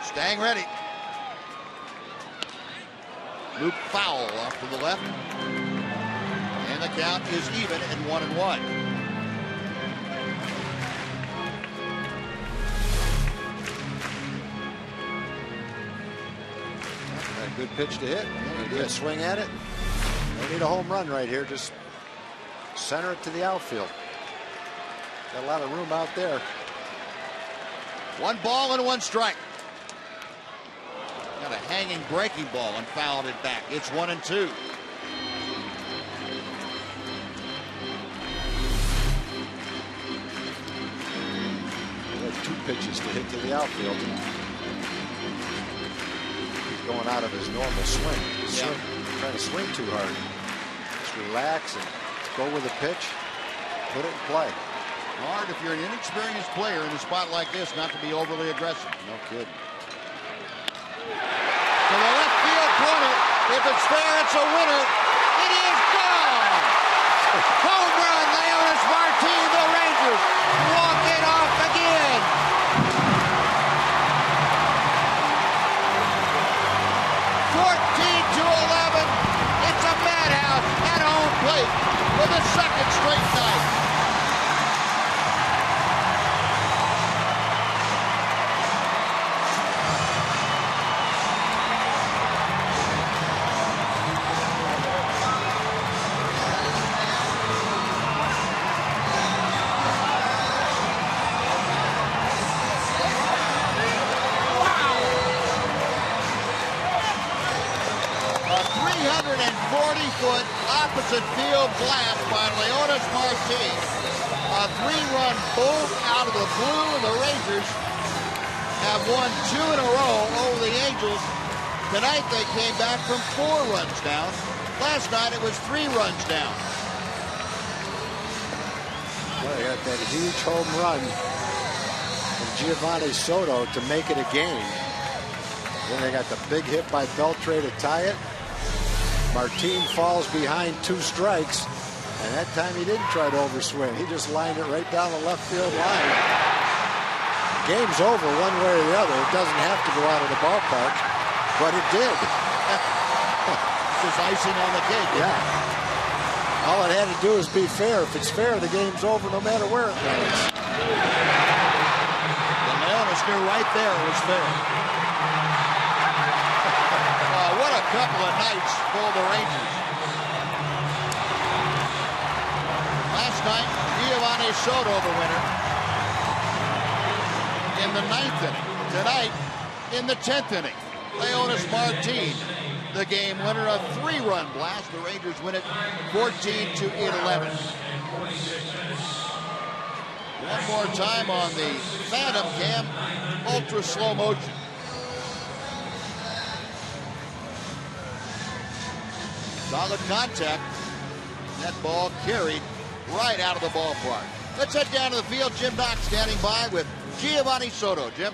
Stang ready. Loop foul off to the left. And the count is even at 1-1. A good pitch to hit. Good swing at it. They need a home run right here. Just center it to the outfield. Got a lot of room out there. 1 ball and 1 strike. Got a hanging breaking ball and fouled it back. It's 1-2. Two pitches to hit to the outfield. He's going out of his normal swing. Trying to swing too hard. Just relax and go with the pitch. Put it in play. Hard if you're an inexperienced player in a spot like this not to be overly aggressive. No kidding. To the left field corner. If it's there, it's a winner. It is gone. Home run, Leonis Martin. The Rangers walk it off again. To 11. It's a madhouse at home plate for the second straight night. Opposite field blast by Leonis Martin. A 3-run bolt out of the blue, and the Rangers have won 2 in a row over the Angels. Tonight they came back from 4 runs down. Last night it was 3 runs down. Well, they got that huge home run from Giovanni Soto to make it a game. Then they got the big hit by Beltre to tie it. Martin falls behind 2 strikes, and that time he didn't try to overswing. He just lined it right down the left field line. Game's over one way or the other. It doesn't have to go out of the ballpark, but it did. Just icing on the cake. Yeah. All it had to do is be fair. If it's fair, the game's over no matter where it goes. The Leonis knew right there it was fair. What a couple of nights for the Rangers. Last night, Giovanni Soto the winner in the 9th inning. Tonight, in the 10th inning, Leonis Martin, the game winner, a 3-run blast. The Rangers win it 14-11. One more time on the Phantom Cam, ultra slow motion. Solid contact. That ball carried right out of the ballpark. Let's head down to the field. Jim Knox standing by with Giovanni Soto. Jim.